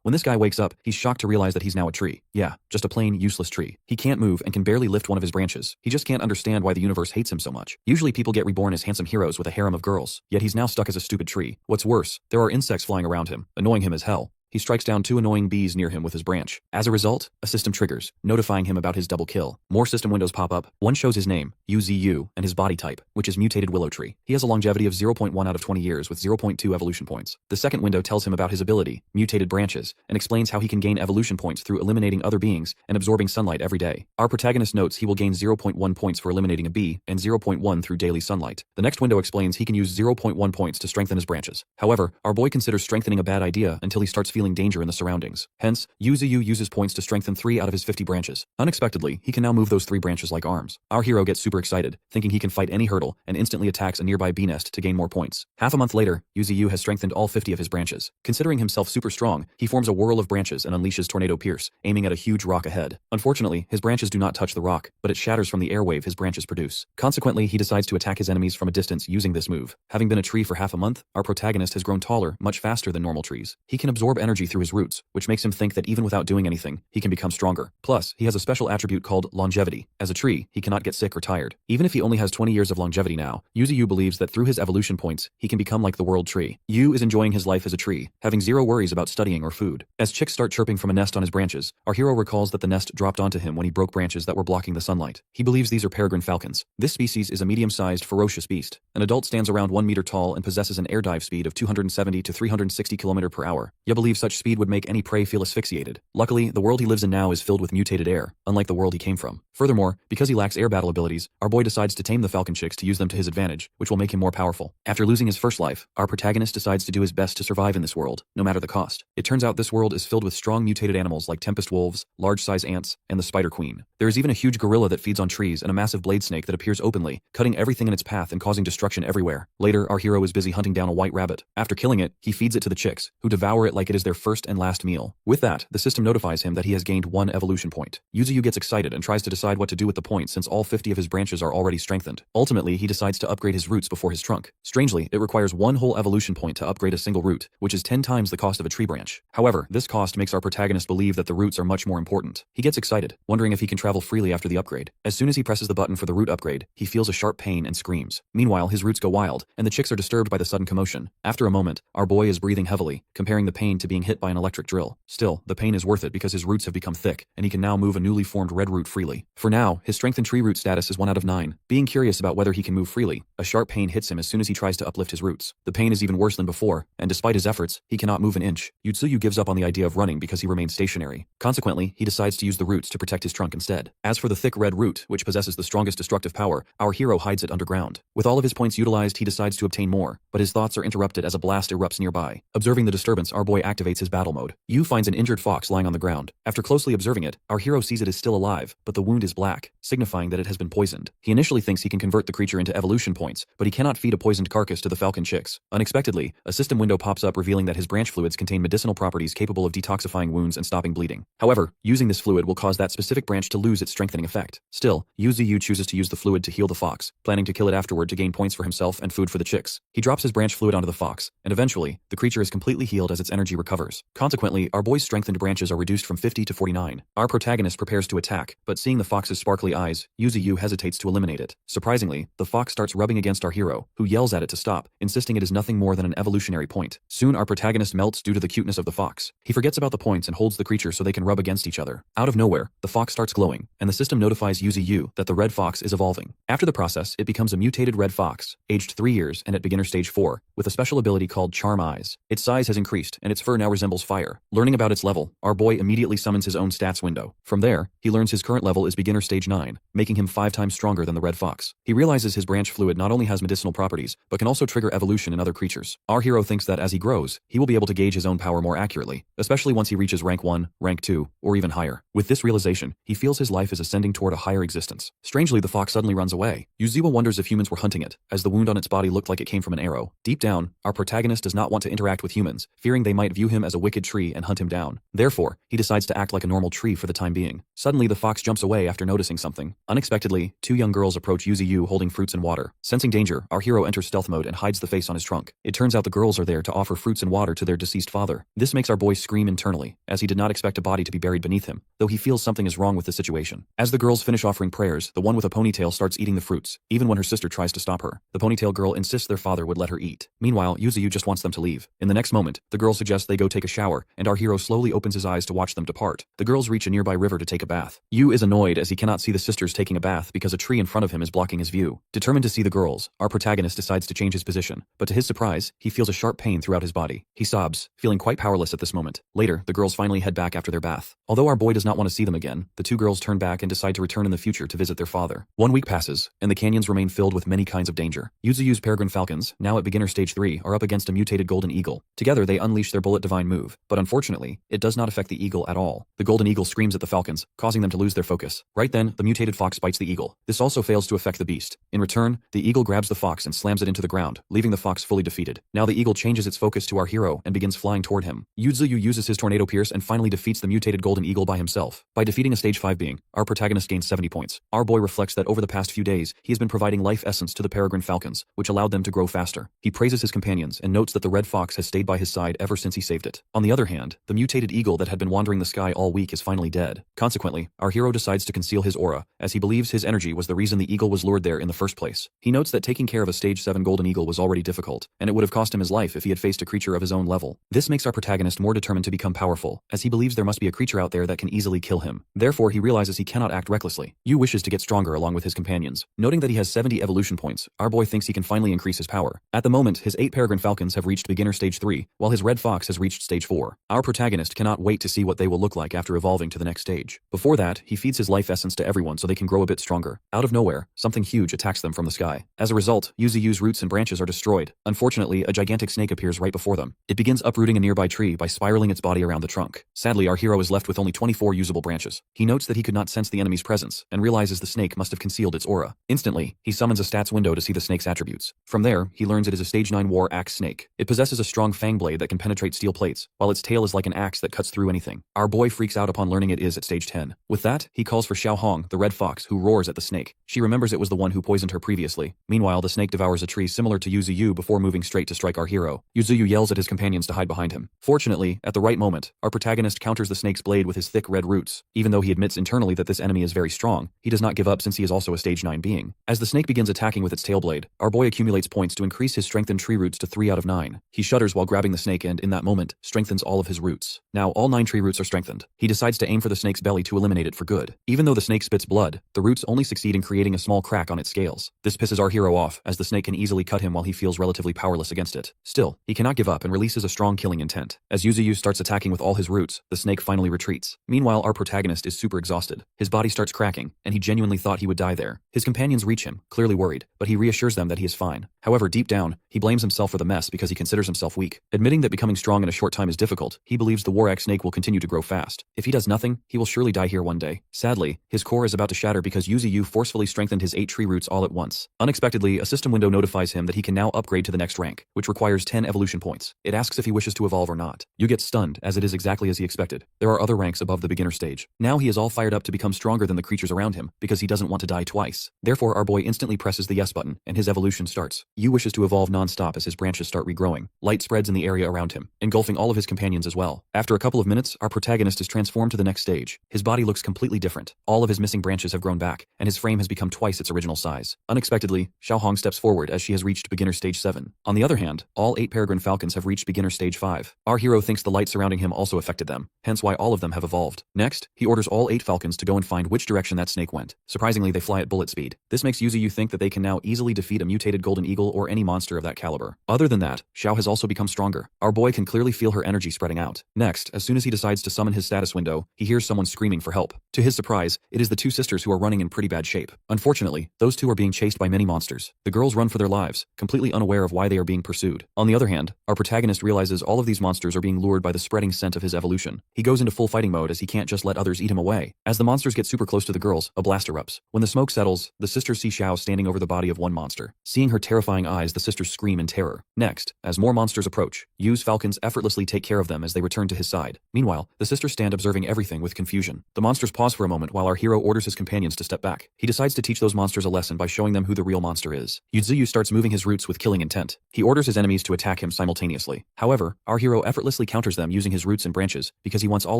When this guy wakes up, he's shocked to realize that he's now a tree. Yeah, just a plain, useless tree. He can't move and can barely lift one of his branches. He just can't understand why the universe hates him so much. Usually people get reborn as handsome heroes with a harem of girls, yet he's now stuck as a stupid tree. What's worse, there are insects flying around him, annoying him as hell. He strikes down 2 annoying bees near him with his branch. As a result, a system triggers, notifying him about his double kill. More system windows pop up. One shows his name, UZU, and his body type, which is mutated willow tree. He has a longevity of 0.1 out of 20 years with 0.2 evolution points. The second window tells him about his ability, mutated branches, and explains how he can gain evolution points through eliminating other beings and absorbing sunlight every day. Our protagonist notes he will gain 0.1 points for eliminating a bee and 0.1 through daily sunlight. The next window explains he can use 0.1 points to strengthen his branches. However, our boy considers strengthening a bad idea until he starts feeling danger in the surroundings. Hence, UZU uses points to strengthen 3 out of his 50 branches. Unexpectedly, he can now move those 3 branches like arms. Our hero gets super excited, thinking he can fight any hurdle, and instantly attacks a nearby bee nest to gain more points. Half a month later, UZU has strengthened all 50 of his branches. Considering himself super strong, he forms a whirl of branches and unleashes Tornado Pierce, aiming at a huge rock ahead. Unfortunately, his branches do not touch the rock, but it shatters from the airwave his branches produce. Consequently, he decides to attack his enemies from a distance using this move. Having been a tree for half a month, our protagonist has grown taller much faster than normal trees. He can absorb energy through his roots, which makes him think that even without doing anything, he can become stronger. Plus, he has a special attribute called longevity. As a tree, he cannot get sick or tired. Even if he only has 20 years of longevity now, Yuzu believes that through his evolution points, he can become like the world tree. Yu is enjoying his life as a tree, having zero worries about studying or food. As chicks start chirping from a nest on his branches, our hero recalls that the nest dropped onto him when he broke branches that were blocking the sunlight. He believes these are peregrine falcons. This species is a medium-sized, ferocious beast. An adult stands around 1 meter tall and possesses an air dive speed of 270 to 360 km per hour. You believe such speed would make any prey feel asphyxiated. Luckily, the world he lives in now is filled with mutated air, unlike the world he came from. Furthermore, because he lacks air battle abilities, our boy decides to tame the falcon chicks to use them to his advantage, which will make him more powerful. After losing his first life, our protagonist decides to do his best to survive in this world, no matter the cost. It turns out this world is filled with strong mutated animals like tempest wolves, large-size ants, and the spider queen. There is even a huge gorilla that feeds on trees and a massive blade snake that appears openly, cutting everything in its path and causing destruction everywhere. Later, our hero is busy hunting down a white rabbit. After killing it, he feeds it to the chicks, who devour it like it is their first and last meal. With that, the system notifies him that he has gained 1 evolution point. Yuzu gets excited and tries to decide what to do with the points since all 50 of his branches are already strengthened. Ultimately, he decides to upgrade his roots before his trunk. Strangely, it requires 1 whole evolution point to upgrade a single root, which is 10 times the cost of a tree branch. However, this cost makes our protagonist believe that the roots are much more important. He gets excited, wondering if he can travel freely after the upgrade. As soon as he presses the button for the root upgrade, he feels a sharp pain and screams. Meanwhile, his roots go wild, and the chicks are disturbed by the sudden commotion. After a moment, our boy is breathing heavily, comparing the pain to being hit by an electric drill. Still, the pain is worth it because his roots have become thick, and he can now move a newly formed red root freely. For now, his strengthened tree root status is 1 out of 9. Being curious about whether he can move freely, a sharp pain hits him as soon as he tries to uplift his roots. The pain is even worse than before, and despite his efforts, he cannot move an inch. Yutsuyu gives up on the idea of running because he remains stationary. Consequently, he decides to use the roots to protect his trunk instead. As for the thick red root, which possesses the strongest destructive power, our hero hides it underground. With all of his points utilized, he decides to obtain more, but his thoughts are interrupted as a blast erupts nearby. Observing the disturbance, our boy activates his battle mode. Yu finds an injured fox lying on the ground. After closely observing it, our hero sees it is still alive, but the wound is black, signifying that it has been poisoned. He initially thinks he can convert the creature into evolution points, but he cannot feed a poisoned carcass to the falcon chicks. Unexpectedly, a system window pops up revealing that his branch fluids contain medicinal properties capable of detoxifying wounds and stopping bleeding. However, using this fluid will cause that specific branch to lose its strengthening effect. Still, Yuzu chooses to use the fluid to heal the fox, planning to kill it afterward to gain points for himself and food for the chicks. He drops his branch fluid onto the fox, and eventually, the creature is completely healed as its energy recovers. Consequently, our boy's strengthened branches are reduced from 50 to 49. Our protagonist prepares to attack, but seeing the fox's sparkly eyes, Yuzu hesitates to eliminate it. Surprisingly, the fox starts rubbing against our hero, who yells at it to stop, insisting it is nothing more than an evolutionary point. Soon our protagonist melts due to the cuteness of the fox. He forgets about the points and holds the creature so they can rub against each other. Out of nowhere, the fox starts glowing, and the system notifies Yuzu that the red fox is evolving. After the process, it becomes a mutated red fox, aged 3 years and at beginner stage 4, with a special ability called Charm Eyes. Its size has increased, and its fur now resembles fire. Learning about its level, our boy immediately summons his own stats window. From there, he learns his current level is beginner stage 9, making him 5 times stronger than the red fox. He realizes his branch fluid not only has medicinal properties, but can also trigger evolution in other creatures. Our hero thinks that as he grows, he will be able to gauge his own power more accurately, especially once he reaches rank 1, rank 2, or even higher. With this realization, he feels his life is ascending toward a higher existence. Strangely, the fox suddenly runs away. Yuziwa wonders if humans were hunting it, as the wound on its body looked like it came from an arrow. Deep down, our protagonist does not want to interact with humans, fearing they might view him as a wicked tree and hunt him down. Therefore, he decides to act like a normal tree for the time being. Suddenly, the fox jumps away after noticing something. Unexpectedly, 2 young girls approach Yuzu holding fruits and water. Sensing danger, our hero enters stealth mode and hides the face on his trunk. It turns out the girls are there to offer fruits and water to their deceased father. This makes our boy scream internally, as he did not expect a body to be buried beneath him, though he feels something is wrong with the situation. As the girls finish offering prayers, the one with a ponytail starts eating the fruits, even when her sister tries to stop her. The ponytail girl insists their father would let her eat. Meanwhile, Yuzuyu just wants them to leave. In the next moment, the girl suggests they go take a shower, and our hero slowly opens his eyes to watch them depart. The girls reach a nearby river to take a bath. Yu is annoyed as he cannot see the sisters taking a bath because a tree in front of him is blocking his view. Determined to see the girls, our protagonist decides to change his position, but to his surprise, he feels a sharp pain throughout his body. He sobs, feeling quite powerless at this moment. Later, the girls finally head back after their bath. Although our boy does not want to see them again, the two girls turn back and decide to return in the future to visit their father. 1 week passes, and the canyons remain filled with many kinds of danger. Yuzuyu's peregrine falcons, now at beginner stage 3, are up against a mutated golden eagle. Together, they unleash their bullet divine move, but unfortunately, it does not affect the eagle at all. The golden eagle screams at the falcons, causing them to lose their focus. Right then, the mutated fox bites the eagle. This also fails to affect the beast. In return, the eagle grabs the fox and slams it into the ground, leaving the fox fully defeated. Now the eagle changes its focus to our hero and begins flying toward him. Yuzuyu uses his tornado pierce and finally defeats the mutated golden eagle by himself. By defeating a stage 5 being, our protagonist gains 70 points. Our boy reflects that over the past few days, he has been providing life essence to the peregrine falcons, which allowed them to grow faster. He praises his companions and notes that the red fox has stayed by his side ever since he saved it. On the other hand, the mutated eagle that had been wandering the sky all week is finally dead. Consequently, our hero decides to conceal his aura, as he believes his energy was the reason the eagle was lured there in the first place. He notes that taking care of a stage 7 golden eagle was already difficult, and it would have cost him his life if he had faced a creature of his own level. This makes our protagonist more determined to become powerful, as he believes there must be a creature out there that can easily kill him. Therefore, he realizes he cannot act recklessly. Yu wishes to get stronger along with his companions. Noting that he has 70 evolution points, our boy thinks he can finally increase his power. At the moment, his 8 peregrine falcons have reached beginner stage 3, while his red fox has reached stage 4. Our protagonist cannot wait to see what they will look like after evolving to the next stage. Before that, he feeds his life essence to everyone so they can grow a bit stronger. Out of nowhere, something huge attacks them from the sky. As a result, Yuzuyu's roots and branches are destroyed. Unfortunately, a gigantic snake appears right before them. It begins uprooting a nearby tree by spiraling its body around the trunk. Sadly, our hero is left with only 24 usable branches. He notes that he could not sense the enemy's presence, and realizes the snake must have concealed its aura. Instantly, he summons a stats window to see the snake's attributes. From there, he learns it is a stage 9 war axe snake. It possesses a strong fang blade that can penetrate steel plates, while its tail is like an axe that cuts through anything. Our boy freaks out upon learning it is at stage 10. With that, he calls for Xiao Hong, the red fox, who roars at the snake. She remembers it was the one who poisoned her previously. Meanwhile, the snake devours a tree similar to Yuzuyu before moving straight to strike our hero. Yuzuyu yells at his companions to hide behind him. Fortunately, at the right moment, our protagonist counters the snake's blade with his thick red roots. Even though he admits internally that this enemy is very strong, he does not give up since he is also a stage 9 being. As the snake begins attacking with its tail blade, our boy accumulates points to increase his strengthened tree roots to 3 out of 9. He shudders while grabbing the snake and, in that moment, strengthens all of his roots. Now all 9 tree roots are strengthened. He decides to aim for the snake's belly to eliminate it for good. Even though the snake spits blood, the roots only succeed in creating a small crack on its scales. This pisses our hero off, as the snake can easily cut him while he feels relatively powerless against it. Still, he cannot give up and releases a strong killing intent. As Yuzuyu starts attacking with all his roots, the snake finally retreats. Meanwhile, our protagonist is super exhausted. His body starts cracking, and he genuinely thought he would die there. His companions reach him, clearly worried, but he reassures them that he is fine. However, deep down, he blames himself for the mess because he considers himself weak. Admitting that becoming strong in a short time is difficult, he believes the war axe snake will continue to grow fast. If he does nothing, he will surely die here one day. Sadly, his core is about to shatter because Yuzuyu forcefully strengthened his 8 tree roots all at once. Unexpectedly, a system window notifies him that he can now upgrade to the next rank, which requires 10 evolution points. It asks if he wishes to evolve or not. Yu gets stunned, as it is exactly as he expected. There are other ranks above the beginner stage. Now he is all fired up to become stronger than the creatures around him, because he doesn't want to die twice. Therefore, our boy instantly presses the yes button, and his evolution starts. Yu wishes to evolve non-stop as his branches start regrowing. Light spreads in the area around him, engulfing all of his companions as well. After a couple of minutes, our protagonist is transformed to the next stage. His body looks completely different. All of his missing branches have grown back, and his frame has become twice its original size. Unexpectedly, Xiao Hong steps forward as she has reached beginner stage 7. On the other hand, all 8 peregrine falcons have reached beginner stage 5. Our hero thinks the light surrounding him also affected them, hence why all of them have evolved. Next, he orders all 8 falcons to go and find which direction that snake went. Surprisingly, they fly at bullet speed. This makes Yuzuyu think that they can now easily defeat a mutated golden eagle or any monster of that caliber. Other than that, Xiao has also become stronger. Our boy can clearly feel her energy spreading out. Next, as soon as he decides to summon his status window, he hears someone screaming for help. To his surprise, it is the 2 sisters who are running in pretty bad shape. Unfortunately, those 2 are being chased by many monsters. The girls run for their lives, completely unaware of why they are being pursued. On the other hand, our protagonist realizes all of these monsters are being lured by the spreading scent of his evolution. He goes into full fighting mode as he can't just let others eat him away. As the monsters get super close to the girls, a blast erupts. When the smoke settles, the sisters see Xiao standing over the body of one monster. Seeing her terrifying eyes, the sisters scream in terror. Next, as more monsters approach, Yu's falcons effortlessly take care of them as they return to his side. Meanwhile, the sisters stand observing everything with confusion. The monsters pause for a moment while our hero orders his companions to step back. He decides to teach those monsters a lesson by showing them who the real monster monster is. Yuzuyu starts moving his roots with killing intent. He orders his enemies to attack him simultaneously. However, our hero effortlessly counters them using his roots and branches because he wants all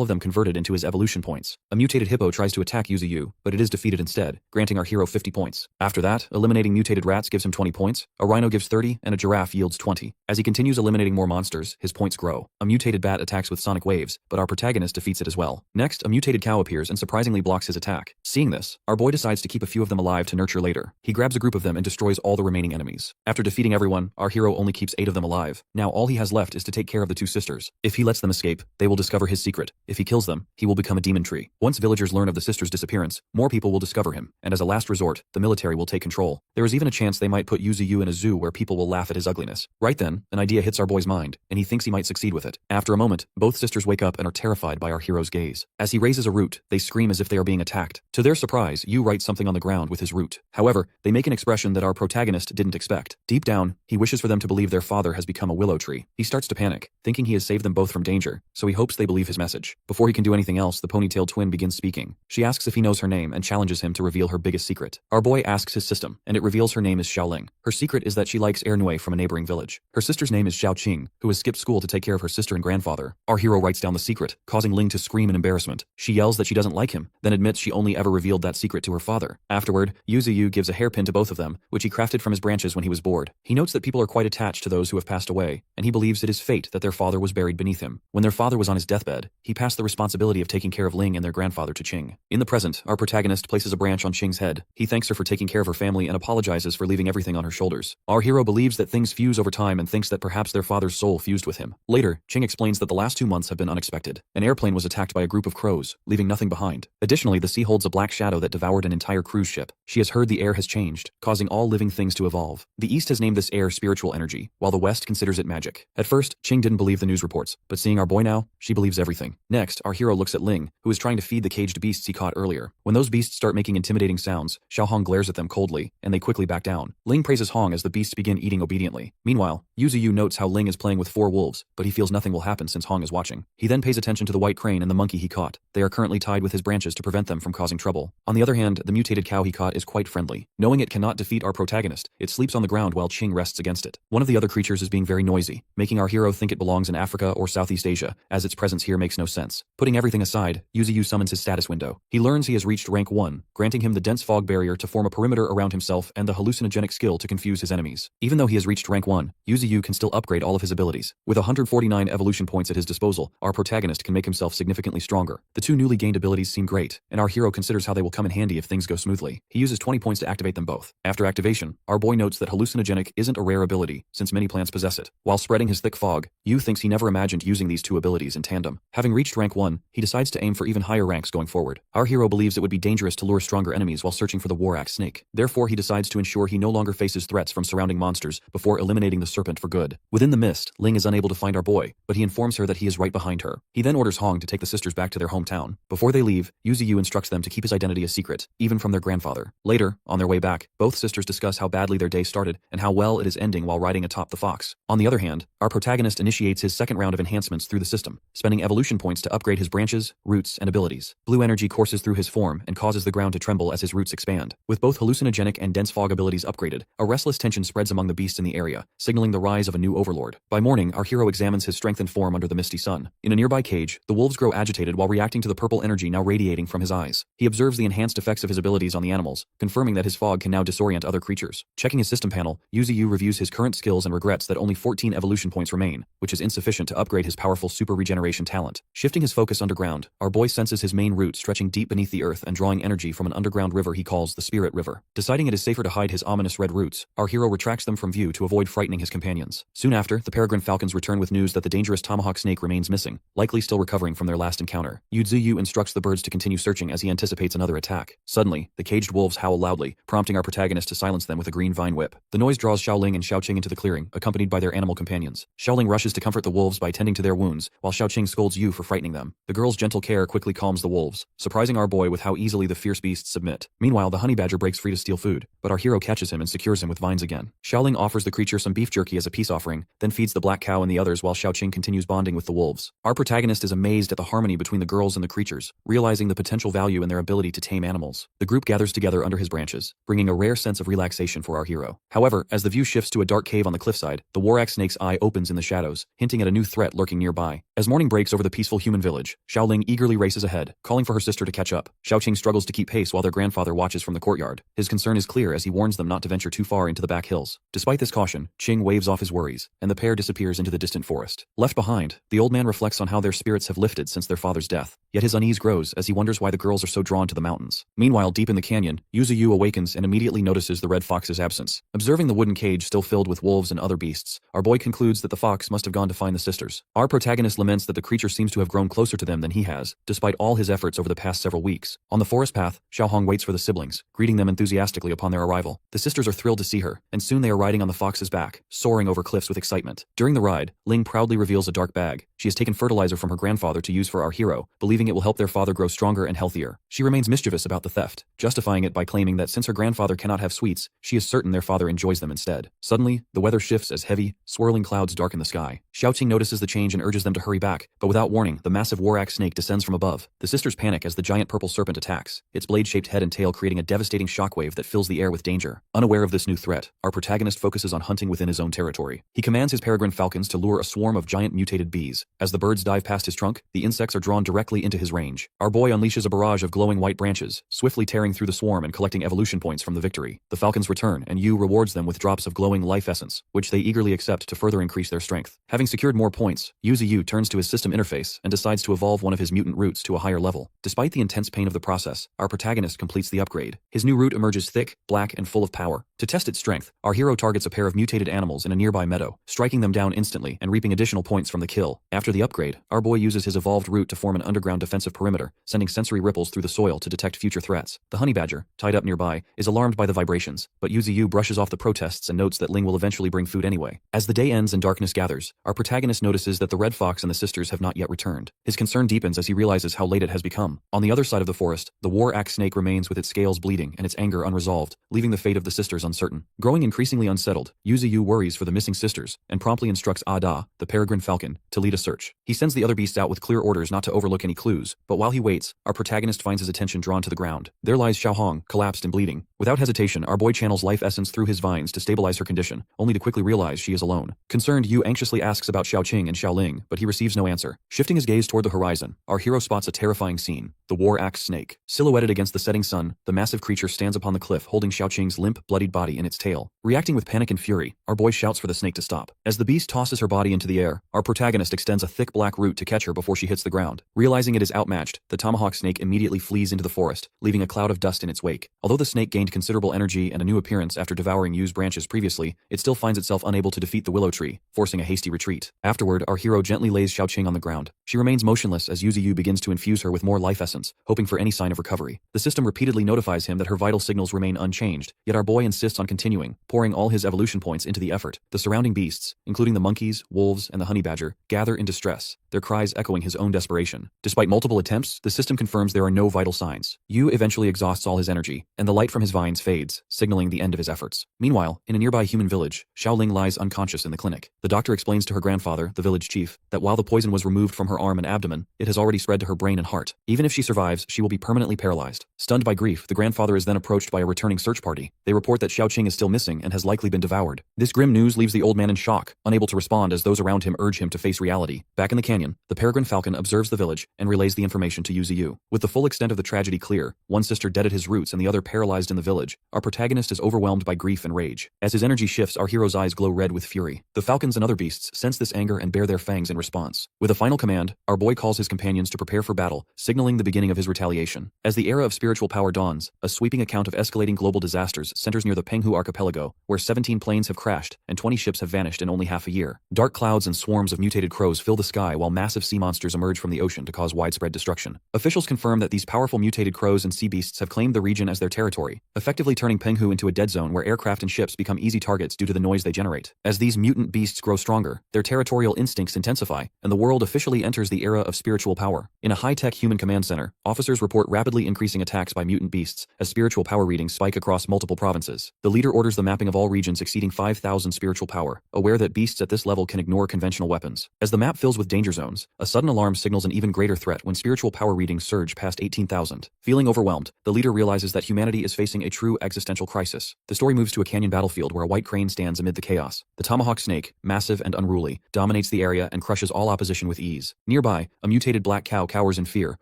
of them converted into his evolution points. A mutated hippo tries to attack Yuzuyu, but it is defeated instead, granting our hero 50 points. After that, eliminating mutated rats gives him 20 points, a rhino gives 30, and a giraffe yields 20. As he continues eliminating more monsters, his points grow. A mutated bat attacks with sonic waves, but our protagonist defeats it as well. Next, a mutated cow appears and surprisingly blocks his attack. Seeing this, our boy decides to keep a few of them alive to nurture later. He grabs a group of them and destroys all the remaining enemies. After defeating everyone, our hero only keeps 8 of them alive. Now all he has left is to take care of the 2 sisters. If he lets them escape, they will discover his secret. If he kills them, he will become a demon tree. Once villagers learn of the sisters' disappearance, more people will discover him, and as a last resort, the military will take control. There is even a chance they might put Yuzuyu in a zoo where people will laugh at his ugliness. Right then, an idea hits our boy's mind, and he thinks he might succeed with it. After a moment, both sisters wake up and are terrified by our hero's gaze. As he raises a root, they scream as if they are being attacked. To their surprise, Yu writes something on the ground with his root. However, they make an expression that our protagonist didn't expect. Deep down, he wishes for them to believe their father has become a willow tree. He starts to panic, thinking he has saved them both from danger, so he hopes they believe his message. Before he can do anything else, the ponytailed twin begins speaking. She asks if he knows her name and challenges him to reveal her biggest secret. Our boy asks his system, and it reveals her name is Xiaoling. Her secret is that she likes Ernue from a neighboring village. Her sister's name is Xiao Qing, who has skipped school to take care of her sister and grandfather. Our hero writes down the secret, causing Ling to scream in embarrassment. She yells that she doesn't like him, then admits she only ever revealed that secret to her father. Afterward, Yuzuyu gives a hairpin to both of them, which he crafted from his branches when he was bored. He notes that people are quite attached to those who have passed away, and he believes it is fate that their father was buried beneath him. When their father was on his deathbed, he passed the responsibility of taking care of Ling and their grandfather to Qing. In the present, our protagonist places a branch on Qing's head. He thanks her for taking care of her family and apologizes for leaving everything on her shoulders. Our hero believes that things fuse over time and thinks that perhaps their father's soul fused with him. Later, Qing explains that the last 2 months have been unexpected. An airplane was attacked by a group of crows, leaving nothing behind. Additionally, the sea holds a black shadow that devoured an entire cruise ship. She has heard the air has changed, causing all living things to evolve. The East has named this air spiritual energy, while the West considers it magic. At first, Qing didn't believe the news reports, but seeing our boy now, she believes everything. Next, our hero looks at Ling, who is trying to feed the caged beasts he caught earlier. When those beasts start making intimidating sounds, Xiao Hong glares at them coldly, and they quickly back down. Ling praises Hong as the beasts begin eating obediently. Meanwhile, Yuzuyu notes how Ling is playing with 4 wolves, but he feels nothing will happen since Hong is watching. He then pays attention to the white crane and the monkey he caught. They are currently tied with his branches to prevent them from causing trouble. On the other hand, the mutated cow he caught is quite friendly. Knowing it cannot defeat our protagonist, it sleeps on the ground while Qing rests against it. One of the other creatures is being very noisy, making our hero think it belongs in Africa or Southeast Asia, as its presence here makes no sense. Putting everything aside, Yuzuyu summons his status window. He learns he has reached rank 1, granting him the dense fog barrier to form a perimeter around himself and the hallucinogenic skill to confuse his enemies. Even though he has reached rank 1, Yuzuyu can still upgrade all of his abilities. With 149 evolution points at his disposal, our protagonist can make himself significantly stronger. The 2 newly gained abilities seem great, and our hero considers how they will come in handy if things go smoothly. He uses 20 points to activate them both. After activation, our boy notes that hallucinogenic isn't a rare ability, since many plants possess it. While spreading his thick fog, Yu thinks he never imagined using these 2 abilities in tandem. Having reached rank 1, he decides to aim for even higher ranks going forward. Our hero believes it would be dangerous to lure stronger enemies while searching for the war axe snake. Therefore, he decides to ensure he no longer faces threats from surrounding monsters before eliminating the serpent for good. Within the mist, Ling is unable to find our boy, but he informs her that he is right behind her. He then orders Hong to take the sisters back to their hometown. Before they leave, Yuzuyu instructs them to keep his identity a secret, even from their grandfather. Later, on their way back, both sisters discuss how badly their day started and how well it is ending while riding atop the fox. On the other hand, our protagonist initiates his second round of enhancements through the system, spending evolution points to upgrade his branches, roots, and abilities. Blue energy courses through his form and causes the ground to tremble as his roots expand. With both hallucinogenic and dense fog abilities upgraded, a restless tension spreads among the beasts in the area, signaling the rise of a new overlord. By morning, our hero examines his strengthened form under the misty sun. In a nearby cage, the wolves grow agitated while reacting to the purple energy now radiating from his eyes. He observes the enhanced effects of his abilities on the animals, confirming that his fog can now disorient other creatures. Checking his system panel, Yuzuyu reviews his current skills and regrets that only 14 evolution points remain, which is insufficient to upgrade his powerful super regeneration talent. Shifting his focus underground, our boy senses his main root stretching deep beneath the earth and drawing energy from an underground river he calls the Spirit River. Deciding it is safer to hide his ominous red roots, our hero retracts them from view to avoid frightening his companions. Soon after, the peregrine falcons return with news that the dangerous tomahawk snake remains missing, likely still recovering from their last encounter. Yuzuyu instructs the birds to continue searching as he anticipates another attack. Suddenly, the caged wolves howl loudly, prompting our protagonist to silence them with a green vine whip. The noise draws Xiaoling and Xiaoqing into the clearing, accompanied by their animal companions. Xiaoling rushes to comfort the wolves by tending to their wounds, while Xiaoqing scolds Yu for frightening them. The girl's gentle care quickly calms the wolves, surprising our boy with how easily the fierce beasts submit. Meanwhile, the honey badger breaks free to steal food, but our hero catches him and secures him with vines again. Xiaoling offers the creature some beef jerky as a peace offering, then feeds the black cow and the others while Xiaoqing continues bonding with the wolves. Our protagonist is amazed at the harmony between the girls and the creatures, realizing the potential value in their ability to tame animals. The group gathers together under his branches, bringing a rare sense of of relaxation for our hero. However, as the view shifts to a dark cave on the cliffside, the Warak snake's eye opens in the shadows, hinting at a new threat lurking nearby. As morning breaks over the peaceful human village, Xiaoling eagerly races ahead, calling for her sister to catch up. Xiaoqing struggles to keep pace while their grandfather watches from the courtyard. His concern is clear as he warns them not to venture too far into the back hills. Despite this caution, Qing waves off his worries, and the pair disappears into the distant forest. Left behind, the old man reflects on how their spirits have lifted since their father's death, yet his unease grows as he wonders why the girls are so drawn to the mountains. Meanwhile, deep in the canyon, Yuzu awakens and immediately notices the red fox's absence. Observing the wooden cage still filled with wolves and other beasts, our boy concludes that the fox must have gone to find the sisters. Our protagonist laments that the creature seems to have grown closer to them than he has, despite all his efforts over the past several weeks. On the forest path, Xiaohong waits for the siblings, greeting them enthusiastically upon their arrival. The sisters are thrilled to see her, and soon they are riding on the fox's back, soaring over cliffs with excitement. During the ride, Ling proudly reveals a dark bag. She has taken fertilizer from her grandfather to use for our hero, believing it will help their father grow stronger and healthier. She remains mischievous about the theft, justifying it by claiming that since her grandfather cannot have sweets, she is certain their father enjoys them instead. Suddenly, the weather shifts as heavy, swirling clouds darken the sky. Xiaoqing notices the change and urges them to hurry back, but without warning, the massive Warak snake descends from above. The sisters panic as the giant purple serpent attacks, its blade-shaped head and tail creating a devastating shockwave that fills the air with danger. Unaware of this new threat, our protagonist focuses on hunting within his own territory. He commands his peregrine falcons to lure a swarm of giant mutated bees. As the birds dive past his trunk, the insects are drawn directly into his range. Our boy unleashes a barrage of glowing white branches, swiftly tearing through the swarm and collecting evolution points from the victory. The falcons return, and Yu rewards them with drops of glowing life essence, which they eagerly accept to further increase their strength. Having secured more points, Yu turns to his system interface and decides to evolve one of his mutant roots to a higher level. Despite the intense pain of the process, our protagonist completes the upgrade. His new root emerges thick, black, and full of power. To test its strength, our hero targets a pair of mutated animals in a nearby meadow, striking them down instantly and reaping additional points from the kill. After the upgrade, our boy uses his evolved root to form an underground defensive perimeter, sending sensory ripples through the soil to detect future threats. The honey badger, tied up nearby, is alarmed by the vibrations, but Yu brushes off the protests and notes that Ling will eventually bring food anyway. As the day ends and darkness gathers, our protagonist notices that the red fox and the sisters have not yet returned. His concern deepens as he realizes how late it has become. On the other side of the forest, the Warak snake remains with its scales bleeding and its anger unresolved, leaving the fate of the sisters uncertain. Growing increasingly unsettled, Yu worries for the missing sisters and promptly instructs Ada, the peregrine falcon, to lead a search. He sends the other beasts out with clear orders not to overlook any clues, but while he waits, our protagonist finds his attention drawn to the ground. There lies Xiaohong, collapsed and bleeding. Without hesitation, our boy channels life essence through his vines to stabilize her condition, only to quickly realize she is alone. Concerned, Yu anxiously asks about Xiaoqing and Xiaoling, but he receives no answer. Shifting his gaze toward the horizon, our hero spots a terrifying scene. The Warak snake. Silhouetted against the setting sun, the massive creature stands upon the cliff holding Xiaoqing's limp, bloodied body in its tail. Reacting with panic and fury, our boy shouts for the snake to stop. As the beast tosses her body into the air, our protagonist extends a thick black root to catch her before she hits the ground. Realizing it is outmatched, the tomahawk snake immediately flees into the forest, leaving a cloud of dust in its wake. Although the snake gained considerable energy and a new appearance after devouring Yu's branches previously, it still finds itself unable to defeat the willow tree, forcing a hasty retreat. Afterward, our hero gently lays Xiaoqing on the ground. She remains motionless as Yu begins to infuse her with more life essence, hoping for any sign of recovery. The system repeatedly notifies him that her vital signals remain unchanged, yet our boy insists on continuing, pouring all his evolution points into the effort. The surrounding beasts, including the monkeys, wolves, and the honey badger, gather in distress, their cries echoing his own desperation. Despite multiple attempts, the system confirms there are no vital signs. Yu eventually exhausts all his energy, and the light from his vines fades, signaling the end of his efforts. Meanwhile, in a nearby human village, Xiaoling lies unconscious in the clinic. The doctor explains to her grandfather, the village chief, that while the poison was removed from her arm and abdomen, it has already spread to her brain and heart. Even if she survives, she will be permanently paralyzed. Stunned by grief, the grandfather is then approached by a returning search party. They report that Xiaoqing is still missing and has likely been devoured. This grim news leaves the old man in shock, unable to respond as those around him urge him to face reality. Back in the canyon, the peregrine falcon observes the village and relays the information to Yu. With the full extent of the tragedy clear, one sister dead at his roots and the other paralyzed in the village, our protagonist is overwhelmed by grief and rage. As his energy shifts, our hero's eyes glow red with fury. The falcons and other beasts sense this anger and bare their fangs in response. With a final command, our boy calls his companions to prepare for battle, signaling the beginning of his retaliation. As the era of spiritual power dawns, a sweeping account of escalating global disasters centers near the Penghu archipelago, where 17 planes have crashed and 20 ships have vanished in only half a year. Dark clouds and swarms of mutated crows fill the sky while massive sea monsters emerge from the ocean to cause widespread destruction. Officials confirm that these powerful mutated crows and sea beasts have claimed the region as their territory, effectively turning Penghu into a dead zone where aircraft and ships become easy targets due to the noise they generate. As these mutant beasts grow stronger, their territorial instincts intensify, and the world officially enters the era of spiritual power. In a high-tech human command center, officers report rapidly increasing attacks by mutant beasts as spiritual power readings spike across multiple provinces. The leader orders the mapping of all regions exceeding 5,000 spiritual power, aware that beasts at this level can ignore conventional weapons. As the map fills with danger zones, a sudden alarm signals an even greater threat when spiritual power readings surge past 18,000. Feeling overwhelmed, the leader realizes that humanity is facing a true existential existential crisis. The story moves to a canyon battlefield where a white crane stands amid the chaos. The tomahawk snake, massive and unruly, dominates the area and crushes all opposition with ease. Nearby, a mutated black cow cowers in fear,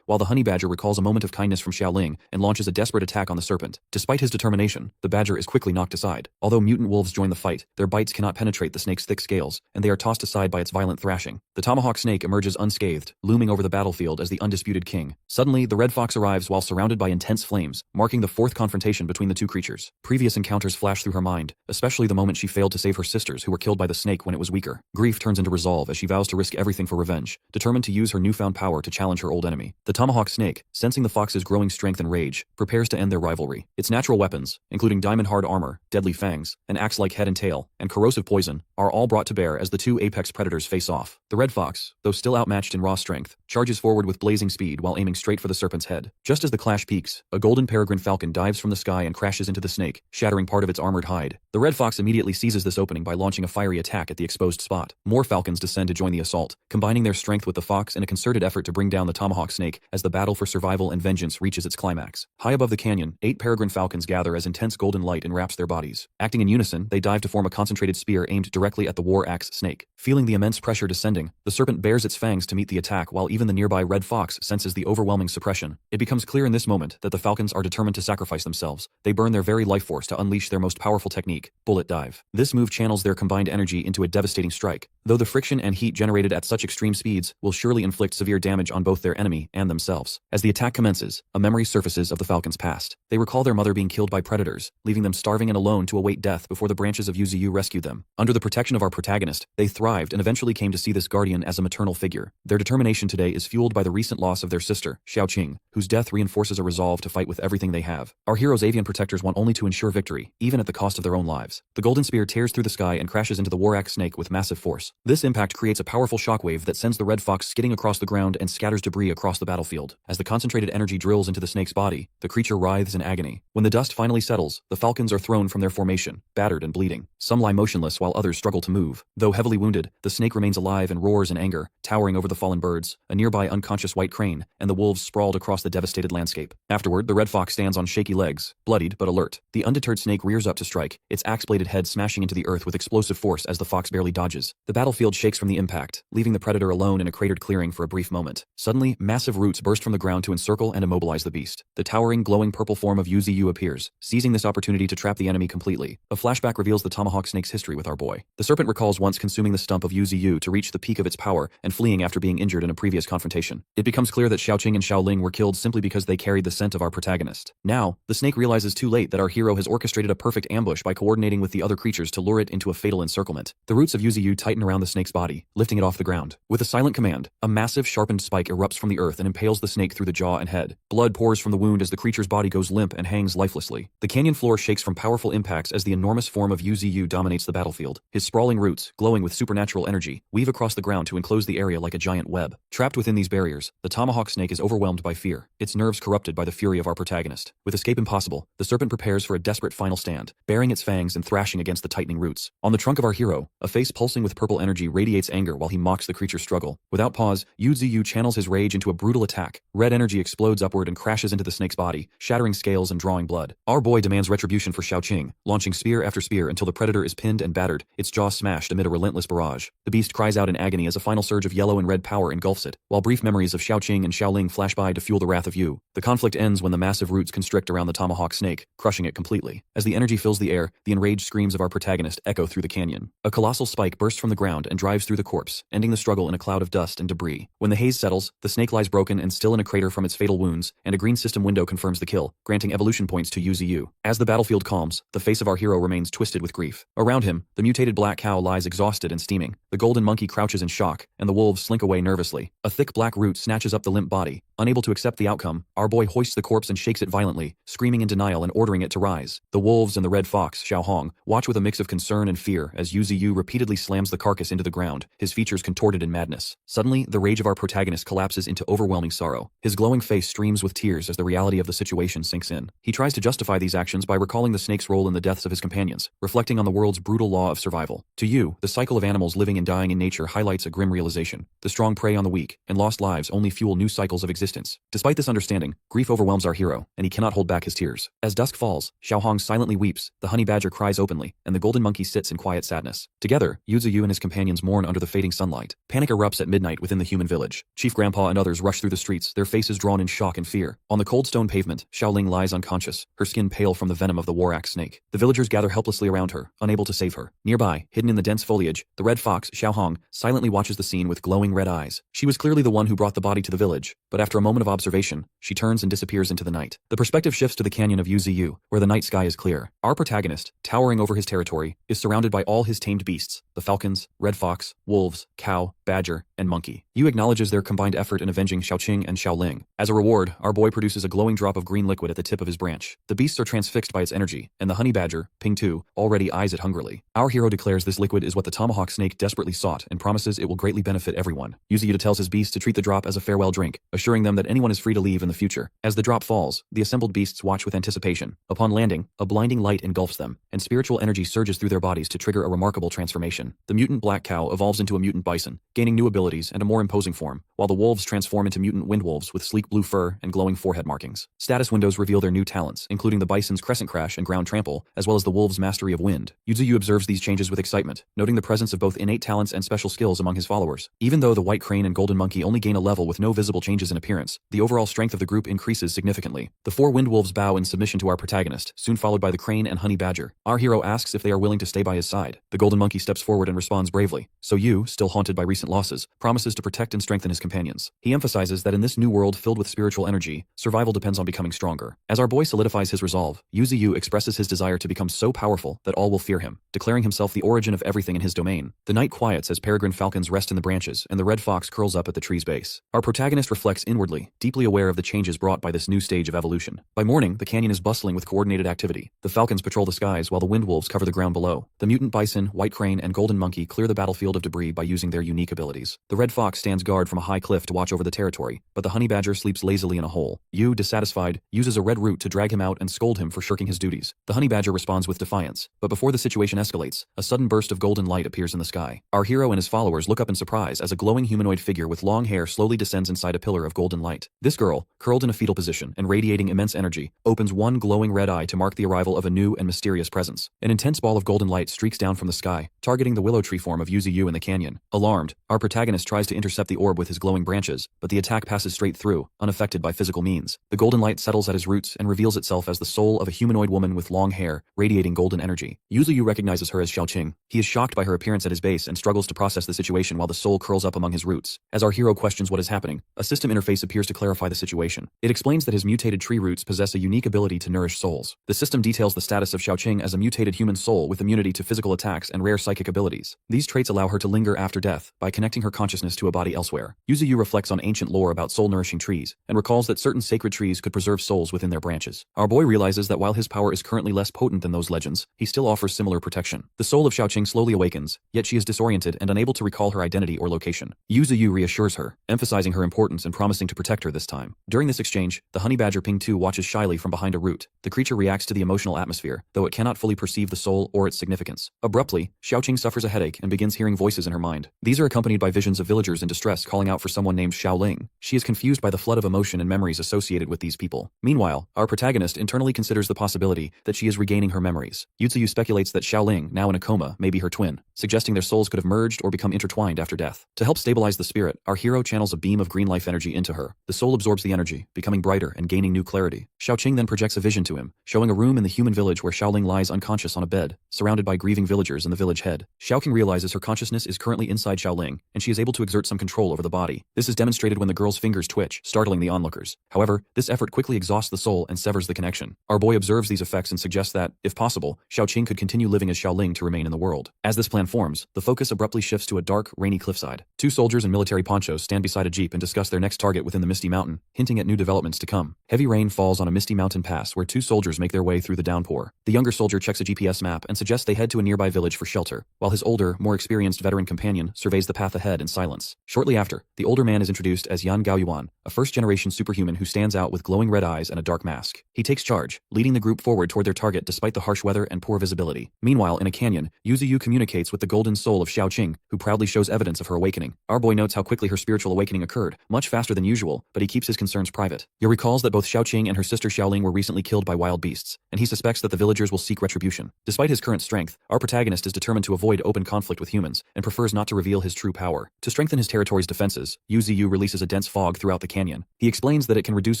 while the honey badger recalls a moment of kindness from Xiaoling and launches a desperate attack on the serpent. Despite his determination, the badger is quickly knocked aside. Although mutant wolves join the fight, their bites cannot penetrate the snake's thick scales, and they are tossed aside by its violent thrashing. The tomahawk snake emerges unscathed, looming over the battlefield as the undisputed king. Suddenly, the red fox arrives while surrounded by intense flames, marking the fourth confrontation between the two creatures. Previous encounters flash through her mind, especially the moment she failed to save her sisters who were killed by the snake when it was weaker. Grief turns into resolve as she vows to risk everything for revenge, determined to use her newfound power to challenge her old enemy. The tomahawk snake, sensing the fox's growing strength and rage, prepares to end their rivalry. Its natural weapons, including diamond-hard armor, deadly fangs, an axe-like head and tail, and corrosive poison, are all brought to bear as the two apex predators face off. The red fox, though still outmatched in raw strength, charges forward with blazing speed while aiming straight for the serpent's head. Just as the clash peaks, a golden peregrine falcon dives from the sky and crashes into the snake, shattering part of its armored hide. The red fox immediately seizes this opening by launching a fiery attack at the exposed spot. More falcons descend to join the assault, combining their strength with the fox in a concerted effort to bring down the tomahawk snake as the battle for survival and vengeance reaches its climax. High above the canyon, 8 peregrine falcons gather as intense golden light enwraps their bodies. Acting in unison, they dive to form a concentrated spear aimed directly at the war axe snake. Feeling the immense pressure descending, the serpent bares its fangs to meet the attack while even the nearby red fox senses the overwhelming suppression. It becomes clear in this moment that the falcons are determined to sacrifice themselves. They burn their very life force to unleash their most powerful technique, bullet dive. This move channels their combined energy into a devastating strike, though the friction and heat generated at such extreme speeds will surely inflict severe damage on both their enemy and themselves. As the attack commences, a memory surfaces of the falcons' past. They recall their mother being killed by predators, leaving them starving and alone to await death before the branches of Yuzu rescued them. Under the protection of our protagonist, they thrived and eventually came to see this guardian as a maternal figure. Their determination today is fueled by the recent loss of their sister, Xiaoqing, whose death reinforces a resolve to fight with everything they have. Our hero's avian protectors want only to ensure victory, even at the cost of their own lives. The golden spear tears through the sky and crashes into the war axe snake with massive force. This impact creates a powerful shockwave that sends the red fox skidding across the ground and scatters debris across the battlefield. As the concentrated energy drills into the snake's body, the creature writhes in agony. When the dust finally settles, the falcons are thrown from their formation, battered and bleeding. Some lie motionless while others struggle to move. Though heavily wounded, the snake remains alive and roars in anger, towering over the fallen birds, a nearby unconscious white crane, and the wolves sprawled across the devastated landscape. Afterward, the red fox stands on shaky legs, bloodied but alert. The undeterred snake rears up to strike, its axe-bladed head smashing into the earth with explosive force as the fox barely dodges. The battlefield shakes from the impact, leaving the predator alone in a cratered clearing for a brief moment. Suddenly, massive roots burst from the ground to encircle and immobilize the beast. The towering, glowing purple form of Yuzu appears, seizing this opportunity to trap the enemy completely. A flashback reveals the tomahawk snake's history with our boy. The serpent recalls once consuming the stump of Yuzu to reach the peak of its power and fleeing after being injured in a previous confrontation. It becomes clear that Xiaoqing and Xiaoling were killed simply because they carried the scent of our protagonist. Now, the snake realizes too late that our hero has orchestrated a perfect ambush by coordinating with the other creatures to lure it into a fatal encirclement. The roots of Yuzu tighten around the snake's body, lifting it off the ground. With a silent command, a massive sharpened spike erupts from the earth and impales the snake through the jaw and head. Blood pours from the wound as the creature's body goes limp and hangs lifelessly. The canyon floor shakes from powerful impacts as the enormous form of Yuzu dominates the battlefield. His sprawling roots, glowing with supernatural energy, weave across the ground to enclose the area like a giant web. Trapped within these barriers, the tomahawk snake is overwhelmed by fear, its nerves corrupted by the fury of our protagonist. With escape impossible, the serpent prepares for a desperate final stand, baring its fangs and thrashing against the tightening roots. On the trunk of our hero, a face pulsing with purple energy radiates anger while he mocks the creature's struggle. Without pause, Yuzu channels his rage into a brutal attack. Red energy explodes upward and crashes into the snake's body, shattering scales and drawing blood. Our boy demands retribution for Xiaoqing, launching spear after spear until the predator is pinned and battered, its jaw smashed amid a relentless barrage. The beast cries out in agony as a final surge of yellow and red power engulfs it, while brief memories of Xiaoqing and Xiaoling flash by to fuel the wrath of Yu. The conflict ends when the massive roots constrict around the tomahawk snake, crushing it completely. As the energy fills the air, the enraged screams of our protagonist echo through the canyon. A colossal spike bursts from the ground and drives through the corpse, ending the struggle in a cloud of dust and debris. When the haze settles, the snake lies broken and still in a crater from its fatal wounds, and a green system window confirms the kill, granting evolution points to Yuzu. As the battlefield calms, the face of our hero remains twisted with grief. Around him, the mutated black cow lies exhausted and steaming. The golden monkey crouches in shock, and the wolves slink away nervously. A thick black root snatches up the limp body. Unable to accept the outcome, our boy hoists the corpse and shakes it violently, screaming in denial and ordering it to rise. The wolves and the red fox, Xiaohong, watch with a mix of concern and fear as Yuzu repeatedly slams the carcass into the ground, his features contorted in madness. Suddenly, the rage of our protagonist collapses into overwhelming sorrow. His glowing face streams with tears as the reality of the situation sinks in. He tries to justify these actions by recalling the snake's role in the deaths of his companions, reflecting on the world's brutal law of survival. To Yu, the cycle of animals living and dying in nature highlights a grim realization. The strong prey on the weak, and lost lives only fuel new cycles of existence distance. Despite this understanding, grief overwhelms our hero, and he cannot hold back his tears. As dusk falls, Xiaohong silently weeps, the honey badger cries openly, and the golden monkey sits in quiet sadness. Together, Yu Ziyu and his companions mourn under the fading sunlight. Panic erupts at midnight within the human village. Chief Grandpa and others rush through the streets, their faces drawn in shock and fear. On the cold stone pavement, Xiaoling lies unconscious, her skin pale from the venom of the war axe snake. The villagers gather helplessly around her, unable to save her. Nearby, hidden in the dense foliage, the red fox, Xiaohong, silently watches the scene with glowing red eyes. She was clearly the one who brought the body to the village, but after a moment of observation, she turns and disappears into the night. The perspective shifts to the canyon of Yu Ziyu, where the night sky is clear. Our protagonist, towering over his territory, is surrounded by all his tamed beasts, the falcons, red fox, wolves, cow, badger, and monkey. Yu acknowledges their combined effort in avenging Xiaoqing and Xiaoling. As a reward, our boy produces a glowing drop of green liquid at the tip of his branch. The beasts are transfixed by its energy, and the honey badger, Ping Tu, already eyes it hungrily. Our hero declares this liquid is what the tomahawk snake desperately sought and promises it will greatly benefit everyone. Yu Ziyu tells his beasts to treat the drop as a farewell drink, assuring them that anyone is free to leave in the future. As the drop falls, the assembled beasts watch with anticipation. Upon landing, a blinding light engulfs them, and spiritual energy surges through their bodies to trigger a remarkable transformation. The mutant black cow evolves into a mutant bison, gaining new abilities and a more imposing form, while the wolves transform into mutant windwolves with sleek blue fur and glowing forehead markings. Status windows reveal their new talents, including the bison's crescent crash and ground trample, as well as the wolves' mastery of wind. Yu Ziyu observes these changes with excitement, noting the presence of both innate talents and special skills among his followers. Even though the white crane and golden monkey only gain a level with no visible changes in appearance, the overall strength of the group increases significantly. The four windwolves bow in submission to our protagonist, soon followed by the crane and honey badger. Our hero asks if they are willing to stay by his side. The golden monkey steps forward and responds bravely. So Yu, still haunted by recent losses, promises to protect and strengthen his companions. He emphasizes that in this new world filled with spiritual energy, survival depends on becoming stronger. As our boy solidifies his resolve, Yu Ziyu expresses his desire to become so powerful that all will fear him, declaring himself the origin of everything in his domain. The night quiets as peregrine falcons rest in the branches, and the red fox curls up at the tree's base. Our protagonist reflects inwardly, deeply aware of the changes brought by this new stage of evolution. By morning, the canyon is bustling with coordinated activity. The falcons patrol the skies while the windwolves cover the ground below. The mutant bison, white crane, and golden monkey clear the battlefield of debris by using their unique abilities. The red fox stands guard from a high cliff to watch over the territory, but the honey badger sleeps lazily in a hole. Yu, dissatisfied, uses a red root to drag him out and scold him for shirking his duties. The honey badger responds with defiance, but before the situation escalates, a sudden burst of golden light appears in the sky. Our hero and his followers look up in surprise as a glowing humanoid figure with long hair slowly descends inside a pillar of golden light. This girl, curled in a fetal position and radiating immense energy, opens one glowing red eye to mark the arrival of a new and mysterious presence. An intense ball of golden light streaks down from the sky, targeting the willow tree form of Yu Ziyu in the canyon. Alarmed, our protagonist tries to intercept the orb with his glowing branches, but the attack passes straight through, unaffected by physical means. The golden light settles at his roots and reveals itself as the soul of a humanoid woman with long hair, radiating golden energy. Yu Ziyu recognizes her as Xiaoqing. He is shocked by her appearance at his base and struggles to process the situation while the soul curls up among his roots. As our hero questions what is happening, a system interface appears to clarify the situation. It explains that his mutated tree roots possess a unique ability to nourish souls. The system details the status of Xiaoqing as a mutated human soul with immunity to physical attacks and rare psychic abilities. These traits allow her to linger after death by connecting her consciousness to a body elsewhere. Yu Ziyu reflects on ancient lore about soul-nourishing trees and recalls that certain sacred trees could preserve souls within their branches. Our boy realizes that while his power is currently less potent than those legends, he still offers similar protection. The soul of Xiaoqing slowly awakens, yet she is disoriented and unable to recall her identity or location. Yu Ziyu reassures her, emphasizing her importance and promising to protect her this time. During this exchange, the honey badger Ping Tu watches shyly from behind a root. The creature reacts to the emotional atmosphere, though it cannot fully perceive the soul or its significance. Abruptly, Xiaoqing suffers a headache and begins hearing voices in her mind. These are accompanied by visions of villagers in distress calling out for someone named Xiaoling. She is confused by the flood of emotion and memories associated with these people. Meanwhile, our protagonist internally considers the possibility that she is regaining her memories. Yu Ziyu speculates that Xiaoling, now in a coma, may be her twin, suggesting their souls could have merged or become intertwined after death. To help stabilize the spirit, our hero channels a beam of green life energy into her. The soul absorbs the energy, becoming brighter and gaining new clarity. Xiaoqing then projects a vision to him, showing a room in the human village where Xiaoling lies unconscious on a bed, surrounded by grieving villagers and the village head. Xiaoqing realizes her consciousness is currently inside Xiaoling, and she is able to exert some control over the body. This is demonstrated when the girl's fingers twitch, startling the onlookers. However, this effort quickly exhausts the soul and severs the connection. Our boy observes these effects and suggests that, if possible, Xiaoqing could continue living as Xiaoling to remain in the world. As this plan forms, the focus abruptly shifts to a dark, rainy cliffside. Two soldiers in military ponchos stand beside a jeep and discuss their next target within the Misty Mountain, hinting at new developments to come. Heavy rain falls on a misty mountain pass where two soldiers make their way through the downpour. The younger soldier checks a GPS map and suggests they head to a nearby village for shelter, while his older, more experienced veteran companion surveys the path ahead in silence. Shortly after, the older man is introduced as Yan Gaoyuan, a first-generation superhuman who stands out with glowing red eyes and a dark mask. He takes charge, leading the group forward toward their target despite the harsh weather and poor visibility. Meanwhile, in a canyon, Yu Ziyu communicates with the golden soul of Xiaoqing, who proudly shows evidence of her awakening. Our boy notes how quickly her spiritual awakening occurred, much faster than usual usual, but he keeps his concerns private. He recalls that both Xiaoqing and her sister Xiaoling were recently killed by wild beasts, and he suspects that the villagers will seek retribution. Despite his current strength, our protagonist is determined to avoid open conflict with humans, and prefers not to reveal his true power. To strengthen his territory's defenses, Yu Ziyu releases a dense fog throughout the canyon. He explains that it can reduce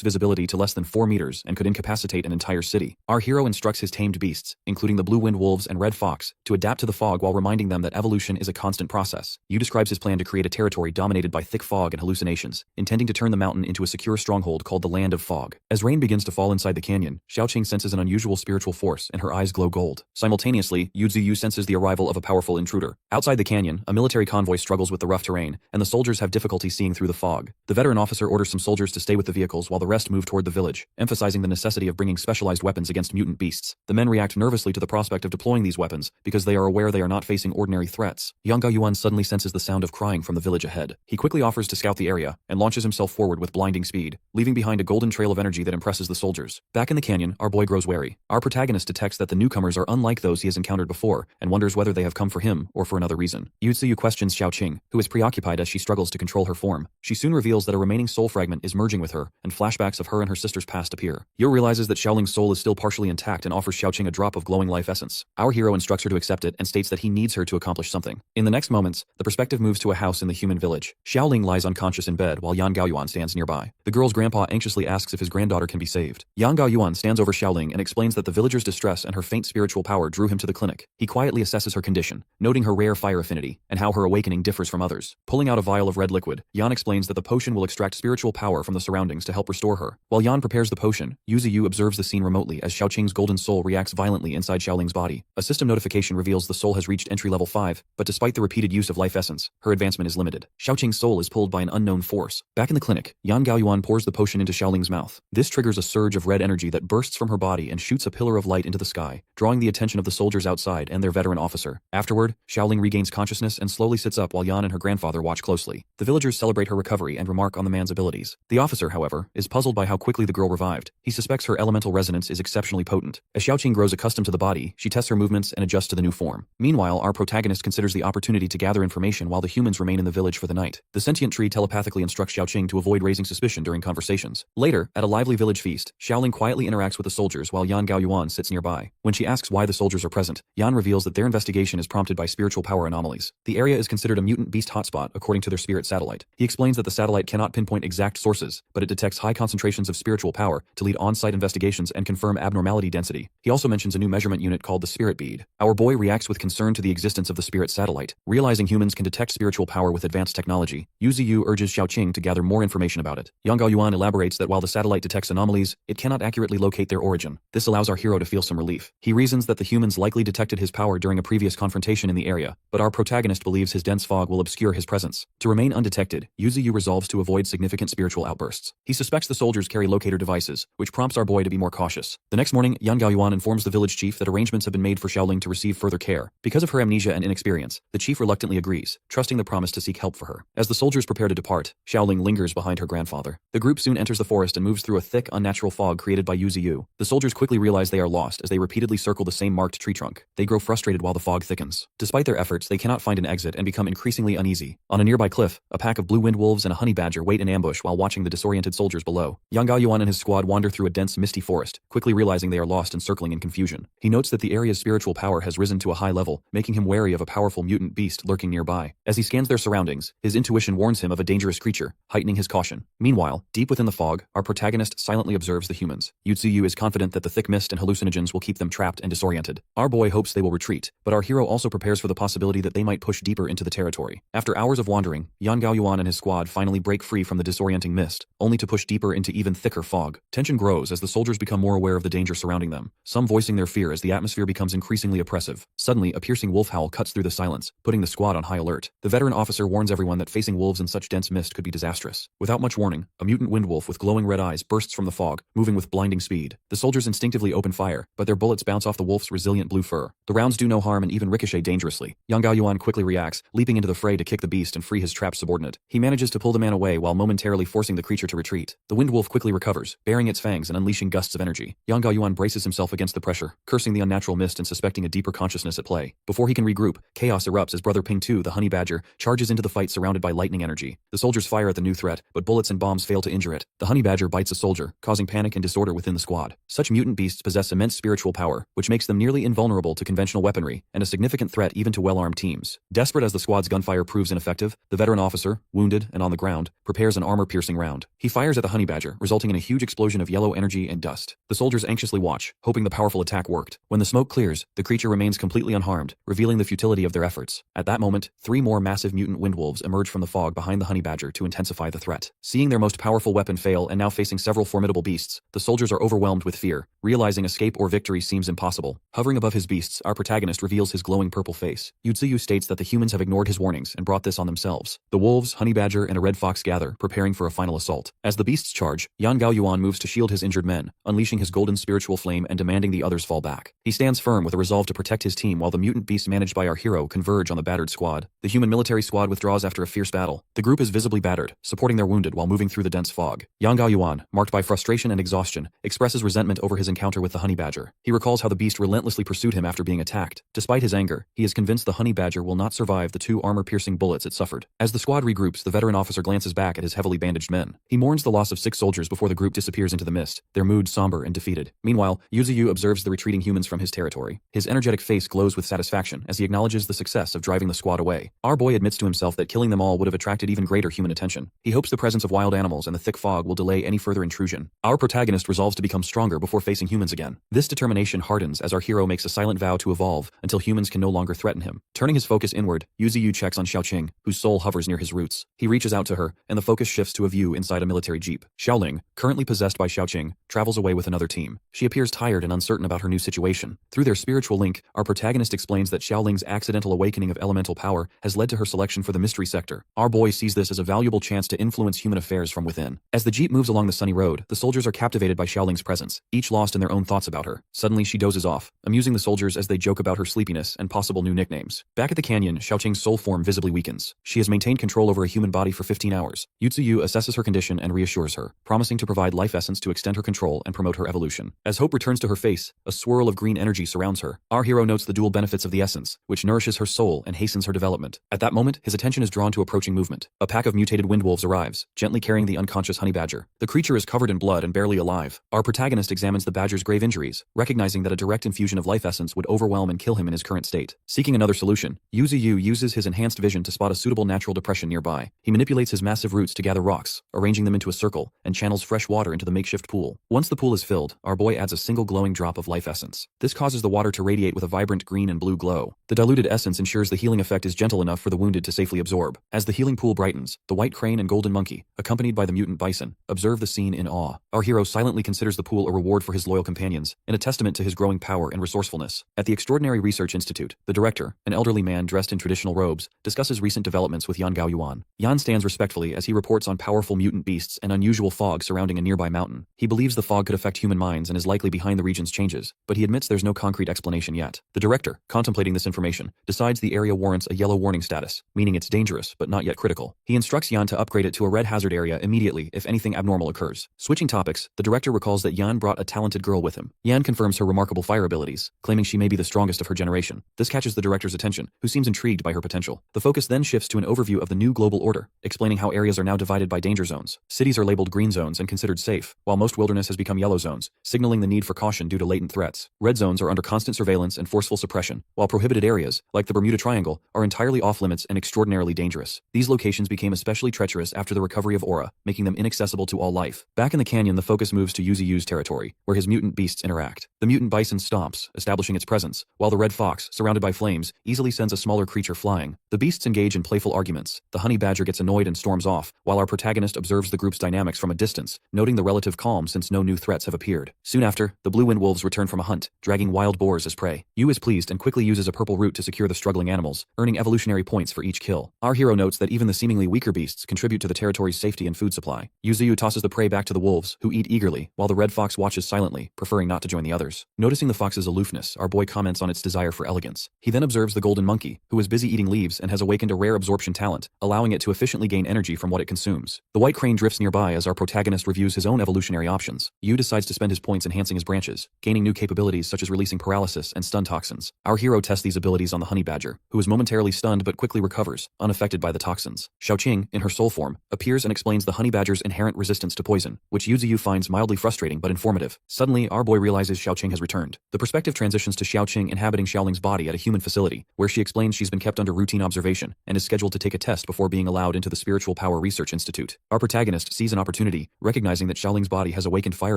visibility to less than 4 meters and could incapacitate an entire city. Our hero instructs his tamed beasts, including the blue wind wolves and red fox, to adapt to the fog while reminding them that evolution is a constant process. Yu describes his plan to create a territory dominated by thick fog and hallucinations, intending to turn the mountain into a secure stronghold called the Land of Fog. As rain begins to fall inside the canyon, Xiaoqing senses an unusual spiritual force and her eyes glow gold. Simultaneously, Yu Ziyu senses the arrival of a powerful intruder. Outside the canyon, a military convoy struggles with the rough terrain, and the soldiers have difficulty seeing through the fog. The veteran officer orders some soldiers to stay with the vehicles while the rest move toward the village, emphasizing the necessity of bringing specialized weapons against mutant beasts. The men react nervously to the prospect of deploying these weapons because they are aware they are not facing ordinary threats. Yang Gaoyuan suddenly senses the sound of crying from the village ahead. He quickly offers to scout the area and launches himself forward with blinding speed, leaving behind a golden trail of energy that impresses the soldiers. Back in the canyon, our boy grows wary. Our protagonist detects that the newcomers are unlike those he has encountered before and wonders whether they have come for him or for another reason. Yu Ziyu questions Xiaoqing, who is preoccupied as she struggles to control her form. She soon reveals that a remaining soul fragment is merging with her, and flashbacks of her and her sister's past appear. Yu realizes that Xiaoling's soul is still partially intact and offers Xiaoqing a drop of glowing life essence. Our hero instructs her to accept it and states that he needs her to accomplish something. In the next moments, the perspective moves to a house in the human village. Xiaoling lies unconscious in bed while Yan Gaoyuan stands nearby. The girl's grandpa anxiously asks if his granddaughter can be saved. Yan Gaoyuan stands over Xiaoling and explains that the villager's distress and her faint spiritual power drew him to the clinic. He quietly assesses her condition, noting her rare fire affinity and how her awakening differs from others. Pulling out a vial of red liquid, Yan explains that the potion will extract spiritual power from the surroundings to help restore her. While Yan prepares the potion, Yu Ziyu observes the scene remotely as Xiaoqing's golden soul reacts violently inside Xiaoling's body. A system notification reveals the soul has reached entry level 5, but despite the repeated use of life essence, her advancement is limited. Xiaoqing's soul is pulled by an unknown force. Back in the clinic, Yan Gaoyuan pours the potion into Xiaoling's mouth. This triggers a surge of red energy that bursts from her body and shoots a pillar of light into the sky, drawing the attention of the soldiers outside and their veteran officer. Afterward, Xiaoling regains consciousness and slowly sits up while Yan and her grandfather watch closely. The villagers celebrate her recovery and remark on the man's abilities. The officer, however, is puzzled by how quickly the girl revived. He suspects her elemental resonance is exceptionally potent. As Xiaoqing grows accustomed to the body, she tests her movements and adjusts to the new form. Meanwhile, our protagonist considers the opportunity to gather information while the humans remain in the village for the night. The sentient tree telepathically instructs Xiaoqing to avoid raising suspicion during conversations. Later, at a lively village feast, Xiaoling quietly interacts with the soldiers while Yan Gaoyuan sits nearby. When she asks why the soldiers are present, Yan reveals that their investigation is prompted by spiritual power anomalies. The area is considered a mutant beast hotspot according to their spirit satellite. He explains that the satellite cannot pinpoint exact sources, but it detects high concentrations of spiritual power to lead on-site investigations and confirm abnormality density. He also mentions a new measurement unit called the Spirit Bead. Our boy reacts with concern to the existence of the spirit satellite. Realizing humans can detect spiritual power with advanced technology, Yu Ziyu urges Xiaoqing to gather more information about it. Yang Gaoyuan elaborates that while the satellite detects anomalies, it cannot accurately locate their origin. This allows our hero to feel some relief. He reasons that the humans likely detected his power during a previous confrontation in the area, but our protagonist believes his dense fog will obscure his presence. To remain undetected, Yu Ziyu resolves to avoid significant spiritual outbursts. He suspects the soldiers carry locator devices, which prompts our boy to be more cautious. The next morning, Yan Gaoyuan informs the village chief that arrangements have been made for Xiaoling to receive further care. Because of her amnesia and inexperience, the chief reluctantly agrees, trusting the promise to seek help for her. As the soldiers prepare to depart, Xiaoling lingers behind her grandfather. The group soon enters the forest and moves through a thick, unnatural fog created by Yu Ziyu. The soldiers quickly realize they are lost as they repeatedly circle the same marked tree trunk. They grow frustrated while the fog thickens. Despite their efforts, they cannot find an exit and become increasingly uneasy. On a nearby cliff, a pack of blue wind wolves and a honey badger wait in ambush while watching the disoriented soldiers below. Yang Gaoyuan and his squad wander through a dense, misty forest, quickly realizing they are lost and circling in confusion. He notes that the area's spiritual power has risen to a high level, making him wary of a powerful mutant beast lurking nearby. As he scans their surroundings, his intuition warns him of a dangerous creature, heightening his caution. Meanwhile, deep within the fog, our protagonist silently observes the humans. Yu Ziyu is confident that the thick mist and hallucinogens will keep them trapped and disoriented. Our boy hopes they will retreat, but our hero also prepares for the possibility that they might push deeper into the territory. After hours of wandering, Yan Gaoyuan and his squad finally break free from the disorienting mist, only to push deeper into even thicker fog. Tension grows as the soldiers become more aware of the danger surrounding them, some voicing their fear as the atmosphere becomes increasingly oppressive. Suddenly, a piercing wolf howl cuts through the silence, putting the squad on high alert. The veteran officer warns everyone that facing wolves in such dense mist could be disastrous. Without much warning, a mutant wind wolf with glowing red eyes bursts from the fog, moving with blinding speed. The soldiers instinctively open fire, but their bullets bounce off the wolf's resilient blue fur. The rounds do no harm and even ricochet dangerously. Yang Gaoyuan quickly reacts, leaping into the fray to kick the beast and free his trapped subordinate. He manages to pull the man away while momentarily forcing the creature to retreat. The wind wolf quickly recovers, baring its fangs and unleashing gusts of energy. Yang Gaoyuan braces himself against the pressure, cursing the unnatural mist and suspecting a deeper consciousness at play. Before he can regroup, chaos erupts as Brother Ping 2, the honey badger, charges into the fight surrounded by lightning energy. The soldiers fire at the new threat, but bullets and bombs fail to injure it. The honey badger bites a soldier, causing panic and disorder within the squad. Such mutant beasts possess immense spiritual power, which makes them nearly invulnerable to conventional weaponry, and a significant threat even to well-armed teams. Desperate as the squad's gunfire proves ineffective, the veteran officer, wounded and on the ground, prepares an armor-piercing round. He fires at the honey badger, resulting in a huge explosion of yellow energy and dust. The soldiers anxiously watch, hoping the powerful attack worked. When the smoke clears, the creature remains completely unharmed, revealing the futility of their efforts. At that moment, 3 more massive mutant windwolves emerge from the fog behind the honey badger to intensify the threat. Seeing their most powerful weapon fail and now facing several formidable beasts, the soldiers are overwhelmed with fear, realizing escape or victory seems impossible. Hovering above his beasts, our protagonist reveals his glowing purple face. Yutsuyu states that the humans have ignored his warnings and brought this on themselves. The wolves, honey badger, and a red fox gather, preparing for a final assault. As the beasts charge, Yan Gaoyuan moves to shield his injured men, unleashing his golden spiritual flame and demanding the others fall back. He stands firm with a resolve to protect his team while the mutant beasts managed by our hero converge on the battered squad. The human military squad withdraws after a fierce battle. The group is visibly battered, supporting their wounded while moving through the dense fog. Yan Gaoyuan, marked by frustration and exhaustion, expresses resentment over his encounter with the honey badger. He recalls how the beast relentlessly pursued him after being attacked. Despite his anger, he is convinced the honey badger will not survive the 2 armor-piercing bullets it suffered. As the squad regroups, the veteran officer glances back at his heavily bandaged men. He mourns the loss of 6 soldiers before the group disappears into the mist, their mood somber and defeated. Meanwhile, Yuzuyu observes the retreating humans from his territory. His energetic face glows with satisfaction as he acknowledges the success of driving the squad away. Our boy admits to himself that killing them all would have attracted even greater human attention. He hopes the presence of wild animals and the thick fog will delay any further intrusion. Our protagonist resolves to become stronger before facing humans again. This determination hardens as our hero makes a silent vow to evolve until humans can no longer threaten him. Turning his focus inward, Yuzuyu checks on Xiaoqing, whose soul hovers near his roots. He reaches out to her, and the focus shifts to a view inside a military jeep. Xiaoling, currently possessed by Xiaoqing, travels away with another team. She appears tired and uncertain about her new situation. Through their spiritual link, our protagonist explains that Xiaoling's accidental awakening of elemental power has led to her selection for the mystery sector. Our boy sees this as a valuable chance to influence human affairs from within. As the jeep moves along the sunny road, the soldiers are captivated by Xiaoling's presence, each lost in their own thoughts about her. Suddenly she dozes off, amusing the soldiers as they joke about her sleepiness and possible new nicknames. Back at the canyon, Xiaoqing's soul form visibly weakens. She has maintained control over a human body for 15 hours. Yutsuyu assesses her condition and reassures her, promising to provide life essence to extend her control and promote her evolution. As hope returns to her face, a swirl of green energy surrounds her. Our hero notes the dual benefits of the essence, which nourishes her soul and hastens her development. At that moment, his attention is drawn to approaching movement. A pack of mutated windwolves arrives, gently carrying the unconscious honey badger. The creature is covered in blood and barely alive. Our protagonist examines the badger's grave injuries, recognizing that a direct infusion of life essence would overwhelm and kill him in his current state. Seeking another solution, Yuzuyu uses his enhanced vision to spot a suitable natural depression nearby. He manipulates his massive roots to gather rocks, arranging them into a circle, and channels fresh water into the makeshift pool. Once the pool is filled, our boy adds a single glowing drop of life essence. This causes the water to radiate with a vibrant green and blue glow. The diluted essence ensures the healing effect is gentle enough for the wounded to safely absorb. As the healing pool brightens, the white crane and golden monkey, accompanied by the mutant bison, observe the scene in awe. Our hero silently considers the pool a reward for his loyal companions, and a testament to his growing power and resourcefulness. At the Extraordinary Research Institute, the director, an elderly man dressed in traditional robes, discusses recent developments with Yan Gaoyuan. Yan stands respectfully as he reports on powerful mutant beasts and unusual fog surrounding a nearby mountain. He believes the fog could affect human minds and is likely behind the region's changes, but he admits there's no concrete explanation yet. The director, contemplating this information, decides the area warrants a yellow warning status, meaning it's dangerous but not yet critical. He instructs Yan to upgrade it to a red hazard area immediately if anything abnormal occurs. Switching topics, the director recalls that Yan brought a talented girl with him. Yan confirms her remarkable fire abilities, claiming she may be the strongest of her generation. This catches the director's attention, who seems intrigued by her potential. The focus then shifts to an overview of the new global order, explaining how areas are now divided by danger zones. Cities are labeled green zones and considered safe, while most wilderness has become yellow zones, signaling the need for caution due to latent threats. Red zones are under constant surveillance and forceful suppression, while prohibited areas, like the Bermuda Triangle, are entirely off-limits and extraordinarily dangerous. These locations became especially treacherous after the recovery of Aura, making them inaccessible to all life. Back in the canyon, the focus moves to Yuzuyu's territory, where his mutant beasts interact. The mutant bison stomps, establishing its presence, while the red fox, surrounded by flames, easily sends a smaller creature flying. The beasts engage in playful arguments. The honey badger gets annoyed and storms off, while our protagonist observes the group's dynamics from a distance, noting the relative calm since no new threats have appeared. Soon after, the blue wind wolves return from a hunt, dragging wild boars as prey. Yu is pleased and quickly uses a purple root to secure the struggling animals, earning evolutionary points for each kill. Our hero notes that even the seemingly weaker beasts contribute to the territory's safety and food supply. Yuzuyu tosses the prey back to the wolves, who eat eagerly, while the red fox watches silently, preferring not to join the others. Noticing the fox's aloofness, our boy comments on its desire for elegance. He then observes the golden monkey, who is busy eating leaves and has awakened a rare absorption talent, allowing it to efficiently gain energy from what it consumes. The white crane drifts nearby as our protagonist reviews his own evolutionary options. ends, Yu decides to spend his points enhancing his branches, gaining new capabilities such as releasing paralysis and stun toxins. Our hero tests these abilities on the honey badger, who is momentarily stunned but quickly recovers, unaffected by the toxins. Xiaoqing, in her soul form, appears and explains the honey badger's inherent resistance to poison, which Yu Ziyu finds mildly frustrating but informative. Suddenly, our boy realizes Xiaoqing has returned. The perspective transitions to Xiaoqing inhabiting Xiaoling's body at a human facility, where she explains she's been kept under routine observation and is scheduled to take a test before being allowed into the Spiritual Power Research Institute. Our protagonist sees an opportunity, recognizing that Xiaoling's body has awakened fire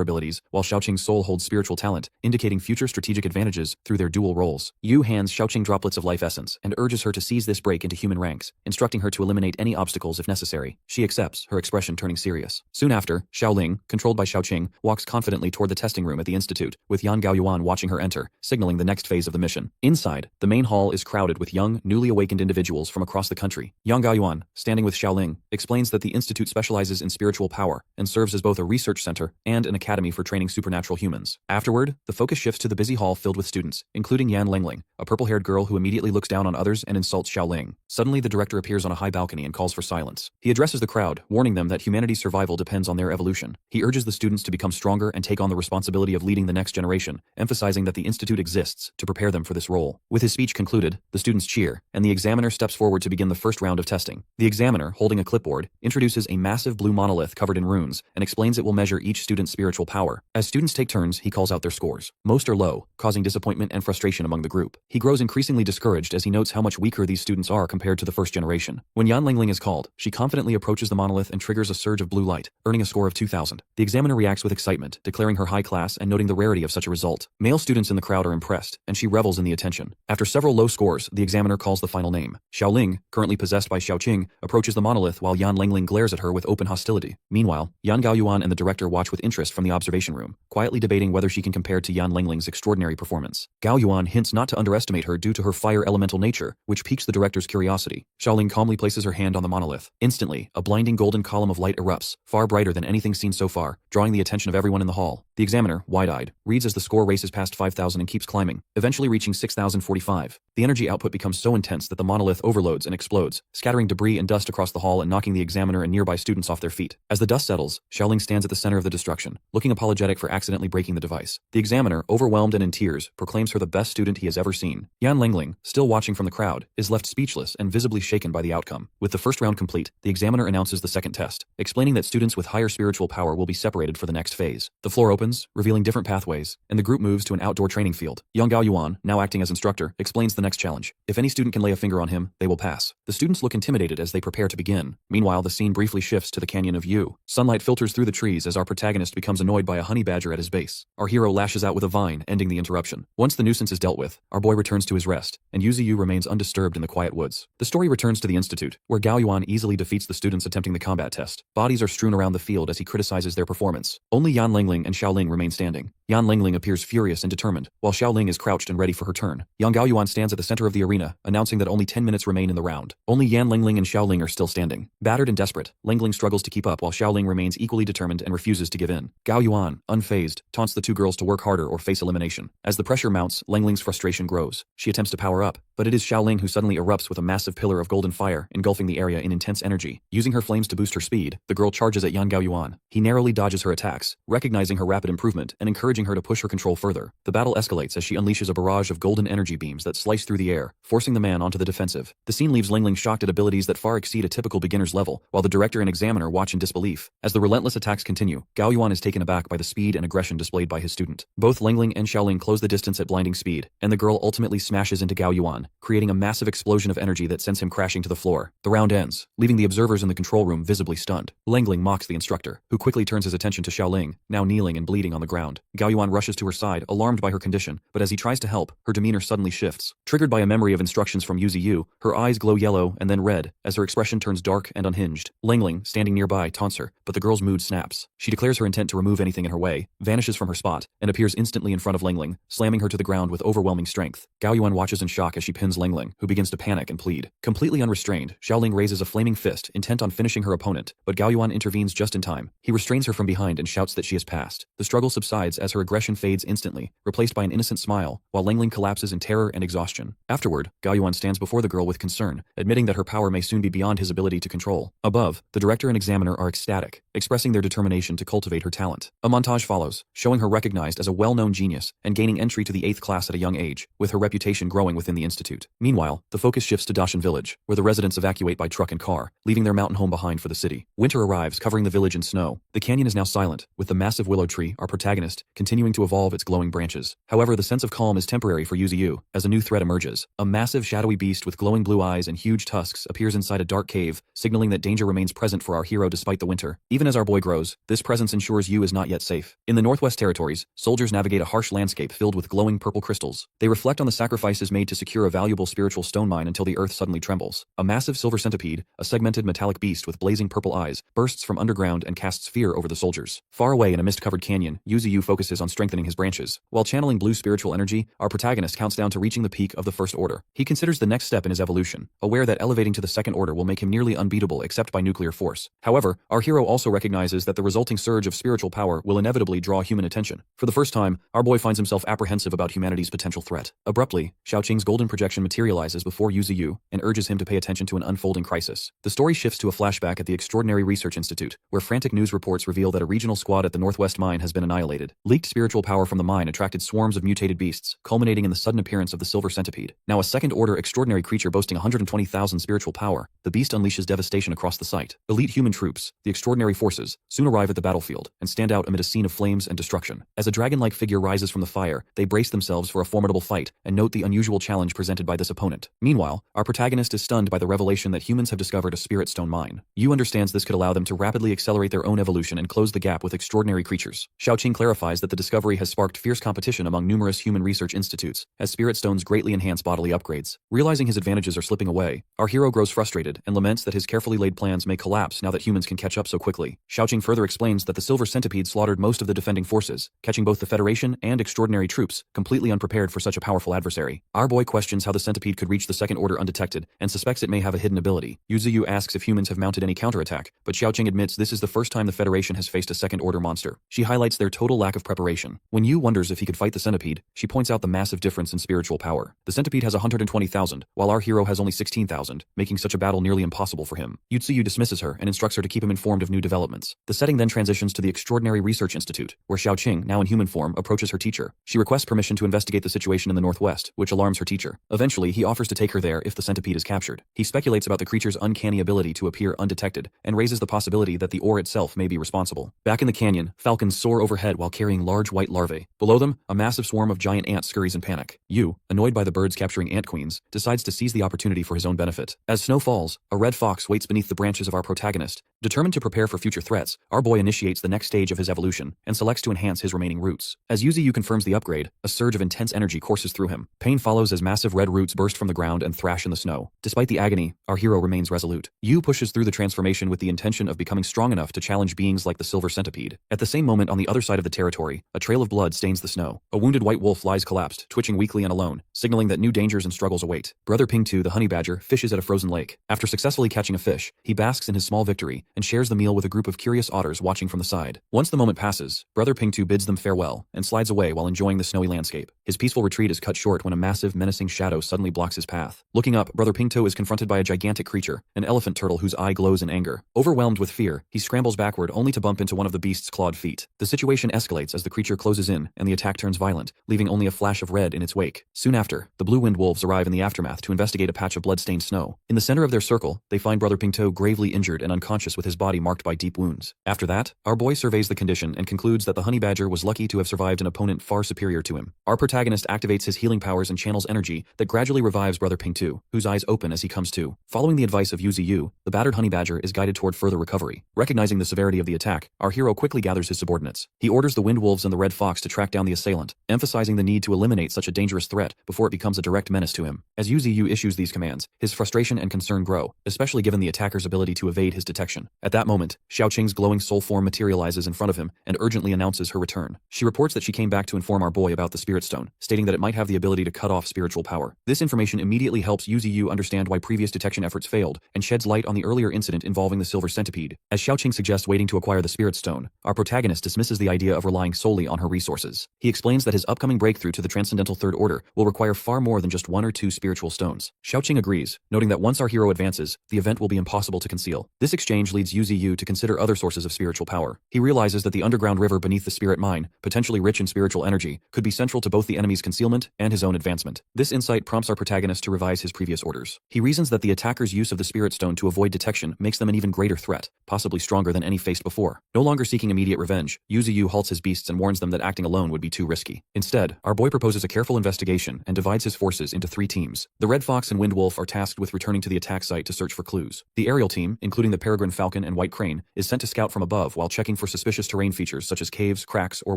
abilities, while Xiaoqing's soul holds spiritual talent, indicating future strategic advantages through their dual roles. Yu hands Xiaoqing droplets of life essence and urges her to seize this break into human ranks, instructing her to eliminate any obstacles if necessary. She accepts, her expression turning serious. Soon after, Xiaoling, controlled by Xiaoqing, walks confidently toward the testing room at the institute, with Yan Gaoyuan watching her enter, signaling the next phase of the mission. Inside, the main hall is crowded with young, newly awakened individuals from across the country. Yan Gaoyuan, standing with Xiaoling, explains that the institute specializes in spiritual power and serves as both a research center and an academy for training supernatural humans. Afterward, the focus shifts to the busy hall filled with students, including Yan Lingling, a purple-haired girl who immediately looks down on others and insults Xiaoling. Suddenly, the director appears on a high balcony and calls for silence. He addresses the crowd, warning them that humanity's survival depends on their evolution. He urges the students to become stronger and take on the responsibility of leading the next generation, emphasizing that the institute exists to prepare them for this role. With his speech concluded, the students cheer, and the examiner steps forward to begin the first round of testing. The examiner, holding a clipboard, introduces a massive blue monolith covered in runes and explains it will measure each student's spiritual power. As students take turns, he calls out their scores. Most are low, causing disappointment and frustration among the group. He grows increasingly discouraged as he notes how much weaker these students are compared to the first generation. When Yan Lingling is called, she confidently approaches the monolith and triggers a surge of blue light, earning a score of 2,000. The examiner reacts with excitement, declaring her high class and noting the rarity of such a result. Male students in the crowd are impressed, and she revels in the attention. After several low scores, the examiner calls the final name. Xiaoling, currently possessed by Xiaoqing, approaches the monolith while Yan Lingling glares at her with open hostility. Meanwhile, Yan Gaoyuan and the director watch with interest from the observation room, quietly debating whether she can compare to Yan Lingling's extraordinary performance. Gaoyuan hints not to underestimate her due to her fire elemental nature, which piques the director's curiosity. Xiaoling calmly places her hand on the monolith. Instantly, a blinding golden column of light erupts, far brighter than anything seen so far, drawing the attention of everyone in the hall. The examiner, wide-eyed, reads as the score races past 5,000 and keeps climbing, eventually reaching 6,045. The energy output becomes so intense that the monolith overloads and explodes, scattering debris and dust across the hall and knocking the examiner and nearby students off their feet. As the dust settles, Xiaoling stands at the center of the destruction, looking apologetic for accidentally breaking the device. The examiner, overwhelmed and in tears, proclaims her the best student he has ever seen. Yan Lingling, still watching from the crowd, is left speechless and visibly shaken by the outcome. With the first round complete, the examiner announces the second test, explaining that students with higher spiritual power will be separated for the next phase. The floor opens, revealing different pathways, and the group moves to an outdoor training field. Yang Gaoyuan, now acting as instructor, explains the next challenge. If any student can lay a finger on him, they will pass. The students look intimidated as they prepare to begin. Meanwhile, the scene briefly shifts to the canyon of Yu. Sunlight filters through the trees as our protagonist becomes annoyed by a honey badger at his base. Our hero lashes out with a vine, ending the interruption. Once the nuisance is dealt with, our boy returns to his rest, and Yu Ziyu remains undisturbed in the quiet woods. The story returns to the institute, where Gaoyuan easily defeats the students attempting the combat test. Bodies are strewn around the field as he criticizes their performance. Only Yan Lingling and Xiaoling remain standing. Yan Lingling appears furious and determined, while Xiaoling is crouched and ready for her turn. Yang Gaoyuan stands at the center of the arena, announcing that only 10 minutes remain in the round. Only Yan Lingling and Xiaoling are still standing. Battered and desperate, Lingling struggles to keep up while Xiaoling remains equally determined and refuses to give in. Gaoyuan, unfazed, taunts the two girls to work harder or face elimination. As the pressure mounts, Lingling's frustration grows. She attempts to power up, but it is Xiaoling who suddenly erupts with a massive pillar of golden fire, engulfing the area in intense energy. Using her flames to boost her speed, the girl charges at Yan Gaoyuan. He narrowly dodges her attacks, recognizing her rapid improvement and encouraging her to push her control further. The battle escalates as she unleashes a barrage of golden energy beams that slice through the air, forcing the man onto the defensive. The scene leaves Lingling shocked at abilities that far exceed a typical beginner's level, while the director and examiner watch in disbelief. As the relentless attacks continue, Gaoyuan is taken aback by the speed and aggression displayed by his student. Both Lingling and Xiaoling close the distance at blinding speed, and the girl ultimately smashes into Gaoyuan, creating a massive explosion of energy that sends him crashing to the floor. The round ends, leaving the observers in the control room visibly stunned. Lingling mocks the instructor, who quickly turns his attention to Xiaoling, now kneeling and bleeding on the ground. Gaoyuan rushes to her side, alarmed by her condition, but as he tries to help, her demeanor suddenly shifts. Triggered by a memory of instructions from Yu Ziyu, her eyes glow yellow and then red, as her expression turns dark and unhinged. Lingling, standing nearby, taunts her, but the girl's mood snaps. She declares her intent to remove anything in her way, vanishes from her spot, and appears instantly in front of Lingling, slamming her to the ground with overwhelming strength. Gaoyuan watches in shock as she pins Lingling, who begins to panic and plead. Completely unrestrained, Xiaoling raises a flaming fist, intent on finishing her opponent, but Gaoyuan intervenes just in time. He restrains her from behind and shouts that she has passed. The struggle subsides as as her aggression fades instantly, replaced by an innocent smile, while Langling collapses in terror and exhaustion. Afterward, Gao Yuan stands before the girl with concern, admitting that her power may soon be beyond his ability to control. Above, the director and examiner are ecstatic, expressing their determination to cultivate her talent. A montage follows, showing her recognized as a well-known genius and gaining entry to the 8th class at a young age, with her reputation growing within the institute. Meanwhile, the focus shifts to Dashan village, where the residents evacuate by truck and car, leaving their mountain home behind for the city. Winter arrives, covering the village in snow. The canyon is now silent, with the massive willow tree, our protagonist, continuing to evolve its glowing branches. However, the sense of calm is temporary for Yuziyu, as a new threat emerges. A massive shadowy beast with glowing blue eyes and huge tusks appears inside a dark cave, signaling that danger remains present for our hero despite the winter. Even as our boy grows, this presence ensures Yu is not yet safe. In the Northwest Territories, soldiers navigate a harsh landscape filled with glowing purple crystals. They reflect on the sacrifices made to secure a valuable spiritual stone mine until the earth suddenly trembles. A massive silver centipede, a segmented metallic beast with blazing purple eyes, bursts from underground and casts fear over the soldiers. Far away in a mist-covered canyon, Yuziyu focuses on strengthening his branches. While channeling blue spiritual energy, our protagonist counts down to reaching the peak of the First Order. He considers the next step in his evolution, aware that elevating to the Second Order will make him nearly unbeatable except by nuclear force. However, our hero also recognizes that the resulting surge of spiritual power will inevitably draw human attention. For the first time, our boy finds himself apprehensive about humanity's potential threat. Abruptly, Xiaoqing's golden projection materializes before Yuziyu and urges him to pay attention to an unfolding crisis. The story shifts to a flashback at the Extraordinary Research Institute, where frantic news reports reveal that a regional squad at the Northwest Mine has been annihilated. Leaked spiritual power from the mine attracted swarms of mutated beasts, culminating in the sudden appearance of the Silver Centipede. Now a second-order extraordinary creature boasting 120,000 spiritual power, the beast unleashes devastation across the site. Elite human troops, the Extraordinary Forces, soon arrive at the battlefield and stand out amid a scene of flames and destruction. As a dragon-like figure rises from the fire, they brace themselves for a formidable fight and note the unusual challenge presented by this opponent. Meanwhile, our protagonist is stunned by the revelation that humans have discovered a spirit stone mine. Yu understands this could allow them to rapidly accelerate their own evolution and close the gap with extraordinary creatures. Xiaoqing clarifies that the discovery has sparked fierce competition among numerous human research institutes, as spirit stones greatly enhance bodily upgrades. Realizing his advantages are slipping away, our hero grows frustrated and laments that his carefully laid plans may collapse now that humans can catch up so quickly. Xiaoqing further explains that the Silver Centipede slaughtered most of the defending forces, catching both the Federation and extraordinary troops, completely unprepared for such a powerful adversary. Our boy questions how the centipede could reach the Second Order undetected, and suspects it may have a hidden ability. Yuziyu asks if humans have mounted any counterattack, but Xiaoqing admits this is the first time the Federation has faced a Second Order monster. She highlights their total lack of preparation. When Yu wonders if he could fight the centipede, she points out the massive difference in spiritual power. The centipede has 120,000, while our hero has only 16,000, making such a battle nearly impossible for him. Yuziyu dismisses her and instructs her to keep him informed of new developments. The setting then transitions to the Extraordinary Research Institute, where Xiaoqing, now in human form, approaches her teacher. She requests permission to investigate the situation in the Northwest, which alarms her teacher. Eventually, he offers to take her there if the centipede is captured. He speculates about the creature's uncanny ability to appear undetected, and raises the possibility that the ore itself may be responsible. Back in the canyon, falcons soar overhead while carrying large white larvae. Below them, a massive swarm of giant ants scurries in panic. Yu, annoyed by the birds capturing ant queens, decides to seize the opportunity for his own benefit. As snow falls, a red fox waits beneath the branches of our protagonist. Determined to prepare for future threats, our boy initiates the next stage of his evolution and selects to enhance his remaining roots. As Yuziyu confirms the upgrade, a surge of intense energy courses through him. Pain follows as massive red roots burst from the ground and thrash in the snow. Despite the agony, our hero remains resolute. Yu pushes through the transformation with the intention of becoming strong enough to challenge beings like the Silver Centipede. At the same moment on the other side of the territory, a trail of blood stains the snow. A wounded white wolf lies collapsed, twitching weakly and alone, signaling that new dangers and struggles await. Brother Pingtu, the honey badger, fishes at a frozen lake. After successfully catching a fish, he basks in his small victory and shares the meal with a group of curious otters watching from the side. Once the moment passes, Brother Pingtu bids them farewell and slides away while enjoying the snowy landscape. His peaceful retreat is cut short when a massive, menacing shadow suddenly blocks his path. Looking up, Brother Pingtu is confronted by a gigantic creature, an elephant turtle whose eye glows in anger. Overwhelmed with fear, he scrambles backward only to bump into one of the beast's clawed feet. The situation escalates as the creature closes in and the attack turns violent, leaving only a flash of red in its wake. Soon after, the blue wind wolves arrive in the aftermath to investigate a patch of blood-stained snow. In the center of their circle, they find Brother Pingtu gravely injured and unconscious with his body marked by deep wounds. After that, our boy surveys the condition and concludes that the honey badger was lucky to have survived an opponent far superior to him. Our protagonist activates his healing powers and channels energy that gradually revives Brother Pingtu, whose eyes open as he comes to. Following the advice of Yuziyu, the battered honey badger is guided toward further recovery. Recognizing the severity of the attack, our hero quickly gathers his subordinates. He orders the wind wolves and the red fox to track down the assailant, emphasizing the need to eliminate such a dangerous threat before it becomes a direct menace to him. As Yuziyu issues these commands, his frustration and concern grow, especially given the attacker's ability to evade his detection. At that moment, Xiaoqing's glowing soul form materializes in front of him and urgently announces her return. She reports that she came back to inform our boy about the spirit stone, stating that it might have the ability to cut off spiritual power. This information immediately helps Yuziyu understand why previous detection efforts failed and sheds light on the earlier incident involving the Silver Centipede. As Xiaoqing suggests waiting to acquire the spirit stone, our protagonist dismisses the idea of relying solely on her resources. He explains that his upcoming breakthrough to the Transcendental Third Order will require far more than just 1 or 2 spiritual stones. Xiaoqing agrees, noting that once our hero advances, the event will be impossible to conceal. This exchange leads Yu Ziyu to consider other sources of spiritual power. He realizes that the underground river beneath the spirit mine, potentially rich in spiritual energy, could be central to both the enemy's concealment and his own advancement. This insight prompts our protagonist to revise his previous orders. He reasons that the attacker's use of the spirit stone to avoid detection makes them an even greater threat, possibly stronger than any faced before. No longer seeking immediate revenge, Yu Ziyu halts his beasts and warns them that acting alone would be too risky. Instead, our boy proposes a careful investigation and divides his forces into 3 teams. The Red Fox and Wind Wolf are tasked with returning to the attack site to search for clues. The aerial team, including the Peregrine Falcon and White Crane, is sent to scout from above while checking for suspicious terrain features such as caves, cracks, or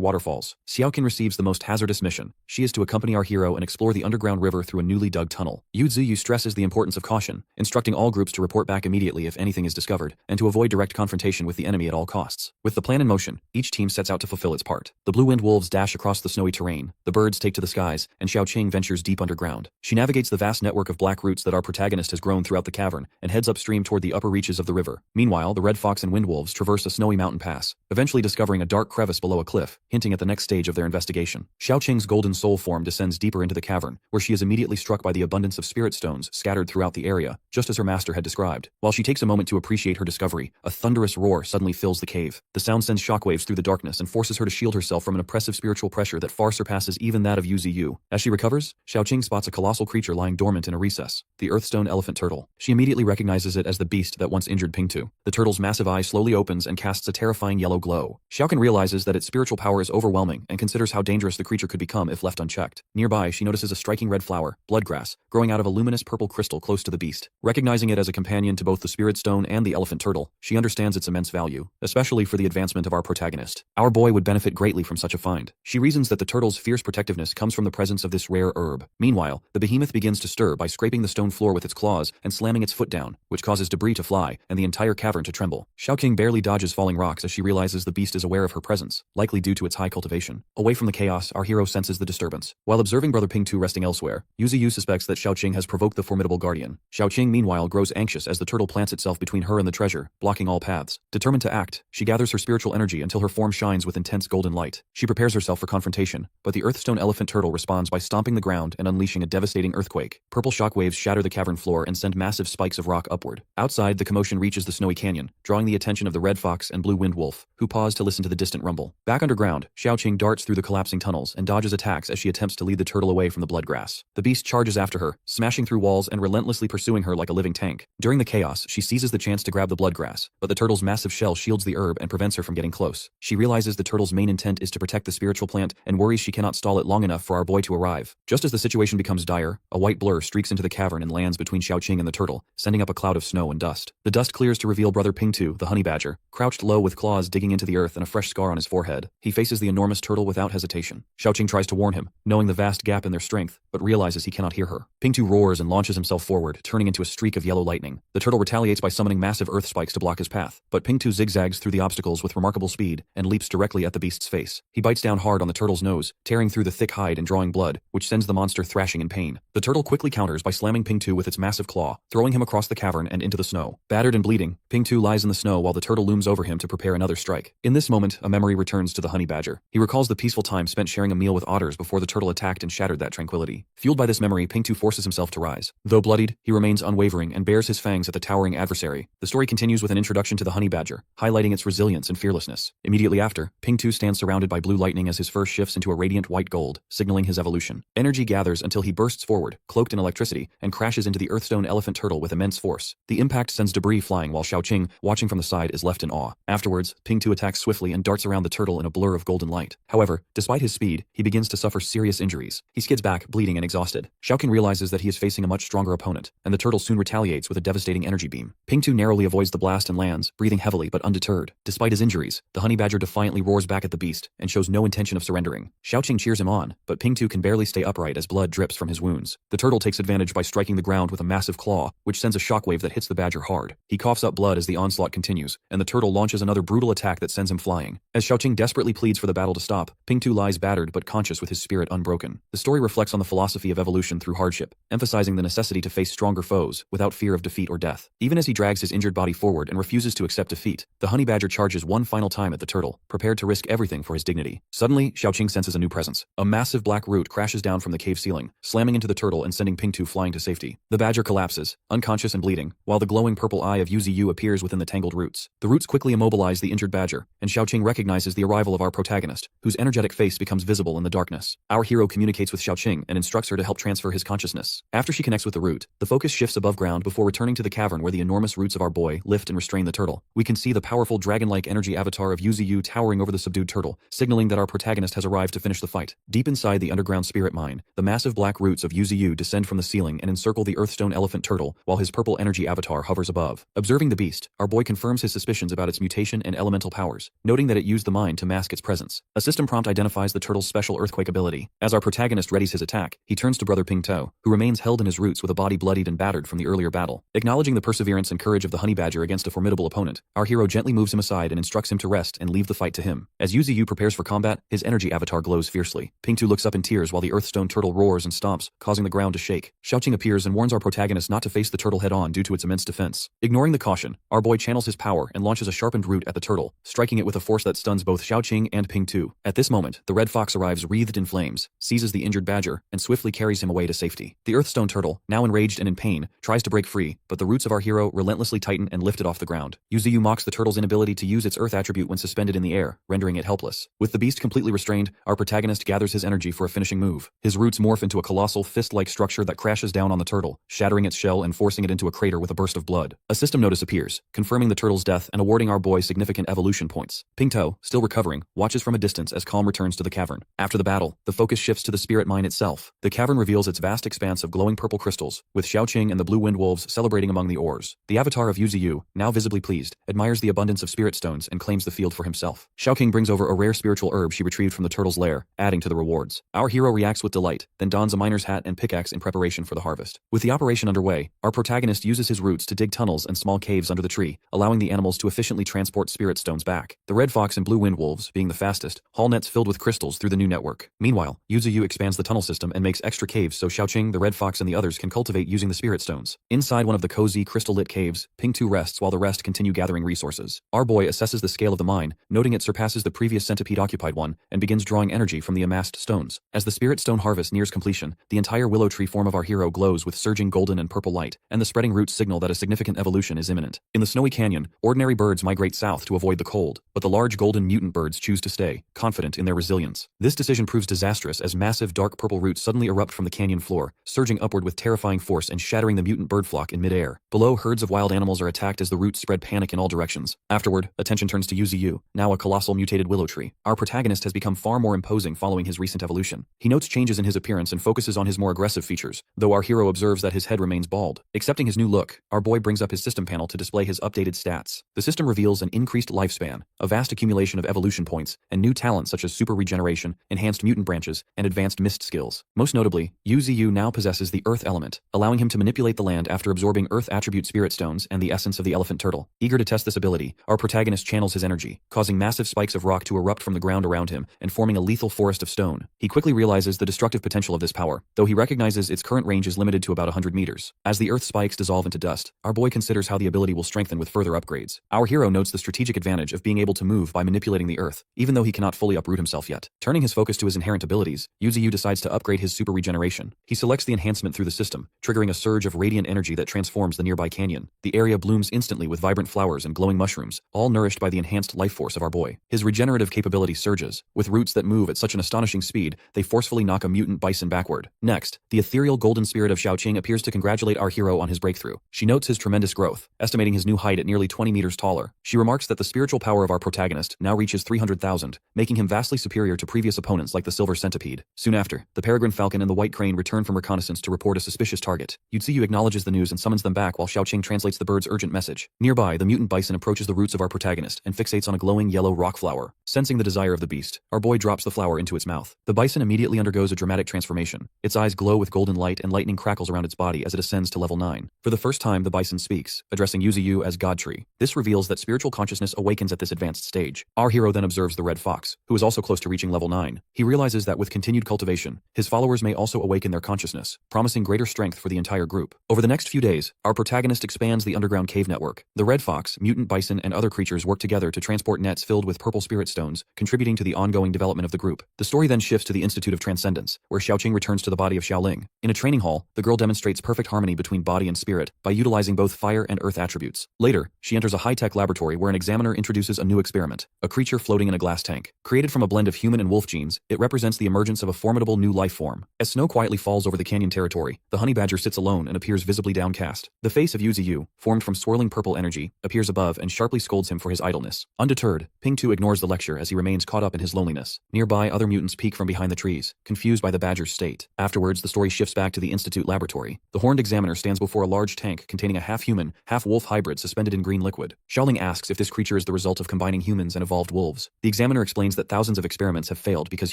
waterfalls. Xiaoqin receives the most hazardous mission. She is to accompany our hero and explore the underground river through a newly dug tunnel. Yu Ziyu stresses the importance of caution, instructing all groups to report back immediately if anything is discovered, and to avoid direct confrontation with the enemy at all costs. With the plan in motion, each team sets out to fulfill its part. The Blue Wind Wolves dash across the snowy terrain, the birds take to the skies, and Xiaoqing ventures deep underground. She navigates the vast network of black roots that our protagonist has grown throughout the cavern, and heads upstream toward the upper reaches of the river. Meanwhile, the Red Fox and Wind Wolves traverse a snowy mountain pass, eventually discovering a dark crevice below a cliff, hinting at the next stage of their investigation. Xiaoqing's golden soul form descends deeper into the cavern, where she is immediately struck by the abundance of spirit stones scattered throughout the area, just as her master had described. While she takes a moment to appreciate her discovery, a thunderous roar suddenly fills the cave. The sound sends shockwaves through the darkness and forces her to shield herself from an oppressive spiritual pressure that far surpasses even that of Yu Ziyu. As she recovers, Xiaoqing spots a colossal creature lying dormant in a recess, the Earthstone Elephant Turtle. She immediately recognizes it as the beast that once injured Pingtu. The turtle's massive eye slowly opens and casts a terrifying yellow glow. Xiaoqin realizes that its spiritual power is overwhelming and considers how dangerous the creature could become if left unchecked. Nearby, she notices a striking red flower, bloodgrass, growing out of a luminous purple crystal close to the beast. Recognizing it as a companion to both the spirit stone and the elephant turtle, she understands its immense value, especially for the advancement of our protagonist. Our boy would benefit greatly from such a find. She reasons that the turtle's fierce protectiveness comes from the presence of this rare herb. Meanwhile, the behemoth begins to stir by scraping the stone floor with its claws and slamming its foot down, which causes debris to fly and the entire cavern to tremble. Xiaoqing barely dodges falling rocks as she realizes the beast is aware of her presence, likely due to its high cultivation. Away from the chaos, our hero senses the disturbance. While observing brother Pingtu resting elsewhere, Yu Ziyu suspects that Xiaoqing has provoked the formidable guardian. Xiaoqing meanwhile grows anxious as the turtle plants itself between her and the treasure, blocking all paths. Determined to act, she gathers her spiritual energy until her form shines with intense golden light. She prepares herself for confrontation, but the Earthstone Elephant Turtle responds by stomping the ground and unleashing a devastating earthquake. Purple shockwaves shatter the cavern floor and send massive spikes of rock upward. Outside, the commotion reaches the snowy canyon, drawing the attention of the Red Fox and Blue Wind Wolf, who pause to listen to the distant rumble. Back underground, Xiaoqing darts through the collapsing tunnels and dodges attacks as she attempts to lead the turtle away from the bloodgrass. The beast charges after her, smashing through walls and relentlessly pursuing her like a living tank. During the chaos, she seizes the chance to grab the bloodgrass, but the turtle's massive shell shields the herb and prevents her from getting close. She realizes the turtle's main intent is to protect the spiritual plant and worries she cannot stall it long enough for our boy to arrive. Just as the situation becomes dire, a white blur streaks into the cavern and lands between Xiaoqing and the turtle, sending up a cloud of snow and dust. The dust clears to reveal brother Pingtu, the honey badger, crouched low with claws digging into the earth and a fresh scar on his forehead. He faces the enormous turtle without hesitation. Xiaoqing tries to warn him, knowing the vast gap in their strength, but realizes he cannot hear her. Pingtu roars and launches himself forward, turning into a streak of yellow lightning. The turtle retaliates by summoning massive earth spikes to block his path, but Pingtu zigzags through the obstacles with remarkable speed and leaps directly at the beast's face. He bites down hard on the turtle's nose, tearing through the thick hide and drawing blood, which sends the monster thrashing in pain. The turtle quickly counters by slamming Pingtu with its massive claw, throwing him across the cavern and into the snow. Battered and bleeding, Pingtu lies in the snow while the turtle looms over him to prepare another strike. In this moment, a memory returns to the honey badger. He recalls the peaceful time spent sharing a meal with otters before the turtle attacked and shattered that tranquility. Fueled by this memory, Pingtu forces himself to rise. Though bloodied, he remains unwavering and bares his fangs at the towering adversary. The story continues with an introduction to the honey badger, highlighting its resilience and fearlessness. Immediately after, Pingtu stands surrounded by blue lightning as his fur shifts into a radiant white gold, signaling his evolution. Energy gathers until he bursts forward, cloaked in electricity, and crashes into the Earthstone Elephant Turtle with immense force. The impact sends debris flying while Xiaoqing, watching from the side, is left in awe. Afterwards, Pingtu attacks swiftly and darts around the turtle in a blur of golden light. However, despite his speed, he begins to suffer serious injuries. He skids back, bleeding and exhausted. Xiaoqing realizes that he is facing a much stronger opponent, and the turtle soon retaliates with a devastating energy beam. Pingtu narrowly avoids the blast and lands, breathing heavily but undeterred. Despite his injuries, the honey badger defiantly roars back at the beast and shows no intention of surrendering. Xiaoqing cheers him on, but Pingtu can barely stay upright as blood drips from his wounds. The turtle takes advantage by striking the ground with a massive claw, which sends a shockwave that hits the badger hard. He coughs up blood as the onslaught continues, and the turtle launches another brutal attack that sends him flying. As Xiaoqing desperately pleads for the battle to stop, Pingtu lies battered but conscious with his spirit unbroken. The story reflects on the philosophy of evolution through hardship, emphasizing the necessity to face stronger foes without fear of defeat or death. Even as he drags his injured body forward and refuses to accept defeat, the honey badger charges one final time at the turtle, prepared to risk everything anything for his dignity. Suddenly, Xiaoqing senses a new presence. A massive black root crashes down from the cave ceiling, slamming into the turtle and sending Ping-Tu flying to safety. The badger collapses, unconscious and bleeding, while the glowing purple eye of Yuziyu appears within the tangled roots. The roots quickly immobilize the injured badger, and Xiaoqing recognizes the arrival of our protagonist, whose energetic face becomes visible in the darkness. Our hero communicates with Xiaoqing and instructs her to help transfer his consciousness. After she connects with the root, the focus shifts above ground before returning to the cavern where the enormous roots of our boy lift and restrain the turtle. We can see the powerful dragon-like energy avatar of Yuziyu towering over the subdued turtle, signaling that our protagonist has arrived to finish the fight. Deep inside the underground spirit mine, the massive black roots of Yuziyu descend from the ceiling and encircle the earthstone elephant turtle, while his purple energy avatar hovers above. Observing the beast, our boy confirms his suspicions about its mutation and elemental powers, noting that it used the mine to mask its presence. A system prompt identifies the turtle's special earthquake ability. As our protagonist readies his attack, he turns to brother Ping-Tu, who remains held in his roots with a body bloodied and battered from the earlier battle. Acknowledging the perseverance and courage of the honey badger against a formidable opponent, our hero gently moves him aside and instructs him to rest and leave the fight to him. As Yuziyu prepares for combat, his energy avatar glows fiercely. Ping-Tu looks up in tears while the earthstone turtle roars and stomps, causing the ground to shake. Xiaoqing appears and warns our protagonist not to face the turtle head-on due to its immense defense. Ignoring the caution, our boy channels his power and launches a sharpened root at the turtle, striking it with a force that stuns both Xiaoqing and Ping-Tu. At this moment, the red fox arrives wreathed in flames, seizes the injured badger, and swiftly carries him away to safety. The earthstone turtle, now enraged and in pain, tries to break free, but the roots of our hero relentlessly tighten and lift it off the ground. Yuziyu mocks the turtle's inability to use its earth attribute when suspended in the air, rendering it helpless. With the beast completely restrained, our protagonist gathers his energy for a finishing move. His roots morph into a colossal fist-like structure that crashes down on the turtle, shattering its shell and forcing it into a crater with a burst of blood. A system notice appears, confirming the turtle's death and awarding our boy significant evolution points. Ping-Tu, still recovering, watches from a distance as calm returns to the cavern. After the battle, the focus shifts to the spirit mine itself. The cavern reveals its vast expanse of glowing purple crystals, with Xiaoqing and the blue wind wolves celebrating among the ores. The avatar of Yuziyu, now visibly pleased, admires the abundance of spirit stones and claims the field for himself. Xiaoqing brings over a rare spiritual herb she retrieved from the turtle's lair, adding to the rewards. Our hero reacts with delight, then dons a miner's hat and pickaxe in preparation for the harvest. With the operation underway, our protagonist uses his roots to dig tunnels and small caves under the tree, allowing the animals to efficiently transport spirit stones back. The red fox and blue wind wolves, being the fastest, haul nets filled with crystals through the new network. Meanwhile, Yuziyu expands the tunnel system and makes extra caves so Xiaoqing, the red fox and the others can cultivate using the spirit stones. Inside one of the cozy, crystal-lit caves, Ping-Tu rests while the rest continue gathering resources. Our boy assesses the scale of the mine, noting it surpasses the previous centipede-occupied one, and begins drawing energy from the amassed stones. As the spirit stone harvest nears completion, the entire willow tree form of our hero glows with surging golden and purple light, and the spreading roots signal that a significant evolution is imminent. In the snowy canyon, ordinary birds migrate south to avoid the cold, but the large golden mutant birds choose to stay, confident in their resilience. This decision proves disastrous as massive dark purple roots suddenly erupt from the canyon floor, surging upward with terrifying force and shattering the mutant bird flock in midair. Below, herds of wild animals are attacked as the roots spread panic in all directions. Afterward, attention turns to Yuziyu, now a colossal mutated willow tree. Our protagonist has become far more imposing following his recent evolution. He notes changes in his appearance and focuses on his more aggressive features, though our hero observes that his head remains bald. Accepting his new look, our boy brings up his system panel to display his updated stats. The system reveals an increased lifespan, a vast accumulation of evolution points, and new talents such as super regeneration, enhanced mutant branches, and advanced mist skills. Most notably, Yuziyu now possesses the earth element, allowing him to manipulate the land after absorbing earth attribute spirit stones and the essence of the elephant turtle. Eager to test this ability, our protagonist channels his energy, causing massive spikes of rock to erupt from the ground around him and forming a lethal forest of stone. He quickly realizes the destructive potential of this power, though he recognizes its current range is limited to about 100 meters. As the earth spikes dissolve into dust, our boy considers how the ability will strengthen with further upgrades. Our hero notes the strategic advantage of being able to move by manipulating the earth, even though he cannot fully uproot himself yet. Turning his focus to his inherent abilities, Yuziyu decides to upgrade his super regeneration. He selects the enhancement through the system, triggering a surge of radiant energy that transforms the nearby canyon. The area blooms instantly with vibrant flowers and glowing mushrooms, all nourished by the enhanced life force of our boy. His regenerative capability surges. With roots that move at such an astonishing speed, they forcefully knock a mutant bison backward. Next, the ethereal golden spirit of Xiaoqing appears to congratulate our hero on his breakthrough. She notes his tremendous growth, estimating his new height at nearly 20 meters taller. She remarks that the spiritual power of our protagonist now reaches 300,000, making him vastly superior to previous opponents like the silver centipede. Soon after, the peregrine falcon and the white crane return from reconnaissance to report a suspicious target. Yuziyu acknowledges the news and summons them back while Xiaoqing translates the bird's urgent message. Nearby, the mutant bison approaches the roots of our protagonist and fixates on a glowing yellow rock flower. Sensing the desire of the beast, our boy drops the flower into its mouth. The bison immediately undergoes a dramatic transformation. Its eyes glow with golden light and lightning crackles around its body as it ascends to level 9. For the first time, the bison speaks, addressing Yuziyu as Godtree. This reveals that spiritual consciousness awakens at this advanced stage. Our hero then observes the red fox, who is also close to reaching level 9. He realizes that with continued cultivation, his followers may also awaken their consciousness, promising greater strength for the entire group. Over the next few days, our protagonist expands the underground cave network. The red fox, mutant bison, and other creatures work together to transport nets filled with purple spirit stones milestones, contributing to the ongoing development of the group. The story then shifts to the Institute of Transcendence, where Xiaoqing returns to the body of Xiaoling. In a training hall, the girl demonstrates perfect harmony between body and spirit by utilizing both fire and earth attributes. Later, she enters a high-tech laboratory where an examiner introduces a new experiment, a creature floating in a glass tank. Created from a blend of human and wolf genes, it represents the emergence of a formidable new life form. As snow quietly falls over the canyon territory, the honey badger sits alone and appears visibly downcast. The face of Yu Ziyu, formed from swirling purple energy, appears above and sharply scolds him for his idleness. Undeterred, Ping Tu ignores the lecture as he remains caught up in his loneliness. Nearby, other mutants peek from behind the trees, confused by the badger's state. Afterwards, the story shifts back to the Institute laboratory. The horned examiner stands before a large tank containing a half-human, half-wolf hybrid suspended in green liquid. Xiaoling asks if this creature is the result of combining humans and evolved wolves. The examiner explains that thousands of experiments have failed because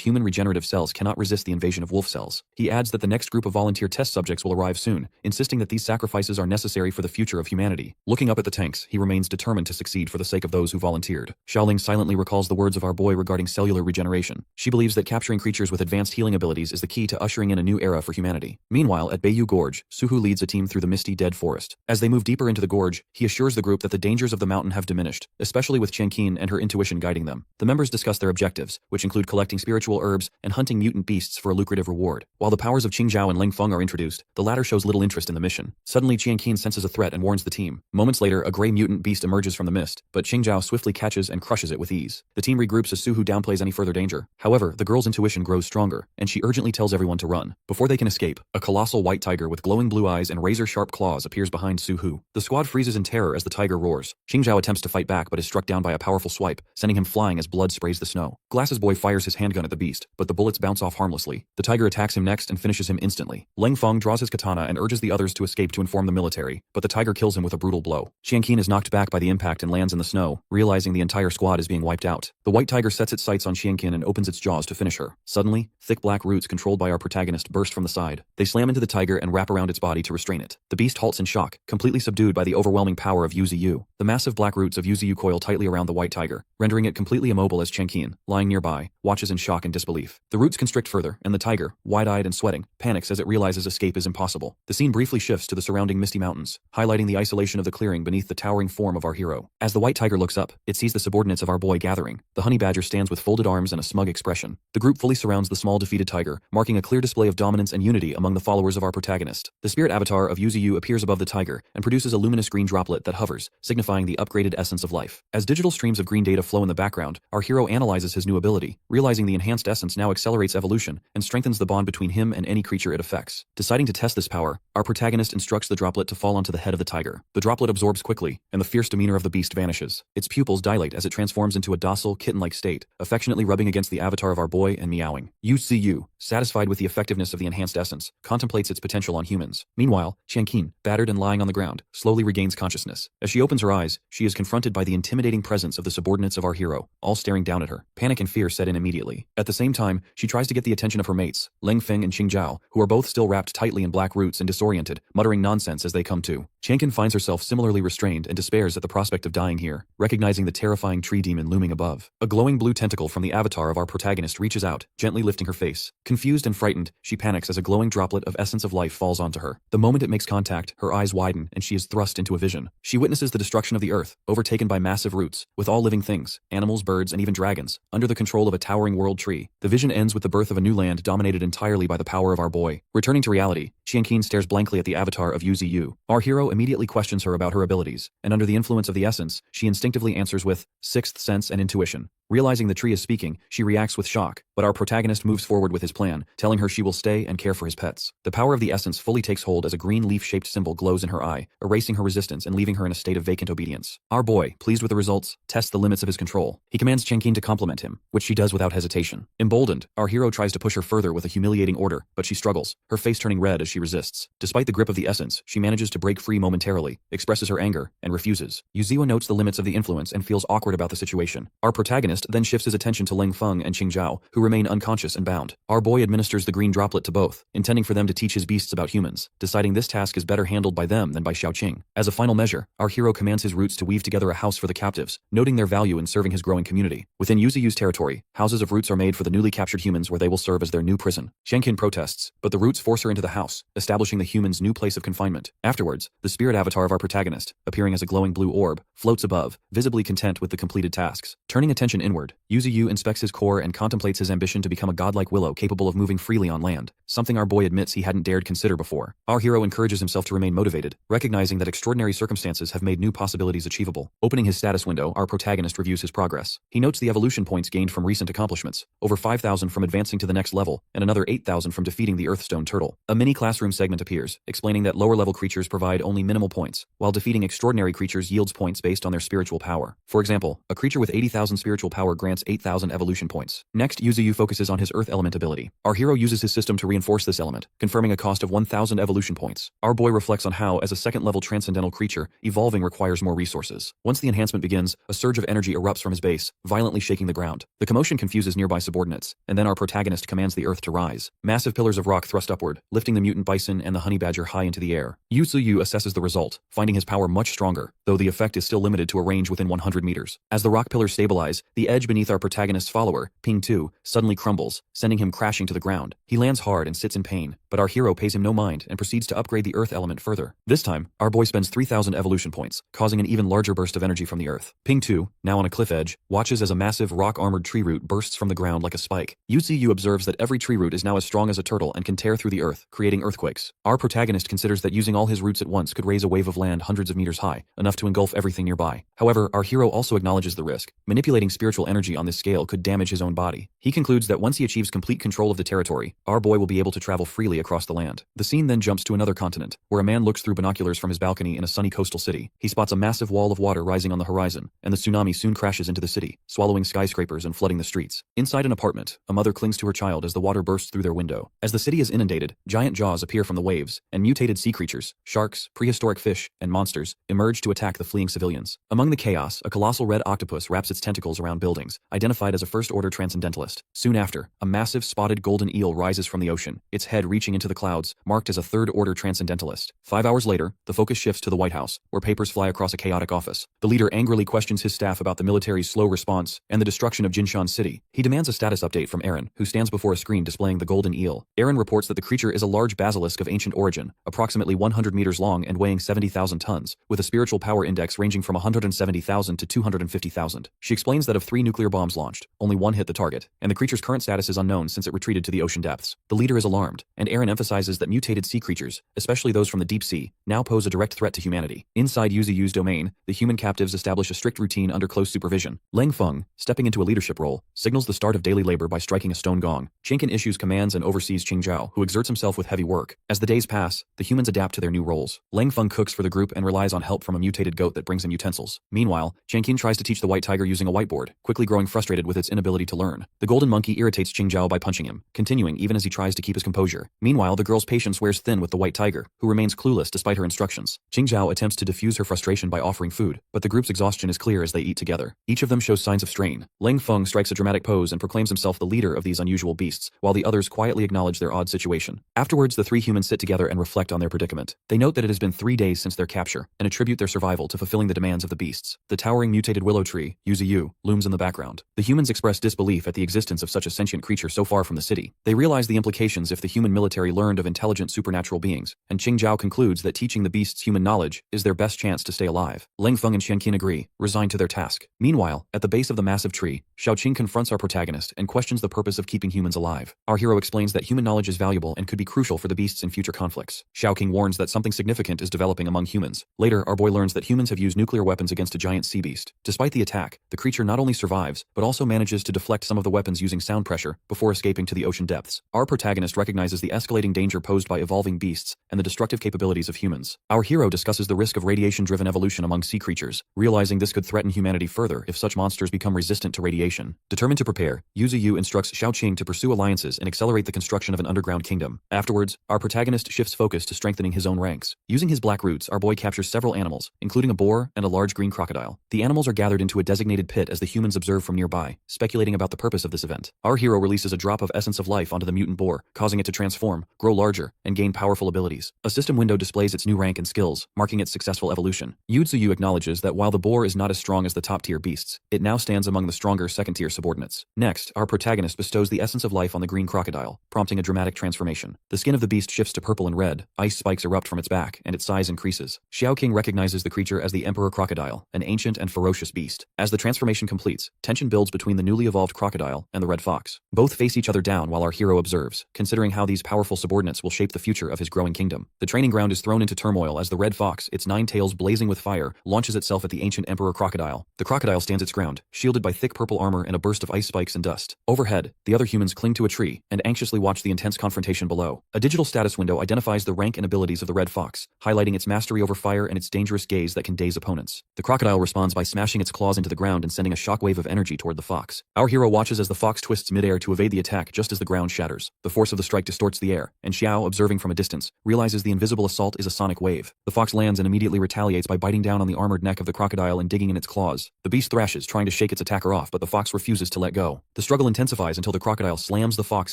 human regenerative cells cannot resist the invasion of wolf cells. He adds that the next group of volunteer test subjects will arrive soon, insisting that these sacrifices are necessary for the future of humanity. Looking up at the tanks, he remains determined to succeed for the sake of those who volunteered. Xiaoling silently recalls the words of our boy regarding cellular regeneration. She believes that capturing creatures with advanced healing abilities is the key to ushering in a new era for humanity. Meanwhile, at Beiyu Gorge, Suhu leads a team through the misty, dead forest. As they move deeper into the gorge, he assures the group that the dangers of the mountain have diminished, especially with Qianqin and her intuition guiding them. The members discuss their objectives, which include collecting spiritual herbs and hunting mutant beasts for a lucrative reward. While the powers of Qingzhao and Ling Feng are introduced, the latter shows little interest in the mission. Suddenly, Qianqin senses a threat and warns the team. Moments later, a gray mutant beast emerges from the mist, but Qingzhao swiftly catches and crushes it with ease. The team regroups as Suhu downplays any further danger. However, the girl's intuition grows stronger, and she urgently tells everyone to run. Before they can escape, a colossal white tiger with glowing blue eyes and razor-sharp claws appears behind Suhu. The squad freezes in terror as the tiger roars. Qingzhao attempts to fight back but is struck down by a powerful swipe, sending him flying as blood sprays the snow. Glasses Boy fires his handgun at the beast, but the bullets bounce off harmlessly. The tiger attacks him next and finishes him instantly. Ling Feng draws his katana and urges the others to escape to inform the military, but the tiger kills him with a brutal blow. Qianqin is knocked back by the impact and lands in the snow, realizing the entire squad is being wiped out. The white tiger sets its sights on Qianqin and opens its jaws to finish her. Suddenly, thick black roots controlled by our protagonist burst from the side. They slam into the tiger and wrap around its body to restrain it. The beast halts in shock, completely subdued by the overwhelming power of Yu Ziyu. The massive black roots of Yu Ziyu coil tightly around the white tiger, rendering it completely immobile as Qianqin, lying nearby, watches in shock and disbelief. The roots constrict further, and the tiger, wide-eyed and sweating, panics as it realizes escape is impossible. The scene briefly shifts to the surrounding misty mountains, highlighting the isolation of the clearing beneath the towering form of our hero. As the white tiger looks up, it sees the subordinates of our boy gathering. The honey badger stands with folded arms and a smug expression. The group fully surrounds the small defeated tiger, marking a clear display of dominance and unity among the followers of our protagonist. The spirit avatar of Yu Ziyu appears above the tiger and produces a luminous green droplet that hovers, signifying the upgraded essence of life. As digital streams of green data flow in the background, our hero analyzes his new ability, realizing the enhanced essence now accelerates evolution and strengthens the bond between him and any creature it affects. Deciding to test this power, our protagonist instructs the droplet to fall onto the head of the tiger. The droplet absorbs quickly, and the fierce demeanor of the beast vanishes. Its pupils dilate as it transforms into a docile, kitten-like state, affectionately rubbing against the avatar of our boy and meowing. Yu Ziyu, satisfied with the effectiveness of the enhanced essence, contemplates its potential on humans. Meanwhile, Qianqin, battered and lying on the ground, slowly regains consciousness. As she opens her eyes, she is confronted by the intimidating presence of the subordinates of our hero, all staring down at her. Panic and fear set in immediately. At the same time, she tries to get the attention of her mates, Ling Feng and Qingzhao, who are both still wrapped tightly in black roots and disoriented, muttering nonsense as they come to. Qianqin finds herself similarly restrained and despairs at the prospect of dying here, recognizing the terrifying tree demon looming above. A glowing blue tentacle from the avatar of our protagonist reaches out, gently lifting her face. Confused and frightened, she panics as a glowing droplet of essence of life falls onto her. The moment it makes contact, her eyes widen and she is thrust into a vision. She witnesses the destruction of the earth, overtaken by massive roots, with all living things, animals, birds, and even dragons, under the control of a towering world tree. The vision ends with the birth of a new land dominated entirely by the power of our boy. Returning to reality, Qianqin stares blankly at the avatar of Yu Ziyu. Our hero immediately questions her about her abilities, and under the influence of the essence, she instinctively answers with sixth sense and intuition. Realizing the tree is speaking, she reacts with shock, but our protagonist moves forward with his plan, telling her she will stay and care for his pets. The power of the essence fully takes hold as a green leaf-shaped symbol glows in her eye, erasing her resistance and leaving her in a state of vacant obedience. Our boy, pleased with the results, tests the limits of his control. He commands Qianqin to compliment him, which she does without hesitation. Emboldened, our hero tries to push her further with a humiliating order, but she struggles, her face turning red as she resists. Despite the grip of the essence, she manages to break free momentarily, expresses her anger, and refuses. Yu Ziyu notes the limits of the influence and feels awkward about the situation. Our protagonist then shifts his attention to Ling Feng and Qingzhao, who remain unconscious and bound. Our boy administers the green droplet to both, intending for them to teach his beasts about humans, deciding this task is better handled by them than by Xiaoqing. As a final measure, our hero commands his roots to weave together a house for the captives, noting their value in serving his growing community. Within Yu Ziyu's territory, houses of roots are made for the newly captured humans where they will serve as their new prison. Qianqin protests, but the roots force her into the house, establishing the human's new place of confinement. Afterwards, the spirit avatar of our protagonist, appearing as a glowing blue orb, floats above, visibly content with the completed tasks. Turning attention inward. Yuzu inspects his core and contemplates his ambition to become a godlike willow capable of moving freely on land, something our boy admits he hadn't dared consider before. Our hero encourages himself to remain motivated, recognizing that extraordinary circumstances have made new possibilities achievable. Opening his status window, our protagonist reviews his progress. He notes the evolution points gained from recent accomplishments, over 5,000 from advancing to the next level, and another 8,000 from defeating the Earthstone turtle. A mini classroom segment appears, explaining that lower-level creatures provide only minimal points, while defeating extraordinary creatures yields points based on their spiritual power. For example, a creature with 80,000 spiritual power grants 8,000 evolution points. Next, Yuzu focuses on his Earth element ability. Our hero uses his system to reinforce this element, confirming a cost of 1,000 evolution points. Our boy reflects on how, as a second-level transcendental creature, evolving requires more resources. Once the enhancement begins, a surge of energy erupts from his base, violently shaking the ground. The commotion confuses nearby subordinates, and then our protagonist commands the Earth to rise. Massive pillars of rock thrust upward, lifting the mutant bison and the honey badger high into the air. Yuzu assesses the result, finding his power much stronger, though the effect is still limited to a range within 100 meters. As the rock pillars stabilize, the edge beneath our protagonist's follower, Ping 2, suddenly crumbles, sending him crashing to the ground. He lands hard and sits in pain, but our hero pays him no mind and proceeds to upgrade the Earth element further. This time, our boy spends 3,000 evolution points, causing an even larger burst of energy from the Earth. Ping 2, now on a cliff edge, watches as a massive rock-armored tree root bursts from the ground like a spike. Yuzu observes that every tree root is now as strong as a turtle and can tear through the earth, creating earthquakes. Our protagonist considers that using all his roots at once could raise a wave of land hundreds of meters high, enough to engulf everything nearby. However, our hero also acknowledges the risk. Manipulating spiritual energy on this scale could damage his own body. He concludes that once he achieves complete control of the territory, our boy will be able to travel freely across the land. The scene then jumps to another continent, where a man looks through binoculars from his balcony in a sunny coastal city. He spots a massive wall of water rising on the horizon, and the tsunami soon crashes into the city, swallowing skyscrapers and flooding the streets. Inside an apartment, a mother clings to her child as the water bursts through their window. As the city is inundated, giant jaws appear from the waves, and mutated sea creatures, sharks, prehistoric fish, and monsters, emerge to attack the fleeing civilians. Among the chaos, a colossal red octopus wraps its tentacles around buildings, identified as a first-order transcendentalist. Soon after, a massive spotted golden eel rises from the ocean, its head reaching into the clouds, marked as a third-order transcendentalist. 5 hours later, the focus shifts to the White House, where papers fly across a chaotic office. The leader angrily questions his staff about the military's slow response and the destruction of Jinshan City. He demands a status update from Aaron, who stands before a screen displaying the golden eel. Aaron reports that the creature is a large basilisk of ancient origin, approximately 100 meters long and weighing 70,000 tons, with a spiritual power index ranging from 170,000 to 250,000. She explains that of 3 nuclear bombs launched, only 1 hit the target, and the creature's current status is unknown since it retreated to the ocean depths. The leader is alarmed, and Aaron emphasizes that mutated sea creatures, especially those from the deep sea, now pose a direct threat to humanity. Inside Yuzu's domain, the human captives establish a strict routine under close supervision. Leng Feng, stepping into a leadership role, signals the start of daily labor by striking a stone gong. Chinkin issues commands and oversees Qingzhao, who exerts himself with heavy work. As the days pass, the humans adapt to their new roles. Leng Feng cooks for the group and relies on help from a mutated goat that brings him utensils. Meanwhile, Changqin tries to teach the white tiger using a whiteboard, quickly growing frustrated with its inability to learn. The golden monkey irritates Qingzhao by punching him, continuing even as he tries to keep his composure. Meanwhile, the girl's patience wears thin with the white tiger, who remains clueless despite her instructions. Qingzhao attempts to diffuse her frustration by offering food, but the group's exhaustion is clear as they eat together. Each of them shows signs of strain. Leng Feng strikes a dramatic pose and proclaims himself the leader of these unusual beasts, while the others quietly acknowledge their odd situation. Afterwards, the 3 humans sit together and reflect on their predicament. They note that it has been 3 days since their capture, and attribute their survival to fulfilling the demands of the beasts. The towering mutated willow tree, Yuzu, looms in the background. The humans express disbelief at the existence of such a sentient creature so far from the city. They realize the implications if the human military learned of intelligent supernatural beings, and Qingzhao concludes that teaching the beasts human knowledge is their best chance to stay alive. Leng Feng and Qianqin agree, resigned to their task. Meanwhile, at the base of the massive tree, Xiaoqing confronts our protagonist and questions the purpose of keeping humans alive. Our hero explains that human knowledge is valuable and could be crucial for the beasts in future conflicts. Xiaoqing warns that something significant is developing among humans. Later, our boy learns that humans have used nuclear weapons against a giant sea beast. Despite the attack, the creature not only survives, but also manages to deflect some of the weapons using sound pressure before escaping to the ocean depths. Our protagonist recognizes the escalating danger posed by evolving beasts and the destructive capabilities of humans. Our hero discusses the risk of radiation-driven evolution among sea creatures, realizing this could threaten humanity further if such monsters become resistant to radiation. Determined to prepare, Yuzu instructs Xiaoqing to pursue alliances and accelerate the construction of an underground kingdom. Afterwards, our protagonist shifts focus to strengthening his own ranks. Using his black roots, our boy captures several animals, including a boar and a large green crocodile. The animals are gathered into a designated pit as the humans observe from nearby, speculating about the purpose of this event. Our hero releases a drop of essence of life onto the mutant boar, causing it to transform, grow larger, and gain powerful abilities. A system window displays its new rank and skills, marking its successful evolution. Yuzu acknowledges that while the boar is not as strong as the top-tier beasts, it now stands among the stronger second-tier subordinates. Next, our protagonist bestows the essence of life on the green crocodile, prompting a dramatic transformation. The skin of the beast shifts to purple and red, ice spikes erupt from its back, and its size increases. Xiaoqing recognizes the creature as the emperor crocodile, an ancient and ferocious beast. As the transformation completes, fades. Tension builds between the newly evolved crocodile and the red fox. Both face each other down while our hero observes, considering how these powerful subordinates will shape the future of his growing kingdom. The training ground is thrown into turmoil as the red fox, its 9 tails blazing with fire, launches itself at the ancient emperor crocodile. The crocodile stands its ground, shielded by thick purple armor and a burst of ice spikes and dust. Overhead, the other humans cling to a tree and anxiously watch the intense confrontation below. A digital status window identifies the rank and abilities of the red fox, highlighting its mastery over fire and its dangerous gaze that can daze opponents. The crocodile responds by smashing its claws into the ground and sending a shockwave of energy toward the fox. Our hero watches as the fox twists midair to evade the attack just as the ground shatters. The force of the strike distorts the air, and Xiao, observing from a distance, realizes the invisible assault is a sonic wave. The fox lands and immediately retaliates by biting down on the armored neck of the crocodile and digging in its claws. The beast thrashes, trying to shake its attacker off, but the fox refuses to let go. The struggle intensifies until the crocodile slams the fox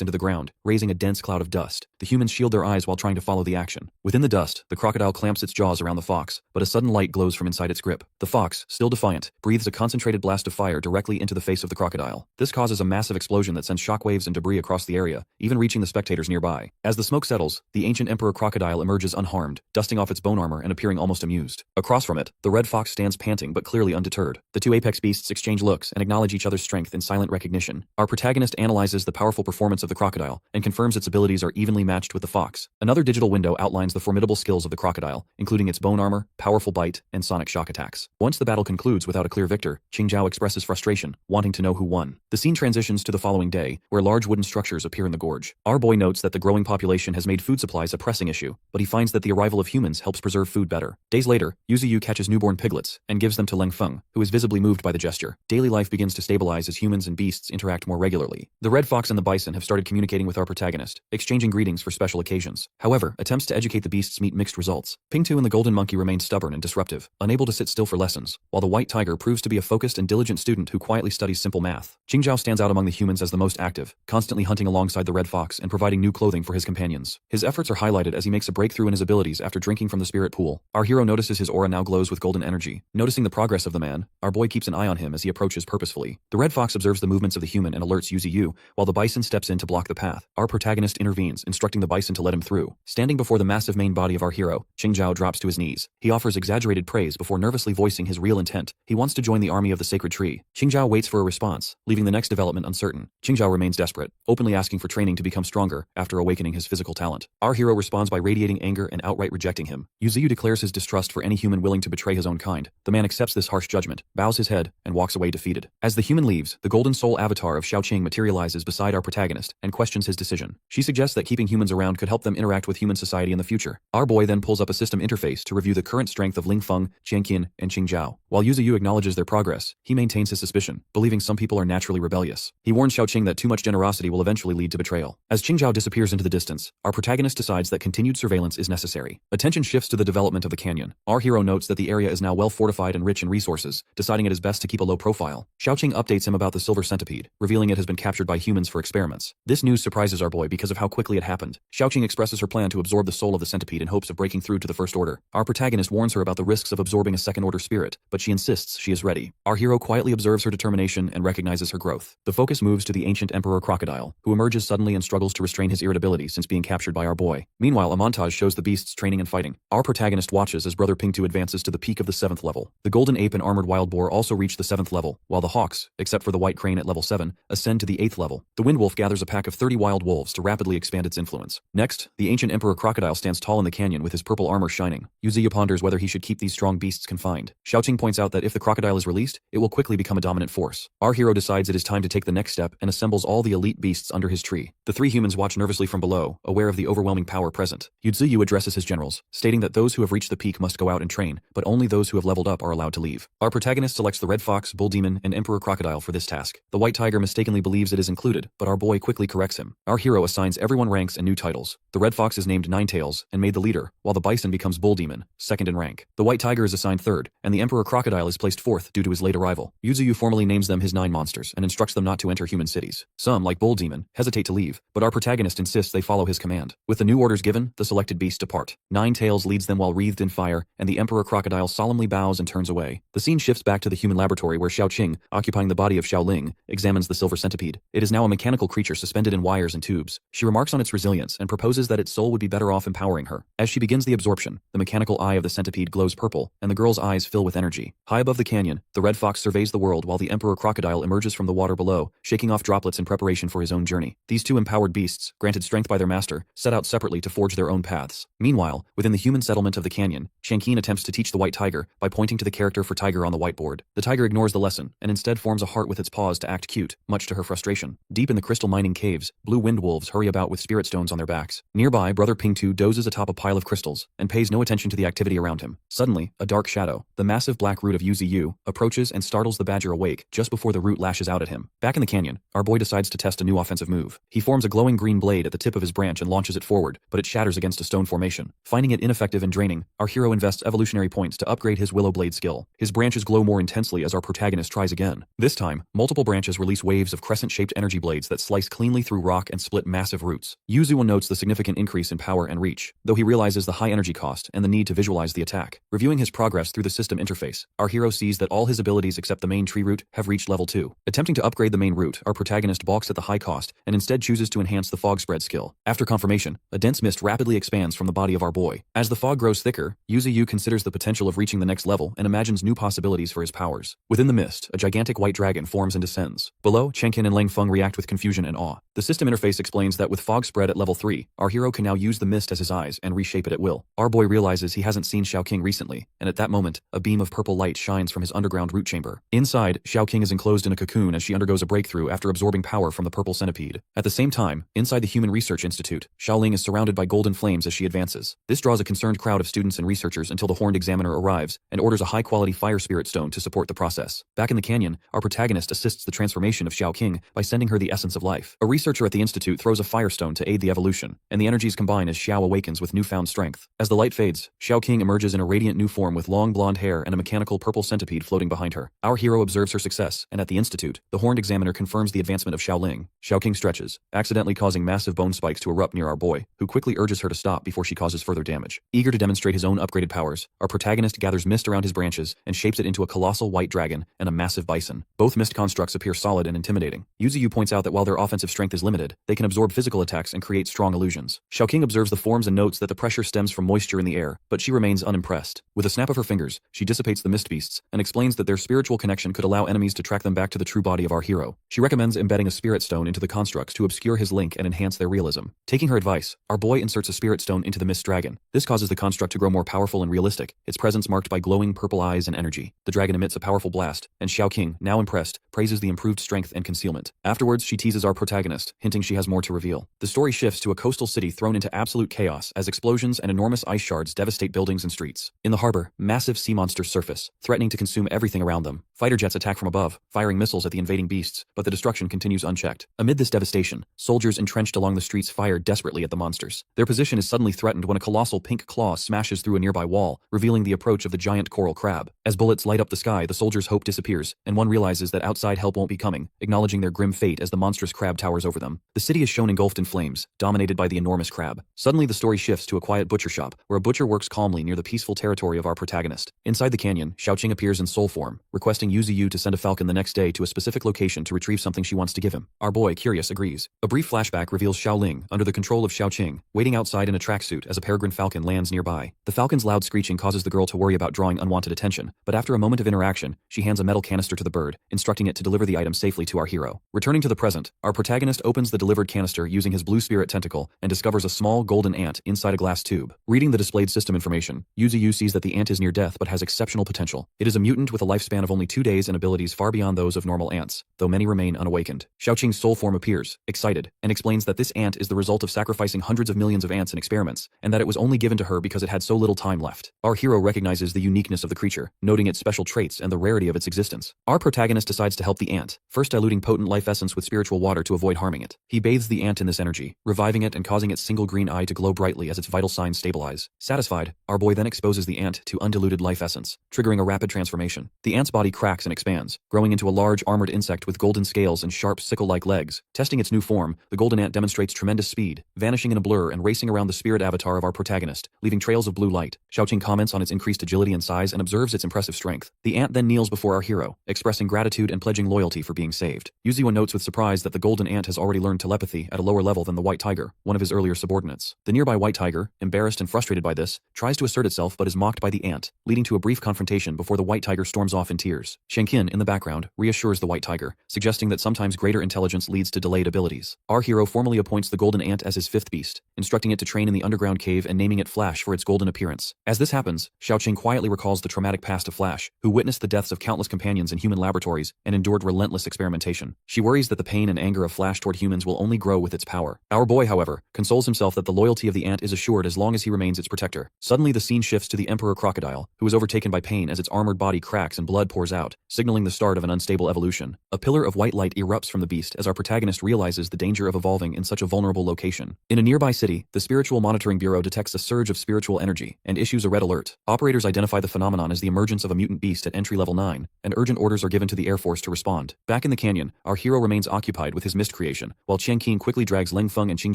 into the ground, raising a dense cloud of dust. The humans shield their eyes while trying to follow the action. Within the dust, the crocodile clamps its jaws around the fox, but a sudden light glows from inside its grip. The fox, still defiant, breathes a concentrated blast of fire directly into the face of the crocodile. This causes a massive explosion that sends shockwaves and debris across the area, even reaching the spectators nearby. As the smoke settles, the ancient emperor crocodile emerges unharmed, dusting off its bone armor and appearing almost amused. Across from it, the red fox stands panting but clearly undeterred. The two apex beasts exchange looks and acknowledge each other's strength in silent recognition. Our protagonist analyzes the powerful performance of the crocodile and confirms its abilities are evenly matched with the fox. Another digital window outlines the formidable skills of the crocodile, including its bone armor, powerful bite, and sonic shock attacks. Once the battle concludes without a clear victor, Qingzhao expresses frustration, wanting to know who won. The scene transitions to the following day, where large wooden structures appear in the gorge. Our boy notes that the growing population has made food supplies a pressing issue, but he finds that the arrival of humans helps preserve food better. Days later, Yuziyu catches newborn piglets and gives them to Leng Feng, who is visibly moved by the gesture. Daily life begins to stabilize as humans and beasts interact more regularly. The red fox and the bison have started communicating with our protagonist, exchanging greetings for special occasions. However, attempts to educate the beasts meet mixed results. Pingtu and the golden monkey remain stubborn and disruptive, unable to sit still for lessons, while the white tiger proves to be a focused and diligent student who quietly studies simple math. Qingzhao stands out among the humans as the most active, constantly hunting alongside the red fox and providing new clothing for his companions. His efforts are highlighted as he makes a breakthrough in his abilities after drinking from the spirit pool. Our hero notices his aura now glows with golden energy. Noticing the progress of the man, our boy keeps an eye on him as he approaches purposefully. The red fox observes the movements of the human and alerts Yuziyu, while the bison steps in to block the path. Our protagonist intervenes, instructing the bison to let him through. Standing before the massive main body of our hero, Qingzhao drops to his knees. He offers exaggerated praise before nervously voicing his real intent. He wants to join the army of the sacred tree. Qingzhao waits for a response, leaving the next development uncertain. Qingzhao remains desperate, openly asking for training to become stronger after awakening his physical talent. Our hero responds by radiating anger and outright rejecting him. Yuziyu declares his distrust for any human willing to betray his own kind. The man accepts this harsh judgment, bows his head, and walks away defeated. As the human leaves, the golden soul avatar of Xiaoqing materializes beside our protagonist and questions his decision. She suggests that keeping humans around could help them interact with human society in the future. Our boy then pulls up a system interface to review the current strength of Ling Feng, Qianqian, and Qingzhao. While Yuziyu acknowledges their progress, he maintains his suspicion, believing some people are naturally rebellious. He warns Xiaoqing that too much generosity will eventually lead to betrayal. As Qingzhao disappears into the distance, our protagonist decides that continued surveillance is necessary. Attention shifts to the development of the canyon. Our hero notes that the area is now well fortified and rich in resources, deciding it is best to keep a low profile. Xiaoqing updates him about the silver centipede, revealing it has been captured by humans for experiments. This news surprises our boy because of how quickly it happened. Xiaoqing expresses her plan to absorb the soul of the centipede in hopes of breaking through to the First Order. Our protagonist warns her about the risks of absorbing a Second Order spirit, but she insists she is ready. Our hero quietly observes her determination and recognizes her growth. The focus moves to the ancient emperor crocodile, who emerges suddenly and struggles to restrain his irritability since being captured by our boy. Meanwhile, a montage shows the beasts training and fighting. Our protagonist watches as brother Pingtu advances to the peak of the 7th level. The golden ape and armored wild boar also reach the 7th level, while the hawks, except for the white crane at level 7, ascend to the 8th level. The wind wolf gathers a pack of 30 wild wolves to rapidly expand its influence. Next, the ancient emperor crocodile stands tall in the canyon with his purple armor shining. Yuziyu ponders whether he should keep these strong beasts confined. Xiaoqing points out that if the crocodile is released, it will quickly become a dominant force. Our hero decides it is time to take the next step and assembles all the elite beasts under his tree. The three humans watch nervously from below, aware of the overwhelming power present. Yuziyu addresses his generals, stating that those who have reached the peak must go out and train, but only those who have leveled up are allowed to leave. Our protagonist selects the red fox, bull demon, and emperor crocodile for this task. The white tiger mistakenly believes it is included, but our boy quickly corrects him. Our hero assigns everyone ranks and new titles. The red fox is named Nine Tails and made the leader, while the bison becomes bull demon, second in rank. The white tiger is assigned third, and the emperor crocodile is placed fourth due to his late arrival. Yuziyu formally names them his 9 monsters and instructs them not to enter human cities. Some, like bull demon, hesitate to leave, but our protagonist insists they follow his command. With the new orders given, the selected beasts depart. Nine Tails leads them while wreathed in fire, and the emperor crocodile solemnly bows and turns away. The scene shifts back to the human laboratory where Xiaoqing, occupying the body of Xiaoling, examines the silver centipede. It is now a mechanical creature suspended in wires and tubes. She remarks on its resilience and proposes that its soul would be better off empowering her. As she begins the absorption, the mechanical eye of the centipede glows purple, and the girl's eyes fill with energy. High above the canyon, the red fox surveys the world battlefield while the Emperor Crocodile emerges from the water below, shaking off droplets in preparation for his own journey. These two empowered beasts, granted strength by their master, set out separately to forge their own paths. Meanwhile, within the human settlement of the canyon, Shankin attempts to teach the white tiger by pointing to the character for tiger on the whiteboard. The tiger ignores the lesson and instead forms a heart with its paws to act cute, much to her frustration. Deep in the crystal mining caves, blue wind wolves hurry about with spirit stones on their backs. Nearby, Brother Pingtu dozes atop a pile of crystals and pays no attention to the activity around him. Suddenly, a dark shadow, the massive black root of Yuzi, approaches and startles the badger awake just before the root lashes out at him. Back in the canyon, our boy decides to test a new offensive move. He forms a glowing green blade at the tip of his branch and launches it forward, but it shatters against a stone formation. Finding it ineffective and draining, our hero invests evolutionary points to upgrade his willow blade skill. His branches glow more intensely as our protagonist tries again. This time, multiple branches release waves of crescent-shaped energy blades that slice cleanly through rock and split massive roots. Yuzu notes the significant increase in power and reach, though he realizes the high energy cost and the need to visualize the attack. Reviewing his progress through the system interface, our hero sees that all his abilities except the main tree root have reached level 2. Attempting to upgrade the main root, our protagonist balks at the high cost and instead chooses to enhance the fog spread skill. After confirmation, a dense mist rapidly expands from the body of our boy. As the fog grows thicker, Yuzu considers the potential of reaching the next level and imagines new possibilities for his powers. Within the mist, a gigantic white dragon forms and descends. Below, Chenkin and Lang Feng react with confusion and awe. The system interface explains that with fog spread at level 3, our hero can now use the mist as his eyes and reshape it at will. Our boy realizes he hasn't seen Xiaoqing recently, and at that moment, a beam of purple light shines from his underground root chamber. Inside, Xiaoqing is enclosed in a cocoon as she undergoes a breakthrough after absorbing power from the purple centipede. At the same time, inside the Human Research Institute, Xiaoling is surrounded by golden flames as she advances. This draws a concerned crowd of students and researchers until the horned examiner arrives and orders a high-quality fire spirit stone to support the process. Back in the canyon, our protagonist assists the transformation of Xiaoqing by sending her the essence of life. A researcher at the institute throws a firestone to aid the evolution, and the energies combine as Xiao awakens with newfound strength. As the light fades, Xiaoqing emerges in a radiant new form with long blonde hair and a mechanical purple centipede floating behind her. Our hero observes her success, and at the institute, the horned examiner confirms the advancement of Xiaoling. Xiaoqing stretches, accidentally causing massive bone spikes to erupt near our boy, who quickly urges her to stop before she causes further damage. Eager to demonstrate his own upgraded powers, our protagonist gathers mist around his branches and shapes it into a colossal white dragon and a massive bison. Both mist constructs appear solid and intimidating. Yuzu points out that while their offensive strength is limited, they can absorb physical attacks and create strong illusions. Xiaoqing observes the forms and notes that the pressure stems from moisture in the air, but she remains unimpressed. With a snap of her fingers, she dissipates the mist beasts and explains that their spiritual connection could allow enemies to track them back to the true body of our hero. She recommends embedding a spirit stone into the constructs to obscure his link and enhance their realism. Taking her advice, our boy inserts a spirit stone into the mist dragon. This causes the construct to grow more powerful and realistic, its presence marked by glowing purple eyes and energy. The dragon emits a powerful blast, and Xiaoqing, now impressed, praises the improved strength and concealment. Afterwards, she teases our protagonist, hinting she has more to reveal. The story shifts to a coastal city thrown into absolute chaos as explosions and enormous ice shards devastate buildings and streets. In the harbor, massive sea monsters surface, threatening to consume everything around them. Fighter jets attack from above, firing missiles at the invading beasts, but the destruction continues unchecked. Amid this devastation, soldiers entrenched along the streets fire desperately at the monsters. Their position is suddenly threatened when a colossal pink claw smashes through a nearby wall, revealing the approach of the giant coral crab. As bullets light up the sky, the soldiers' hope disappears, and one realizes that outside help won't be coming, acknowledging their grim fate as the monstrous crab towers over them. The city is shown engulfed in flames, dominated by the enormous crab. Suddenly the story shifts to a quiet butcher shop, where a butcher works calmly near the peaceful territory of our protagonist. Inside the canyon, Xiaoqing appears in soul form, requesting Yuzu to send a falcon the next day to a specific location to retrieve something she wants to give him. Our boy, curious, agrees. A brief flashback reveals Xiaoling, under the control of Xiaoqing, waiting outside in a tracksuit as a peregrine falcon lands nearby. The falcon's loud screeching causes the girl to worry about drawing unwanted attention, but after a moment of interaction, she hands a metal canister to the bird, instructing it to deliver the item safely to our hero. Returning to the present, our protagonist opens the delivered canister using his blue spirit tentacle and discovers a small golden ant inside a glass tube. Reading the displayed system information, Yuzu sees that the ant is near death but has exceptional potential. It is a mutant with a lifespan of only 2 days and abilities far beyond those of normal ants, though many remain unawakened. Xiaoqing's soul form appears, excited, and explains that this ant is the result of sacrificing hundreds of millions of ants in experiments, and that it was only given to her because it had so little time left. Our hero recognizes the uniqueness of the creature, noting its special traits and the rarity of its existence. Our protagonist decides to help the ant, first diluting potent life essence with spiritual water to avoid harming it. He bathes the ant in this energy, reviving it and causing its single green eye to glow brightly as its vital signs stabilize. Satisfied, our boy then exposes the ant to undiluted life essence, triggering a rapid transformation. The ant's body cracks and expands, growing into a large armored insect with golden scales and sharp sickle-like legs. Testing its new form, the golden ant demonstrates tremendous speed, vanishing in a blur and racing around the spirit avatar of our protagonist, leaving trails of blue light. Xiaoqing comments on its increased agility and size and observes its impressive strength. The ant then kneels before our hero, expressing gratitude and pledging loyalty for being saved. Yuzu notes with surprise that the golden ant has already learned telepathy at a lower level than the white tiger, one of his earlier subordinates. The nearby white tiger, embarrassed and frustrated by this, tries to assert itself but is mocked by the ant, leading to a brief confrontation before the white tiger storms off in tears. Kin, in the background, reassures the White Tiger, suggesting that sometimes greater intelligence leads to delayed abilities. Our hero formally appoints the Golden Ant as his fifth beast, instructing it to train in the underground cave and naming it Flash for its golden appearance. As this happens, Xiaoqing quietly recalls the traumatic past of Flash, who witnessed the deaths of countless companions in human laboratories and endured relentless experimentation. She worries that the pain and anger of Flash toward humans will only grow with its power. Our boy, however, consoles himself that the loyalty of the ant is assured as long as he remains its protector. Suddenly the scene shifts to the Emperor Crocodile, who is overtaken by pain as its armored body cracks and blood pours out, signaling the start of an unstable evolution. A pillar of white light erupts from the beast as our protagonist realizes the danger of evolving in such a vulnerable location. In a nearby city, the Spiritual Monitoring Bureau detects a surge of spiritual energy and issues a red alert. Operators identify the phenomenon as the emergence of a mutant beast at entry level 9, and urgent orders are given to the Air Force to respond. Back in the canyon, our hero remains occupied with his mist creation, while Qian Qin quickly drags Ling Feng and Qing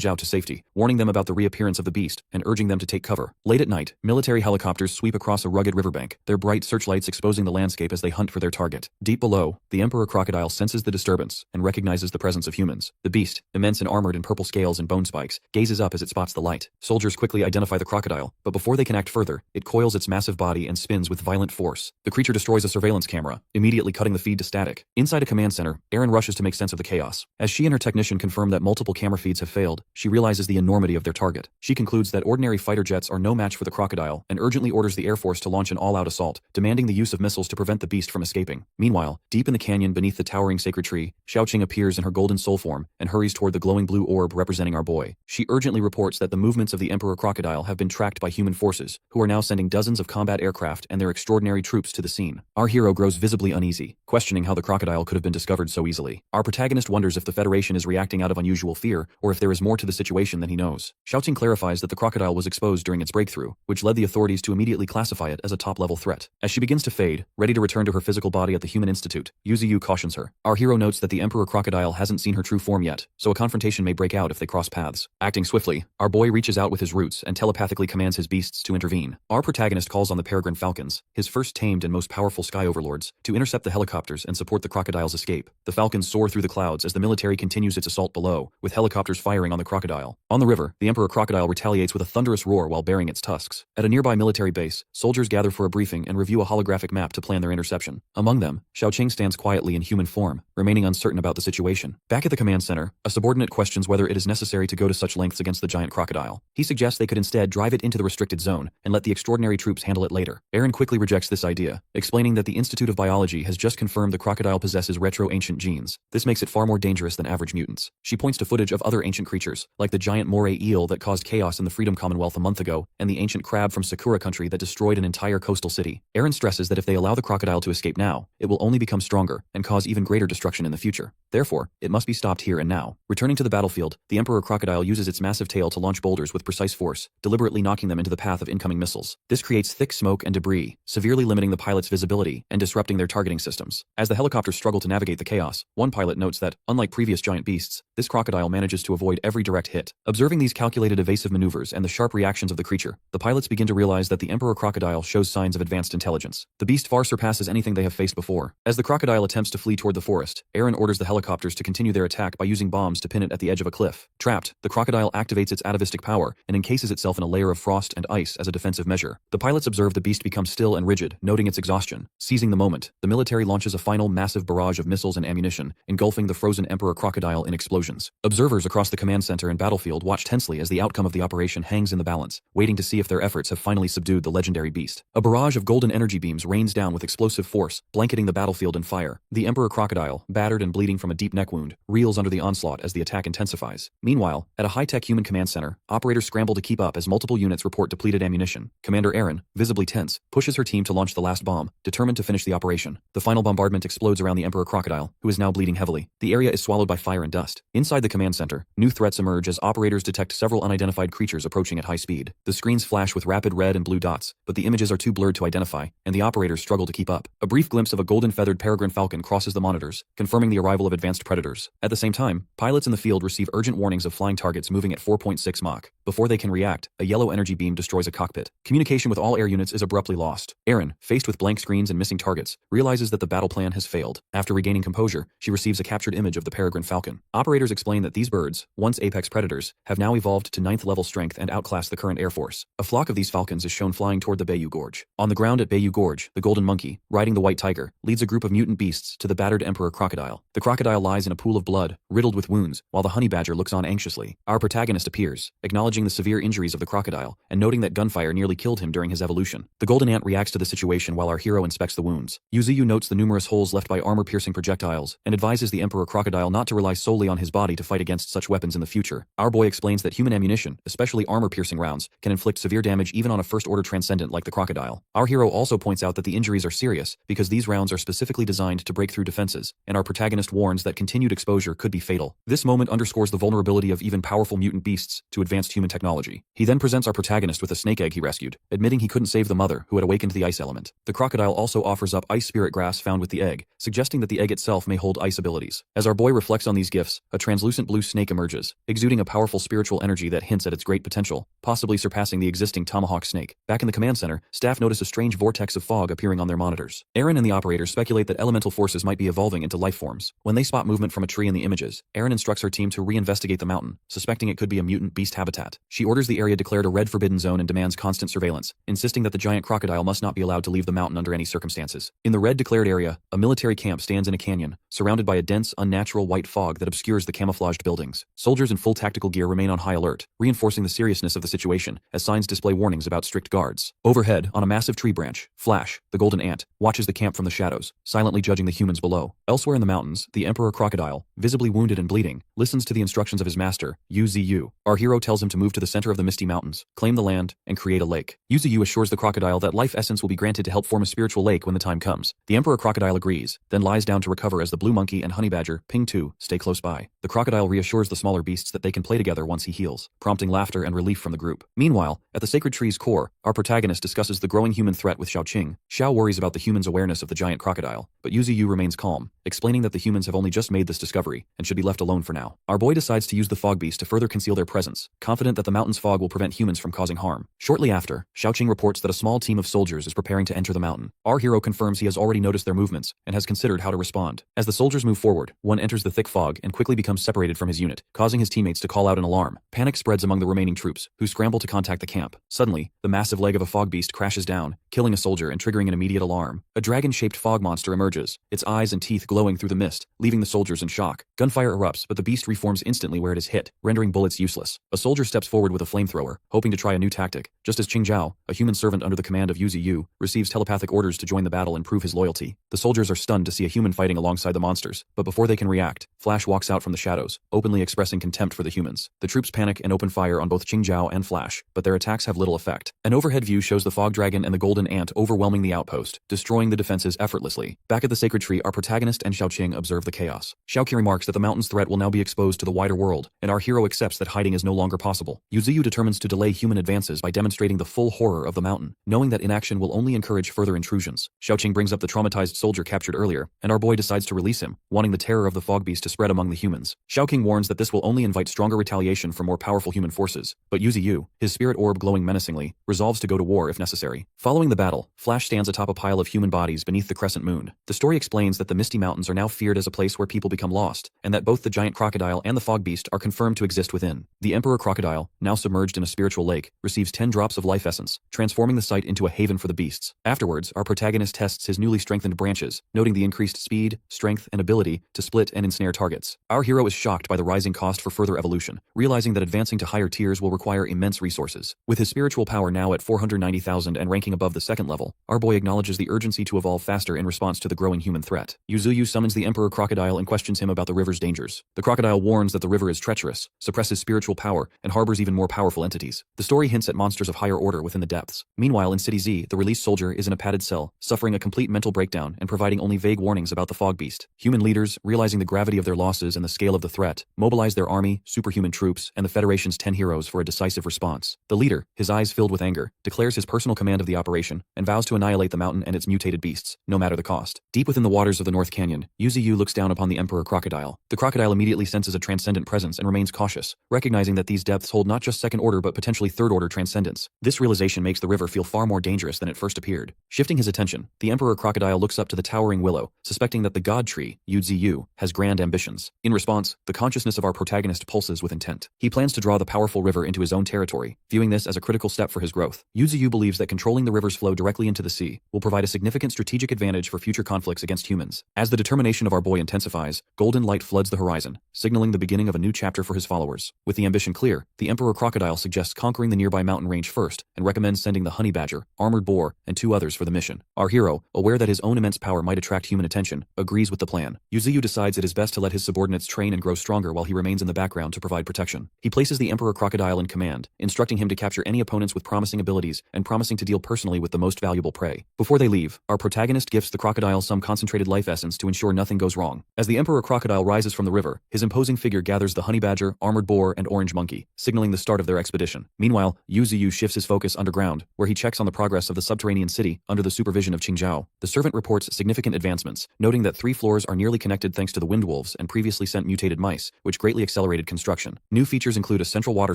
Zhao to safety, warning them about the reappearance of the beast and urging them to take cover. Late at night, military helicopters sweep across a rugged riverbank, their bright searchlights exposing the landscape as they hunt for their target. Deep below, the Emperor Crocodile senses the disturbance and recognizes the presence of humans. The beast, immense and armored in purple scales and bone spikes, gazes up as it spots the light. Soldiers quickly identify the crocodile, but before they can act further, it coils its massive body and spins with violent force. The creature destroys a surveillance camera, immediately cutting the feed to static. Inside a command center, Erin rushes to make sense of the chaos. As she and her technician confirm that multiple camera feeds have failed, she realizes the enormity of their target. She concludes that ordinary fighter jets are no match for the crocodile and urgently orders the Air Force to launch an all-out assault, demanding the use of missiles to prevent the beast from escaping. Meanwhile, deep in the canyon beneath the towering sacred tree, Xiaoqing appears in her golden soul form and hurries toward the glowing blue orb representing our boy. She urgently reports that the movements of the Emperor Crocodile have been tracked by human forces, who are now sending dozens of combat aircraft and their extraordinary troops to the scene. Our hero grows visibly uneasy, questioning how the crocodile could have been discovered so easily. Our protagonist wonders if the Federation is reacting out of unusual fear or if there is more to the situation than he knows. Xiaoqing clarifies that the crocodile was exposed during its breakthrough, which led the authorities to immediately classify it as a top-level threat. As she begins to fade, ready to return to her physical body at the Human Institute, Yuziyu cautions her. Our hero notes that the Emperor Crocodile hasn't seen her true form yet, so a confrontation may break out if they cross paths. Acting swiftly, our boy reaches out with his roots and telepathically commands his beasts to intervene. Our protagonist calls on the peregrine falcons, his first tamed and most powerful sky overlords, to intercept the helicopters and support the crocodile's escape. The falcons soar through the clouds as the military continues its assault below, with helicopters firing on the crocodile. On the river, the Emperor Crocodile retaliates with a thunderous roar while baring its tusks. At a nearby military base, soldiers gather for a briefing and review a holographic map to plan their interception. Among them, Xiaoqing stands quietly in human form, remaining uncertain about the situation. Back at the command center, a subordinate questions whether it is necessary to go to such lengths against the giant crocodile. He suggests they could instead drive it into the restricted zone and let the extraordinary troops handle it later. Erin quickly rejects this idea, explaining that the Institute of Biology has just confirmed the crocodile possesses retro-ancient genes. This makes it far more dangerous than average mutants. She points to footage of other ancient creatures, like the giant moray eel that caused chaos in the Freedom Commonwealth a month ago, and the ancient crab from Sakura country that destroyed an entire coastal city. Erin stresses that if they allow the crocodile to escape now, it will only become stronger and cause even greater destruction in the future. Therefore, it must be stopped here and now. Returning to the battlefield, the Emperor Crocodile uses its massive tail to launch boulders with precise force, deliberately knocking them into the path of incoming missiles. This creates thick smoke and debris, severely limiting the pilot's visibility and disrupting their targeting systems. As the helicopters struggle to navigate the chaos, one pilot notes that, unlike previous giant beasts, this crocodile manages to avoid every direct hit. Observing these calculated evasive maneuvers and the sharp reactions of the creature, the pilots begin to realize that the Emperor Crocodile shows signs of advanced intelligence. The beast far surpasses anything they have faced before. As the crocodile attempts to flee toward the forest, Erin orders the helicopters to continue their attack by using bombs to pin it at the edge of a cliff. Trapped, the crocodile activates its atavistic power and encases itself in a layer of frost and ice as a defensive measure. The pilots observe the beast become still and rigid, noting its exhaustion. Seizing the moment, the military launches a final massive barrage of missiles and ammunition, engulfing the frozen Emperor Crocodile in explosions. Observers across the command center and battlefield watch tensely as the outcome of the operation hangs in the balance, waiting to see if their efforts have finally subdued the legendary beast. A barrage of golden energy beams rains down with explosive force, blanketing the battlefield in fire. The Emperor Crocodile, battered and bleeding from a deep neck wound, reels under the onslaught as the attack intensifies. Meanwhile, at a high-tech human command center, operators scramble to keep up as multiple units report depleted ammunition. Commander Erin, visibly tense, pushes her team to launch the last bomb, determined to finish the operation. The final bombardment explodes around the Emperor Crocodile, who is now bleeding heavily. The area is swallowed by fire and dust. Inside the command center, new threats emerge as operators detect several unidentified creatures approaching at high speed. The screens flash with rapid red and blue dots, but the images are too blurred to identify, and the operators struggle to keep up. A brief glimpse of a golden-feathered peregrine falcon crosses the monitors, confirming the arrival of advanced predators. At the same time, pilots in the field receive urgent warnings of flying targets moving at 4.6 Mach. Before they can react, a yellow energy beam destroys a cockpit. Communication with all air units is abruptly lost. Erin, faced with blank screens and missing targets, realizes that the battle plan has failed. After regaining composure, she receives a captured image of the peregrine falcon. Operators explain that these birds, once apex predators, have now evolved to 9th level strength and outclass the current Air Force. A flock of these falcons is shown flying toward the Bayou Gorge. On the ground at Bayou Gorge, the golden monkey, riding the white tiger, tiger, leads a group of mutant beasts to the battered emperor crocodile. The crocodile lies in a pool of blood, riddled with wounds, while the honey badger looks on anxiously. Our protagonist appears, acknowledging the severe injuries of the crocodile, and noting that gunfire nearly killed him during his evolution. The golden ant reacts to the situation while our hero inspects the wounds. Yuzuyu notes the numerous holes left by armor-piercing projectiles, and advises the emperor crocodile not to rely solely on his body to fight against such weapons in the future. Our boy explains that human ammunition, especially armor-piercing rounds, can inflict severe damage even on a first-order transcendent like the crocodile. Our hero also points out that the injuries are serious because these rounds are specifically designed to break through defenses, and our protagonist warns that continued exposure could be fatal. This moment underscores the vulnerability of even powerful mutant beasts to advanced human technology. He then presents our protagonist with a snake egg he rescued, admitting he couldn't save the mother who had awakened the ice element. The crocodile also offers up ice spirit grass found with the egg, suggesting that the egg itself may hold ice abilities. As our boy reflects on these gifts, a translucent blue snake emerges, exuding a powerful spiritual energy that hints at its great potential, possibly surpassing the existing tomahawk snake. Back in the command center, staff notice a strange vortex of fog appearing on their monitors. Aaron and the operators speculate that elemental forces might be evolving into life forms. When they spot movement from a tree in the images, Aaron instructs her team to reinvestigate the mountain, suspecting it could be a mutant beast habitat. She orders the area declared a red forbidden zone and demands constant surveillance, insisting that the giant crocodile must not be allowed to leave the mountain under any circumstances. In the red declared area, a military camp stands in a canyon, surrounded by a dense, unnatural white fog that obscures the camouflaged buildings. Soldiers in full tactical gear remain on high alert, reinforcing the seriousness of the situation, as signs display warnings about strict guards. Overhead, on a massive tree branch, Flash, the golden ant, watches the camp from the shadows, silently judging the humans below. Elsewhere in the mountains, the emperor crocodile, visibly wounded and bleeding, listens to the instructions of his master, Yuzuyu. Our hero tells him to move to the center of the misty mountains, claim the land, and create a lake. Yuzuyu assures the crocodile that life essence will be granted to help form a spiritual lake when the time comes. The emperor crocodile agrees, then lies down to recover as the blue monkey and honey badger, Ping 2, stay close by. The crocodile reassures the smaller beasts that they can play together once he heals, prompting laughter and relief from the group. Meanwhile, at the sacred tree's core, our protagonist discusses the growing human threat with Xiaoqing. Xiao worries about the humans' awareness of the giant crocodile, but Yuzuyu remains calm, explaining that the humans have only just made this discovery and should be left alone for now. Our boy decides to use the fog beast to further conceal their presence, confident that the mountain's fog will prevent humans from causing harm. Shortly after, Xiaoqing reports that a small team of soldiers is preparing to enter the mountain. Our hero confirms he has already noticed their movements and has considered how to respond. As the soldiers move forward, one enters the thick fog and quickly becomes separated from his unit, causing his teammates to call out an alarm. Panic spreads among the remaining troops, who scramble to contact the camp. Suddenly, the massive leg of a fog beast crashes down, killing a soldier and triggering an immediate alarm. A dragon-shaped fog monster emerges, its eyes and teeth glowing through the mist, leaving the soldiers in shock. Gunfire erupts, but the beast reforms instantly where it is hit, rendering bullets useless. A soldier steps forward with a flamethrower, hoping to try a new tactic, just as Qingzhao, a human servant under the command of Yuzuyu, receives telepathic orders to join the battle and prove his loyalty. The soldiers are stunned to see a human fighting alongside the monsters, but before they can react, Flash walks out from the shadows, openly expressing contempt for the humans. The troops panic and open fire on both Qingzhao and Flash, but their attacks have little effect. An overhead view shows the fog dragon and the golden ant overwhelming the outpost, destroying the defenses effortlessly. Back at the sacred tree, our protagonist and Xiaoqing observe the chaos. Xiaoqing remarks that the mountain's threat will now be exposed to the wider world, and our hero accepts that hiding is no longer possible. Yuzuyu determines to delay human advances by demonstrating the full horror of the mountain, knowing that inaction will only encourage further intrusions. Xiaoqing brings up the traumatized soldier captured earlier, and our boy decides to release him, wanting the terror of the fog beast to spread among the humans. Xiaoqing warns that this will only invite stronger retaliation from more powerful human forces, but Yuzuyu, his spirit orb glowing menacingly, resolves to go to war if necessary. Following the battle, Flash stands atop a pile of human bodies beneath the crescent moon. The story explains that the Misty Mountains are now feared as a place where people become lost, and that both the giant crocodile and the fog beast are confirmed to exist within. The emperor crocodile, now submerged in a spiritual lake, receives 10 drops of life essence, transforming the site into a haven for the beasts. Afterwards, our protagonist tests his newly strengthened branches, noting the increased speed, strength, and ability to split and ensnare targets. Our hero is shocked by the rising cost for further evolution, realizing that advancing to higher tiers will require immense resources. With his spiritual power now at 490,000 and ranking above the second level, our boy acknowledges the urgency to evolve faster in response to the growing human threat. Yuzuyu summons the emperor crocodile and questions him about the river's dangers. The crocodile warns that the river is treacherous, suppresses spiritual power, and harbors even more powerful entities. The story hints at monsters of higher order within the depths. Meanwhile, in City Z, the released soldier is in a padded cell, suffering a complete mental breakdown and providing only vague warnings about the fog beast. Human leaders, realizing the gravity of their losses and the scale of the threat, mobilize their army, superhuman troops, and the Federation's 10 heroes for a decisive response. The leader, his eyes filled with anger, declares his personal command of the operation and vows to annihilate the mountain and its mutated beasts, no matter the cost. Deep within the waters of the North Canyon, Yuzuyu looks down upon the emperor crocodile. The crocodile immediately senses a transcendent presence and remains cautious, recognizing that these depths hold not just second order but potentially third order transcendence. This realization makes the river feel far more dangerous than it first appeared. Shifting his attention, the emperor crocodile looks up to the towering willow, suspecting that the god tree, Yuzuyu, has grand ambitions. In response, the consciousness of our protagonist pulses with intent. He plans to draw the powerful river into his own territory, viewing this as a critical step for his growth. Yuzuyu believes that controlling the river's flow directly into the sea, will provide a significant strategic advantage for future conflicts against humans. As the determination of our boy intensifies, golden light floods the horizon, signaling the beginning of a new chapter for his followers. With the ambition clear, the Emperor Crocodile suggests conquering the nearby mountain range first and recommends sending the Honey Badger, Armored Boar, and 2 others for the mission. Our hero, aware that his own immense power might attract human attention, agrees with the plan. Yuzuyu decides it is best to let his subordinates train and grow stronger while he remains in the background to provide protection. He places the Emperor Crocodile in command, instructing him to capture any opponents with promising abilities and promising to deal personally with the most valuable prey. Before they leave, our protagonist gifts the crocodile some concentrated life essence to ensure nothing goes wrong. As the Emperor Crocodile rises from the river, his imposing figure gathers the Honey Badger, Armored Boar, and Orange Monkey, signaling the start of their expedition. Meanwhile, Yuzuyu shifts his focus underground, where he checks on the progress of the subterranean city under the supervision of Qingzhao. The servant reports significant advancements, noting that 3 floors are nearly connected thanks to the wind wolves and previously sent mutated mice, which greatly accelerated construction. New features include a central water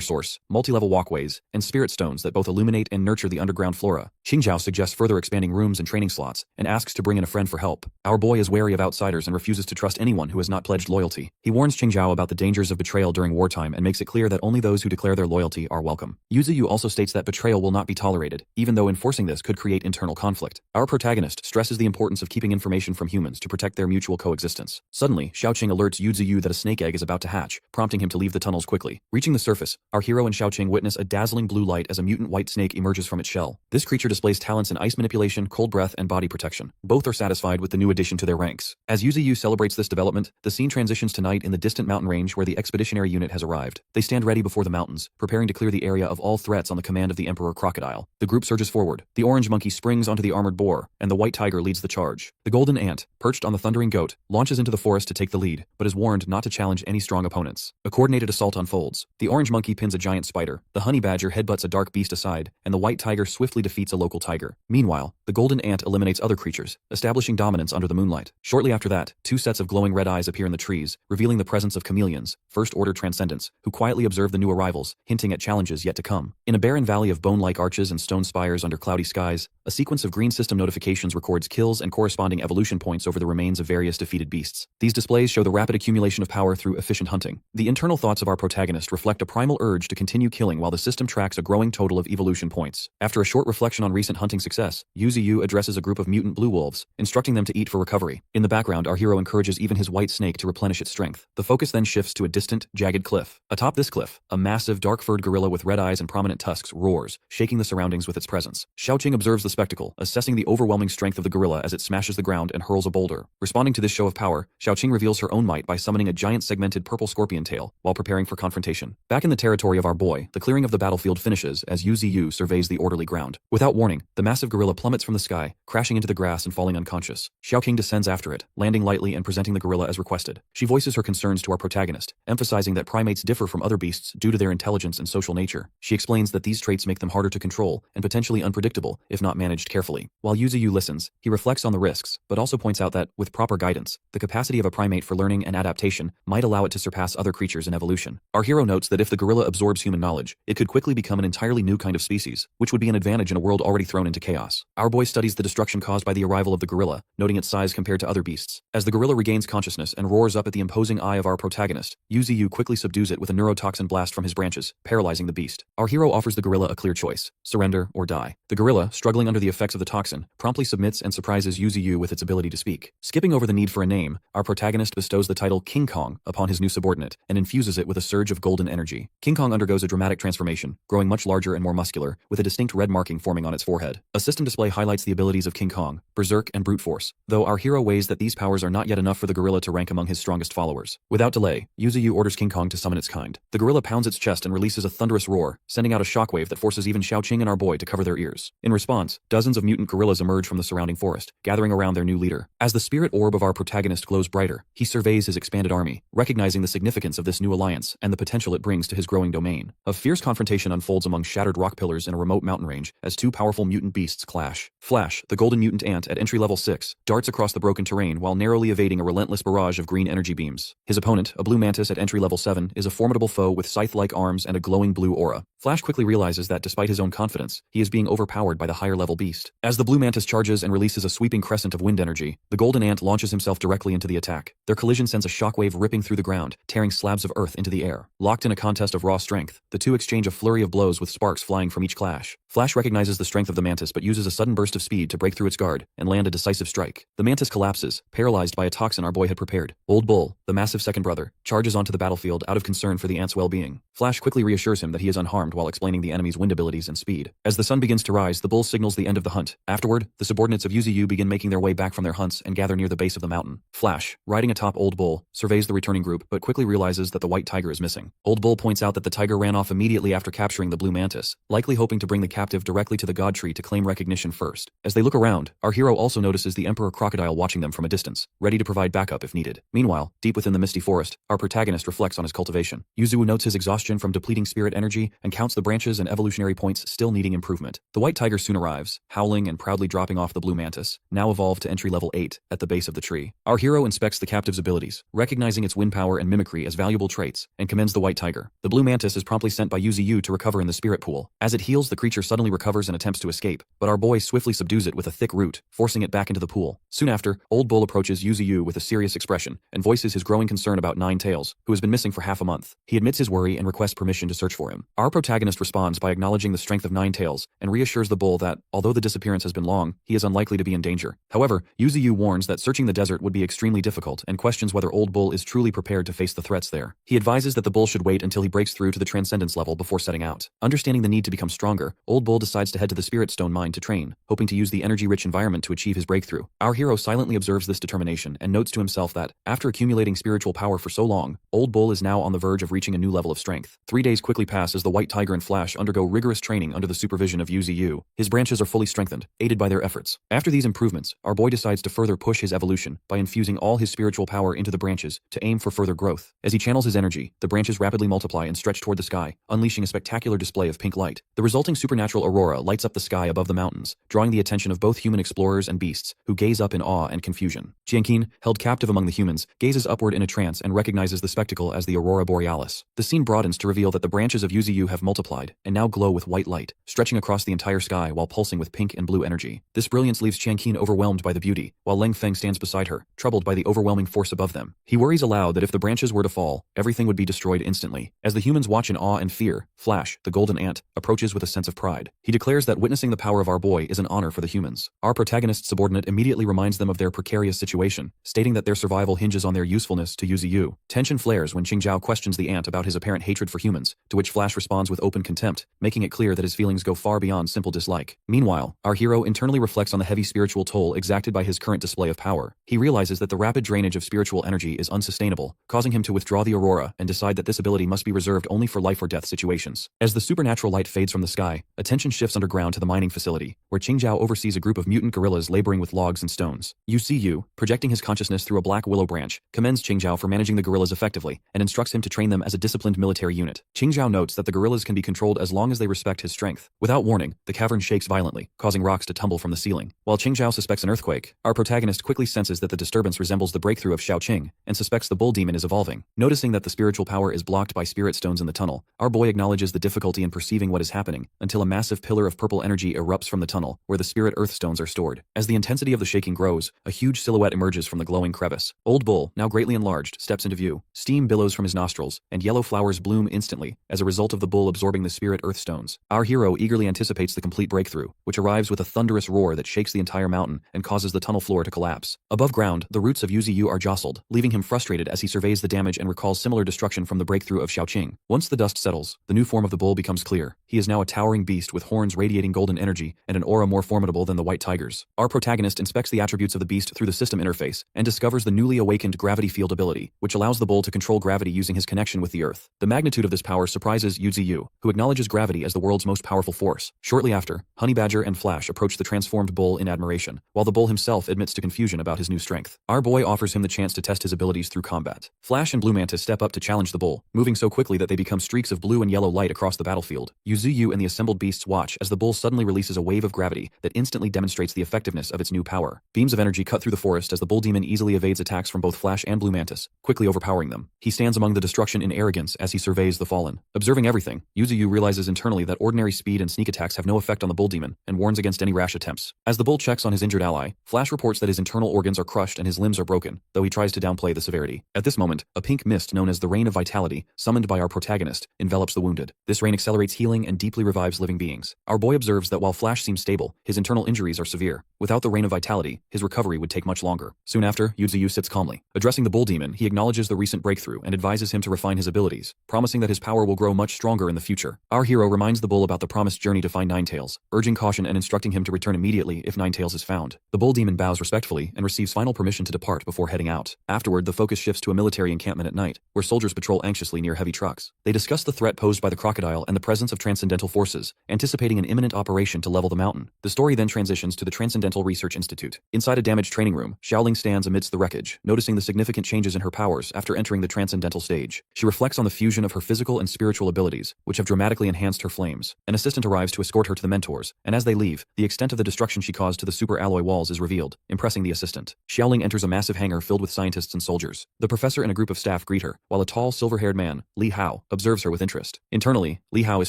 source, multi-level walkways, and spirit stones that both illuminate and nurture the underground flora. Qingzhao suggests further expanding rooms and training slots, and asks to bring in a friend for help. Our boy is wary of outsiders and refuses to trust anyone who has not pledged loyalty. He warns Qingzhao about the dangers of betrayal during wartime and makes it clear that only those who declare their loyalty are welcome. Yuzuyu also states that betrayal will not be tolerated, even though enforcing this could create internal conflict. Our protagonist stresses the importance of keeping information from humans to protect their mutual coexistence. Suddenly, Xiaoqing alerts Yuzuyu that a snake egg is about to hatch, prompting him to leave the tunnels quickly. Reaching the surface, our hero and Xiaoqing witness a dazzling blue light as a mutant white snake emerges from its shell. This creature displays talents in ice manipulation, cold breath, and body protection. Both are satisfied with the new addition to their ranks. As Yuzuyu celebrates this development, the scene transitions to night in the distant mountain range where the expeditionary unit has arrived. They stand ready before the mountains, preparing to clear the area of all threats on the command of the Emperor Crocodile. The group surges forward. The Orange Monkey springs onto the Armored Boar, and the White Tiger leads the charge. The Golden Ant, perched on the Thundering Goat, launches into the forest to take the lead, but is warned not to challenge any strong opponents. A coordinated assault unfolds. The Orange Monkey pins a giant spider, the Honey Badger headbutts a dark beast aside, and the White Tiger swiftly defeats a local tiger. Meanwhile, the Golden Ant eliminates other creatures, establishing dominance under the moonlight. Shortly after that, 2 sets of glowing red eyes appear in the trees, revealing the presence of chameleons, first-order transcendents, who quietly observe the new arrivals, hinting at challenges yet to come. In a barren valley of bone-like arches and stone spires under cloudy skies, a sequence of green system notifications records kills and corresponding evolution points over the remains of various defeated beasts. These displays show the rapid accumulation of power through efficient hunting. The internal thoughts of our protagonist reflect a primal urge to continue killing while the system tracks a growing total of evolution points. After a short reflection on recent hunting success, Yuzuyu addresses a group of mutant blue wolves, instructing them to eat for recovery. In the background, our hero encourages even his white snake to replenish its strength. The focus then shifts to a distant, jagged cliff. Atop this cliff, a massive, dark-furred gorilla with red eyes and prominent tusks roars, shaking the surroundings with its presence. Xiaoqing observes the spectacle, assessing the overwhelming strength of the gorilla as it smashes the ground and hurls a boulder. Responding to this show of power, Xiaoqing reveals her own might by summoning a giant segmented purple scorpion tail while preparing for confrontation. Back in the territory of our boy, the clearing of the battlefield finishes as Yuzuyu surveys the orderly ground. Without warning, the massive gorilla plummets from the sky, crashing into the grass and falling unconscious. Xiaoqing descends after it, landing lightly and presenting the gorilla as requested. She voices her concerns to our protagonist, emphasizing that primates differ from other beasts due to their intelligence and social nature. She explains that these traits make them harder to control and potentially unpredictable if not managed carefully. While Yuzuyu listens, he reflects on the risks, but also points out that, with proper guidance, the capacity of a primate for learning and adaptation might allow it to surpass other creatures in evolution. Our hero notes that if the gorilla absorbs human knowledge, it could quickly become an entirely new kind of species, which would be an advantage in a world already thrown into chaos. Our boy studies the destruction caused by the arrival of the gorilla, noting its size compared to other beasts. As the gorilla regains consciousness and roars up at the imposing eye of our protagonist, Yuzuyu quickly subdues it with a neurotoxin blast from his branches, paralyzing the beast. Our hero offers the gorilla a clear choice: surrender or die. The gorilla, struggling under the effects of the toxin, promptly submits and surprises Yuzuyu with its ability to speak. Skipping over the need for a name, our protagonist bestows the title King Kong upon his new subordinate and infuses it with a surge of golden energy. King Kong undergoes a dramatic transformation, growing much larger and more muscular, with a distinct red marking forming on its forehead. A system display highlights the abilities of King Kong, Berserk and Brute Force, though our hero weighs that these powers are not yet enough for the gorilla to rank among his strongest followers. Without delay, Yuzuyu orders King Kong to summon its kind. The gorilla pounds its chest and releases a thunderous roar, sending out a shockwave that forces even Xiaoqing and our boy to cover their ears. In response, dozens of mutant gorillas emerge from the surrounding forest, gathering around their new leader. As the spirit orb of our protagonist glows brighter, he surveys his expanded army, recognizing the significance of this new alliance and the potential it brings to his growing domain. A fierce confrontation unfolds among shattered rock pillars in a remote mountain range as 2 powerful mutant beasts clash. Flash, the golden mutant ant at entry level 6, darts across the broken terrain while narrowly evading a relentless barrage of green energy beams. His opponent, a blue mantis at entry level 7, is a formidable foe with scythe-like arms and a glowing blue aura. Flash quickly realizes that despite his own confidence, he is being overpowered by the higher level beast. As the blue mantis charges and releases a sweeping crescent of wind energy, the golden ant launches himself directly into the attack. Their collision sends a shockwave ripping through the ground, tearing slabs of earth into the air. Locked in a contest of raw strength, the two exchange a flurry of blows with sparks flying from each clash. Flash recognizes the strength of of the mantis but uses a sudden burst of speed to break through its guard and land a decisive strike. The mantis collapses, paralyzed by a toxin our boy had prepared. Old Bull, the massive second brother, charges onto the battlefield out of concern for the ant's well-being. Flash quickly reassures him that he is unharmed while explaining the enemy's wind abilities and speed. As the sun begins to rise, the bull signals the end of the hunt. Afterward, the subordinates of Yuzu begin making their way back from their hunts and gather near the base of the mountain. Flash, riding atop Old Bull, surveys the returning group but quickly realizes that the white tiger is missing. Old Bull points out that the tiger ran off immediately after capturing the blue mantis, likely hoping to bring the captive directly to the god tree to claim recognition first. As they look around, our hero also notices the emperor crocodile watching them from a distance, ready to provide backup if needed. Meanwhile, deep within the misty forest, our protagonist reflects on his cultivation. Yuzu notes his exhaustion from depleting spirit energy and counts the branches and evolutionary points still needing improvement. The white tiger soon arrives, howling and proudly dropping off the blue mantis, now evolved to entry level 8, at the base of the tree. Our hero inspects the captive's abilities, recognizing its wind power and mimicry as valuable traits, and commends the white tiger. The blue mantis is promptly sent by Yuzu to recover in the spirit pool. As it heals, the creature suddenly recovers and attempts to escape, but our boy swiftly subdues it with a thick root, forcing it back into the pool. Soon after, Old Bull approaches Yuzu with a serious expression and voices his growing concern about Nine Tails, who has been missing for half a month. He admits his worry and requests permission to search for him. Our protagonist responds by acknowledging the strength of Nine Tails and reassures the bull that, although the disappearance has been long, he is unlikely to be in danger. However, Yuzu warns that searching the desert would be extremely difficult and questions whether Old Bull is truly prepared to face the threats there. He advises that the bull should wait until he breaks through to the transcendence level before setting out. Understanding the need to become stronger, Old Bull decides to head to the Spirit Stone mine to train, hoping to use the energy-rich environment to achieve his breakthrough. Our hero silently observes this determination and notes to himself that, after accumulating spiritual power for so long, Old Bull is now on the verge of reaching a new level of strength. 3 days quickly pass as the White Tiger and Flash undergo rigorous training under the supervision of Yuzu. His branches are fully strengthened, aided by their efforts. After these improvements, our boy decides to further push his evolution by infusing all his spiritual power into the branches to aim for further growth. As he channels his energy, the branches rapidly multiply and stretch toward the sky, unleashing a spectacular display of pink light. The resulting supernatural aurora lights up the sky above the mountains, drawing the attention of both human explorers and beasts, who gaze up in awe and confusion. Jianqin, held captive among the humans, gazes upward in a trance and recognizes the spectacle as the aurora borealis. The scene broadens to reveal that the branches of Yuzu have multiplied and now glow with white light, stretching across the entire sky while pulsing with pink and blue energy. This brilliance leaves Jianqin overwhelmed by the beauty, while Leng Feng stands beside her, troubled by the overwhelming force above them. He worries aloud that if the branches were to fall, everything would be destroyed instantly. As the humans watch in awe and fear, Flash, the golden ant, approaches with a sense of pride. He declares that witnessing the power of our boy is an honor for the humans. Our protagonist's subordinate immediately reminds them of their precarious situation, stating that their survival hinges on their usefulness to Yuzu. Tension flares when Qingzhao questions the ant about his apparent hatred for humans, to which Flash responds with open contempt, making it clear that his feelings go far beyond simple dislike. Meanwhile, our hero internally reflects on the heavy spiritual toll exacted by his current display of power. He realizes that the rapid drainage of spiritual energy is unsustainable, causing him to withdraw the aurora and decide that this ability must be reserved only for life or death situations. As the supernatural light fades from the sky, attention shifts underground to the mining facility, where Qingzhao oversees a group of mutant gorillas laboring with logs and stones. Yuzu, projecting his consciousness through a black willow branch, commends Qingzhao for managing the gorillas effectively and instructs him to train them as a disciplined military unit. Qingzhao notes that the gorillas can be controlled as long as they respect his strength. Without warning, the cavern shakes violently, causing rocks to tumble from the ceiling. While Qingzhao suspects an earthquake, our protagonist quickly senses that the disturbance resembles the breakthrough of Shaoqing and suspects the bull demon is evolving. Noticing that the spiritual power is blocked by spirit stones in the tunnel, our boy acknowledges the difficulty in perceiving what is happening until a massive pillar of purple energy erupts from the tunnel, where the spirit earth stones are stored. As the intensity of the shaking grows, a huge silhouette emerges from the glowing crevice. Old Bull, now greatly enlarged, steps into view. Steam billows from his nostrils, and yellow flowers bloom instantly as a result of the bull absorbing the spirit earth stones. Our hero eagerly anticipates the complete breakthrough, which arrives with a thunderous roar that shakes the entire mountain and causes the tunnel floor to collapse. Above ground, the roots of Yuzu are jostled, leaving him frustrated as he surveys the damage and recalls similar destruction from the breakthrough of Shaoqing. Once the dust settles, the new form of the bull becomes clear. He is now a towering beast with horns radiating golden energy and an aura more formidable than the white tiger's. Our protagonist inspects the attributes of the beast through the system interface and discovers the newly awakened gravity field ability, which allows the bull to control gravity using his connection with the earth. The magnitude of this power surprises Yuzu, who acknowledges gravity as the world's most powerful force. Shortly after, Honey Badger and Flash approach the transformed bull in admiration, while the bull himself admits to confusion about his new strength. Our boy offers him the chance to test his abilities through combat. Flash and Blue Mantis step up to challenge the bull, moving so quickly that they become streaks of blue and yellow light across the battlefield. Yuzu and the assembled beasts watch as the bull suddenly releases a wave of gravity that instantly demonstrates the effectiveness of its new power. Beams of energy cut through the forest as the bull demon easily evades attacks from both Flash and Blue Mantis, quickly overpowering them. He stands among the destruction in arrogance as he surveys the fallen. Observing everything, Yuzu realizes internally that ordinary speed and sneak attacks have no effect on the bull demon and warns against any rash attempts. As the bull checks on his injured ally, Flash reports that his internal organs are crushed and his limbs are broken, though he tries to downplay the severity. At this moment, a pink mist known as the Rain of Vitality, summoned by our protagonist, envelops the wounded. This rain accelerates healing and deeply revives living beings. Our boy observes observes that while Flash seems stable, his internal injuries are severe. Without the Rain of Vitality, his recovery would take much longer. Soon after, Yuzu sits calmly. Addressing the Bull Demon, he acknowledges the recent breakthrough and advises him to refine his abilities, promising that his power will grow much stronger in the future. Our hero reminds the Bull about the promised journey to find Ninetales, urging caution and instructing him to return immediately if Ninetales is found. The Bull Demon bows respectfully and receives final permission to depart before heading out. Afterward, the focus shifts to a military encampment at night, where soldiers patrol anxiously near heavy trucks. They discuss the threat posed by the crocodile and the presence of transcendental forces, anticipating an imminent operation to level the mountain. The story then transitions to the Transcendental Research Institute. Inside a damaged training room, Xiaoling stands amidst the wreckage, noticing the significant changes in her powers after entering the transcendental stage. She reflects on the fusion of her physical and spiritual abilities, which have dramatically enhanced her flames. An assistant arrives to escort her to the mentors, and as they leave, the extent of the destruction she caused to the super alloy walls is revealed, impressing the assistant. Xiaoling enters a massive hangar filled with scientists and soldiers. The professor and a group of staff greet her, while a tall, silver-haired man, Li Hao, observes her with interest. Internally, Li Hao is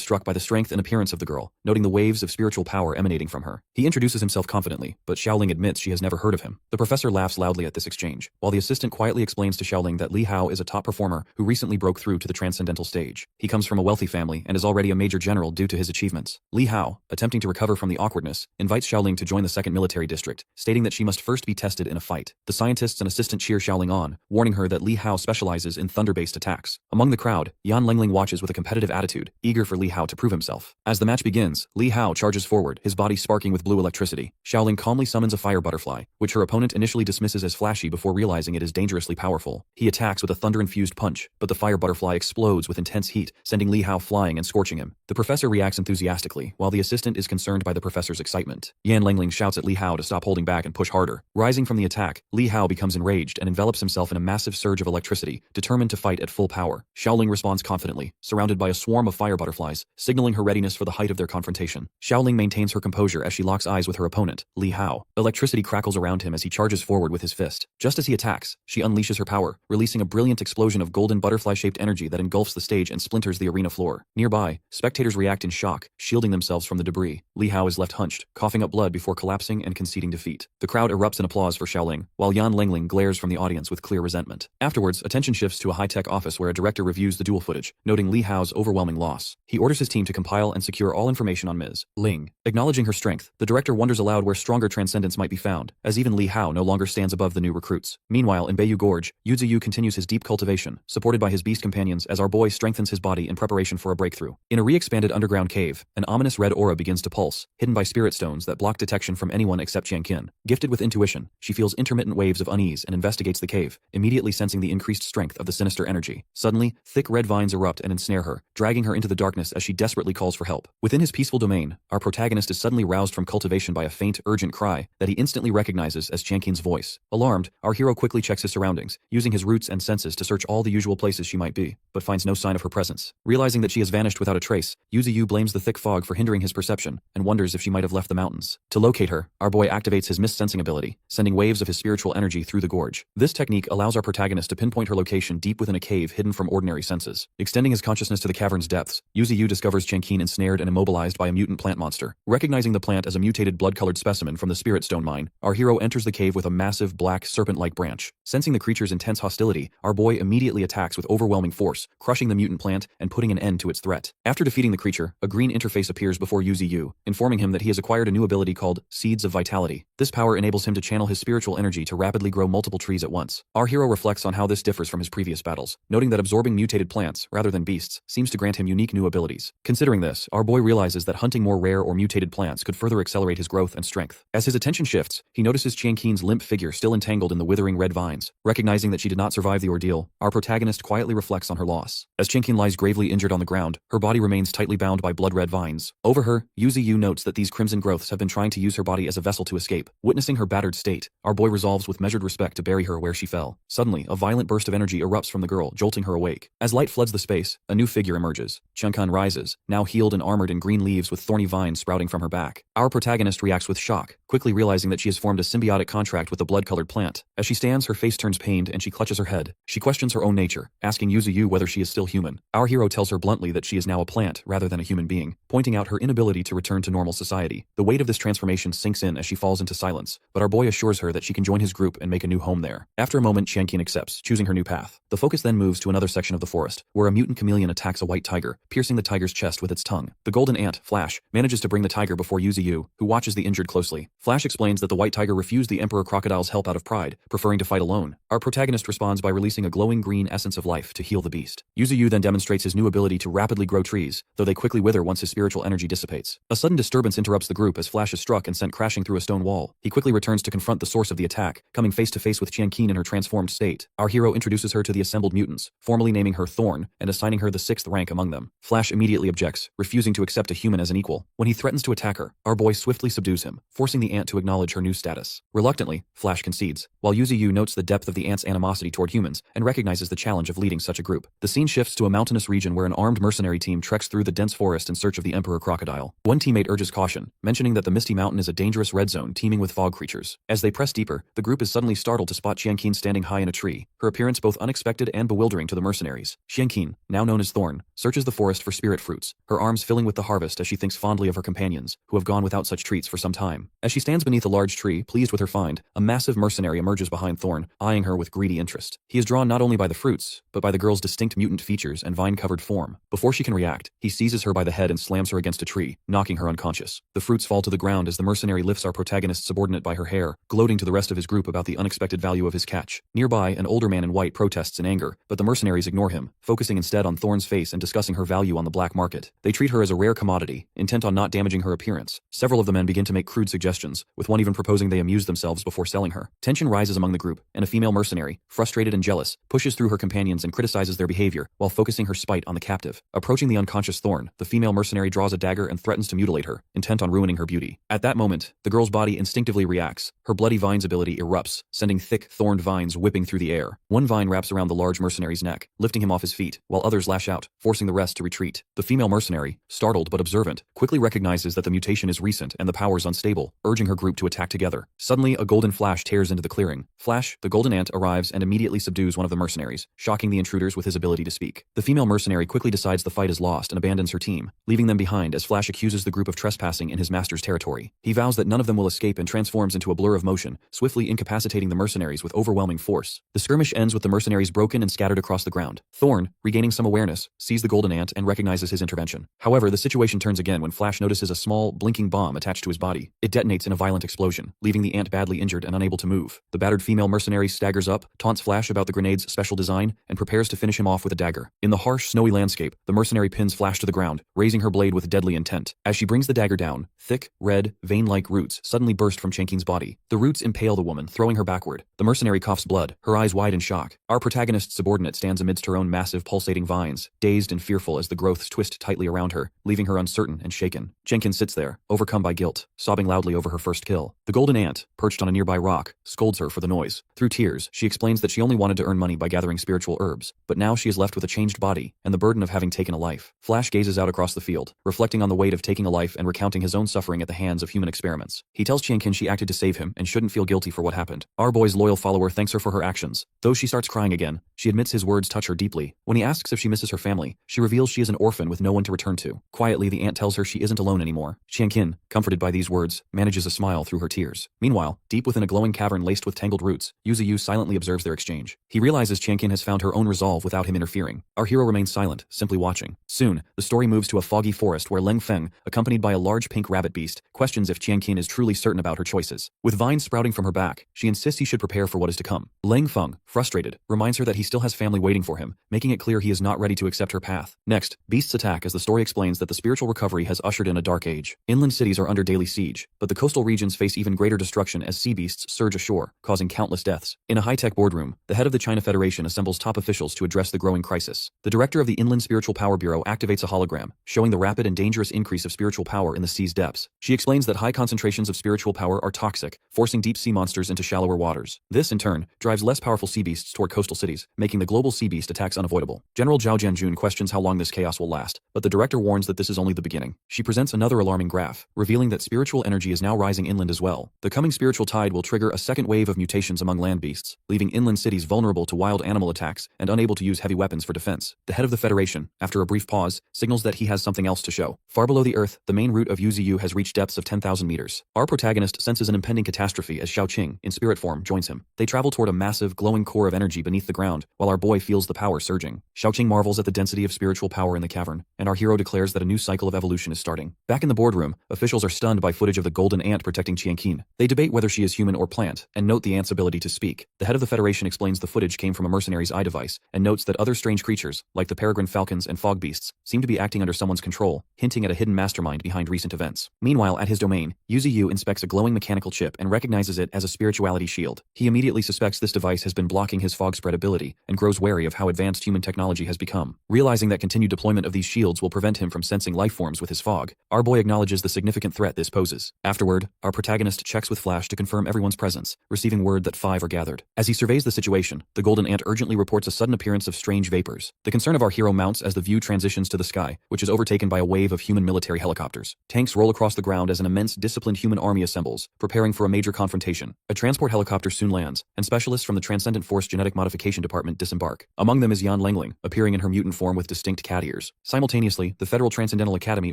struck by the strength and appearance of the girl, noting the waves of spiritual power emanating from her. He introduces himself confidently, but Xiaoling admits she has never heard of him. The professor laughs loudly at this exchange, while the assistant quietly explains to Xiaoling that Li Hao is a top performer who recently broke through to the transcendental stage. He comes from a wealthy family and is already a major general due to his achievements. Li Hao, attempting to recover from the awkwardness, invites Xiaoling to join the 2nd Military District, stating that she must first be tested in a fight. The scientists and assistant cheer Xiaoling on, warning her that Li Hao specializes in thunder-based attacks. Among the crowd, Yan Lengling watches with a competitive attitude, eager for Li Hao to prove himself. As the match begins, Li Hao charges forward, his body sparking with blue electricity. Xiaoling calmly summons a fire butterfly, which her opponent initially dismisses as flashy before realizing it is dangerously powerful. He attacks with a thunder-infused punch, but the fire butterfly explodes with intense heat, sending Li Hao flying and scorching him. The professor reacts enthusiastically, while the assistant is concerned by the professor's excitement. Yan Lengling shouts at Li Hao to stop holding back and push harder. Rising from the attack, Li Hao becomes enraged and envelops himself in a massive surge of electricity, determined to fight at full power. Xiaoling responds confidently, surrounded by a swarm of fire butterflies, signaling her readiness for the height of their confrontation. Xiaoling maintains her composure as she locks eyes with her opponent, Li Hao. Electricity crackles around him as he charges forward with his fist. Just as he attacks, she unleashes her power, releasing a brilliant explosion of golden butterfly-shaped energy that engulfs the stage and splinters the arena floor. Nearby, spectators react in shock, shielding themselves from the debris. Li Hao is left hunched, coughing up blood before collapsing and conceding defeat. The crowd erupts in applause for Xiaoling, while Yan Lengling glares from the audience with clear resentment. Afterwards, attention shifts to a high-tech office where a director reviews the duel footage, noting Li Hao's overwhelming loss. He orders his team to compile and secure all information on Ms. Ling. Acknowledging her strength, the director wonders aloud where stronger transcendence might be found, as even Li Hao no longer stands above the new recruits. Meanwhile, in Beiyu Gorge, Yuzu continues his deep cultivation, supported by his beast companions as our boy strengthens his body in preparation for a breakthrough. In a re-expanded underground cave, an ominous red aura begins to pulse, hidden by spirit stones that block detection from anyone except Jiangqin. Gifted with intuition, she feels intermittent waves of unease and investigates the cave, immediately sensing the increased strength of the sinister energy. Suddenly, thick red vines erupt and ensnare her, dragging her into the darkness as she desperately calls for help. Within his peaceful domain, our protagonist is suddenly roused from cultivation by a faint, urgent cry that he instantly recognizes as Jiangqin's voice. Alarmed, our hero quickly checks his surroundings, using his roots and senses to search all the usual places she might be, but finds no sign of her presence. Realizing that she has vanished without a trace, Yuzu blames the thick fog for hindering his perception and wonders if she might have left the mountains. To locate her, our boy activates his mist sensing ability, sending waves of his spiritual energy through the gorge. This technique allows our protagonist to pinpoint her location deep within a cave hidden from ordinary senses. Extending his consciousness to the cavern's depths, Yuzu discovers Jiangqin ensnared and immobilized by a mutant plant monster. Recognizing the plant as a mutated blood-colored specimen from the Spirit Stone mine, our hero enters the cave with a massive black serpent-like branch. Sensing the creature's intense hostility, our boy immediately attacks with overwhelming force, crushing the mutant plant and putting an end to its threat. After defeating the creature, a green interface appears before Yuzu, informing him that he has acquired a new ability called Seeds of Vitality. This power enables him to channel his spiritual energy to rapidly grow multiple trees at once. Our hero reflects on how this differs from his previous battles, noting that absorbing mutated plants, rather than beasts, seems to grant him unique new abilities. Considering this, our boy realizes that hunting more rare or mutated plants could further accelerate his growth and strength. As his attention shifts, he notices Jiangqin's limp figure still entangled in the withering red vines. Recognizing that she did not survive the ordeal, our protagonist quietly reflects on her loss. As Jiangqin lies gravely injured on the ground, her body remains tightly bound by blood-red vines. Over her, Yuzu notes that these crimson growths have been trying to use her body as a vessel to escape. Witnessing her battered state, our boy resolves with measured respect to bury her where she fell. Suddenly, a violent burst of energy erupts from the girl, jolting her awake. As light floods the space, a new figure emerges. Changkan rises, now healed and armored in green leaves with thorny vines sprouting from her back. Our protagonist reacts with shock, quickly realizing that she has formed a symbiotic contract with the blood-colored plant. As she stands, her face turns pained and she clutches her head. She questions her own nature, asking Yuzu whether she is still human. Our hero tells her bluntly that she is now a plant rather than a human being, pointing out her inability to return to normal society. The weight of this transformation sinks in as she falls into silence, but our boy assures her that she can join his group and make a new home there. After a moment, Jiangqin accepts, choosing her new path. The focus then moves to another section of the forest, where a mutant chameleon attacks a white tiger, piercing the tiger's chest with its tongue. The golden ant, Flash, manages manages to bring the tiger before Yuzu, who watches the injured closely. Flash explains that the white tiger refused the Emperor Crocodile's help out of pride, preferring to fight alone. Our protagonist responds by releasing a glowing green essence of life to heal the beast. Yuzu then demonstrates his new ability to rapidly grow trees, though they quickly wither once his spiritual energy dissipates. A sudden disturbance interrupts the group as Flash is struck and sent crashing through a stone wall. He quickly returns to confront the source of the attack, coming face to face with Qianqin in her transformed state. Our hero introduces her to the assembled mutants, formally naming her Thorn and assigning her the 6th rank among them. Flash immediately objects, refusing to accept a human as an equal. When he threatens to attack her, our boy swiftly subdues him, forcing the ant to acknowledge her new status. Reluctantly, Flash concedes, while Yuzu notes the depth of the ant's animosity toward humans and recognizes the challenge of leading such a group. The scene shifts to a mountainous region where an armed mercenary team treks through the dense forest in search of the Emperor Crocodile. One teammate urges caution, mentioning that the Misty Mountain is a dangerous red zone teeming with fog creatures. As they press deeper, the group is suddenly startled to spot Qianqin standing high in a tree, her appearance both unexpected and bewildering to the mercenaries. Qianqin, now known as Thorn, searches the forest for spirit fruits, her arms filling with the harvest as she thinks fondly of her companions, who have gone without such treats for some time. As she stands beneath a large tree, pleased with her find, a massive mercenary emerges behind Thorn, eyeing her with greedy interest. He is drawn not only by the fruits, but by the girl's distinct mutant features and vine-covered form. Before she can react, he seizes her by the head and slams her against a tree, knocking her unconscious. The fruits fall to the ground as the mercenary lifts our protagonist's subordinate by her hair, gloating to the rest of his group about the unexpected value of his catch. Nearby, an older man in white protests in anger, but the mercenaries ignore him, focusing instead on Thorn's face and discussing her value on the black market. They treat her as a rare commodity, intent on not damaging her appearance. Several of the men begin to make crude suggestions, with one even proposing they amuse themselves before selling her. Tension rises among the group, and a female mercenary, frustrated and jealous, pushes through her companions and criticizes their behavior, while focusing her spite on the captive. Approaching the unconscious Thorn, the female mercenary draws a dagger and threatens to mutilate her, intent on ruining her beauty. At that moment, the girl's body instinctively reacts. Her bloody vines ability erupts, sending thick, thorned vines whipping through the air. One vine wraps around the large mercenary's neck, lifting him off his feet, while others lash out, forcing the rest to retreat. The female mercenary, startled but observant, quickly recognizes that the mutation is recent and the powers unstable, urging her group to attack together. Suddenly, a golden flash tears into the clearing. Flash, the golden ant, arrives and immediately subdues one of the mercenaries, shocking the intruders with his ability to speak. The female mercenary quickly decides the fight is lost and abandons her team, leaving them behind as Flash accuses the group of trespassing in his master's territory. He vows that none of them will escape and transforms into a blur of motion, swiftly incapacitating the mercenaries with overwhelming force. The skirmish ends with the mercenaries broken and scattered across the ground. Thorn, regaining some awareness, sees the golden ant and recognizes his intervention. However, the situation turns again when Flash notices a small, blinking bomb attached to his body. It detonates in a violent explosion, leaving the ant badly injured and unable to move. The battered female mercenary staggers up, taunts Flash about the grenade's special design, and prepares to finish him off with a dagger. In the harsh, snowy landscape, the mercenary pins Flash to the ground, raising her blade with deadly intent. As she brings the dagger down, thick, red, vein-like roots suddenly burst from Qianqin's body. The roots impale the woman, throwing her backward. The mercenary coughs blood, her eyes wide in shock. Our protagonist's subordinate stands amidst her own massive, pulsating vines, dazed and fearful as the growths twist tightly around her, leaving her uncertain and shaken. Qianqin sits there, overcome by guilt, sobbing loudly over her first kill. The golden ant, perched on a nearby rock, scolds her for the noise. Through tears, she explains that she only wanted to earn money by gathering spiritual herbs, but now she is left with a changed body and the burden of having taken a life. Flash gazes out across the field, reflecting on the weight of taking a life and recounting his own suffering at the hands of human experiments. He tells Qianqin she acted to save him and shouldn't feel guilty for what happened. Our boy's loyal follower thanks her for her actions. Though she starts crying again, she admits his words touch her deeply. When he asks if she misses her family, she reveals she is an orphan with no one to return to. Quietly, the ant tells her she isn't alone anymore. Qianqin, comforted by these words, manages a smile through her tears. Meanwhile, deep within a glowing cavern laced with tangled roots, Yuzu silently observes their exchange. He realizes Qianqin has found her own resolve without him interfering. Our hero remains silent, simply watching. Soon, the story moves to a foggy forest where Leng Feng, accompanied by a large pink rabbit beast, questions if Qianqin is truly certain about her choices. With vines sprouting from her back, she insists he should prepare for what is to come. Leng Feng, frustrated, reminds her that he still has family waiting for him, making it clear he is not ready to accept her path. Next, beasts attack as the story explains that the spiritual recovery has ushered in a dark age. Inland cities are under daily siege, but the coastal regions face even greater destruction as sea beasts surge ashore, causing countless deaths. In a high-tech boardroom, the head of the China Federation assembles top officials to address the growing crisis. The director of the Inland Spiritual Power Bureau activates a hologram, showing the rapid and dangerous increase of spiritual power in the sea's depths. She explains that high concentrations of spiritual power are toxic, forcing deep sea monsters into shallower waters. This, in turn, drives less powerful sea beasts toward coastal cities, making the global sea beast attacks unavoidable. General Zhao Jianjun questions how long this chaos will last, but the director warns that this is only the beginning. She presents another alarming graph, revealing that spiritual energy is now rising inland as well. The coming spiritual tide will trigger a second wave of mutations among land beasts, leaving inland cities vulnerable to wild animal attacks and unable to use heavy weapons for defense. The head of the Federation, after a brief pause, signals that he has something else to show. Far below the earth, the main route of Yuzu has reached depths of 10,000 meters. Our protagonist senses an impending catastrophe as Xiaoqing, in spirit form, joins him. They travel toward a massive, glowing core of energy beneath the ground, while our boy feels the power surging. Xiaoqing marvels at the density of spiritual power in the cavern, and our hero declares that a new cycle of evolution is starting. starting. Back in the boardroom, officials are stunned by footage of the golden ant protecting Qianqin. They debate whether she is human or plant, and note the ant's ability to speak. The head of the Federation explains the footage came from a mercenary's eye device, and notes that other strange creatures, like the peregrine falcons and fog beasts, seem to be acting under someone's control, hinting at a hidden mastermind behind recent events. Meanwhile, at his domain, Yuzi inspects a glowing mechanical chip and recognizes it as a spirituality shield. He immediately suspects this device has been blocking his fog spread ability, and grows wary of how advanced human technology has become. Realizing that continued deployment of these shields will prevent him from sensing life forms with his fog, our boy acknowledges the significant threat this poses. Afterward, our protagonist checks with Flash to confirm everyone's presence, receiving word that 5 are gathered. As he surveys the situation, the golden ant urgently reports a sudden appearance of strange vapors. The concern of our hero mounts as the view transitions to the sky, which is overtaken by a wave of human military helicopters. Tanks roll across the ground as an immense disciplined human army assembles, preparing for a major confrontation. A transport helicopter soon lands, and specialists from the Transcendent Force Genetic Modification Department disembark. Among them is Yan Lengling, appearing in her mutant form with distinct cat ears. Simultaneously, the Federal Transcendental Academy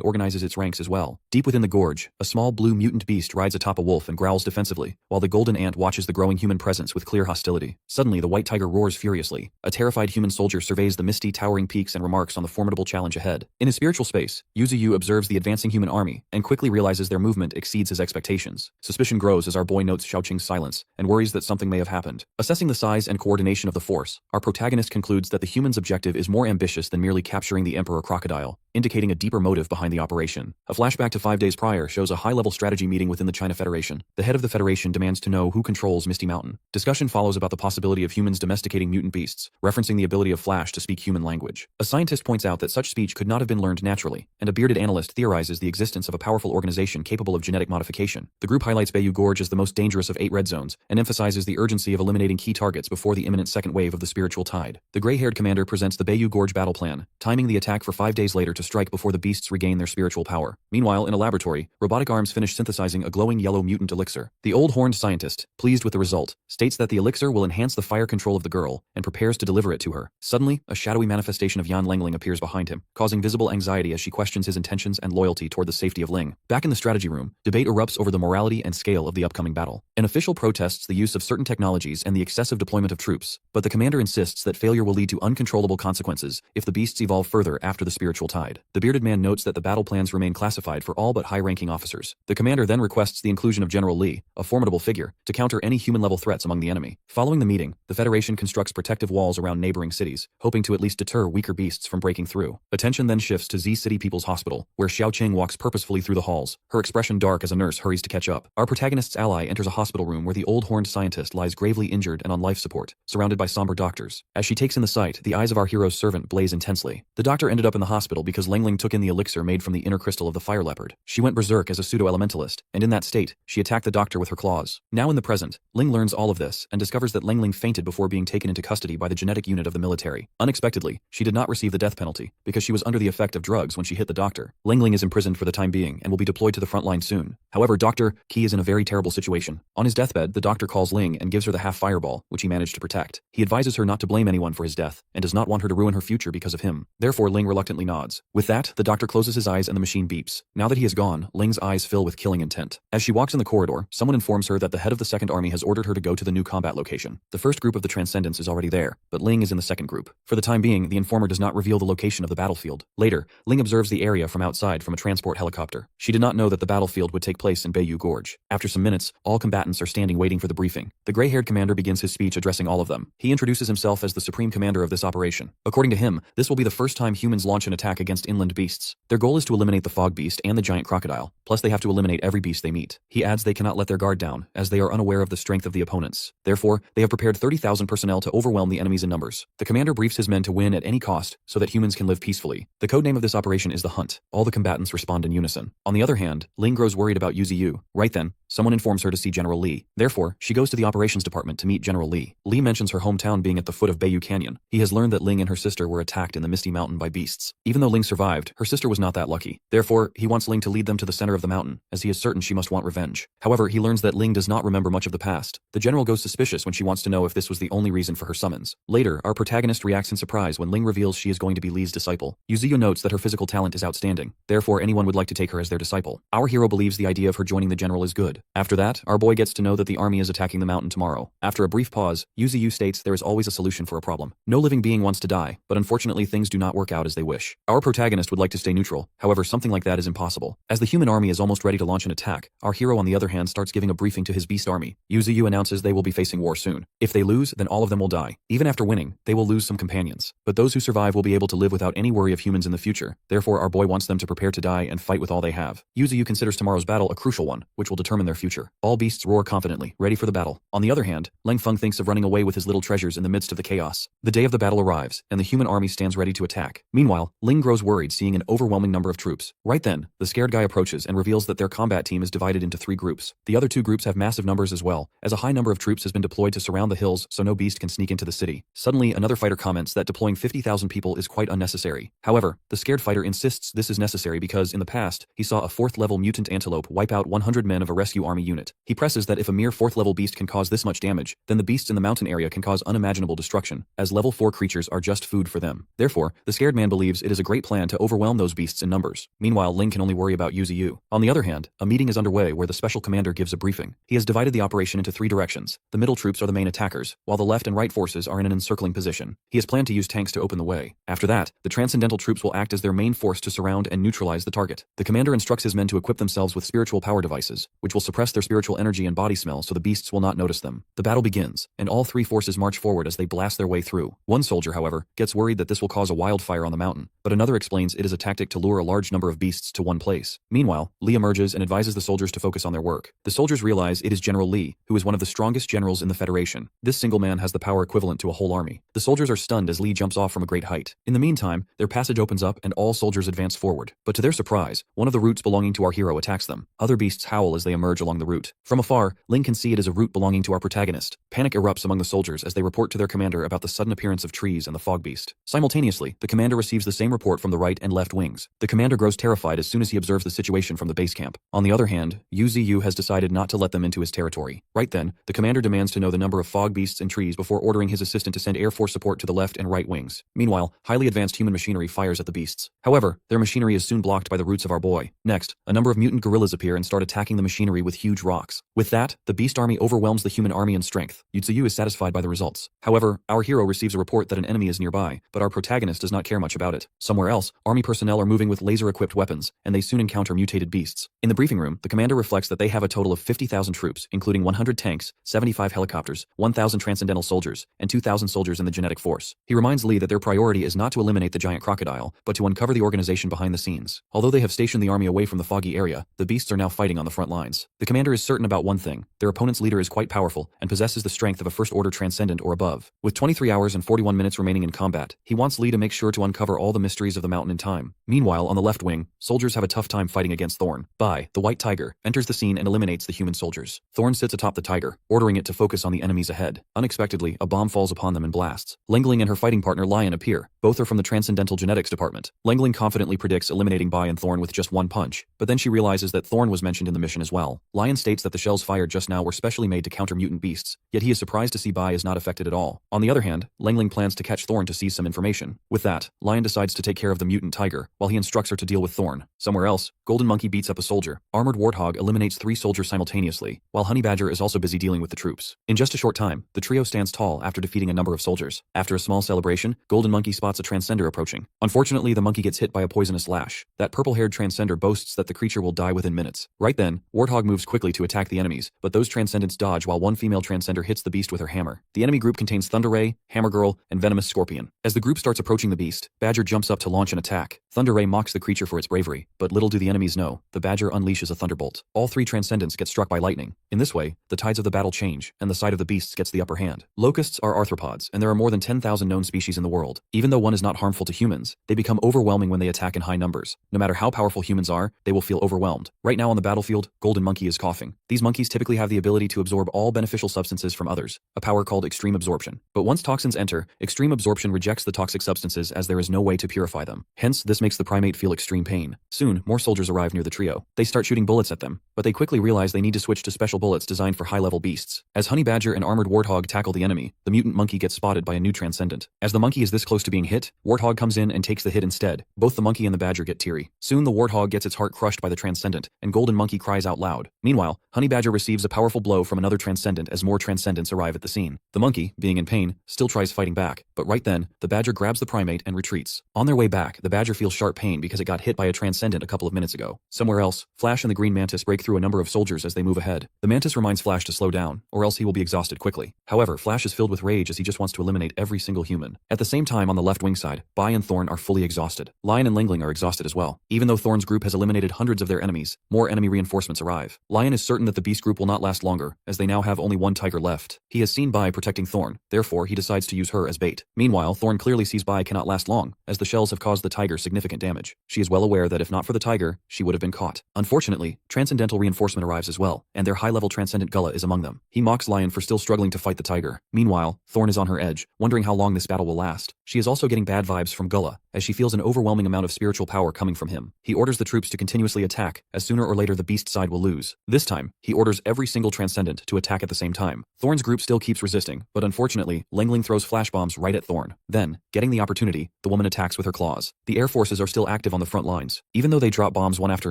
organizes its ranks as well. Deep within the gorge, a small blue mutant beast rides atop a wolf and growls defensively, while the golden ant watches the growing human presence with clear hostility. Suddenly, the white tiger roars furiously. A terrified human soldier surveys the misty, towering peaks and remarks on the formidable challenge ahead. In his spiritual space, Yuzi observes the advancing human army, and quickly realizes their movement exceeds his expectations. Suspicion grows as our boy notes Xiaoqing's silence, and worries that something may have happened. Assessing the size and coordination of the force, our protagonist concludes that the human's objective is more ambitious than merely capturing the Emperor Crocodile, indicating a deeper motive behind the operation. A flashback to 5 days prior shows a high-level strategy meeting within the China Federation. The head of the Federation demands to know who controls Misty Mountain. Discussion follows about the possibility of humans domesticating mutant beasts, referencing the ability of Flash to speak human language. A scientist points out that such speech could not have been learned naturally, and a bearded analyst theorizes the existence of a powerful organization capable of genetic modification. The group highlights Bayou Gorge as the most dangerous of 8 red zones, and emphasizes the urgency of eliminating key targets before the imminent second wave of the spiritual tide. The gray-haired commander presents the Bayou Gorge battle plan, timing the attack for 5 days later to strike before the beasts regain their spiritual power. Meanwhile, in a laboratory, robotic arms finish synthesizing a glowing yellow mutant elixir. The old horned scientist, pleased with the result, states that the elixir will enhance the fire control of the girl, and prepares to deliver it to her. Suddenly, a shadowy manifestation of Yan Lengling appears behind him, causing visible anxiety as she questions his intentions and loyalty toward the safety of Ling. Back in the strategy room, debate erupts over the morality and scale of the upcoming battle. An official protests the use of certain technologies and the excessive deployment of troops, but the commander insists that failure will lead to uncontrollable consequences if the beasts evolve further after the spiritual tide. The bearded man notes that the battle plans remain classified for all but high-ranking officers. The commander then requests the inclusion of General Li, a formidable figure, to counter any human-level threats among the enemy. Following the meeting, the Federation constructs protective walls around neighboring cities, hoping to at least deter weaker beasts from breaking through. Attention then shifts to Z City People's Hospital, where Xiaoqing walks purposefully through the halls, her expression dark as a nurse hurries to catch up. Our protagonist's ally enters a hospital room where the old horned scientist lies gravely injured and on life support, surrounded by somber doctors. As she takes in the sight, the eyes of our hero's servant blaze intensely. The doctor ended up in the hospital because Lengling took in the elixir made from the inner crystal of the fire leopard. She went berserk as a pseudo-elementalist, and in that state, she attacked the doctor with her claws. Now in the present, Ling learns all of this and discovers that Lengling fainted before being taken into custody by the genetic unit of the military. Unexpectedly, she did not receive the death penalty because she was under the effect of drugs when she hit the doctor. Lengling is imprisoned for the time being and will be deployed to the front line soon. However, Dr. Qi is in a very terrible situation. On his deathbed, the doctor calls Ling and gives her the half fireball, which he managed to protect. He advises her not to blame anyone for his death, and does not want her to ruin her future because of him. Therefore, Ling reluctantly nods. With that, the doctor closes his eyes and the machine beeps. Now that he is gone, Ling's eyes fill with killing intent. As she walks in the corridor, someone informs her that the head of the Second Army has ordered her to go to the new combat location. The first group of the Transcendents is already there, but Ling is in the second group. For the time being, the informer does not reveal the location of the battlefield. Later, Ling observes the area from outside from a transport helicopter. She did not know that the battlefield would take place in Bayou Gorge. After some minutes, all combatants are standing waiting for the briefing. The gray-haired commander begins his speech addressing all of them. He introduces himself as the supreme commander of this operation. According to him, this will be the first time humans launch an attack against inland beasts. Their goal is to eliminate the fog beast and the giant crocodile, plus they have to eliminate every beast they meet. He adds they cannot let their guard down, as they are unaware of the strength of the opponents. Therefore, they have prepared 30,000 personnel to overwhelm the enemies in numbers. The commander briefs his men to win at any cost, so that humans can live peacefully. The codename of this operation is the Hunt. All the combatants respond in unison. On the other hand, Ling grows worried about Yuzi. Right then, someone informs her to see General Li. Therefore, she goes to the operations department to meet General Li. Li mentions her hometown being at the foot of Bayou Canyon. He has learned that Ling and her sister were attacked in the Misty Mountain by beasts. Even though Ling survived, her sister was not that lucky. Therefore, he wants Ling to lead them to the center of the mountain, as he is certain she must want revenge. However, he learns that Ling does not remember much of the past. The general goes suspicious when she wants to know if this was the only reason for her summons. Later, our protagonist reacts in surprise when Ling reveals she is going to be Li's disciple. Yuzuyu notes that her physical talent is outstanding. Therefore, anyone would like to take her as their disciple. Our hero believes the idea of her joining the general is good. After that, our boy gets to know that the army is attacking the mountain tomorrow. After a brief pause, Yuzu states there is always a solution for a problem. No living being wants to die, but unfortunately things do not work out as they wish. Our protagonist would like to stay neutral, however something like that is impossible. As the human army is almost ready to launch an attack, our hero on the other hand starts giving a briefing to his beast army. Yuzu announces they will be facing war soon. If they lose, then all of them will die. Even after winning, they will lose some companions. But those who survive will be able to live without any worry of humans in the future. Therefore our boy wants them to prepare to die and fight with all they have. Yuzu considers tomorrow's battle a crucial one, which will determine their future. All beasts roar confidently, ready for the battle. On the other hand, Leng Feng thinks of running away with his little treasures in the midst of the chaos. The day of the battle arrives, and the human army stands ready to attack. Meanwhile, Ling grows worried seeing an overwhelming number of troops. Right then, the scared guy approaches and reveals that their combat team is divided into 3 groups. The other 2 groups have massive numbers as well, as a high number of troops has been deployed to surround the hills so no beast can sneak into the city. Suddenly, another fighter comments that deploying 50,000 people is quite unnecessary. However, the scared fighter insists this is necessary because in the past, he saw a 4th level mutant antelope wipe out 100 men of a rescue army unit. He presses that if a mere 4th level beast can cause this much damage, then the beasts in the mountain area can cause unimaginable destruction, as level 4 creatures are just food for them. Therefore, the scared man believes it is a great plan to overwhelm those beasts in numbers. Meanwhile, Ling can only worry about Yuzu. On the other hand, a meeting is underway where the special commander gives a briefing. He has divided the operation into 3 directions. The middle troops are the main attackers, while the left and right forces are in an encircling position. He has planned to use tanks to open the way. After that, the transcendental troops will act as their main force to surround and neutralize the target. The commander instructs his men to equip themselves with spiritual power devices, which will suppress their spiritual energy and body smell so the beasts will not notice them. The battle begins, and all 3 forces march forward as they blast their way through. One soldier, however, gets worried that this will cause a wildfire on the mountain, but another explains it is a tactic to lure a large number of beasts to one place. Meanwhile, Li emerges and advises the soldiers to focus on their work. The soldiers realize it is General Li, who is one of the strongest generals in the Federation. This single man has the power equivalent to a whole army. The soldiers are stunned as Li jumps off from a great height. In the meantime, their passage opens up and all soldiers advance forward. But to their surprise, one of the roots belonging to our hero attacks them. Other beasts howl as they emerge along the route. From afar, Ling can see it is a root belonging to our protagonist. Panic erupts among the soldiers as they report to their commander about the sudden appearance of trees and the fog beast. Simultaneously, the commander receives the same report from the right and left wings. The commander grows terrified as soon as he observes the situation from the base camp. On the other hand, Yuzu has decided not to let them into his territory. Right then, the commander demands to know the number of fog beasts and trees before ordering his assistant to send air force support to the left and right wings. Meanwhile, highly advanced human machinery fires at the beasts. However, their machinery is soon blocked by the roots of our boy. Next, a number of mutant gorillas appear and start attacking the machinery with huge rocks. With that, the beast army overwhelms the human army in strength. Yuzu is satisfied by the results. However, our hero receives a report that an enemy is nearby, but our protagonist does not care much about it. Somewhere else, army personnel are moving with laser-equipped weapons, and they soon encounter mutated beasts. In the briefing room, the commander reflects that they have a total of 50,000 troops, including 100 tanks, 75 helicopters, 1,000 transcendental soldiers, and 2,000 soldiers in the genetic force. He reminds Li that their priority is not to eliminate the giant crocodile, but to uncover the organization behind the scenes. Although they have stationed the army away from the foggy area, the beasts are now fighting on the front lines. The commander is certain about one thing: their opponent's leader is quite powerful and possesses the strength of a first-order transcendent or above. With 23 hours and 41 minutes remaining in combat, he wants Li to make sure to uncover all the mysteries of the mountain in time. Meanwhile, on the left wing, soldiers have a tough time fighting against Thorn. Bai, the white tiger, enters the scene and eliminates the human soldiers. Thorn sits atop the tiger, ordering it to focus on the enemies ahead. Unexpectedly, a bomb falls upon them and blasts. Lengling and her fighting partner Lion appear. Both are from the Transcendental Genetics Department. Lengling confidently predicts eliminating Bai and Thorn with just one punch, but then she realizes that Thorn was mentioned in the mission as well. Lion states that the shells fired just now were specially made to counter mutant beasts, yet he is surprised to see Bai is not affected at all. On the other hand, Lengling plans to catch Thorn to seize some information. With that, Lion decides to take care of the mutant tiger, while he instructs her to deal with Thorn. Somewhere else, Golden Monkey beats up a soldier. Armored Warthog eliminates 3 soldiers simultaneously, while Honey Badger is also busy dealing with the troops. In just a short time, the trio stands tall after defeating a number of soldiers. After a small celebration, Golden Monkey spots a transcender approaching. Unfortunately, the monkey gets hit by a poisonous lash. That purple-haired transcender boasts that the creature will die within minutes. Right then, Warthog moves quickly to attack the enemies, but those transcendents dodge while one female transcender hits the beast with her hammer. The enemy group contains Thunder Ray, Hammer Girl, and Venomous Scorpion. As the group starts approaching the beast, Badger jumps up to launch an attack. Thunder Ray mocks the creature for its bravery, but little do the enemies know, the Badger unleashes a thunderbolt. All 3 transcendents get struck by lightning. In this way, the tides of the battle change, and the side of the beasts gets the upper hand. Locusts are arthropods, and there are more than 10,000 known species in the world. Even though one is not harmful to humans, they become overwhelming when they attack in high numbers. No matter how powerful humans are, they will feel overwhelmed. Right now on the battlefield, Golden Monkey is coughing. These monkeys typically have the ability to absorb all beneficial substances from others, a power called extreme absorption. But once toxins enter, extreme absorption rejects the toxic substances as there is no way to purify them. Hence, this makes the primate feel extreme pain. Soon, more soldiers arrive near the trio. They start shooting bullets at them, but they quickly realize they need to switch to special bullets designed for high-level beasts. As Honey Badger and Armored Warthog tackle the enemy, the mutant monkey gets spotted by a new transcendent. As the monkey is this close to being hit, Warthog comes in and takes the hit instead. Both the monkey and the badger get teary. Soon the Warthog gets its heart crushed by the transcendent, and Golden Monkey cries out loud. Meanwhile, Honey Badger receives a powerful blow from another transcendent as more transcendents arrive at the scene. The monkey, being in pain, still tries fighting back, but right then, the badger grabs the primate and retreats. On their way back, the badger feels sharp pain because it got hit by a transcendent a couple of minutes ago. Somewhere else, Flash and the Green Mantis break through a number of soldiers as they move ahead. The Mantis reminds Flash to slow down, or else he will be exhausted quickly. However, Flash is filled with rage as he just wants to eliminate every single human. At the same time, on the left wing side, Bai and Thorn are fully exhausted. Lion and Lingling are exhausted as well. Even though Thorn's group has eliminated hundreds of their enemies, more enemy reinforcements arrive. Lion is certain that the Beast group will not last longer, as they now have only one tiger left. He has seen Bai protecting Thorn, therefore he decides to use her as bait. Meanwhile, Thorn clearly sees Bai cannot last long, as the shells have caused the tiger significant damage. She is well aware that if not for the tiger, she would have been caught. Unfortunately, transcendental reinforcement arrives as well, and their high-level transcendent Gullah is among them. He mocks Lion for still struggling to fight the tiger. Meanwhile, Thorn is on her edge, wondering how long this battle will last. She is also getting bad vibes from Gullah, as she feels an overwhelming amount of spiritual power coming from him. He orders the troops to continuously attack, as sooner or later the beast side will lose. This time, he orders every single transcendent to attack at the same time. Thorn's group still keeps resisting, but unfortunately, Lingling throws flash bombs right at Thorn. Then, getting the opportunity, the woman attacks with her claws. The air forces are still active on the front lines. Even though they drop bombs one after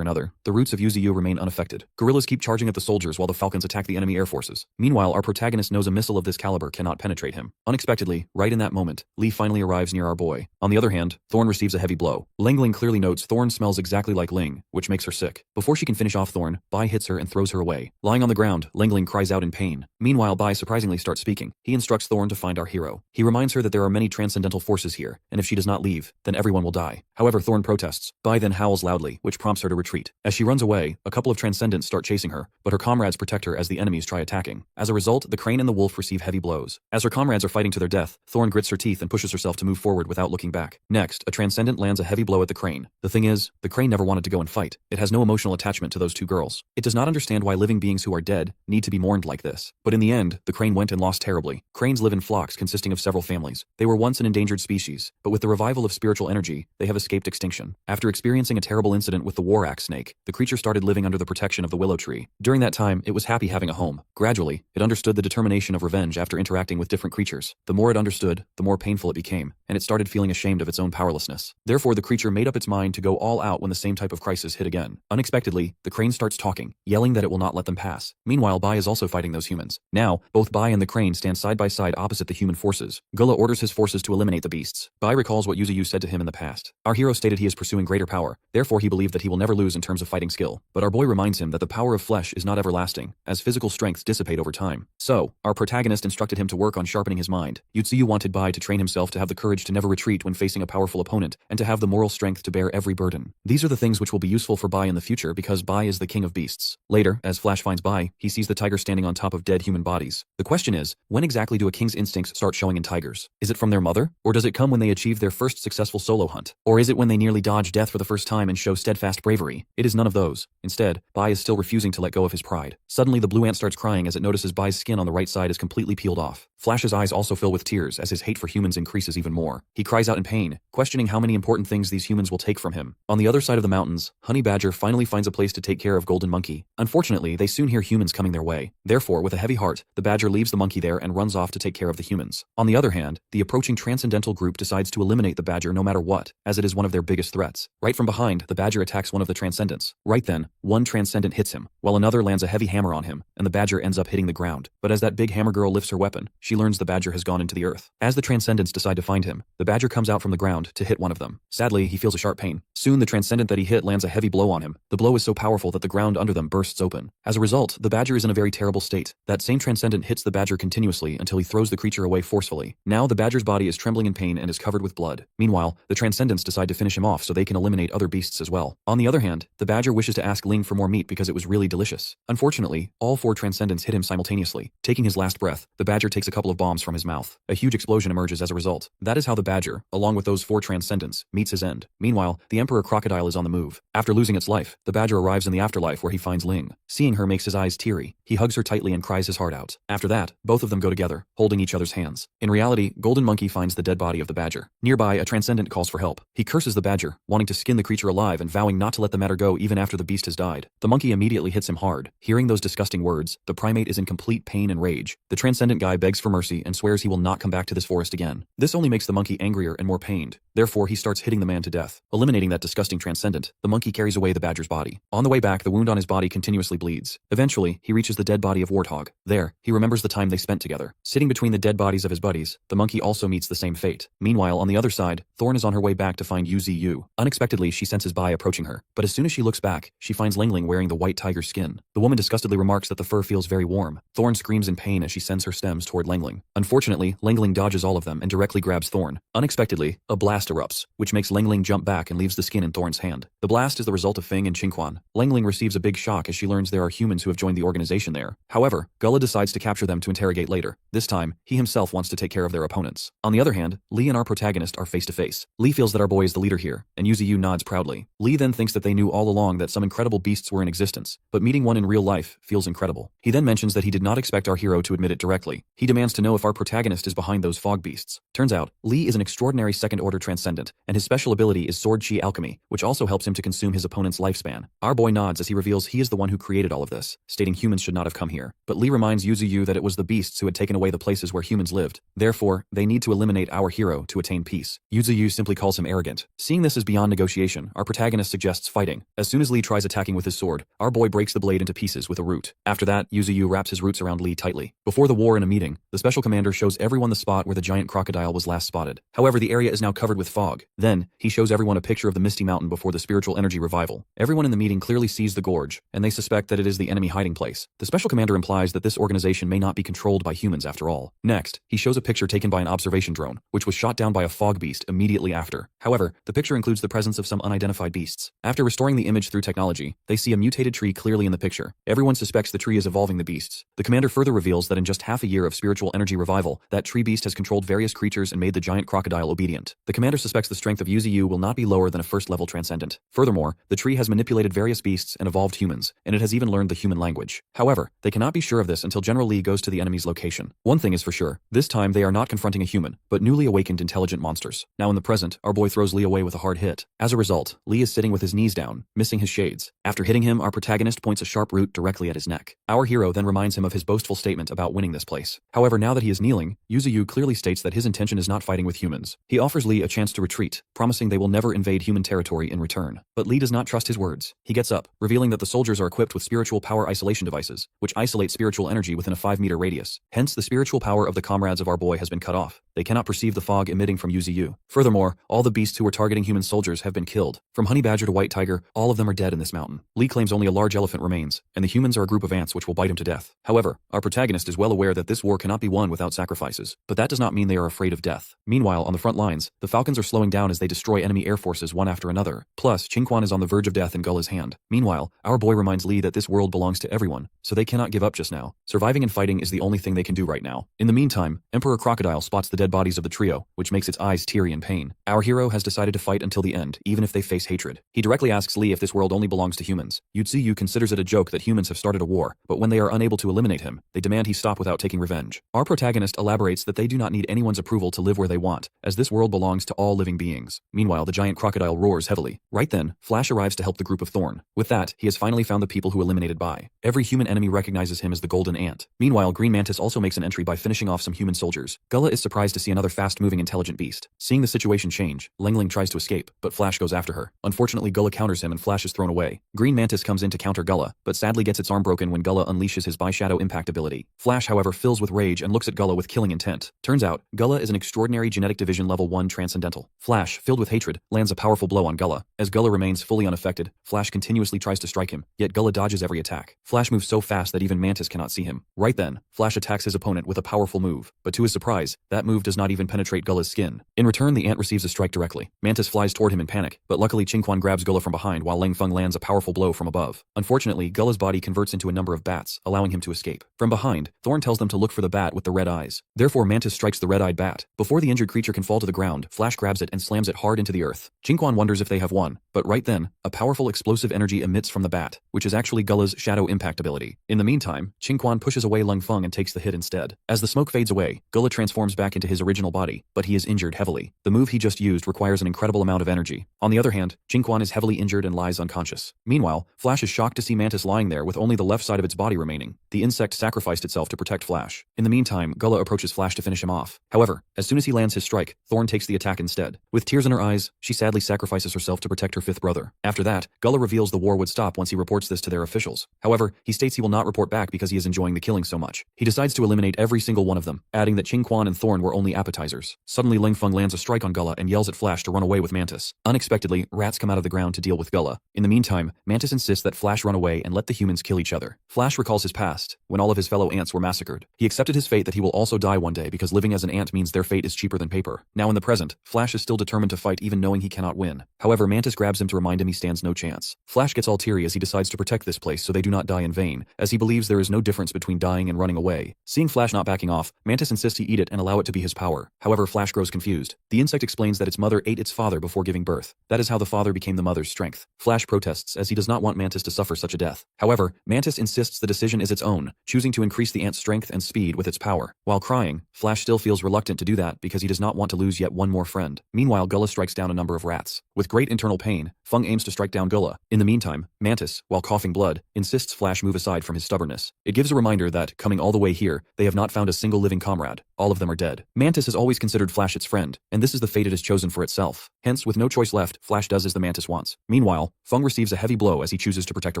another, the roots of Yuzu remain unaffected. Guerrillas keep charging at the soldiers while the Falcons attack the enemy air forces. Meanwhile, our protagonist knows a missile of this caliber cannot penetrate him. Unexpectedly, right in that moment, Lee finally arrives near our boy. On the other hand, Thorn receives a heavy blow. Lingling clearly notes Thorn smells exactly like Ling, which makes her sick. Before she can finish off Thorn, Bai hits her and throws her away. Lying on the ground, Lingling cries out in pain. Meanwhile, Bai surprisingly starts speaking. He instructs Thorn to find our hero. He reminds her that there are many transcendental forces here, and if she does not leave, then everyone will die. However, Thorn protests. Bai then howls loudly, which prompts her to retreat. As she runs away, a couple of transcendents start chasing her, but her comrades protect her as the enemies try attacking. As a result, the crane and the wolf receive heavy blows. As her comrades are fighting to their death, Thorn grits her teeth and pushes herself to move forward without looking back. Next, a transcendent lands a heavy blow at the crane. The thing is, the crane never wanted to go and fight. It has no emotional attachment to those two girls. It does not understand why living beings who are dead need to be mourned like this. But in the end, the crane went and lost terribly. Cranes live in flocks consisting of several families. They were once an endangered species, but with the revival of spiritual energy, they have escaped extinction. After experiencing a terrible incident with the war axe snake, the creature started living under the protection of the willow tree. During that time, it was happy having a home. Gradually, it understood the determination of revenge after interacting with different creatures. The more it understood, the more painful it became, and it started feeling ashamed of its own powerlessness. Therefore, the creature made up its mind to go all out when the same type of crisis hit again. Unexpectedly, the crane starts talking, yelling that it will not let them pass. Meanwhile, Bai is also fighting those humans. Now, both Bai and the crane stand side by side opposite the human forces. Gullah orders his forces to eliminate the beasts. Bai recalls what Yuzu said to him in the past. Our hero stated he is pursuing greater power, therefore he believed that he will never lose in terms of fighting skill. But our boy reminds him that the power of flesh is not everlasting, as physical strengths dissipate over time. So, our protagonist instructed him to work on sharpening his mind. Yuzu wanted Bai to train himself to have the courage to never retreat when facing a powerful opponent, and to have the moral strength to bear every burden. These are the things which will be useful for Bai in the future because Bai is the king of beasts. Later, as Flash finds Bai, he sees the tiger standing on top of dead human bodies. The question is, when exactly do a king's instincts start showing in tigers? Is it from their mother? Or does it come when they achieve their first successful solo hunt? Or is it when they nearly dodge death for the first time and show steadfast bravery? It is none of those. Instead, Bai is still refusing to let go of his pride. Suddenly, the blue ant starts crying as it notices Bai's skin on the right side is completely peeled off. Flash's eyes also fill with tears as his hate for humans increases even more. He cries out in pain, questioning how many important things these humans will take from him. On the other side of the mountains, Honey Badger finally finds a place to take care of Golden Monkey. Unfortunately, they soon hear humans coming their way. Therefore, with a heavy heart, the badger leaves the monkey there and runs off to take care of the humans. On the other hand, the approaching transcendental group decides to eliminate the badger no matter what, as it is one of their biggest threats. Right from behind, the badger attacks one of the transcendents. Right then, one transcendent hits him, while another lands a heavy hammer on him, and the badger ends up hitting the ground. But as that big hammer girl lifts her weapon, she learns the badger has gone into the earth. As the transcendents decide to find him, the badger comes out from the ground to hit one of them. Sadly, he feels a sharp pain. Soon the transcendent that he hit lands a heavy blow on him. The blow is so powerful that the ground under them bursts open. As a result, the badger is in a very terrible state. That same transcendent hits the badger continuously until he throws the creature away forcefully. Now the badger's body is trembling in pain and is covered with blood. Meanwhile, the transcendents decide to finish him off so they can eliminate other beasts as well. On the other hand, the badger wishes to ask Ling for more meat because it was really delicious. Unfortunately, all four transcendents hit him simultaneously. Taking his last breath, the badger takes a couple of bombs from his mouth. A huge explosion emerges as a result. That is how the badger, along with those four transcendents, meets his end. Meanwhile, the Emperor Crocodile is on the move. After losing its life, the badger arrives in the afterlife where he finds Ling. Seeing her makes his eyes teary. He hugs her tightly and cries his heart out. After that, both of them go together, holding each other's hands. In reality, Golden Monkey finds the dead body of the badger. Nearby, a transcendent calls for help. He curses the badger, wanting to skin the creature alive and vowing not to let the matter go even after the beast has died. The monkey immediately hits him hard. Hearing those disgusting words, the primate is in complete pain and rage. The transcendent guy begs for mercy and swears he will not come back to this forest again. This only makes the monkey angrier and more pained. Therefore, he starts hitting the man to death. Eliminating that disgusting transcendent, the monkey carries away the badger's body. On the way back, the wound on his body continues continuously bleeds. Eventually, he reaches the dead body of Warthog. There, he remembers the time they spent together. Sitting between the dead bodies of his buddies, the monkey also meets the same fate. Meanwhile, on the other side, Thorn is on her way back to find Yu. Unexpectedly, she senses Bai approaching her, but as soon as she looks back, she finds Lingling wearing the white tiger skin. The woman disgustedly remarks that the fur feels very warm. Thorn screams in pain as she sends her stems toward Lingling. Unfortunately, Lingling dodges all of them and directly grabs Thorn. Unexpectedly, a blast erupts, which makes Lingling jump back and leaves the skin in Thorn's hand. The blast is the result of Feng and Qingquan. Lingling receives a big shock as she learns there are humans who have joined the organization there. However, Gullah decides to capture them to interrogate later. This time, he himself wants to take care of their opponents. On the other hand, Lee and our protagonist are face to face. Lee feels that our boy is the leader here, and Yu nods proudly. Lee then thinks that they knew all along that some incredible beasts were in existence, but meeting one in real life feels incredible. He then mentions that he did not expect our hero to admit it directly. He demands to know if our protagonist is behind those fog beasts. Turns out, Lee is an extraordinary second-order transcendent, and his special ability is sword chi alchemy, which also helps him to consume his opponent's lifespan. Our boy nods as he reveals he is the one who created all of this, stating humans should not have come here. But Lee reminds Yu that it was the beasts who had taken away the places where humans lived. Therefore, they need to eliminate our hero to attain peace. Yu simply calls him arrogant. Seeing this as beyond negotiation, our protagonist suggests fighting. As soon as Lee tries attacking with his sword, our boy breaks the blade into pieces with a root. After that, Yu wraps his roots around Lee tightly. Before the war in a meeting, the special commander shows everyone the spot where the giant crocodile was last spotted. However, the area is now covered with fog. Then, he shows everyone a picture of the Misty Mountain before the spiritual energy revival. Everyone in the meeting clearly sees the gorge, and they suspect that it is the enemy hiding place. The special commander implies that this organization may not be controlled by humans after all. Next, he shows a picture taken by an observation drone, which was shot down by a fog beast immediately after. However, the picture includes the presence of some unidentified beasts. After restoring the image through technology, they see a mutated tree clearly in the picture. Everyone suspects the tree is evolving the beasts. The commander further reveals that in just half a year of spiritual energy revival, that tree beast has controlled various creatures and made the giant crocodile obedient. The commander suspects the strength of Yu will not be lower than a first-level transcendent. Furthermore, the tree has manipulated various beasts and evolved humans, and it has even learned the human language. However, they cannot be sure of this until General Lee goes to the enemy's location. One thing is for sure, this time they are not confronting a human, but newly awakened intelligent monsters. Now in the present, our boy throws Lee away with a hard hit. As a result, Lee is sitting with his knees down, missing his shades. After hitting him, our protagonist points a sharp root directly at his neck. Our hero then reminds him of his boastful statement about winning this place. However, now that he is kneeling, Yu clearly states that his intention is not fighting with humans. He offers Lee a chance to retreat, promising they will never invade human territory in return. But Lee does not trust his words. He gets up, revealing that the soldiers are equipped with spiritual power isolation devices, which isolate spiritual energy within a 5-meter radius. Hence, the spiritual power of the comrades of our boy has been cut off. They cannot perceive the fog emitting from Yu. Furthermore, all the beasts who were targeting human soldiers have been killed. From honey badger to white tiger, all of them are dead in this mountain. Lee claims only a large elephant remains, and the humans are a group of ants which will bite him to death. However, our protagonist is well aware that this war cannot be won without sacrifices, but that does not mean they are afraid of death. Meanwhile, on the front lines, the Falcons are slowing down as they destroy enemy air forces one after another. Plus, Qingquan is on the verge of death in Gullah's hand. Meanwhile, our boy reminds Lee that this world belongs to everyone, so they cannot give up just now. Surviving and fighting is the only thing they can do right now. In the meantime, Emperor Crocodile spots the dead bodies of the trio, which makes its eyes teary in pain. Our hero has decided to fight until the end, even if they face hatred. He directly asks Lee if this world only belongs to humans. Yu considers it a joke that humans have started a war, but when they are unable to eliminate him, they demand he stop without taking revenge. Our protagonist elaborates that they do not need anyone's approval to live where they want, as this world belongs to all living beings. Meanwhile, the giant crocodile roars heavily. Right then, Flash arrives to help the group of Thorn. With that, he has finally found the people who eliminated Bai. Every human enemy recognizes him as the Golden Ant. Meanwhile, Green Mantis also makes an entry by finishing off some human soldiers. Gullah is surprised to see another fast-moving intelligent beast. Seeing the situation change, Lingling tries to escape, but Flash goes after her. Unfortunately, Gullah counters him and Flash is thrown away. Green Mantis comes in to counter Gullah, but sadly gets its arm broken when Gullah unleashes his Bi-Shadow Impact ability. Flash, however, fills with rage and looks at Gullah with killing intent. Turns out, Gullah is an extraordinary genetic division level 1 transcendental. Flash, filled with hatred, lands a powerful blow on Gullah. As Gullah remains fully unaffected, Flash continuously tries to strike him, yet Gullah dodges every attack. Flash moves so fast that even Mantis cannot see him. Right then, Flash attacks his opponent with a powerful move, but to his surprise, that move does not even penetrate Gullah's skin. In return, the ant receives a strike directly. Mantis flies toward him in panic, but luckily Qingquan grabs Gullah from behind while Lang Feng lands a powerful blow from above. Unfortunately, Gullah's body converts into a number of bats, allowing him to escape. From behind, Thorn tells them to look for the bat with the red eyes. Therefore, Mantis strikes the red-eyed bat. Before the injured creature can fall to the ground, Flash grabs it and slams it hard into the earth. Qingquan wonders if they have won, but right then, a powerful explosive energy emits from the bat, which is actually Gullah's Shadow Impact ability. In the meantime, Qingquan pushes away Lang Feng and takes the hit instead. As the smoke fades away, Gullah transforms back into his original body, but he is injured heavily. The move he just used requires an incredible amount of energy. On the other hand, Qingquan is heavily injured and lies unconscious. Meanwhile, Flash is shocked to see Mantis lying there with only the left side of its body remaining. The insect sacrificed itself to protect Flash. In the meantime, Gullah approaches Flash to finish him off. However, as soon as he lands his strike, Thorn takes the attack instead. With tears in her eyes, she sadly sacrifices herself to protect her fifth brother. After that, Gullah reveals the war would stop once he reports this to their officials. However, he states he will not report back because he is enjoying the killing so much. He decides to eliminate every single one of them, adding that Qing Quan and Thorn were only appetizers. Suddenly Ling Feng lands a strike on Gullah and yells at Flash to run away with Mantis. Unexpectedly, rats come out of the ground to deal with Gullah. In the meantime, Mantis insists that Flash run away and let the humans kill each other. Flash recalls his past, when all of his fellow ants were massacred. He accepted his fate that he will also die one day because living as an ant means their fate is cheaper than paper. Now in the present, Flash is still determined to fight even knowing he cannot win. However, Mantis grabs him to remind him he stands no chance. Flash gets all teary as he decides to protect this place so they do not die in vain, as he believes there is no difference between dying and running away. Seeing Flash not backing off, Mantis insists he eat it and allow it to be his power. However, Flash grows confused. The insect explains that its mother ate its father before giving birth. That is how the father became the mother's strength. Flash protests as he does not want Mantis to suffer such a death. However, Mantis insists the decision is its own, choosing to increase the ant's strength and speed with its power. While crying, Flash still feels reluctant to do that because he does not want to lose yet one more friend. Meanwhile, Gullah strikes down a number of rats. With great internal pain, Feng aims to strike down Gullah. In the meantime, Mantis, while coughing blood, insists Flash move aside from his stubbornness. It gives a reminder that, coming all the way here, they have not found a single living comrade. All of them are dead. Mantis has always considered Flash its friend, and this is the fate it has chosen for itself. Hence, with no choice left, Flash does as the Mantis wants. Meanwhile, Feng receives a heavy blow as he chooses to protect a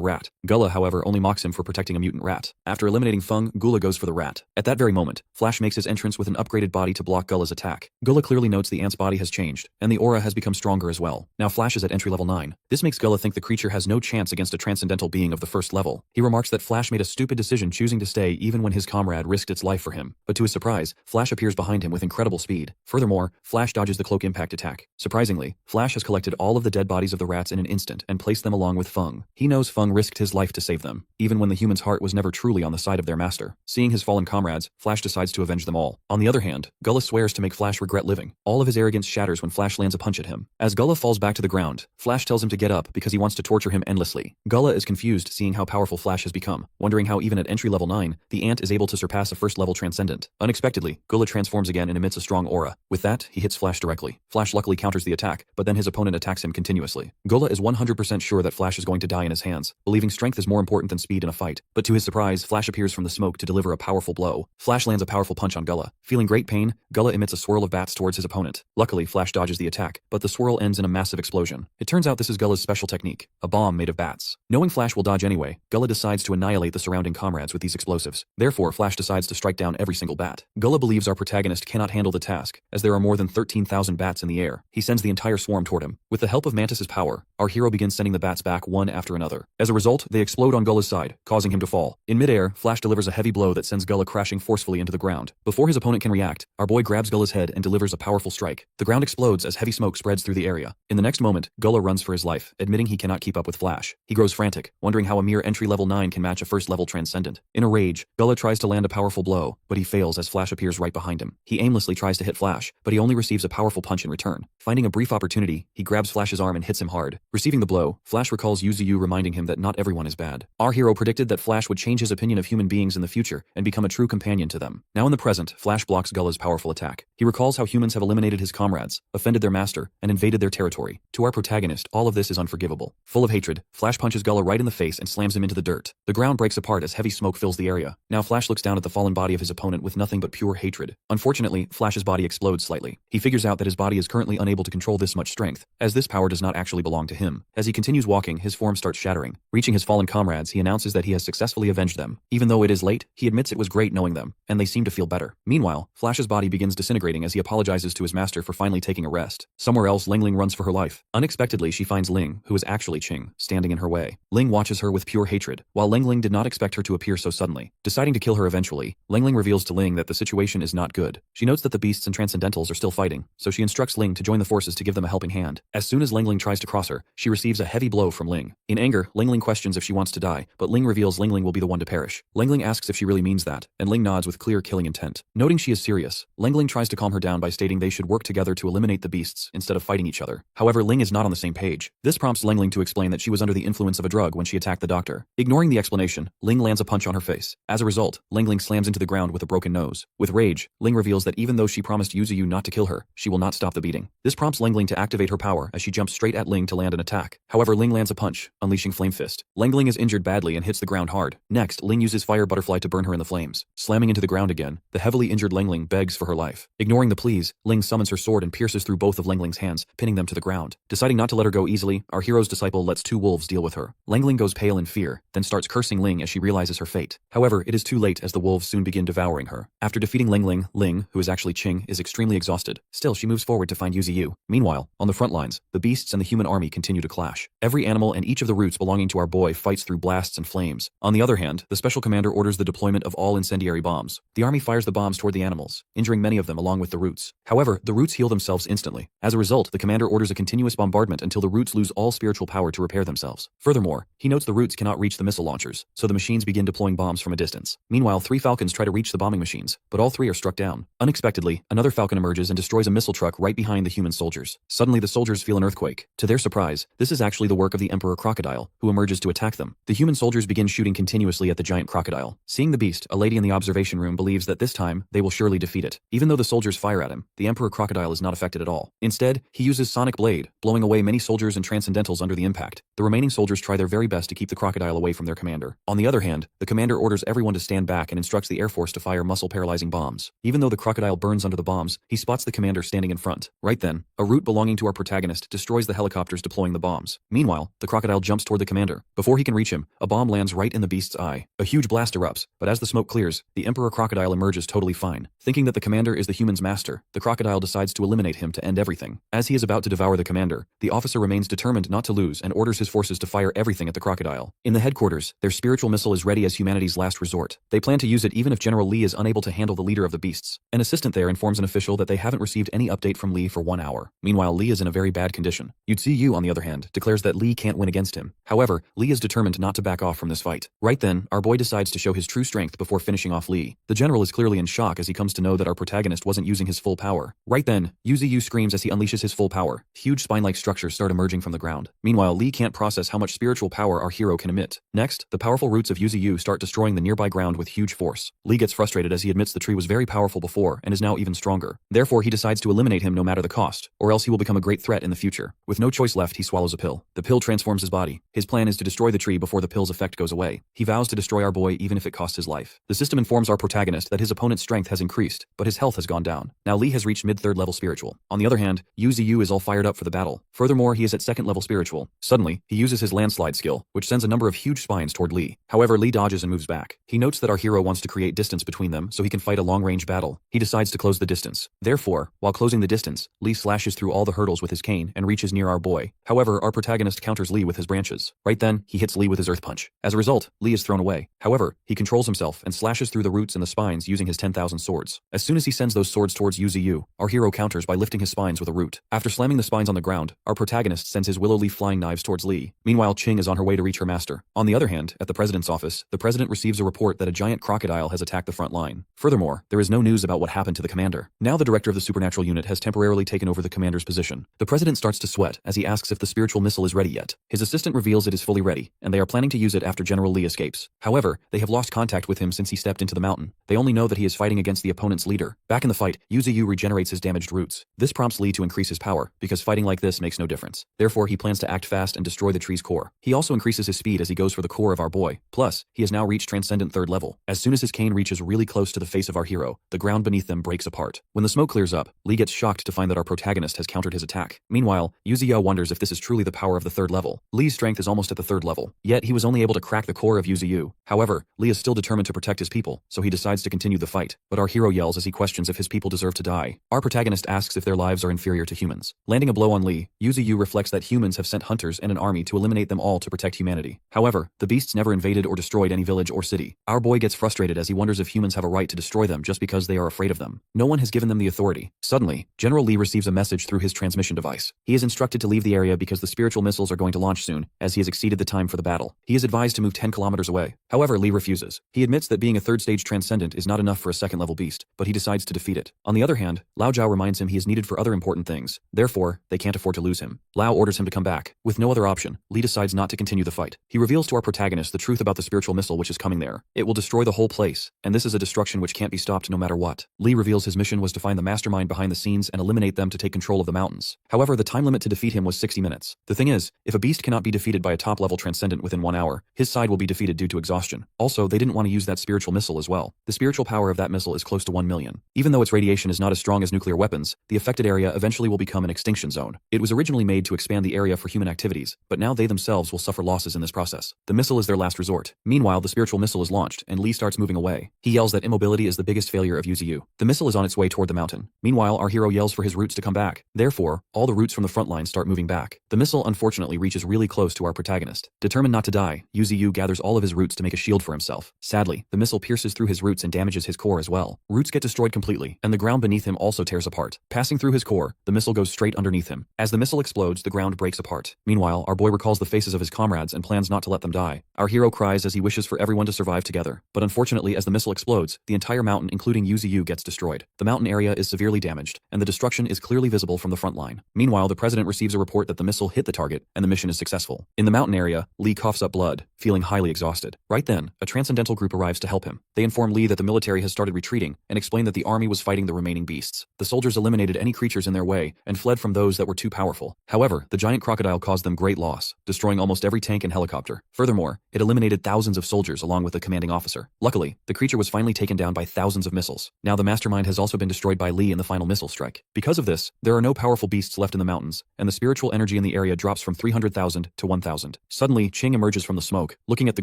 rat. Gullah, however, only mocks him for protecting a mutant rat. After eliminating Feng, Gullah goes for the rat. At that very moment, Flash makes his entrance with an upgraded body to block Gullah's attack. Gullah clearly notes the ant's body has changed, and the aura has become stronger as well. Now Flash is at entry level 9. This makes Gullah think the creature has no chance against a transcendental being of the first level. He remarks that Flash made a stupid decision choosing to stay even when his comrade risked its life for him. But to his surprise, Flash appears behind him with incredible speed. Furthermore, Flash dodges the cloak impact attack. Surprisingly, Flash has collected all of the dead bodies of the rats in an instant and placed them along with Feng. He knows Feng risked his life to save them, even when the human's heart was never truly on the side of their master. Seeing his fallen comrades, Flash decides to avenge them all. On the other hand, Gullah swears to make Flash regret living. All of his arrogance shatters when Flash lands a punch at him. As Gullah falls back to the ground, Flash tells him to get up because he wants to torture him endlessly. Gullah is confused seeing how powerful Flash has become, wondering how even at entry level 9, the ant is able to surpass a first level transcendent. Unexpectedly, Gullah transforms again and emits a strong aura. With that, he hits Flash directly. Flash luckily counters the attack, but then his opponent attacks him continuously. Gullah is 100% sure that Flash is going to die in his hands, believing strength is more important than speed in a fight. But to his surprise, Flash appears from the smoke to deliver a powerful blow. Flash lands a powerful punch on Gullah. Feeling great pain, Gullah emits a swirl of bats towards his opponent. Luckily, Flash dodges the attack, but the swirl ends in a massive explosion. It turns out this is Gullah's special technique, a bomb made of bats. Knowing Flash will dodge anyway, Gullah decides to annihilate the surrounding comrades with these explosives. Therefore, Flash decides to strike down every single bat. Gullah believes our protagonist cannot handle the task, as there are more than 13,000 bats in the air. He sends the entire swarm toward him. With the help of Mantis's power, our hero begins sending the bats back one after another. As a result, they explode on Gullah's side, causing him to fall. In midair, Flash delivers a heavy blow that sends Gullah crashing forcefully into the ground. Before his opponent can react, our boy grabs Gullah's head and delivers a powerful strike. The ground explodes as heavy smoke spreads through the area. In the next moment, Gullah runs for his life, admitting he cannot keep up with Flash. He grows frantic, wondering how a mere entry level 9 can match a first level transcendent. In a rage, Gullah tries to land a powerful blow, but he fails as Flash appears right behind him. He aimlessly tries to hit Flash, but he only receives a powerful punch in return. Finding a brief opportunity, he grabs Flash's arm and hits him hard. Receiving the blow, Flash recalls Yuzu reminding him that not everyone is bad. Our hero predicted that Flash would change his opinion of human beings in the future and become a true companion to them. Now in the present, Flash blocks Gullah's powerful attack. He recalls how humans have eliminated his comrades, offended their master, and invaded their territory. To our protagonist, all of this is unforgivable. Full of hatred, Flash punches Gullah right in the face and slams him into the dirt. The ground breaks apart as heavy smoke fills the area. Now Flash looks down at the fallen body of his opponent with nothing but pure hatred. Unfortunately, Flash's body explodes slightly. He figures out that his body is currently unable to control this much strength, as this power does not actually belong to him. As he continues walking, his form starts shattering. Reaching his fallen comrades, he announces that he has successfully avenged them. Even though it is late, he admits it was great knowing them, and they seem to feel better. Meanwhile, Flash's body begins disintegrating as he apologizes to his master for finally taking a rest. Somewhere else, Ling runs for her life. Unexpectedly, she finds Ling, who is actually Qing, standing in her way. Ling watches her with pure hatred, while Ling did not expect her to appear so suddenly. Deciding to kill her eventually, Ling reveals to Ling that the situation is not good. She notes that the beasts and transcendentals are still fighting, so she instructs Ling to join the forces to give them a helping hand. As soon as Ling tries to cross her, she receives a heavy blow from Ling. In anger, Ling questions if she wants to die, but Ling reveals Ling will be the one to perish. Ling asks if she really means that, and Ling nods with clear killing intent. Noting she is serious, Ling tries to calm her down by stating they should work together to eliminate the beasts instead of fighting each other. However, Ling is not on the same page. This prompts Ling to explain that she was under the influence of a drug when she attacked the doctor. Ignoring the explanation, Ling lands a punch on her face. As a result, Ling slams into the ground with a broken nose. With rage, rage, Ling reveals that even though she promised Yuzu not to kill her, she will not stop the beating. This prompts Ling to activate her power as she jumps straight at Ling to land an attack. However, Ling lands a punch, unleashing Flame Fist. Ling is injured badly and hits the ground hard. Next, Ling uses Fire Butterfly to burn her in the flames. Slamming into the ground again, the heavily injured Ling begs for her life. Ignoring the pleas, Ling summons her sword and pierces through both of Ling's hands, pinning them to the ground. Deciding not to let her go easily, our hero's disciple lets two wolves deal with her. Ling goes pale in fear, then starts cursing Ling as she realizes her fate. However, it is too late as the wolves soon begin devouring her. After defeating Ling, who is actually Qing, is extremely exhausted. Still, she moves forward to find Yuzu. Meanwhile, on the front lines, the beasts and the human army continue to clash. Every animal and each of the roots belonging to our boy fights through blasts and flames. On the other hand, the special commander orders the deployment of all incendiary bombs. The army fires the bombs toward the animals, injuring many of them along with the roots. However, the roots heal themselves instantly. As a result, the commander orders a continuous bombardment until the roots lose all spiritual power to repair themselves. Furthermore, he notes the roots cannot reach the missile launchers, so the machines begin deploying bombs from a distance. Meanwhile, 3 falcons try to reach the bombing machines, but all 3 are struck down. Unexpectedly, another falcon emerges and destroys a missile truck right behind the human soldiers. Suddenly, the soldiers feel an earthquake. To their surprise, this is actually the work of the Emperor Crocodile, who emerges to attack them. The human soldiers begin shooting continuously at the giant crocodile. Seeing the beast, a lady in the observation room believes that this time, they will surely defeat it. Even though the soldiers fire at him, the Emperor Crocodile is not affected at all. Instead, he uses Sonic Blade, blowing away many soldiers and Transcendentals under the impact. The remaining soldiers try their very best to keep the crocodile away from their commander. On the other hand, the commander orders everyone to stand back and instructs the Air Force to fire muscle-paralyzing bombs. Even though the crocodile burns under the bombs, he spots the commander standing in front. Right then, a root belonging to our protagonist destroys the helicopters deploying the bombs. Meanwhile, the crocodile jumps toward the commander. Before he can reach him, a bomb lands right in the beast's eye. A huge blast erupts, but as the smoke clears, the Emperor Crocodile emerges totally fine. Thinking that the commander is the human's master, the crocodile decides to eliminate him to end everything. As he is about to devour the commander, the officer remains determined not to lose and orders his forces to fire everything at the crocodile. In the headquarters, their spiritual missile is ready as humanity's last resort. They plan to use it even if General Li is unable to handle the leader of the beasts. An assistant there informs an official that they haven't received any update from Li for 1 hour. Meanwhile, Li is in a very bad condition. Yuzu, on the other hand, declares that Li can't win against him. However, Li is determined not to back off from this fight. Right then, our boy decides to show his true strength before finishing off Li. The general is clearly in shock as he comes to know that our protagonist wasn't using his full power. Right then, Yuzu screams as he unleashes his full power. Huge spine-like structures start emerging from the ground. Meanwhile, Li can't process how much spiritual power our hero can emit. Next, the powerful roots of Yuzu start destroying the nearby ground with huge force. Li gets frustrated as he admits the tree was very powerful before and is now even stronger. Therefore, he decides to eliminate him no matter the cost, or else he will become a great threat in the future. With no choice left, he swallows a pill. The pill transforms his body. His plan is to destroy the tree before the pill's effect goes away. He vows to destroy our boy even if it costs his life. The system informs our protagonist that his opponent's strength has increased, but his health has gone down. Now Li has reached mid-3rd level spiritual. On the other hand, Yuzu is all fired up for the battle. Furthermore, he is at 2nd level spiritual. Suddenly, he uses his landslide skill, which sends a number of huge spines toward Li. However, Li dodges and moves back. He notes that our hero wants to create distance between them so he can fight a long-range battle. He decides to close the distance. Therefore, while closing the distance, Li slashes through all the hurdles with his cane and reaches near our boy. However, our protagonist counters Li with his branches. Right then, he hits Li with his earth punch. As a result, Li is thrown away. However, he controls himself and slashes through the roots and the spines using his 10,000 swords. As soon as he sends those swords towards Yuzu, our hero counters by lifting his spines with a root. After slamming the spines on the ground, our protagonist sends his willow leaf flying knives towards Li. Meanwhile, Qing is on her way to reach her master. On the other hand, at the president's office, the president receives a report that a giant crocodile has attacked the front line. Furthermore, there is no news about what happened to the commander. Now the director of the supernatural unit has temporarily taken over the commander's position. The president starts to sweat as he asks if the spiritual missile is ready yet. His assistant reveals it is fully ready, and they are planning to use it after General Li escapes. However, they have lost contact with him since he stepped into the mountain. They only know that he is fighting against the opponent's leader. Back in the fight, Yuzu regenerates his damaged roots. This prompts Li to increase his power, because fighting like this makes no difference. Therefore, he plans to act fast and destroy the tree's core. He also increases his speed as he goes for the core of our boy. Plus, he has now reached Transcendent 3rd level. As soon as his cane reaches really close to the face of our hero, the ground beneath them breaks apart. When the smoke clears up, Li gets shocked to find that our protagonist has countered his attack. Meanwhile, Yuzu wonders if this is truly the power of the 3rd level. Li's strength is almost at the 3rd level, yet he was only able to crack the core of Yuzu. However, Li is still determined to protect his people, so he decides to continue the fight. But our hero yells as he questions if his people deserve to die. Our protagonist asks if their lives are inferior to humans. Landing a blow on Li, Yuzu reflects that humans have sent hunters and an army to eliminate them all to protect humanity. However, the beasts never invaded or destroyed any village or city. Our boy gets frustrated as he wonders if humans have a right to destroy them just because they are afraid of them. No one has given them the authority. Suddenly, General Li receives a message through his transmission device. He is instructed to leave the area because the spiritual missiles are going to launch soon, as he has exceeded the time for the battle. He is advised to move 10 kilometers away. However, Li refuses. He admits that being a 3rd stage transcendent is not enough for a 2nd level beast, but he decides to defeat it. On the other hand, Lao Zhao reminds him he is needed for other important things. Therefore, they can't afford to lose him. Lao orders him to come back. With no other option, Li decides not to continue the fight. He reveals to our protagonist the truth about the spiritual missile which is coming there. It will destroy the whole place, and this is a destruction which can't be stopped no matter what. Lee reveals his mission was to find the mastermind behind the scenes and eliminate them to take control of the mountains. However, the time limit to defeat him was 60 minutes. The thing is, if a beast cannot be defeated by a top-level transcendent within 1 hour, his side will be defeated due to exhaustion. Also, they didn't want to use that spiritual missile as well. The spiritual power of that missile is close to 1 million. Even though its radiation is not as strong as nuclear weapons, the affected area eventually will become an extinction zone. It was originally made to expand the area for human activities, but now they themselves will suffer losses in this process. The missile is their last resort. Meanwhile, the spiritual missile is launched, and Lee starts moving away. He yells that immobility is the biggest failure of UZU. The missile is on its way toward the mountain. Meanwhile, our hero yells for his roots to come back. Therefore, all the roots from the front line start moving back. The missile unfortunately reaches really close to our protagonist. Determined not to die, UZU gathers all of his roots to make a shield for himself. Sadly, the missile pierces through his roots and damages his core as well. Roots get destroyed completely, and the ground beneath him also tears apart. Passing through his core, the missile goes straight underneath him. As the missile explodes, the ground breaks apart. Meanwhile, our boy recalls the faces of his comrades and plans not to let them die. Our hero cries as he wishes for everyone to survive together. But unfortunately, as the missile explodes, the entire mountain, including UZU, gets destroyed. The mountain area is severely damaged, and the destruction is clearly visible from the front line. Meanwhile, the president receives a report that the missile hit the target, and the mission is successful. In the mountain area, Lee coughs up blood, feeling highly exhausted. Right then, a transcendental group arrives to help him. They inform Lee that the military has started retreating, and explain that the army was fighting the remaining beasts. The soldiers eliminated any creatures in their way, and fled from those that were too powerful. However, the giant crocodile caused them great loss, destroying almost every tank and helicopter. Furthermore, it eliminated thousands of soldiers along with the commanding officer. Luckily, the creature was finally taken down by thousands of missiles. Now the mastermind has also been destroyed by Lee in the final missile strike. Because of this, there are no powerful beasts left in the mountains, and the spiritual energy in the area drops from 300,000 to 1,000. Suddenly, Ching emerges from the smoke, looking at the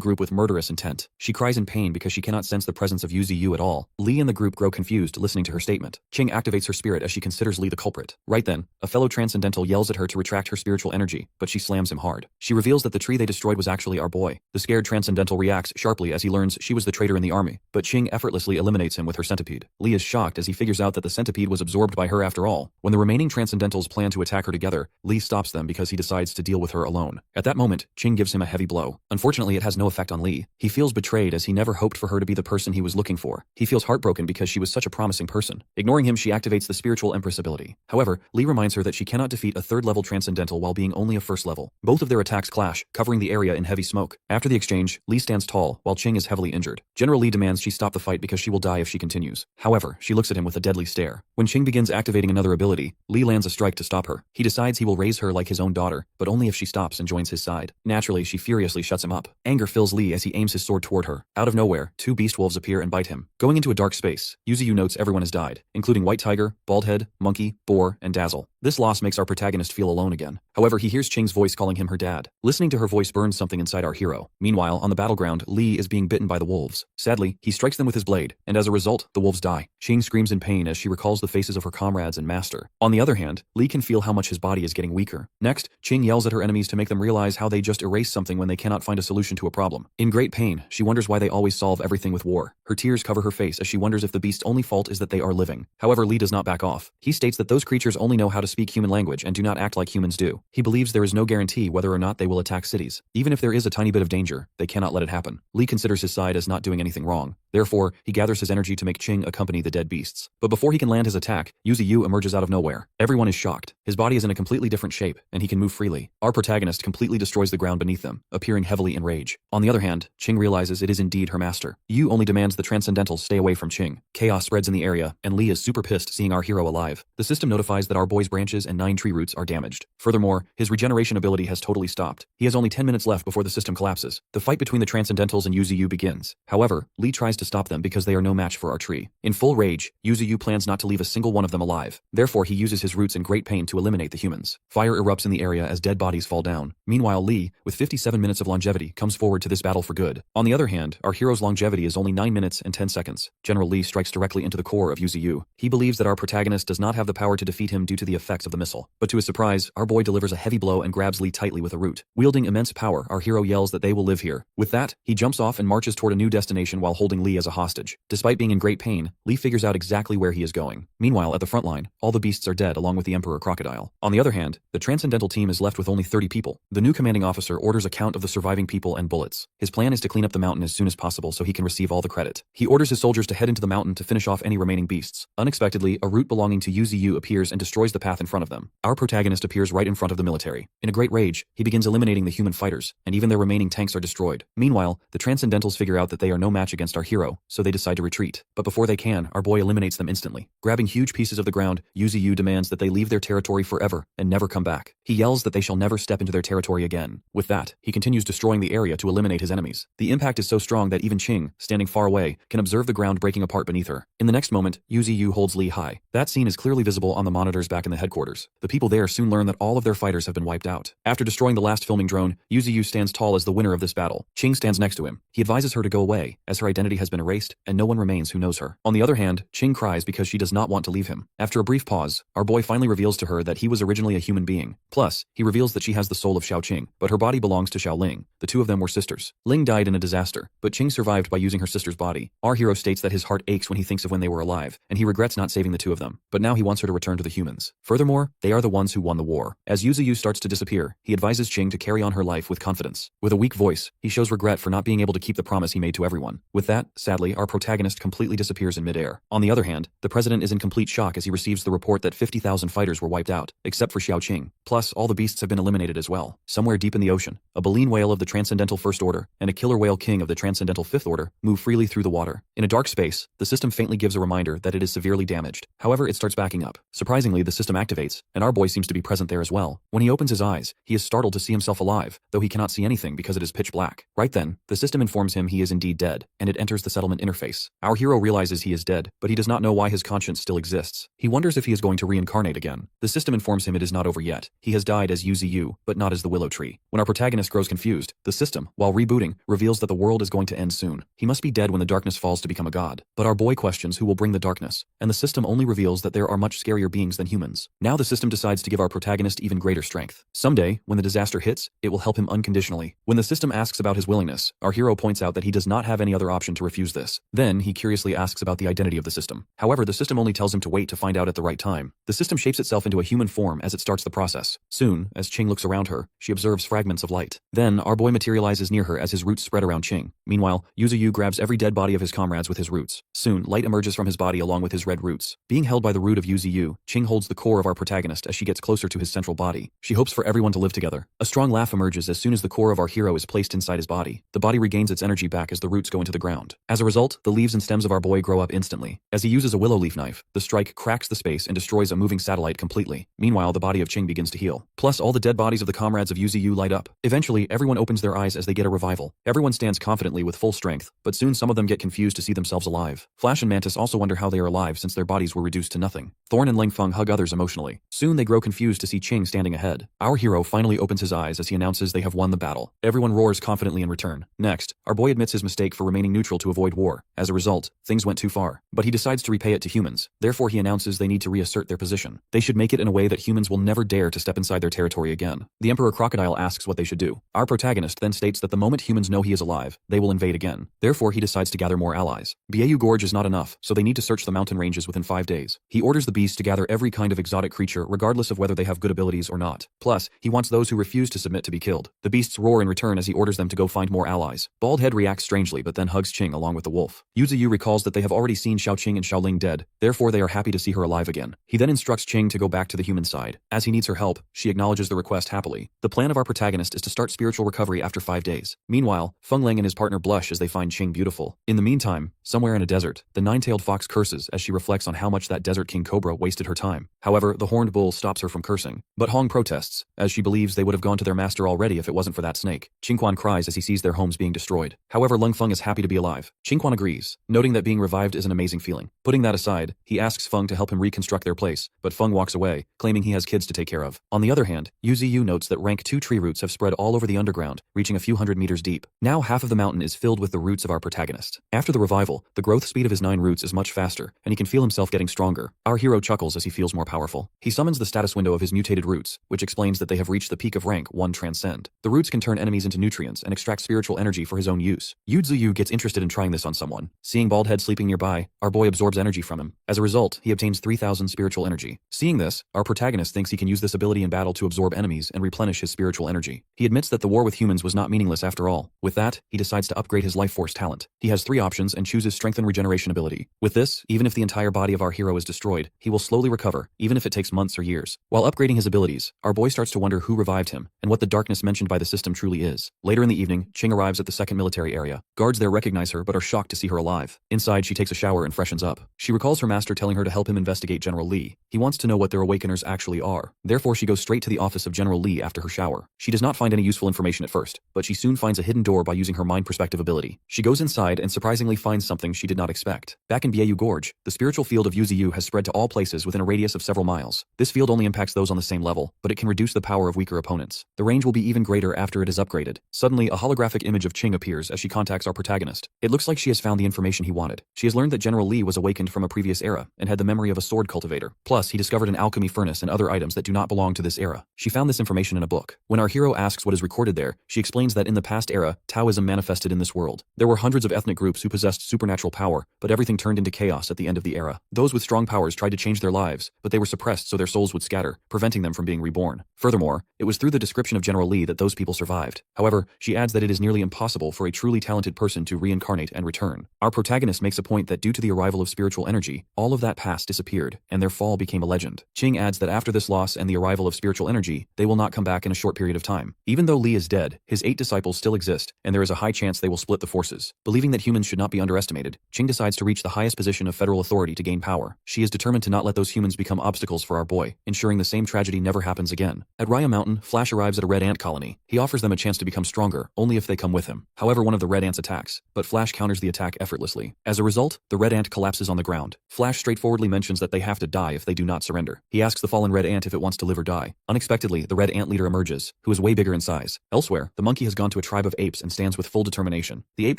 group with murderous intent. She cries in pain because she cannot sense the presence of UZU at all. Lee and the group grow confused listening to her statement. Ching activates her spirit as she considers Lee the culprit. Right then, a fellow transcendental yells at her to retract her spiritual energy, but she slams him hard. She reveals that the tree they destroyed was actually our boy. The scared transcendental reacts sharply as he learns she was the traitor in the army, but Ching effortlessly eliminates him with her centipede. Lee is shocked as he figures out that the centipede was absorbed by her after all. When the remaining transcendentals plan to attack her together, Lee stops them because he decides to deal with her alone. At that moment, Ching gives him a heavy blow. Unfortunately, it has no effect on Lee. He feels betrayed as he never hoped for her to be the person he was looking for. He feels heartbroken because she was such a promising person. Ignoring him, she activates the spiritual empress ability. However, Lee reminds her that she cannot defeat a third-level transcendental while being only a first level. Both of their attacks clash, covering the area in heavy smoke. After the exchange, Lee stands tall, while Ching is heavily injured. General Lee demands she stop the fight because she will die if she continues. However, she looks at him with a deadly stare. When Ching begins activating another ability, Lee lands a strike to stop her. He decides he will raise her like his own daughter, but only if she stops and joins his side. Naturally, she furiously shuts him up. Anger fills Lee as he aims his sword toward her. Out of nowhere, two beast wolves appear and bite him. Going into a dark space, UZU notes everyone has died, including White Tiger, Baldhead, Monkey, Boar, and Dazzle. This loss makes our protagonist feel alone again. However, he hears Ching's voice calling him her dad. Listening to her voice burns something inside our hero. Meanwhile, on the battleground, Lee is being bitten by the wolves. Sadly, he strikes them with his blade, and as a result, the wolves die. Ching screams in pain as she recalls the faces of her comrades and master. On the other hand, Lee can feel how much his body is getting weaker. Next, Ching yells at her enemies to make them realize how they just erased something when they cannot find a solution to a problem. In great pain, she wonders why they always solve everything with war. Her tears cover her face as she wonders if the beast's only fault is that they are living. However, Lee does not back off. He states that those creatures only know how to speak human language and do not act like humans do. He believes there is no guarantee whether or not they will attack cities. Even if there is a tiny bit of danger, they cannot let it happen. Lee considers his side as not doing anything wrong. Therefore, he gathers his energy to make Ching accompany the dead beasts. But before he can land his attack, UZU emerges out of nowhere. Everyone is shocked. His body is in a completely different shape, and he can move freely. Our protagonist completely destroys the ground beneath them, appearing heavily in rage. On the other hand, Ching realizes it is indeed her master. Yu only demands the Transcendentals stay away from Ching. Chaos spreads in the area, and Lee is super pissed seeing our hero alive. The system notifies that our boy's branches and 9 tree roots are damaged. Furthermore, his regeneration ability has totally stopped. He has only 10 minutes left before the system collapses. The fight between the Transcendentals and UZU begins. However, Lee tries to stop them because they are no match for our tree. In full rage, UZU plans not to leave a single one of them alive. Therefore, he uses his roots in great pain to eliminate the humans. Fire erupts in the area as dead bodies fall down. Meanwhile, Lee, with 57 minutes of longevity, comes forward to this battle for good. On the other hand, our hero's longevity is only 9 minutes and 10 seconds. General Lee strikes directly into the core of UZU. He believes that our protagonist does not have the power to defeat him due to the effects of the missile. But to his surprise, our boy delivers a heavy blow and grabs Lee tightly with a root. Wielding immense power, our hero yells that they will live here. With that, he jumps off and marches toward a new destination while holding Lee as a hostage. Despite being in great pain, Lee figures out exactly where he is going. Meanwhile, at the front line, all the beasts are dead along with the Emperor Crocodile. On the other hand, the Transcendental team is left with only 30 people. The new commanding officer orders a count of the surviving people and bullets. His plan is to clean up the mountain as soon as possible so he can receive all the credit. He orders his soldiers to head into the mountain to finish off any remaining beasts. Unexpectedly, a root belonging to UZU appears and destroys the path in front of them. Our protagonist appears right in front of the military. In a great rage, he begins eliminating the human fighters, and even their remaining tanks are destroyed. Meanwhile, the Transcendentals figure out that they are no match against our hero hero, so they decide to retreat. But before they can, our boy eliminates them instantly. Grabbing huge pieces of the ground, Yuzu demands that they leave their territory forever and never come back. He yells that they shall never step into their territory again. With that, he continues destroying the area to eliminate his enemies. The impact is so strong that even Ching, standing far away, can observe the ground breaking apart beneath her. In the next moment, Yuzu holds Lee high. That scene is clearly visible on the monitors back in the headquarters. The people there soon learn that all of their fighters have been wiped out. After destroying the last filming drone, Yuzu stands tall as the winner of this battle. Ching stands next to him. He advises her to go away, as her identity has been erased and no one remains who knows her. On the other hand, Ching cries because she does not want to leave him. After a brief pause, our boy finally reveals to her that he was originally a human being. Plus, he reveals that she has the soul of Xiaoqing, but her body belongs to Xiao Ling. The two of them were sisters. Ling died in a disaster, but Ching survived by using her sister's body. Our hero states that his heart aches when he thinks of when they were alive, and he regrets not saving the two of them. But now he wants her to return to the humans. Furthermore, they are the ones who won the war. As Yuzu starts to disappear, he advises Ching to carry on her life with confidence. With a weak voice, he shows regret for not being able to keep the promise he made to everyone. With that, sadly, our protagonist completely disappears in midair. On the other hand, the president is in complete shock as he receives the report that 50,000 fighters were wiped out, except for Xiaoqing. Plus, all the beasts have been eliminated as well. Somewhere deep in the ocean, a baleen whale of the Transcendental First Order and a killer whale king of the Transcendental Fifth Order move freely through the water. In a dark space, the system faintly gives a reminder that it is severely damaged. However, it starts backing up. Surprisingly, the system activates, and our boy seems to be present there as well. When he opens his eyes, he is startled to see himself alive, though he cannot see anything because it is pitch black. Right then, the system informs him he is indeed dead, and it enters the settlement interface. Our hero realizes he is dead, but he does not know why his conscience still exists. He wonders if he is going to reincarnate again. The system informs him it is not over yet. He has died as Yuzu, but not as the willow tree. When our protagonist grows confused, the system, while rebooting, reveals that the world is going to end soon. He must be dead when the darkness falls to become a god. But our boy questions who will bring the darkness, and the system only reveals that there are much scarier beings than humans. Now the system decides to give our protagonist even greater strength. Someday, when the disaster hits, it will help him unconditionally. When the system asks about his willingness, our hero points out that he does not have any other option to refuse this. Then, he curiously asks about the identity of the system. However, the system only tells him to wait to find out at the right time. The system shapes itself into a human form as it starts the process. Soon, as Ching looks around her, she observes fragments of light. Then, our boy materializes near her as his roots spread around Ching. Meanwhile, Yuzu grabs every dead body of his comrades with his roots. Soon, light emerges from his body along with his red roots. Being held by the root of Yuzu, Ching holds the core of our protagonist as she gets closer to his central body. She hopes for everyone to live together. A strong laugh emerges as soon as the core of our hero is placed inside his body. The body regains its energy back as the roots go into the ground. As a result, the leaves and stems of our boy grow up instantly. As he uses a willow leaf knife, the strike cracks the space and destroys a moving satellite completely. Meanwhile, the body of Ching begins to heal. Plus, all the dead bodies of the comrades of Yuzu light up. Eventually, everyone opens their eyes as they get a revival. Everyone stands confidently with full strength, but soon some of them get confused to see themselves alive. Flash and Mantis also wonder how they are alive since their bodies were reduced to nothing. Thorn and Lingfeng hug others emotionally. Soon they grow confused to see Ching standing ahead. Our hero finally opens his eyes as he announces they have won the battle. Everyone roars confidently in return. Next, our boy admits his mistake for remaining neutral to avoid war. As a result, things went too far. But he decides to repay it to humans. Therefore, he announces they need to reassert their position. They should make it in a way that humans will never dare to step inside their territory again. The Emperor Crocodile asks what they should do. Our protagonist then states that the moment humans know he is alive, they will invade again. Therefore, he decides to gather more allies. Biau Gorge is not enough, so they need to search the mountain ranges within 5 days. He orders the beast to gather every kind of exotic creature regardless of whether they have good abilities or not. Plus, he wants those who refuse to submit to be killed. The beasts roar in return as he orders them to go find more allies. Baldhead reacts strangely but then hugs Ching along with the wolf. Yuzu recalls that they have already seen Xiaoqing and Xiaoling dead, therefore they are happy to see her alive again. He then instructs Ching to go back to the human side. As he needs her help, she acknowledges the request happily. The plan of our protagonist is to start spiritual recovery after 5 days. Meanwhile, Feng Ling and his partner blush as they find Ching beautiful. In the meantime, somewhere in a desert, the nine-tailed fox curses as she reflects on how much that desert king cobra wasted her time. However, the horned bull stops her from cursing. But Hong protests, as she believes they would have gone to their master already if it wasn't for that snake. Qingquan cries as he sees their homes being destroyed. However, Leng Feng is happy to be alive. Qingquan agrees, noting that being revived is an amazing feeling. Putting that aside, he asks Feng to help him reconstruct their place, but Feng walks away, claiming he has kids to take care of. On the other hand, Yuzu notes that rank 2 tree roots have spread all over the underground, reaching a few hundred meters deep. Now half of the mountain is filled with the roots of our protagonist. After the revival, the growth speed of his 9 roots is much faster, and he can feel himself getting stronger. Our hero chuckles as he feels more powerful. He summons the status window of his mutated roots, which explains that they have reached the peak of rank 1 Transcend. The roots can turn enemies into nutrients and extract spiritual energy for his own use. Yuzu gets interested in trying this on someone. Seeing Baldhead sleeping nearby, our boy absorbs energy from him. As a result, he obtains 3,000 spiritual energy. Seeing this, our protagonist thinks he can use this ability in battle to absorb enemies and replenish his spiritual energy. He admits that the war with humans was not meaningless after all. With that, he decides to upgrade his life force talent. He has 3 options and chooses strength and regeneration ability. With this, even if the entire body of our hero is destroyed, he will slowly recover, even if it takes months or years. While upgrading his abilities, our boy starts to wonder who revived him and what the darkness mentioned by the system truly is. Later in the evening, Ching arrives at the second military area. Guards there recognize her but are shocked to see her alive. Inside, she takes a shower and freshens up. She recalls her master telling her to help him investigate General Lee. He wants to know what their awakeners actually are. Therefore, she goes straight to the office of General Lee after her shower. She does not find any useful information at first, but she soon finds a hidden door by using her mind perspective ability. She goes inside and surprisingly finds something she did not expect. Back in Beiyu Gorge, the spiritual field of Yuziyu has spread to all places within a radius of several miles. This field only impacts those on the same level, but it can reduce the power of weaker opponents. The range will be even greater after it is upgraded. Suddenly, a holographic image of Ching appears as she contacts our protagonist. It looks like she has found the information he wanted. She has learned that General Lee was awakened from a previous era and had the memory of a sword cultivator. Plus, he discovered an alchemy furnace and other items that do not belong to this era. She found this information in a book. When our hero asks what is recorded there, she explains that in the past era, Taoism manifested in this world. There were hundreds of ethnic groups who possessed supernatural power, but everything turned into chaos at the end of the era. Those with strong powers tried to change their lives, but they were suppressed so their souls would scatter, preventing them from being reborn. Furthermore, it was through the description of General Lee that those people survived. However, she adds that it is nearly impossible for a truly talented person to reincarnate and return. Our protagonist makes a point that due to the arrival of spiritual energy, all of that past disappeared, and their fall became a legend. Ching adds that after this loss and the arrival of spiritual energy, they will not come back in a short period of time. Even though Lee is dead, his 8 disciples still exist, and there is a high chance they will split the forces. Believing that humans should not be underestimated, Ching decides to reach the highest position of federal authority to gain power. She is determined to not let those humans become obstacles for our boy, ensuring the same tragedy never happens again. At Raya Mountain, Flash arrives at a red ant colony. He offers them a chance to become stronger, only if they come with him. However, one of the red ants attacks, but Flash counters the attack effortlessly. As a result, the red ant collapses on the ground. Flash straightforwardly mentions that they have to die if they do not surrender. He asks the fallen red ant if it wants to live or die. Unexpectedly, the red ant leader emerges, who is way bigger in size. Elsewhere, the monkey has gone to a tribe of apes and stands with full determination. The ape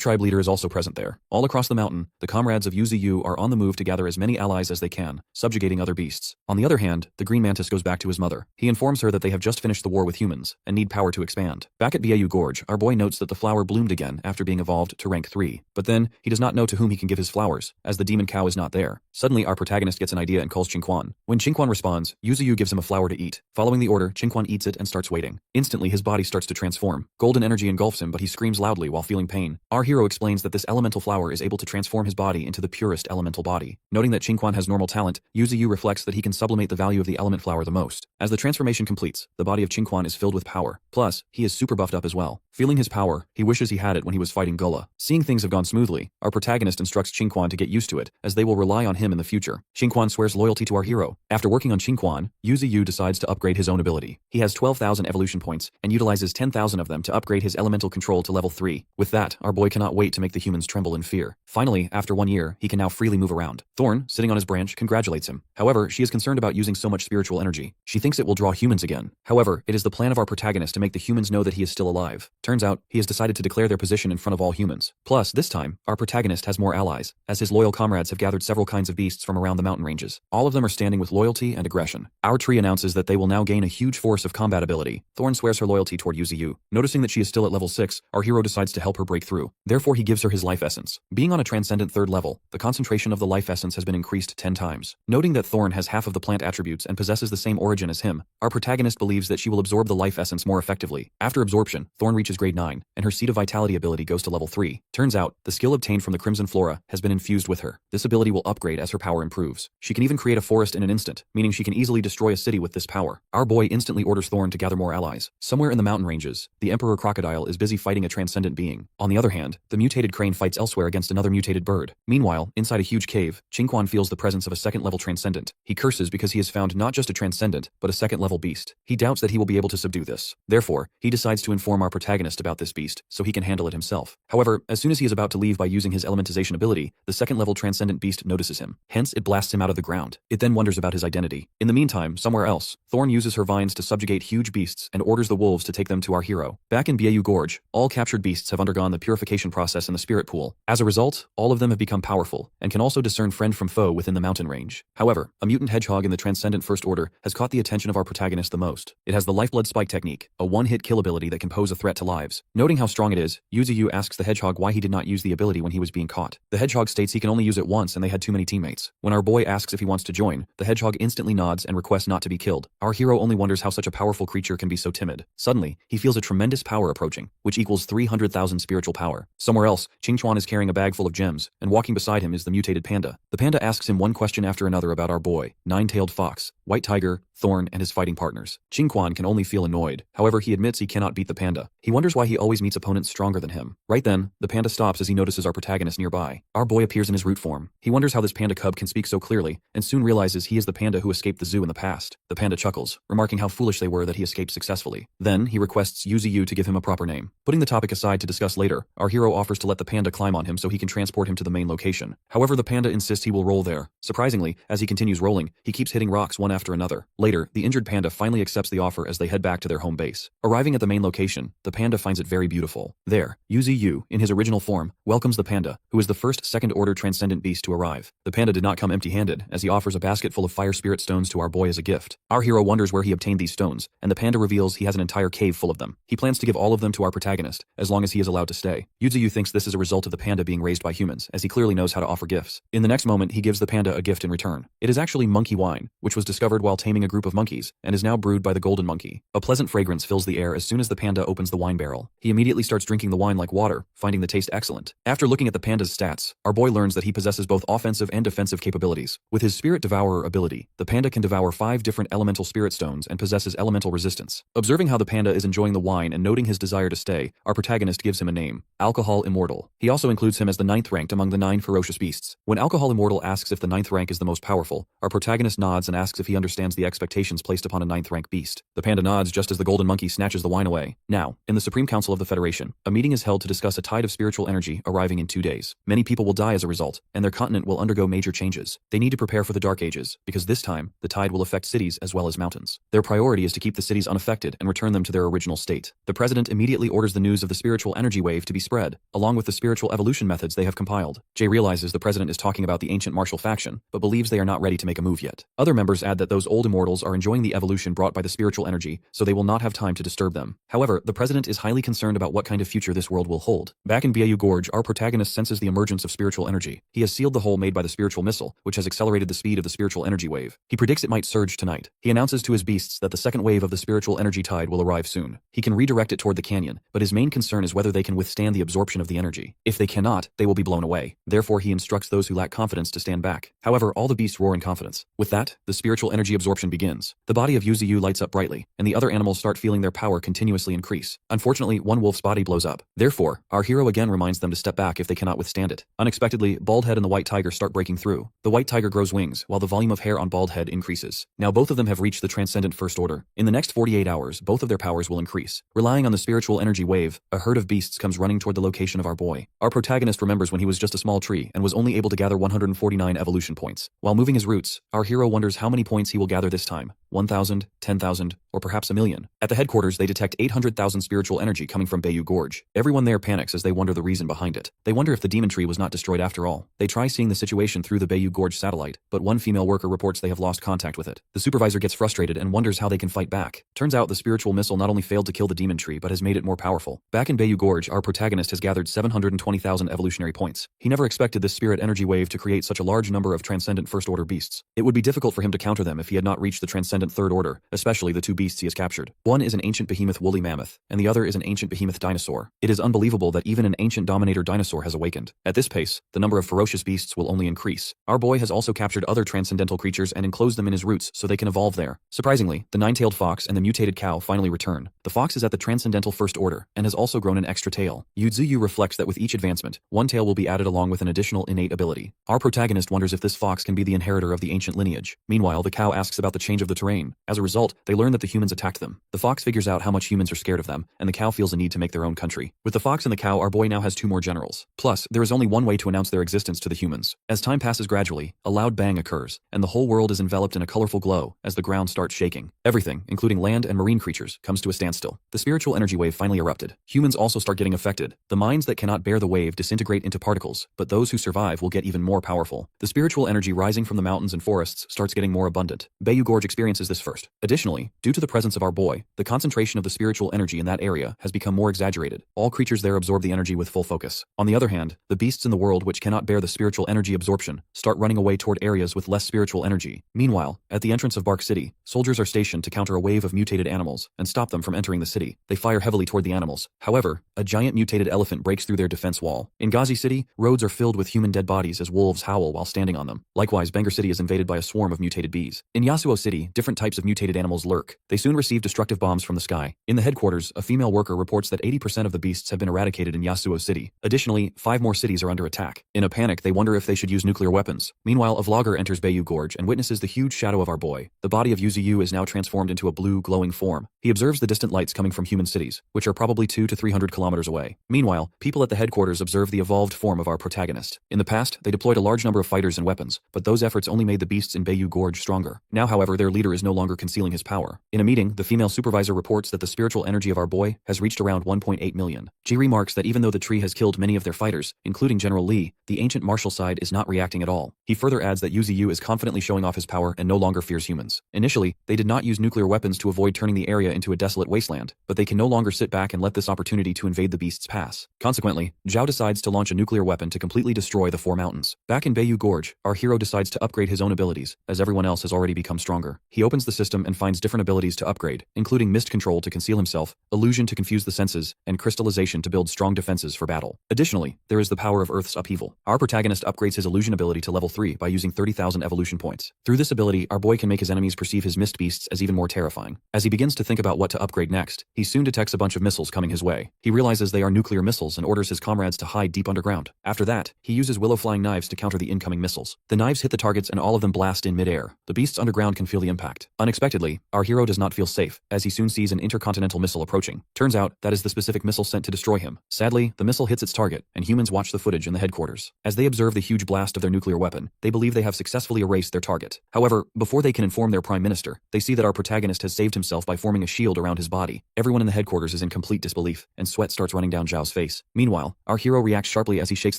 tribe leader is also present there. All across the mountain, the comrades of Yuziyu are on the move to gather as many allies as they can, subjugating other beasts. On the other hand, the green mantis goes back to his mother. He informs her that they have just finished the war with humans and need power to expand. Back at Beiyu Gorge, our boy notes that the flower bloomed again after being evolved to rank 3. But then, he does not know to whom he can give his flowers, as the demon cow is not there. Suddenly, our protagonist gets an idea and calls Qingquan. When Qingquan responds, Yuziyu gives him a flower to eat. Following the order, Qingquan eats it and starts waiting. Instantly, his body starts to transform. Golden energy engulfs him, but he screams loudly while feeling pain. Our hero explains that this elemental flower is able to transform his body into the purest elemental body. Noting that Qingquan has normal talent, Yuziyu reflects that he can sublimate the value of the element flower the most. As the transformation completes, the body of Qingquan is filled with power. Plus, he is super buffed up as well. Feeling his power, he wishes he had it when he was fighting Gullah. Seeing things have gone smoothly, our protagonist instructs Qingquan to get used to it, as they will rely on him in the future. Qingquan swears loyalty to our hero. After working on Qingquan, Yuziyu decides to upgrade his own ability. He has 12,000 evolution points, and utilizes 10,000 of them to upgrade his elemental control to level 3. With that, our boy cannot wait to make the humans tremble in fear. Finally, after 1 year, he can now freely move around. Thorn, sitting on his branch, congratulates him. However, she is concerned about using so much spiritual energy. She thinks it will draw humans again. However, it is the plan of our protagonist to make the humans know that he is still alive. Turns out, he has decided to declare their position in front of all humans. Plus, this time, our protagonist has more allies, as his loyal comrades have gathered several kinds of beasts from around the mountain ranges. All of them are standing with loyalty and aggression. Our tree announces that they will now gain a huge force of combat ability. Thorn swears her loyalty toward Yuziyu. Noticing that she is still at level 6, our hero decides to help her break through. Therefore, he gives her his life essence. Being on a transcendent 3rd level, the concentration of the life essence has been increased 10 times. Noting that Thorn has half of the plant attributes and possesses the same origin as him, our protagonist believes that she will absorb the life essence more effectively. After absorption, Thorn reaches grade 9, and her Seed of Vitality ability goes to level 3. Turns out, the skill obtained from the Crimson Flora has been infused with her. This ability will upgrade as her power improves. She can even create a forest in an instant, meaning she can easily destroy a city with this power. Our boy instantly orders Thorn to gather more allies. Somewhere in the mountain ranges, the Emperor Crocodile is busy fighting a transcendent being. On the other hand, the mutated crane fights elsewhere against another mutated bird. Meanwhile, inside a huge cave, Qingquan feels the presence of a 2nd level transcendent. He curses because he has found not just a transcendent, but a 2nd level beast. He doubts that he will be able to subdue this. Therefore, he decides to inform our protagonist about this beast, so he can handle it himself. However, as soon as he is about to leave by using his elementization ability, the 2nd level transcendent beast notices him. Hence, it blasts him out of the ground. It then wonders about his identity. In the meantime, somewhere else, Thorn uses her vines to subjugate huge beasts and orders the wolves to take them to our hero. Back in Beiyu Gorge, all captured beasts have undergone the purification process in the spirit pool. As a result, all of them have become powerful, and can also discern friend from foe within the mountain range. However, a mutant hedgehog in the Transcendent First Order has caught the attention of our protagonist the most. It has the Lifeblood Spike technique, a one-hit kill ability that can pose a threat to lives. Noting how strong it is, Yuziyu asks the hedgehog why he did not use the ability when he was being caught. The hedgehog states he can only use it once and they had too many teammates. When our boy asks if he wants to join, the hedgehog instantly nods and requests not to be killed. Our hero only wonders how such a powerful creature can be so timid. Suddenly, he feels a tremendous power approaching, which equals 300,000 spiritual power. Somewhere else, Qingquan is carrying a bag full of gems, and walking beside him is the mutated panda. The panda asks him one question after another about our boy, Nine-Tailed Fox, White Tiger, Thorn, and his fighting partners. Qingquan can only feel annoyed. However, he admits he cannot beat the panda. He wonders why he always meets opponents stronger than him. Right then, the panda stops as he he notices our protagonist nearby. Our boy appears in his root form. He wonders how this panda cub can speak so clearly, and soon realizes he is the panda who escaped the zoo in the past. The panda chuckles, remarking how foolish they were that he escaped successfully. Then, he requests Yuziyu to give him a proper name. Putting the topic aside to discuss later, our hero offers to let the panda climb on him so he can transport him to the main location. However, the panda insists he will roll there. Surprisingly, as he continues rolling, he keeps hitting rocks one after another. Later, the injured panda finally accepts the offer as they head back to their home base. Arriving at the main location, the panda finds it very beautiful. There, Yuziyu, in his original form, welcomes the panda, who is the first second-order transcendent beast to arrive. The panda did not come empty-handed, as he offers a basket full of fire spirit stones to our boy as a gift. Our hero wonders where he obtained these stones, and the panda reveals he has an entire cave full of them. He plans to give all of them to our protagonist, as long as he is allowed to stay. Yuziyu thinks this is a result of the panda being raised by humans, as he clearly knows how to offer gifts. In the next moment, he gives the panda a gift in return. It is actually monkey wine, which was discovered while taming a group of monkeys, and is now brewed by the golden monkey. A pleasant fragrance fills the air as soon as the panda opens the wine barrel. He immediately starts drinking the wine like water, finding the taste excellent. After looking at the panda's stats, our boy learns that he possesses both offensive and defensive capabilities. With his Spirit Devourer ability, the panda can devour 5 different elemental spirit stones and possesses elemental resistance. Observing how the panda is enjoying the wine and noting his desire to stay, our protagonist gives him a name, Alcohol Immortal. He also includes him as the 9th ranked among the 9 ferocious beasts. When Alcohol Immortal asks if the 9th rank is the most powerful, our protagonist nods and asks if he understands the expectations placed upon a 9th rank beast. The panda nods just as the golden monkey snatches the wine away. Now, in the Supreme Council of the Federation, a meeting is held to discuss a tide of spiritual energy arriving in 2 days. Many people will die as a result, and their continent will undergo major changes. They need to prepare for the Dark Ages, because this time, the tide will affect cities as well as mountains. Their priority is to keep the cities unaffected and return them to their original state. The president immediately orders the news of the spiritual energy wave to be spread, along with the spiritual evolution methods they have compiled. Jay realizes the president is talking about the ancient martial faction, but believes they are not ready to make a move yet. Other members add that those old immortals are enjoying the evolution brought by the spiritual energy, so they will not have time to disturb them. However, the president is highly concerned about what kind of future this world will hold. Back in Beiyu Gorge, our protagonist senses the emergence of spiritual energy. He has sealed the hole made by the spiritual missile, which has accelerated the speed of the spiritual energy wave. He predicts it might surge tonight. He announces to his beasts that the second wave of the spiritual energy tide will arrive soon. He can redirect it toward the canyon, but his main concern is whether they can withstand the absorption of the energy. If they cannot, they will be blown away. Therefore, he instructs those who lack confidence to stand back. However, all the beasts roar in confidence. With that, the spiritual energy absorption begins. The body of Yuziyu lights up brightly, and the other animals start feeling their power continuously increase. Unfortunately, one wolf's body blows up. Therefore, our hero again reminds them to step back if they cannot withstand it. Unexpectedly, Baldhead and the White Tiger start breaking through. The White Tiger grows wings, while the volume of hair on Baldhead increases. Now both of them have reached the transcendent first order. In the next 48 hours, both of their powers will increase. Relying on the spiritual energy wave, a herd of beasts comes running toward the location of our boy. Our protagonist remembers when he was just a small tree and was only able to gather 149 evolution points. While moving his roots, our hero wonders how many points he will gather this time. 1,000, 10,000, or perhaps a million. At the headquarters, they detect 800,000 spiritual energy coming from Beiyu Gorge. Everyone there panics as they wonder the reason behind it. They wonder if the demon tree was not destroyed after all. They try seeing the situation through the Beiyu Gorge satellite, but one female worker reports they have lost contact with it. The supervisor gets frustrated and wonders how they can fight back. Turns out the spiritual missile not only failed to kill the demon tree but has made it more powerful. Back in Beiyu Gorge, our protagonist has gathered 720,000 evolutionary points. He never expected this spirit energy wave to create such a large number of transcendent first order beasts. It would be difficult for him to counter them if he had not reached the transcendent third order, especially the 2 beasts he has captured. One is an ancient behemoth woolly mammoth, and the other is an ancient behemoth dinosaur. It is unbelievable that even an ancient dominator dinosaur has awakened. At this pace, the number of ferocious beasts will only increase. Our boy has also captured other transcendental creatures and enclosed them in his roots so they can evolve there. Surprisingly, the 9-tailed fox and the mutated cow finally return. The fox is at the transcendental first order and has also grown an extra tail. Yuzuyu reflects that with each advancement, 1 tail will be added along with an additional innate ability. Our protagonist wonders if this fox can be the inheritor of the ancient lineage. Meanwhile, the cow asks about the change of the terrain. As a result, they learn that the humans attacked them. The fox figures out how much humans are scared of them, and the cow feels a need to make their own country. With the fox and the cow, our boy now has 2 more generals. Plus, there is only one way to announce their existence to the humans. As time passes gradually, a loud bang occurs, and the whole world is enveloped in a colorful glow as the ground starts shaking. Everything, including land and marine creatures, comes to a standstill. The spiritual energy wave finally erupted. Humans also start getting affected. The minds that cannot bear the wave disintegrate into particles, but those who survive will get even more powerful. The spiritual energy rising from the mountains and forests starts getting more abundant. Beiyu Gorge experiences this first. Additionally, due to the presence of our boy, the concentration of the spiritual energy in that area has become more exaggerated. All creatures there absorb the energy with full focus. On the other hand, the beasts in the world which cannot bear the spiritual energy absorption start running away toward areas with less spiritual energy. Meanwhile, at the entrance of Bark City, soldiers are stationed to counter a wave of mutated animals and stop them from entering the city. They fire heavily toward the animals. However, a giant mutated elephant breaks through their defense wall. In Ghazi City, roads are filled with human dead bodies as wolves howl while standing on them. Likewise, Bangor City is invaded by a swarm of mutated bees. In Yasuo City, different different types of mutated animals lurk. They soon receive destructive bombs from the sky. In the headquarters, a female worker reports that 80% of the beasts have been eradicated in Yasuo City. Additionally, 5 more cities are under attack. In a panic, they wonder if they should use nuclear weapons. Meanwhile, a vlogger enters Bayou Gorge and witnesses the huge shadow of our boy. The body of Yuzu is now transformed into a blue, glowing form. He observes the distant lights coming from human cities, which are probably 200 to 300 kilometers away. Meanwhile, people at the headquarters observe the evolved form of our protagonist. In the past, they deployed a large number of fighters and weapons, but those efforts only made the beasts in Bayou Gorge stronger. Now, however, their leader is no longer concealing his power. In a meeting, the female supervisor reports that the spiritual energy of our boy has reached around 1.8 million. She remarks that even though the tree has killed many of their fighters, including General Li, the ancient martial side is not reacting at all. He further adds that Yuzu is confidently showing off his power and no longer fears humans. Initially, they did not use nuclear weapons to avoid turning the area into a desolate wasteland, but they can no longer sit back and let this opportunity to invade the beasts pass. Consequently, Zhao decides to launch a nuclear weapon to completely destroy the 4 mountains. Back in Bayou Gorge, our hero decides to upgrade his own abilities, as everyone else has already become stronger. He opens the system and finds different abilities to upgrade, including mist control to conceal himself, illusion to confuse the senses, and crystallization to build strong defenses for battle. Additionally, there is the power of Earth's upheaval. Our protagonist upgrades his illusion ability to level 3 by using 30,000 evolution points. Through this ability, our boy can make his enemies perceive his mist beasts as even more terrifying. As he begins to think about what to upgrade next, he soon detects a bunch of missiles coming his way. He realizes they are nuclear missiles and orders his comrades to hide deep underground. After that, he uses willow flying knives to counter the incoming missiles. The knives hit the targets and all of them blast in midair. The beasts underground can feel the impact. Unexpectedly, our hero does not feel safe, as he soon sees an intercontinental missile approaching. Turns out, that is the specific missile sent to destroy him. Sadly, the missile hits its target, and humans watch the footage in the headquarters. As they observe the huge blast of their nuclear weapon, they believe they have successfully erased their target. However, before they can inform their prime minister, they see that our protagonist has saved himself by forming a shield around his body. Everyone in the headquarters is in complete disbelief, and sweat starts running down Zhao's face. Meanwhile, our hero reacts sharply as he shakes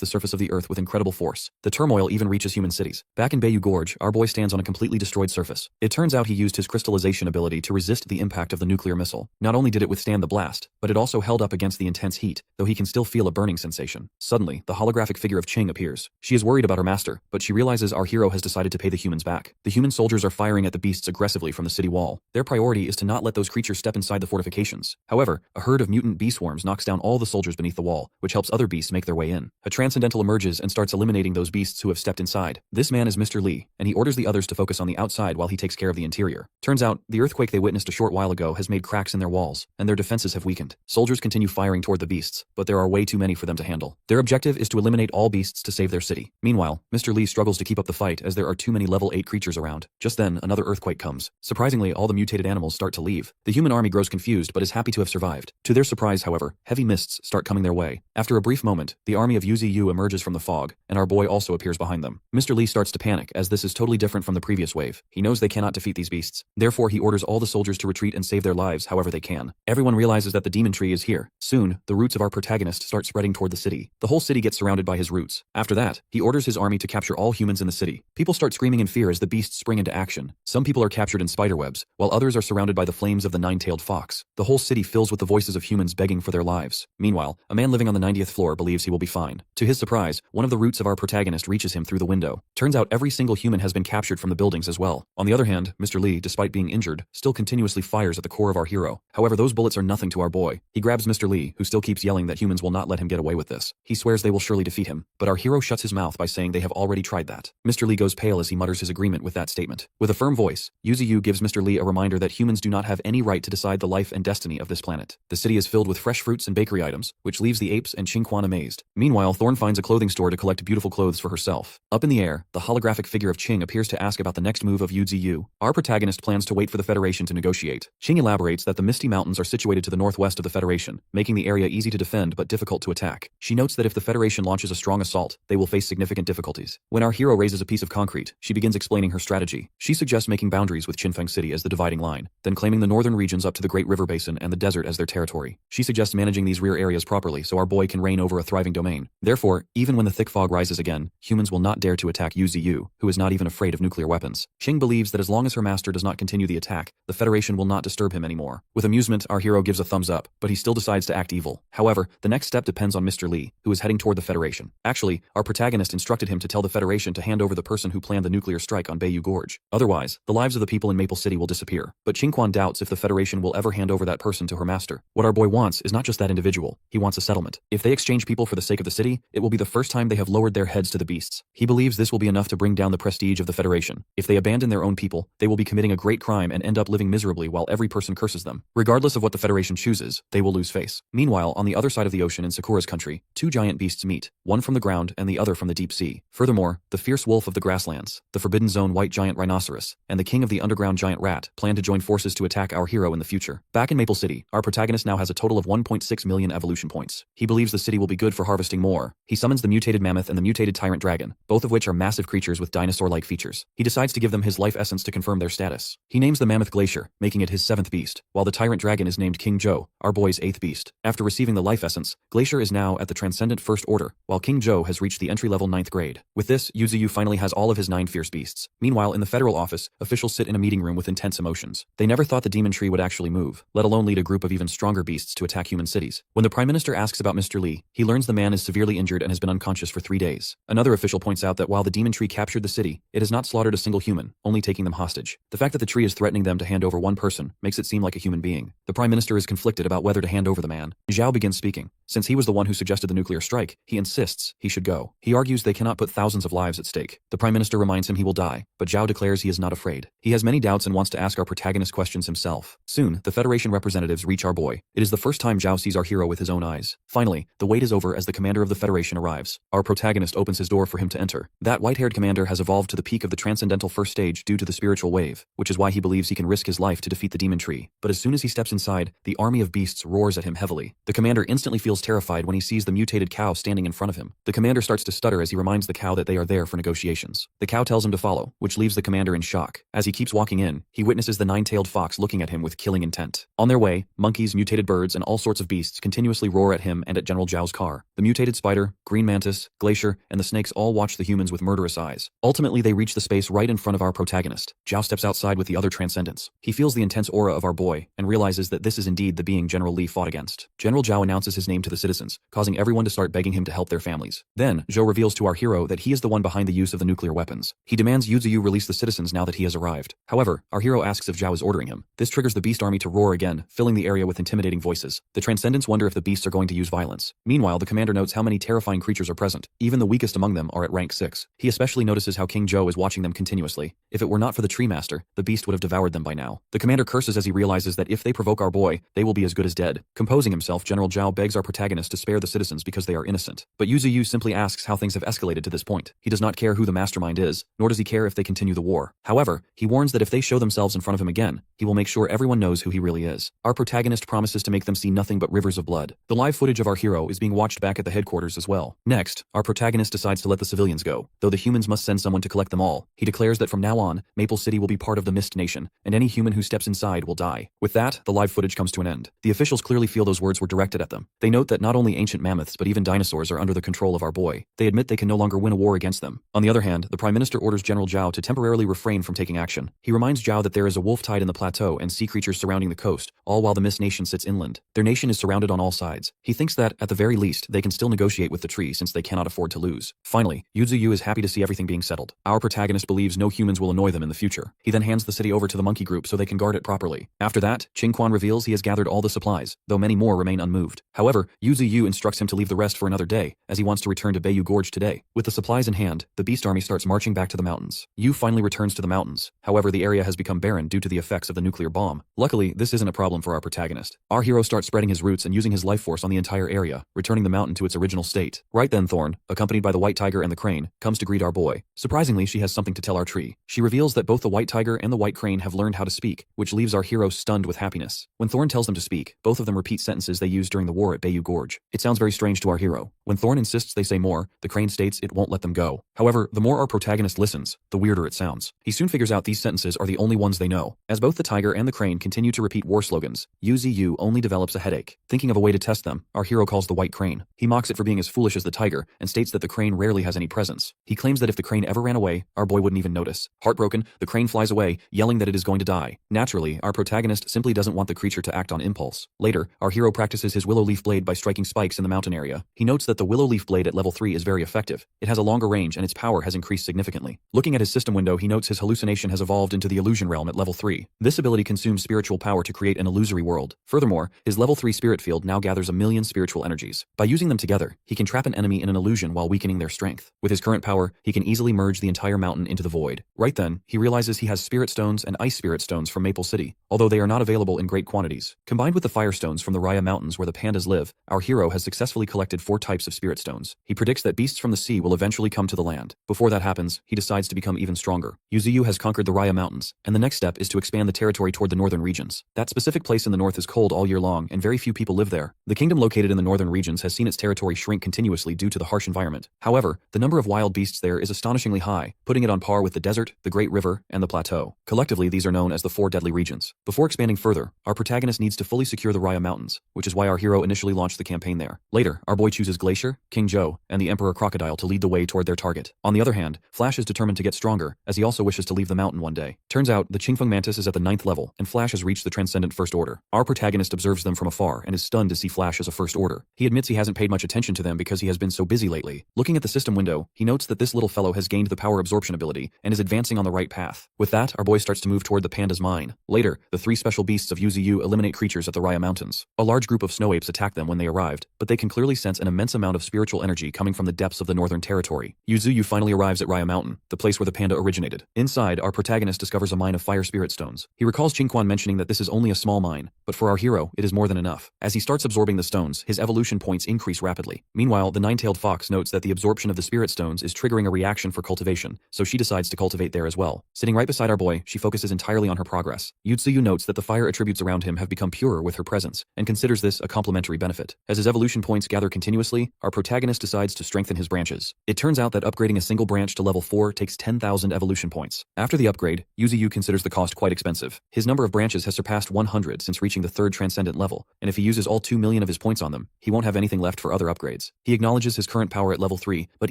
the surface of the earth with incredible force. The turmoil even reaches human cities. Back in Bayou Gorge, our boy stands on a completely destroyed surface. It turns out he used his crystallization ability to resist the impact of the nuclear missile. Not only did it withstand the blast, but it also held up against the intense heat, though he can still feel a burning sensation. Suddenly, the holographic figure of Qing appears. She is worried about her master, but she realizes our hero has decided to pay the humans back. The human soldiers are firing at the beasts aggressively from the city wall. Their priority is to not let those creatures step inside the fortifications. However, a herd of mutant bee swarms knocks down all the soldiers beneath the wall, which helps other beasts make their way in. A transcendental emerges and starts eliminating those beasts who have stepped inside. This man is Mr. Li, and he orders the others to focus on the outside while he takes care of the interior. Turns out, the earthquake they witnessed a short while ago has made cracks in their walls, and their defenses have weakened. Soldiers continue firing toward the beasts, but there are way too many for them to handle. Their objective is to eliminate all beasts to save their city. Meanwhile, Mr. Li struggles to keep up the fight as there are too many level 8 creatures around. Just then, another earthquake comes. Surprisingly, all the mutated animals start to leave. The human army grows confused but is happy to have survived. To their surprise, however, heavy mists start coming their way. After a brief moment, the army of Yuzu emerges from the fog, and our boy also appears behind them. Mr. Li starts to panic as this is totally different from the previous wave. He knows they cannot defeat these beasts. Therefore, he orders all the soldiers to retreat and save their lives however they can. Everyone realizes that the demon tree is here. Soon, the roots of our protagonist start spreading toward the city. The whole city gets surrounded by his roots. After that, he orders his army to capture all humans in the city. People start screaming in fear as the beasts spring into action. Some people are captured in spiderwebs, while others are surrounded by the flames of the nine-tailed fox. The whole city fills with the voices of humans begging for their lives. Meanwhile, a man living on the 90th floor believes he will be fine. To his surprise, one of the roots of our protagonist reaches him through the window. Turns out every single human has been captured from the buildings as well. On the other hand, Mr. Li, despite being injured, still continuously fires at the core of our hero. However, those bullets are nothing to our boy. He grabs Mr. Li, who still keeps yelling that humans will not let him get away with this. He swears they will surely defeat him, but our hero shuts his mouth by saying they have already tried that. Mr. Li goes pale as he mutters his agreement with that statement. With a firm voice, Yuzu gives Mr. Li a reminder that humans do not have any right to decide the life and destiny of this planet. The city is filled with fresh fruits and bakery items, which leaves the apes and Qingquan amazed. Meanwhile, Thorn finds a clothing store to collect beautiful clothes for herself. Up in the air, the holographic figure of Qing appears to ask about the next move of Yuzu. Our protagonist plans to wait for the Federation to negotiate. Qing elaborates that the Misty Mountains are situated to the northwest of the Federation, making the area easy to defend but difficult to attack. She notes that if the Federation launches a strong assault, they will face significant difficulties. When our hero raises a piece of concrete, she begins explaining her strategy. She suggests making boundaries with Qinfeng City as the dividing line, then claiming the northern regions up to the Great River Basin and the desert as their territory. She suggests managing these rear areas properly so our boy can reign over a thriving domain. Therefore, even when the thick fog rises again, humans will not dare to attack Yuzu, who is not even afraid of nuclear weapons. Qing believes that as long as her master does not continue the attack, the Federation will not disturb him anymore. With amusement, our hero gives a thumbs up, but he still decides to act evil. However, the next step depends on Mr. Li, who is heading toward the Federation. Actually, our protagonist instructed him to tell the Federation to hand over the person who planned the nuclear strike on Bayou Gorge. Otherwise, the lives of the people in Maple City will disappear. But Qingquan doubts if the Federation will ever hand over that person to her master. What our boy wants is not just that individual, he wants a settlement. If they exchange people for the sake of the city, it will be the first time they have lowered their heads to the beasts. He believes this will be enough to bring down the prestige of the Federation. If they abandon their own people, they will will be committing a great crime and end up living miserably while every person curses them. Regardless of what the Federation chooses, they will lose face. Meanwhile, on the other side of the ocean in Sakura's country, two giant beasts meet, one from the ground and the other from the deep sea. Furthermore, the fierce wolf of the grasslands, the Forbidden Zone white giant rhinoceros, and the king of the underground giant rat plan to join forces to attack our hero in the future. Back in Maple City, our protagonist now has a total of 1.6 million evolution points. He believes the city will be good for harvesting more. He summons the mutated mammoth and the mutated tyrant dragon, both of which are massive creatures with dinosaur-like features. He decides to give them his life essence to confirm their status. He names the mammoth Glacier, making it his 7th beast, while the tyrant dragon is named King Joe, our boy's 8th beast. After receiving the life essence, Glacier is now at the Transcendent First Order, while King Joe has reached the entry-level 9th grade. With this, Yuzuyu finally has all of his 9 fierce beasts. Meanwhile, in the federal office, officials sit in a meeting room with intense emotions. They never thought the demon tree would actually move, let alone lead a group of even stronger beasts to attack human cities. When the Prime Minister asks about Mr. Lee, he learns the man is severely injured and has been unconscious for 3 days. Another official points out that while the demon tree captured the city, it has not slaughtered a single human, only taking them hostage. The fact that the tree is threatening them to hand over one person makes it seem like a human being. The Prime Minister is conflicted about whether to hand over the man. Zhao begins speaking. Since he was the one who suggested the nuclear strike, he insists he should go. He argues they cannot put thousands of lives at stake. The Prime Minister reminds him he will die, but Zhao declares he is not afraid. He has many doubts and wants to ask our protagonist questions himself. Soon, the Federation representatives reach our boy. It is the first time Zhao sees our hero with his own eyes. Finally, the wait is over as the commander of the Federation arrives. Our protagonist opens his door for him to enter. That white-haired commander has evolved to the peak of the transcendental first stage due to the spiritual wave, which is why he believes he can risk his life to defeat the demon tree. But as soon as he steps inside, the army of beasts roars at him heavily. The commander instantly feels terrified when he sees the mutated cow standing in front of him. The commander starts to stutter as he reminds the cow that they are there for negotiations. The cow tells him to follow, which leaves the commander in shock. As he keeps walking in, he witnesses the 9-tailed fox looking at him with killing intent. On their way, monkeys, mutated birds, and all sorts of beasts continuously roar at him and at General Zhao's car. The mutated spider, green mantis, glacier, and the snakes all watch the humans with murderous eyes. Ultimately, they reach the space right in front of our protagonist. Zhao steps outside with the other transcendents. He feels the intense aura of our boy and realizes that this is indeed the being General Li fought against. General Zhao announces his name to the citizens, causing everyone to start begging him to help their families. Then, Zhou reveals to our hero that he is the one behind the use of the nuclear weapons. He demands Yuzuyu release the citizens now that he has arrived. However, our hero asks if Zhao is ordering him. This triggers the beast army to roar again, filling the area with intimidating voices. The transcendents wonder if the beasts are going to use violence. Meanwhile, the commander notes how many terrifying creatures are present. Even the weakest among them are at rank 6. He especially notices how King Zhou is watching them continuously. If it were not for the tree master, the beast would have devoured them by now. The commander curses as he realizes that if they provoke our boy, they will be as good as dead. Composing himself, General Zhao begs our protagonist to spare the citizens because they are innocent. But Yuzuyu simply asks how things have escalated to this point. He does not care who the mastermind is, nor does he care if they continue the war. However, he warns that if they show themselves in front of him again, he will make sure everyone knows who he really is. Our protagonist promises to make them see nothing but rivers of blood. The live footage of our hero is being watched back at the headquarters as well. Next, our protagonist decides to let the civilians go, though the humans must send someone to collect them all. He declares that from now on, Maple City will be part of the Mist Nation, and any human who steps inside will die. With that, the live footage comes to an end. The officials clearly feel those words were directed at them. They note that not only ancient mammoths but even dinosaurs are under the control of our boy. They admit they can no longer win a war against them. On the other hand, the Prime Minister orders General Zhao to temporarily refrain from taking action. He reminds Zhao that there is a wolf tide in the plateau and sea creatures surrounding the coast, all while the Mist Nation sits inland. Their nation is surrounded on all sides. He thinks that, at the very least, they can still negotiate with the tree since they cannot afford to lose. Finally, Yuzuyu is happy to see everything being settled. Our protagonist believes no humans will annoy them in the future. He then hands the city over to the monkey group so they can guard it properly. After that, Qingquan reveals he has gathered all the supplies, though many more remain unmoved. However, Yuzuyu instructs him to leave the rest for another day, as he wants to return to Bayou Gorge today. With the supplies in hand, the beast army starts marching back to the mountains. Yu finally returns to the mountains. However, the area has become barren due to the effects of the nuclear bomb. Luckily, this isn't a problem for our protagonist. Our hero starts spreading his roots and using his life force on the entire area, returning the mountain to its original state. Right then, Thorn, accompanied by the white tiger and the crane, comes to greet our boy. Surprisingly, she has something to tell our tree. She reveals that both the white tiger and the white crane have learned how to speak, which leaves our hero stunned with happiness. When Thorn tells them to speak, both of them repeat sentences they used during the war at Bayou Gorge. It sounds very strange to our hero. When Thorn insists they say more, the crane states it won't let them go. However, the more our protagonist listens, the weirder it sounds. He soon figures out these sentences are the only ones they know. As both the tiger and the crane continue to repeat war slogans, Yuzu only develops a headache. Thinking of a way to test them, our hero calls the white crane. He mocks it for being as foolish as the tiger and states that the crane rarely has any presence. He claims that if the crane ever ran away, our boy wouldn't even notice. Heartbroken, the crane flies away, yelling that it is going to die. Naturally, our protagonist simply doesn't want the creature to act on impulse. Later, our hero practices his willow leaf blade by striking spikes in the mountain area. He notes that the willow leaf blade at level 3 is very effective. It has a longer range and its power has increased significantly. Looking at his system window, he notes his hallucination has evolved into the illusion realm at level 3. This ability consumes spiritual power to create an illusory world. Furthermore, his level 3 spirit field now gathers 1,000,000 spiritual energies. By using them together, he can trap an enemy in an illusion while weakening their strength. With his current power, he can easily merge the entire mountain into the void. Right then, he realizes he has spirit stones and ice spirit stones from Maple City, although they are not available in great quantities. Combined with the fire stones from the Raya Mountains where the pandas live, our hero has successfully collected 4 types of spirit stones. He predicts that beasts from the sea will eventually come to the land. Before that happens, he decides to become even stronger. Yuzuyu has conquered the Raya Mountains, and the next step is to expand the territory toward the northern regions. That specific place in the north is cold all year long and very few people live there. The kingdom located in the northern regions has seen its territory shrink continuously due to the harsh environment. However, the number of wild beasts there is astonishingly high, putting it on par with the desert, the Great River, and the plateau. Collectively, these are known as the 4 deadly regions. Before expanding further, our protagonist needs to fully secure the Raya Mountains, which is why our hero initially launched the campaign there. Later, our boy chooses Glacier, King Joe, and the Emperor Crocodile to lead the way toward their target. On the other hand, Flash is determined to get stronger, as he also wishes to leave the mountain one day. Turns out, the Qingfeng Mantis is at the 9th level, and Flash has reached the Transcendent First Order. Our protagonist observes them from afar and is stunned to see Flash as a First Order. He admits he hasn't paid much attention to them because he has been so busy lately. Looking at the system window, he notes that this little fellow has gained the power absorption ability and is advancing on the right path. With that, our boy starts to move toward the panda's mine. Later, the 3 special beasts of Yuzuyu eliminate creatures at the Raya Mountains. A large group of snow apes attack them when they arrived, but they can clearly sense an immense amount of spiritual energy coming from the depths of the northern territory. Yuzuyu finally arrives at Raya Mountain, the place where the panda originated. Inside, our protagonist discovers a mine of fire spirit stones. He recalls Qingquan mentioning that this is only a small mine, but for our hero, it is more than enough. As he starts absorbing the stones, his evolution points increase rapidly. Meanwhile, the 9-tailed fox notes that the absorption of the spirit stones is triggering a reaction for cultivation, so she decides to cultivate there as well. Sitting right beside our boy, she focuses entirely on her progress. Yuzuyu notes that the fire attributes around him have become purer with her presence, and considers this a complementary benefit. As his evolution points gather continuously, our protagonist decides to strengthen his branches. It turns out that upgrading a single branch to level 4 takes 10,000 evolution points. After the upgrade, Yuzuyu considers the cost quite expensive. His number of branches has surpassed 100 since reaching the 3rd transcendent level, and if he uses all 2 million of his points on them, he won't have anything left for other upgrades. He acknowledges his current power at level 3, but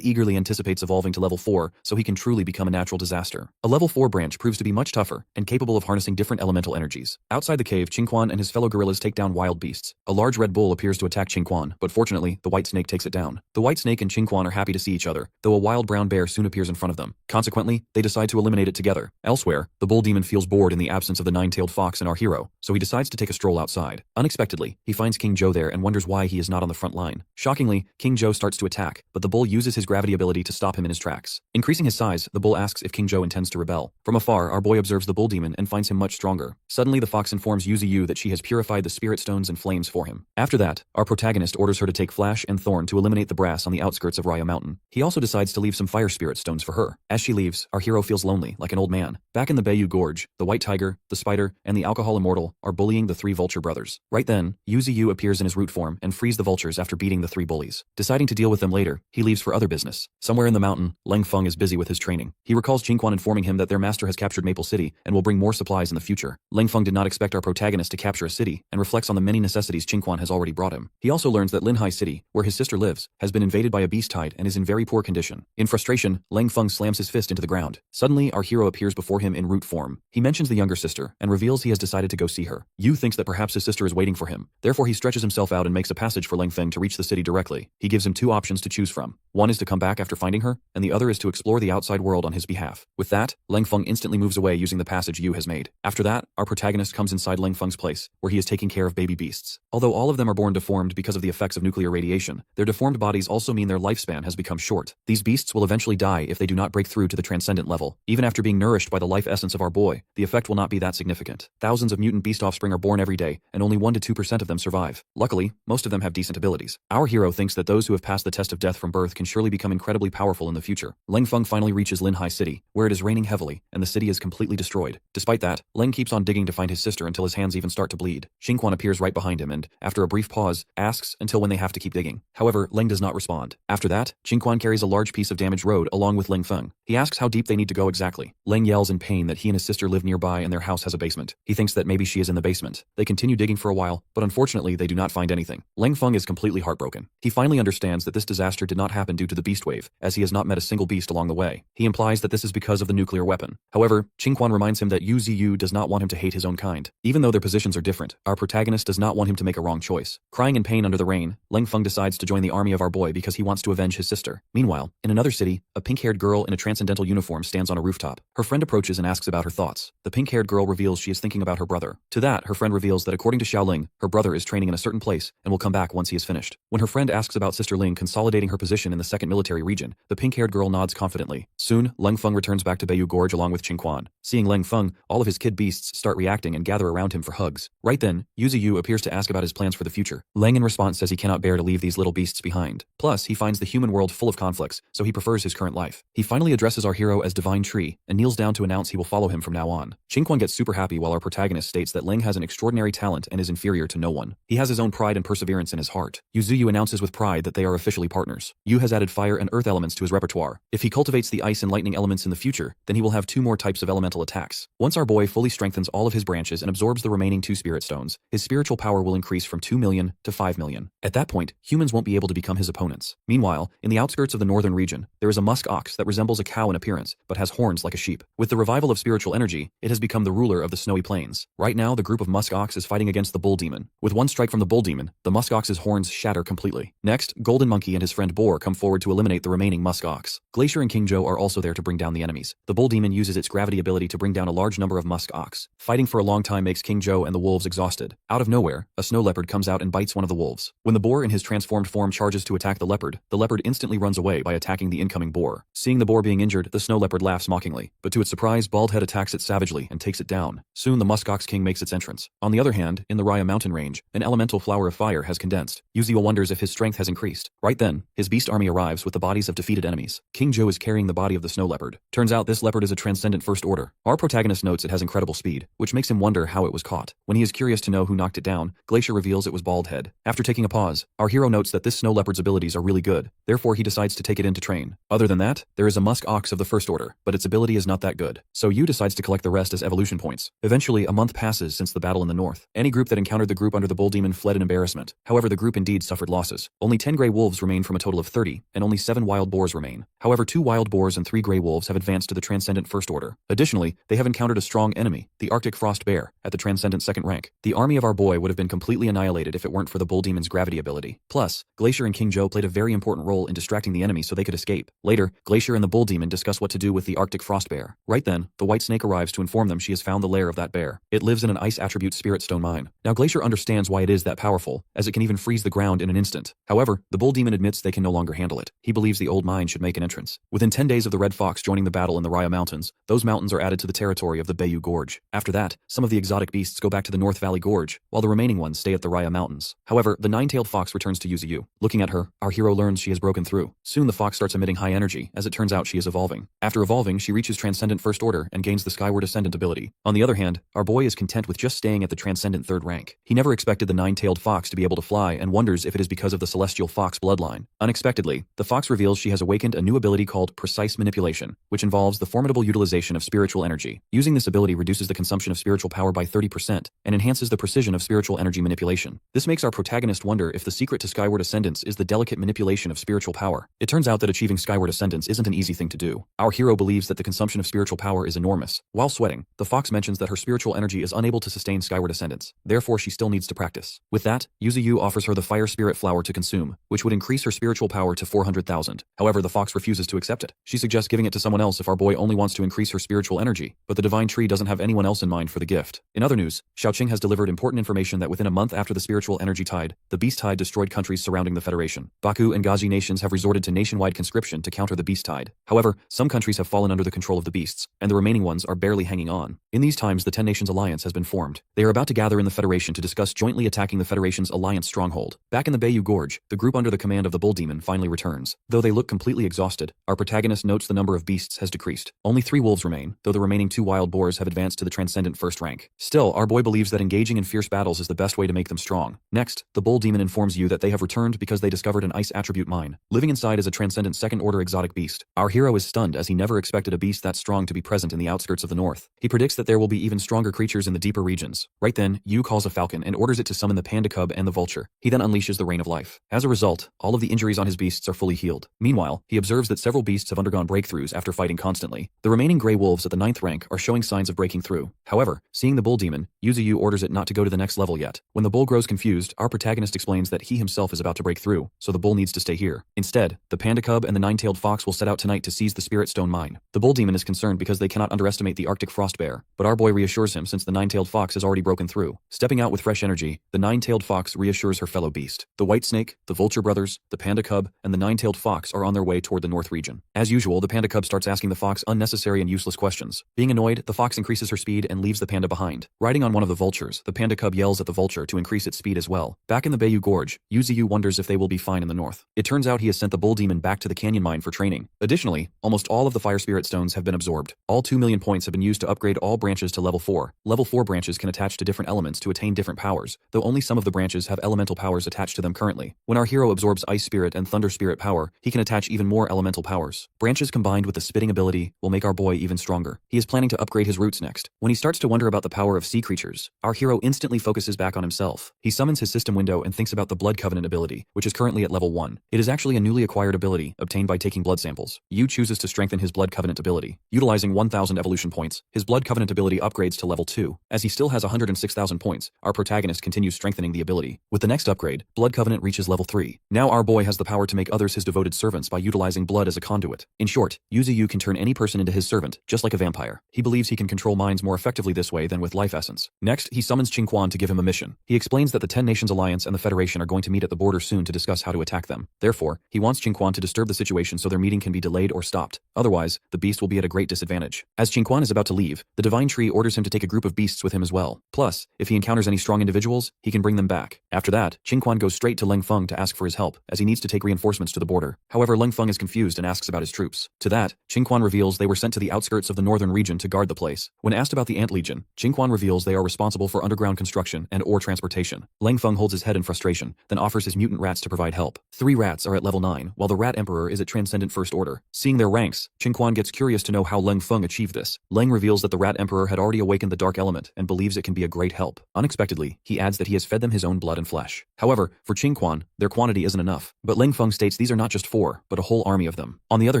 eagerly anticipates evolving to level 4 so he can truly become a natural disaster. A level 4 branch proves to be much tougher and capable of harnessing different elemental energies. Outside the cave, Qingquan and his fellow gorillas take down wild beasts. A large red bull appears to attack Qingquan, but fortunately, the white snake takes it down. The white snake and Qingquan are happy to see each other, though a wild brown bear soon appears in front of them. Consequently, they decide to eliminate it together. Elsewhere, the bull demon feels bored in the absence of the 9-tailed fox and our hero, so he decides to take a stroll outside. Unexpectedly, he finds King Joe there and wonders why he is not on the front line. Shockingly, King Joe starts to attack, but the bull uses his gravity ability to stop him in his tracks. Increasing his size, the bull asks if King Joe intends to rebel. From afar, our boy observes the bull demon and finds him much stronger. Suddenly, the fox informs Yuzuyu that she has purified the spirit stones and flames for him. After that, our protagonist orders her to take Flash and Thorn to eliminate the brass on the outskirts of Raya Mountain. He also decides to leave some fire spirit stones for her. As she leaves, our hero feels lonely, like an old man. Back in the Bayou Gorge, the White Tiger, the Spider, and the Alcohol Immortal are bullying the 3 vulture brothers. Right then, Yuzuyu appears in his root form and frees the vultures after beating the 3 bullies. Deciding to deal with them later, he leaves for other business. Somewhere in the mountain, Leng Feng is busy with his training. He recalls Qingquan informing him that their master has captured Maple City and will bring more supplies in the future. Leng Feng did not expect our protagonist to capture a city and reflects on the many necessities Qingquan has already brought him. He also learns that Linhai City, where his sister lives, has been invaded by a beast tide and is in very poor condition. In frustration, Leng Feng slams his fist into the ground. Suddenly, our hero appears before him in root form. He mentions the younger sister and reveals he has decided to go see her. Yu thinks that perhaps his sister is waiting for him. Therefore, he stretches himself out and makes a passage for Leng Feng to reach the city directly. He gives him 2 options to choose from. One is to come back after finding her, and the other is to explore the outside world on his behalf. With that, Leng Feng instantly moves away using the passage Yu has made. After that, our protagonist comes inside Leng Feng's place, where he is taking care of baby beasts. Although all of them are born deformed because of the effects of nuclear radiation, their deformed bodies also mean their lifespan has become short. These beasts will eventually die if they do not break through to the transcendent level. Even after being nourished by the life essence of our boy, the effect will not be that significant. Thousands of mutant beast offspring are born every day, and only 1 to 2% of them survive. Luckily, most of them have decent abilities. Our hero thinks that those who have passed the test of death from birth can surely become incredibly powerful in the future. Leng Feng finally reaches Linhai City, where it is raining heavily, and the city is completely destroyed. Despite that, Leng keeps on digging to find his sister until his hands even start to bleed. Qingquan appears right behind him and, after a brief pause, asks until when they have to keep digging. However, Leng does not respond. After that, Qingquan carries a large piece of damaged road along with Leng Feng. He asks how deep they need to go exactly. Leng yells in pain that he and his sister live nearby and their house has a basement. He thinks that maybe she is in the basement. They continue digging for a while, but unfortunately they do not find anything. Leng Feng is completely heartbroken. He finally understands that this disaster did not happen due to the beast wave, as he has not met a single beast along the way. He implies that this is because of the nuclear weapon. However, Qingquan reminds him that Yuzuyu does not want him to hate his own kind. Even though their positions are different, our protagonist does not want him to make a wrong choice. Crying in pain under the rain, Leng Feng decides to join the army of our boy because he wants to avenge his sister. Meanwhile, in another another city, a pink-haired girl in a transcendental uniform stands on a rooftop. Her friend approaches and asks about her thoughts. The pink-haired girl reveals she is thinking about her brother. To that, her friend reveals that according to Xiaoling, her brother is training in a certain place and will come back once he is finished. When her friend asks about Sister Ling consolidating her position in the second military region, the pink-haired girl nods confidently. Soon, Leng Feng returns back to Beiyu Gorge along with Qing Quan. Seeing Leng Feng, all of his kid beasts start reacting and gather around him for hugs. Right then, Yu Ziyu appears to ask about his plans for the future. Leng in response says he cannot bear to leave these little beasts behind. Plus, he finds the human world full of conflicts, so he prefers his current life. He finally addresses our hero as Divine Tree and kneels down to announce he will follow him from now on. Qing Quan gets super happy while our protagonist states that Leng has an extraordinary talent and is inferior to no one. He has his own pride and perseverance in his heart. Yu Ziyu announces with pride that they are officially partners. Yu has added fire and earth elements to his repertoire. If he cultivates the ice and lightning elements in the future, then he will have 2 more types of elemental attacks. Once our boy fully strengthens all of his branches and absorbs the remaining 2 spirit stones, his spiritual power will increase from 2 million to 5 million. At that point, humans won't be able to become his opponents. Meanwhile, in the outskirts of the northern region, there is a musk ox that resembles a cow in appearance, but has horns like a sheep. With the revival of spiritual energy, it has become the ruler of the snowy plains. Right now, the group of musk ox is fighting against the bull demon. With one strike from the bull demon, the musk ox's horns shatter completely. Next, Golden Monkey and his friend Boar come forward to eliminate the remaining musk ox. Glacier and King Zhou are also there to bring down the enemies. The bull demon uses its gravity ability to bring down a large number of musk ox. Fighting for a long time makes King Zhou and the wolves exhausted. Out of nowhere, a snow leopard comes out and bites one of the wolves. When the boar in his transformed form charges to attack the leopard instantly runs away by attacking the incoming boar. Seeing the boar being injured, the snow leopard laughs mockingly, but to its surprise, Baldhead attacks it savagely and takes it down. Soon the muskox king makes its entrance. On the other hand, in the Raya mountain range, an elemental flower of fire has condensed. Yuziel wonders if his strength has increased. Right then, his beast army arrives with the bodies of defeated enemies. King Zhou is carrying the body of the snow leopard. Turns out this leopard is a transcendent first order. Our protagonist notes it has incredible speed, which makes him wonder how it was caught. When he is curious to know who knocked it down, Glacier reveals it was Baldhead. After taking a pause, our hero notes that this snow leopard's abilities are really good. Therefore, he decides to take it in to train. Other than that, there is a musk ox of the first order, but its ability is not that good. So Yu decides to collect the rest as evolution points. Eventually, a month passes since the battle in the north. Any group that encountered the group under the bull demon fled in embarrassment. However, the group indeed suffered losses. Only 10 gray wolves remain from a total of 30, and only 7 wild boars remain. However, 2 wild boars and 3 gray wolves have advanced to the transcendent first order. Additionally, they have encountered a strong enemy, the Arctic frost bear, at the transcendent second rank. The army of our boy would have been completely annihilated if it weren't for the bull demon's gravity ability. Plus, Glacier and King Zhou played a very important role in distracting the enemy so they could escape. Later, Glacier and the bull demon discuss what to do with the Arctic frost bear. Right then, the white snake arrives to inform them she has found the lair of that bear. It lives in an ice attribute spirit stone mine. Now Glacier understands why it is that powerful, as it can even freeze the ground in an instant. However, the bull demon admits they can no longer handle it. He believes the old mine should make an entrance. Within 10 days of the Red Fox joining the battle in the Raya Mountains, those mountains are added to the territory of the Beiyu Gorge. After that, some of the exotic beasts go back to the North Valley Gorge, while the remaining ones stay at the Raya Mountains. However, the nine-tailed fox returns to Yuzu. Looking at her, our hero learns she has broken through. Soon the fox starts emitting high energy, as it turns out she is evolving. After evolving, she reaches Transcendent First Order and gains the Skyward Ascendant ability. On the other hand, our boy is content with just staying at the Transcendent Third rank. He never expected the nine-tailed fox to be able to fly and wonders if it is because of the Celestial Fox bloodline. Unexpectedly, the fox reveals she has awakened a new ability called Precise Manipulation, which involves the formidable utilization of spiritual energy. Using this ability reduces the consumption of spiritual power by 30% and enhances the precision of spiritual energy manipulation. This makes our protagonist wonder if the secret to Skyward Ascendance is the delicate manipulation of spiritual power. It turns out that achieving Skyward Ascendance isn't an easy thing to do. Our hero believes that the consumption of spiritual power is enormous. While sweating, the fox mentions that her spiritual energy is unable to sustain Skyward Ascendance. Therefore, she still needs to practice. With that, Yuzu offers her the Fire Spirit Flower to consume, which would increase her spiritual power to 400,000. However, the fox refuses to accept it. She suggests giving it to someone else if our boy only wants to increase her spiritual energy, but the Divine Tree doesn't have anyone else in mind for the gift. In other news, Xiaoqing has delivered important information that within a month after the spiritual energy tide, the beast tide destroyed countries surrounding the Federation. Baku and Gazi nations have resorted to nationwide conscription to counter the beast tide. However, some countries have fallen under the control of the beasts, and the remaining ones are barely hanging on. In these times, the 10 Nations Alliance has been formed. They are about to gather in the Federation to discuss jointly attacking the Federation's alliance stronghold. Back in the Beiyu Gorge, the group under the command of the Bull Demon finally returns. Though they look completely exhausted, our protagonist notes the number of beasts has decreased. Only 3 wolves remain, though the remaining 2 wild boars have advanced to the Transcendent First rank. Still, our boy believes that engaging in fierce battles is the best way to make them strong. Next, the Bull Demon informs you that they have returned because they discovered an ice attribute mine. Living inside is a Transcendent Second Order exotic beast. Our hero is stunned as he never expected a beast that strong to be present in the outskirts of the north. He predicts that there will be even stronger creatures in the deeper regions. Right then, Yu calls a falcon and orders it to summon the panda cub and the vulture. He then unleashes the Rain of Life. As a result, all of the injuries on his beasts are fully healed. Meanwhile, he observes that several beasts have undergone breakthroughs after fighting constantly. The remaining gray wolves at the 9th rank are showing signs of breaking through. However, seeing the bull demon, Yuzu orders it not to go to the next level yet. When the bull grows confused, our protagonist explains that he himself is about to break through, so the bull needs to stay here. Instead, the panda cub and the and the nine-tailed fox will set out tonight to seize the spirit stone mine. The bull demon is concerned because they cannot underestimate the Arctic frost bear, but our boy reassures him since the nine-tailed fox has already broken through. Stepping out with fresh energy, the nine-tailed fox reassures her fellow beast. The white snake, the vulture brothers, the panda cub, and the nine-tailed fox are on their way toward the north region. As usual, the panda cub starts asking the fox unnecessary and useless questions. Being annoyed, the fox increases her speed and leaves the panda behind. Riding on one of the vultures, the panda cub yells at the vulture to increase its speed as well. Back in the Bayou Gorge, Yuziyu wonders if they will be fine in the north. It turns out he has sent the bull demon back to the canyon mine for training. Additionally, almost all of the fire spirit stones have been absorbed. All 2 million points have been used to upgrade all branches to level 4. Level 4 branches can attach to different elements to attain different powers, though only some of the branches have elemental powers attached to them currently. When our hero absorbs ice spirit and thunder spirit power, he can attach even more elemental powers. Branches combined with the spitting ability will make our boy even stronger. He is planning to upgrade his roots next. When he starts to wonder about the power of sea creatures, our hero instantly focuses back on himself. He summons his system window and thinks about the blood covenant ability, which is currently at level 1. It is actually a newly acquired ability obtained by taking blood samples. Yu chooses to strengthen his blood covenant ability. Utilizing 1000 evolution points, his blood covenant ability upgrades to level 2. As he still has 106,000 points, our protagonist continues strengthening the ability. With the next upgrade, blood covenant reaches level 3. Now our boy has the power to make others his devoted servants by utilizing blood as a conduit. In short, Yuziyu can turn any person into his servant, just like a vampire. He believes he can control minds more effectively this way than with life essence. Next, he summons Qingquan to give him a mission. He explains that the 10 Nations Alliance and the Federation are going to meet at the border soon to discuss how to attack them. Therefore, he wants Qingquan to disturb the situation so their meeting can be delayed or stopped. Otherwise, the beast will be at a great disadvantage. As Qingquan is about to leave, the Divine Tree orders him to take a group of beasts with him as well. Plus, if he encounters any strong individuals, he can bring them back. After that, Qingquan goes straight to Leng Feng to ask for his help, as he needs to take reinforcements to the border. However, Leng Feng is confused and asks about his troops. To that, Qingquan reveals they were sent to the outskirts of the northern region to guard the place. When asked about the Ant Legion, Qingquan reveals they are responsible for underground construction and ore transportation. Leng Feng holds his head in frustration, then offers his mutant rats to provide help. 3 rats are at level 9, while the Rat Emperor is at Transcendent First Order. Seeing their ranks, Qingquan gets curious to know how Leng Feng achieved this. Leng reveals that the Rat Emperor had already awakened the dark element and believes it can be a great help. Unexpectedly, he adds that he has fed them his own blood and flesh. However, for Qingquan, their quantity isn't enough. But Leng Feng states these are not just 4, but a whole army of them. On the other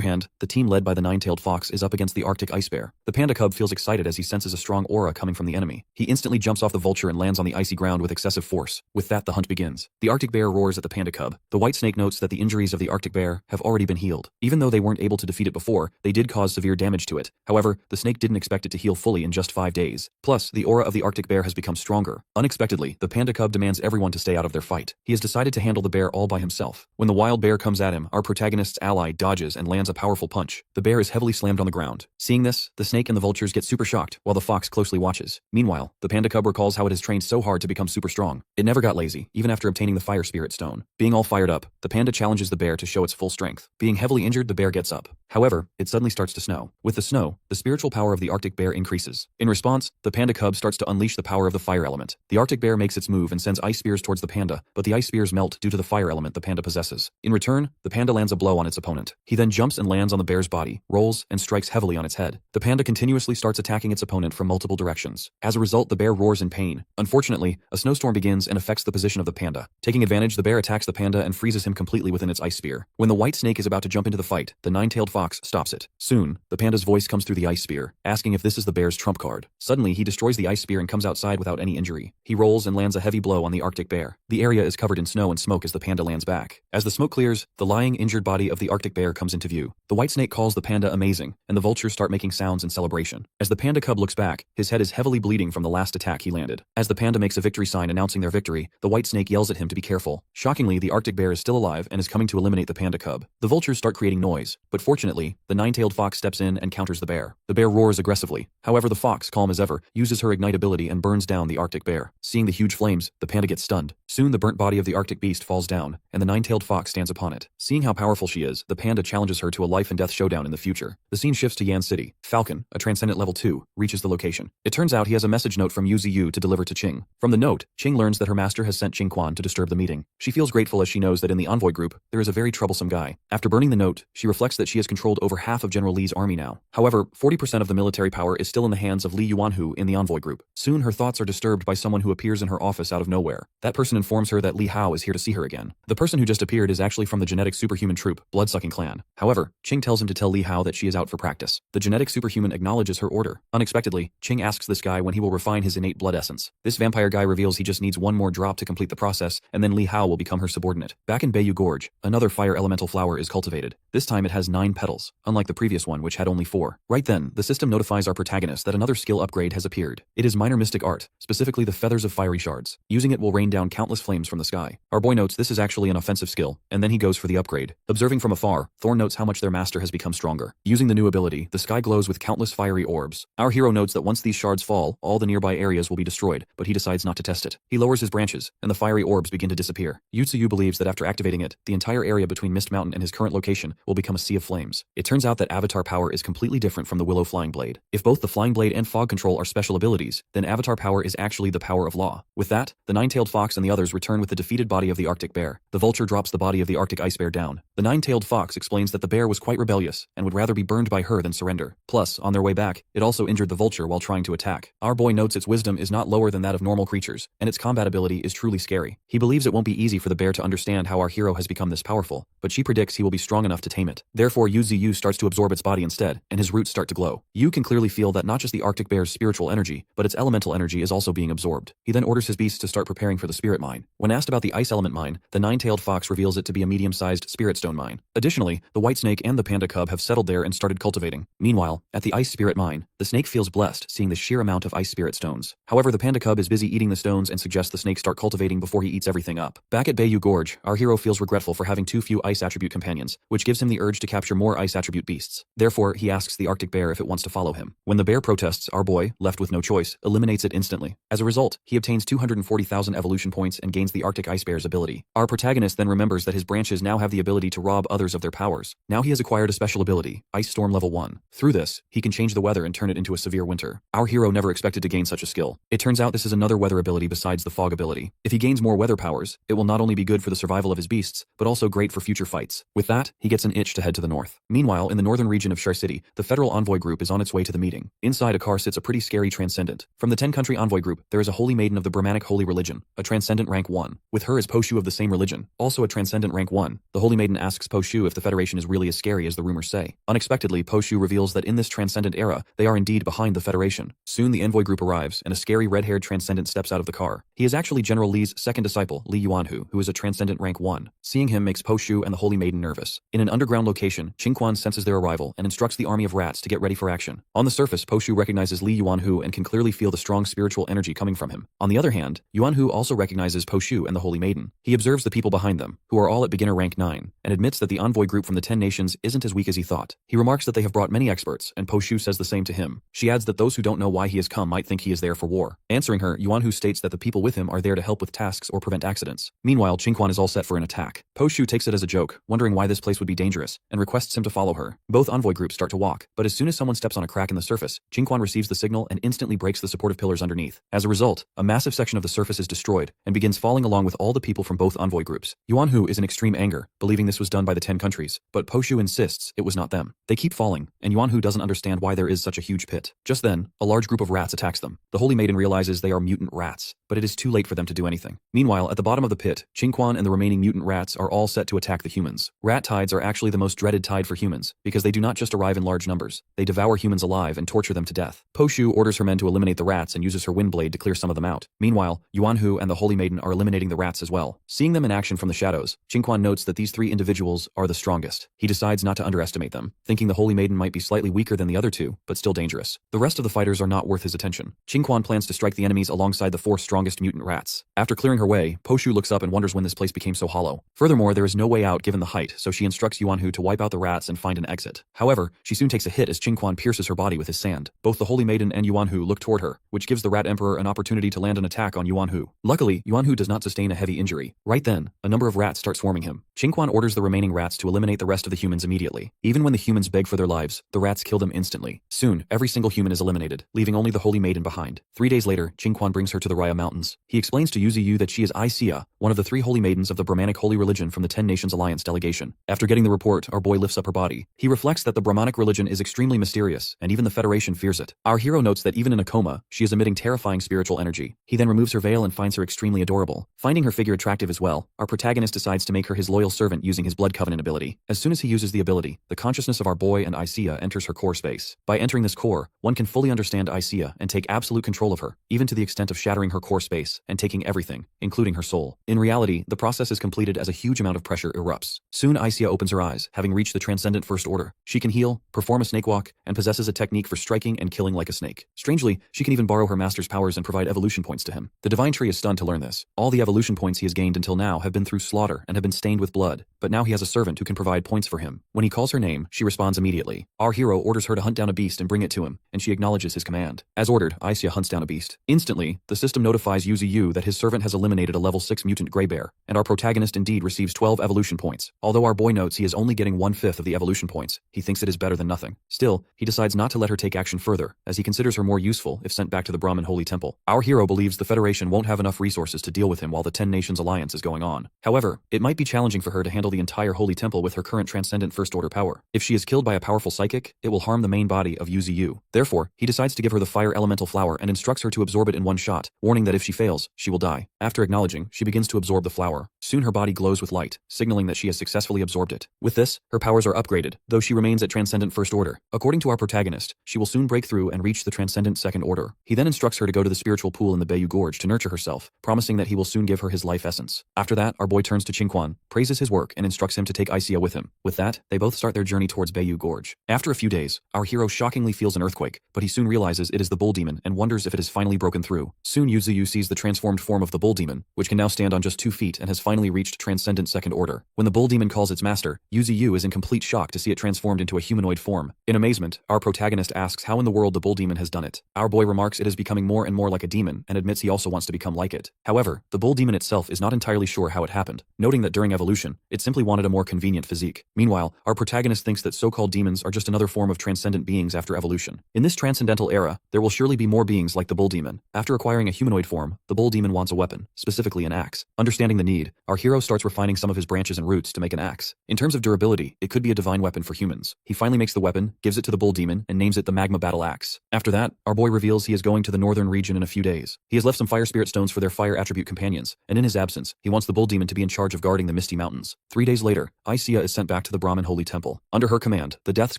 hand, the team led by the nine-tailed fox is up against the Arctic ice bear. The panda cub feels excited as he senses a strong aura coming from the enemy. He instantly jumps off the vulture and lands on the icy ground with excessive force. With that, the hunt begins. The Arctic bear roars at the panda cub. The white snake notes that the injuries of the Arctic bear have already been healed. Even though they weren't able to defeat it before, they did cause severe damage to it. However, the snake didn't expect it to heal fully in just 5 days. Plus, the aura of the Arctic bear has become stronger. Unexpectedly, the panda cub demands everyone to stay out of their fight. He has decided to handle the bear all by himself. When the wild bear comes at him, our protagonist's ally dodges and lands a powerful punch. The bear is heavily slammed on the ground. Seeing this, the snake and the vultures get super shocked, while the fox closely watches. Meanwhile, the panda cub recalls how it has trained so hard to become super strong. It never got lazy, even after obtaining the fire spirit stone. Being all fired up, the panda challenges the bear to show its full strength. Being heavily injured, the bear gets up. However, it suddenly starts to snow. With the snow, the spiritual power of the Arctic bear increases. In response, the panda cub starts to unleash the power of the fire element. The Arctic bear makes its move and sends ice spears towards the panda, but the ice spears melt due to the fire element the panda possesses. In return, the panda lands a blow on its opponent. He then jumps and lands on the bear's body, rolls, and strikes heavily on its head. The panda continuously starts attacking its opponent from multiple directions. As a result, the bear roars in pain. Unfortunately, a snowstorm begins and affects the position of the panda. Taking advantage, the bear attacks the panda and freezes him completely within its ice spear. When the white snake is about to jump into the fight, the nine-tailed fox stops it. Soon, the panda's voice comes through the ice spear, asking if this is the bear's trump card. Suddenly, he destroys the ice spear and comes outside without any injury. He rolls and lands a heavy blow on the Arctic bear. The area is covered in snow and smoke as the panda lands back. As the smoke clears, the lying, injured body of the Arctic bear comes into view. The white snake calls the panda amazing, and the vultures start making sounds in celebration. As the panda cub looks back, his head is heavily bleeding from the last attack he landed. As the panda makes a victory sign announcing their victory, the white snake yells at him to be careful. Shockingly, the Arctic bear is still alive and is coming to eliminate the panda cub. The vultures start creating noise, but fortunately, the nine-tailed fox steps in and counters the bear. The bear roars aggressively. However, the fox, calm as ever, uses her ignite ability and burns down the Arctic bear. Seeing the huge flames, the panda gets stunned. Soon the burnt body of the Arctic beast falls down, and the nine-tailed fox stands upon it. Seeing how powerful she is, the panda challenges her to a life and death showdown in the future. The scene shifts to Yan City. Falcon, a transcendent level 2, reaches the location. It turns out he has a message note from Yuziyu to deliver to Qing. From the note, Qing learns that her master has sent Qingquan to disturb the meeting. She feels grateful as she knows that in the envoy group, there is a very troublesome guy. After burning the note, she reflects that she has controlled over half of General Li's army now. However, 40% of the military power is still in the hands of Li Yuanhu in the envoy group. Soon her thoughts are disturbed by someone who appears in her office out of nowhere. That person informs her that Li Hao is here to see her again. The person who just appeared is actually from the genetic superhuman troop, Bloodsucking Clan. However, Qing tells him to tell Li Hao that she is out for practice. The genetic superhuman acknowledges her order. Unexpectedly, Qing asks this guy when he will refine his innate blood essence. This vampire guy reveals he just needs one more drop to complete the process, and then Li Hao will become her subordinate. Back in Bayou Gorge, another fire elemental flower flower is cultivated. This time it has 9 petals, unlike the previous one which had only 4. Right then, the system notifies our protagonist that another skill upgrade has appeared. It is minor mystic art, specifically the feathers of fiery shards. Using it will rain down countless flames from the sky. Our boy notes this is actually an offensive skill, and then he goes for the upgrade. Observing from afar, Thorn notes how much their master has become stronger. Using the new ability, the sky glows with countless fiery orbs. Our hero notes that once these shards fall, all the nearby areas will be destroyed, but he decides not to test it. He lowers his branches, and the fiery orbs begin to disappear. Yutsuyu believes that after activating it, the entire area between Mist Mountain and his current location will become a sea of flames. It turns out that Avatar power is completely different from the Willow Flying Blade. If both the Flying Blade and Fog Control are special abilities, then Avatar power is actually the power of law. With that, the Nine-Tailed Fox and the others return with the defeated body of the Arctic Bear. The Vulture drops the body of the Arctic Ice Bear down. The Nine-Tailed Fox explains that the bear was quite rebellious and would rather be burned by her than surrender. Plus, on their way back, it also injured the Vulture while trying to attack. Our boy notes its wisdom is not lower than that of normal creatures, and its combat ability is truly scary. He believes it won't be easy for the bear to understand how our hero has become this powerful, but she predicts he will be strong enough to tame it. Therefore, Yu starts to absorb its body instead, and his roots start to glow. Yu can clearly feel that not just the Arctic Bear's spiritual energy, but its elemental energy is also being absorbed. He then orders his beasts to start preparing for the spirit mine. When asked about the ice element mine, the Nine-Tailed Fox reveals it to be a medium-sized spirit stone mine. Additionally, the white snake and the panda cub have settled there and started cultivating. Meanwhile, at the ice spirit mine, the snake feels blessed seeing the sheer amount of ice spirit stones. However, the panda cub is busy eating the stones and suggests the snake start cultivating before he eats everything up. Back at Bayou Gorge, our hero feels regretful for having too few ice attribute companions, which gives him the urge to capture more ice attribute beasts. Therefore, he asks the Arctic Bear if it wants to follow him. When the bear protests, our boy, left with no choice, eliminates it instantly. As a result, he obtains 240,000 evolution points and gains the Arctic Ice Bear's ability. Our protagonist then remembers that his branches now have the ability to rob others of their powers. Now he has acquired a special ability, Ice Storm Level 1. Through this, he can change the weather and turn it into a severe winter. Our hero never expected to gain such a skill. It turns out this is another weather ability besides the fog ability. If he gains more weather powers, it will not only be good for the survival of his beasts, but also great for future fights. With that, he gets an itch to head to the north. Meanwhile, in the northern region of Shar City, the federal envoy group is on its way to the meeting. Inside a car sits a pretty scary transcendent. From the 10-country envoy group, there is a holy maiden of the Brahmanic holy religion, a transcendent rank 1. With her is Poshu of the same religion, also a transcendent rank 1. The holy maiden asks Poshu if the Federation is really as scary as the rumors say. Unexpectedly, Poshu reveals that in this transcendent era, they are indeed behind the Federation. Soon the envoy group arrives, and a scary red-haired transcendent steps out of the car. He is actually General Li's second disciple, Li Yuanhu, who is a transcendent rank 1. Seeing him makes Poshu and the holy maiden nervous. In an underground location, Qingquan senses their arrival and instructs the army of rats to get ready for action. On the surface, Poshu recognizes Li Yuanhu and can clearly feel the strong spiritual energy coming from him. On the other hand, Yuanhu also recognizes Poshu and the holy maiden. He observes the people behind them, who are all at beginner rank 9, and admits that the envoy group from the 10 nations isn't as weak as he thought. He remarks that they have brought many experts, and Poshu says the same to him. She adds that those who don't know why he has come might think he is there for war. Answering her, Yuanhu states that the people with him are there to help with tasks or prevent accidents. Meanwhile, Qingquan is all set for an attack. Poshu takes it as a joke, wondering why this place would be dangerous, and requests him to follow her. Both envoy groups start to walk, but as soon as someone steps on a crack in the surface, Qingquan receives the signal and instantly breaks the supportive pillars underneath. As a result, a massive section of the surface is destroyed and begins falling along with all the people from both envoy groups. Yuanhu is in extreme anger, believing this was done by the 10 countries, but Poshu insists it was not them. They keep falling, and Yuanhu doesn't understand why there is such a huge pit. Just then, a large group of rats attacks them. The holy maiden realizes they are mutant rats, but it is too late for them to do anything. Meanwhile, at the bottom of the pit, Qingquan and the remaining mutant rats are all set to attack the humans. Rat tides are actually the most dreaded tide for humans, because they do not just arrive in large numbers. They devour humans alive and torture them to death. Poshu orders her men to eliminate the rats and uses her wind blade to clear some of them out. Meanwhile, Yuanhu and the holy maiden are eliminating the rats as well. Seeing them in action from the shadows, Qingquan notes that these 3 individuals are the strongest. He decides not to underestimate them, thinking the holy maiden might be slightly weaker than the other 2, but still dangerous. The rest of the fighters are not worth his attention. Qingquan plans to strike the enemies alongside the 4 strongest mutant rats. After clearing her way, Poshu looks up and wonders when this place became so hollow. Furthermore, there is no way out given the height, so she instructs Yuanhu to wipe out the rats and find an exit. However, she soon takes a hit as Qingquan pierces her body with his sand. Both the holy maiden and Yuanhu look toward her, which gives the rat emperor an opportunity to land an attack on Yuanhu. Luckily, Yuanhu does not sustain a heavy injury. Right then, a number of rats start swarming him. Qingquan orders the remaining rats to eliminate the rest of the humans immediately. Even when the humans beg for their lives, the rats kill them instantly. Soon, every single human is eliminated, leaving only the holy maiden behind. 3 days later, Qingquan brings her to the Raya Mountains. He explains to Yu that she is Aisia, one of the 3 holy maidens of the Brahmanic holy religion from the 10 Nations Alliance delegation. After getting the report, our boy lifts up her body. He reflects that the Brahmanic religion is extremely mysterious, and even the Federation fears it. Our hero notes that even in a coma, she is emitting terrifying spiritual energy. He then removes her veil and finds her extremely adorable. Finding her figure attractive as well, our protagonist decides to make her his loyal servant using his blood covenant ability. As soon as he uses the ability, the consciousness of our boy and Aisia enters her core space. By entering this core, one can fully understand Aisia and take absolute control of her, even to the extent of shattering her core space and taking everything, including her soul. In reality, the process is completed as a huge amount of pressure erupts. Soon, Soon Isia opens her eyes, having reached the transcendent first order. She can heal, perform a snake walk, and possesses a technique for striking and killing like a snake. Strangely, she can even borrow her master's powers and provide evolution points to him. The divine tree is stunned to learn this. All the evolution points he has gained until now have been through slaughter and have been stained with blood, but now he has a servant who can provide points for him. When he calls her name, she responds immediately. Our hero orders her to hunt down a beast and bring it to him, and she acknowledges his command. As ordered, Isia hunts down a beast. Instantly, the system notifies Yuzi that his servant has eliminated a level 6 mutant gray bear, and our protagonist indeed receives 12 evolution points. Although our boy notes he is only getting 1/5 of the evolution points, he thinks it is better than nothing. Still, he decides not to let her take action further, as he considers her more useful if sent back to the Brahmin Holy Temple. Our hero believes the Federation won't have enough resources to deal with him while the 10 Nations Alliance is going on. However, it might be challenging for her to handle the entire Holy Temple with her current transcendent First Order power. If she is killed by a powerful psychic, it will harm the main body of Yuzi. Therefore, he decides to give her the Fire Elemental Flower and instructs her to absorb it in one shot, warning that if she fails, she will die. After acknowledging, she begins to absorb the flower. Soon her body glows with light, signaling that she has successfully absorbed it. With this, her powers are upgraded, though she remains at Transcendent First Order. According to our protagonist, she will soon break through and reach the Transcendent Second Order. He then instructs her to go to the spiritual pool in the Bayou Gorge to nurture herself, promising that he will soon give her his life essence. After that, our boy turns to Qingquan, praises his work, and instructs him to take Isia with him. With that, they both start their journey towards Bayou Gorge. After a few days, our hero shockingly feels an earthquake, but he soon realizes it is the bull demon and wonders if it has finally broken through. Soon Yuzu sees the transformed form of the bull demon, which can now stand on just 2 feet and has finally reached Transcendent Second Order. When the bull demon calls its master, Yuzu is in complete shock to see it transformed into a humanoid form. In amazement, our protagonist asks how in the world the bull demon has done it. Our boy remarks it is becoming more and more like a demon and admits he also wants to become like it. However, the bull demon itself is not entirely sure how it happened, noting that during evolution, it simply wanted a more convenient physique. Meanwhile, our protagonist thinks that so-called demons are just another form of transcendent beings after evolution. In this transcendental era, there will surely be more beings like the bull demon. After acquiring a humanoid form, the bull demon wants a weapon, specifically an axe. Understanding the need, our hero starts refining some of his branches and roots to make an axe. In terms of durability, it could be a divine weapon for humans. He finally makes the weapon, gives it to the bull demon, and names it the Magma Battle Axe. After that, our boy reveals he is going to the northern region in a few days. He has left some fire spirit stones for their fire attribute companions, and in his absence, he wants the bull demon to be in charge of guarding the Misty Mountains. 3 days later, Isia is sent back to the Brahmin Holy Temple. Under her command, the deaths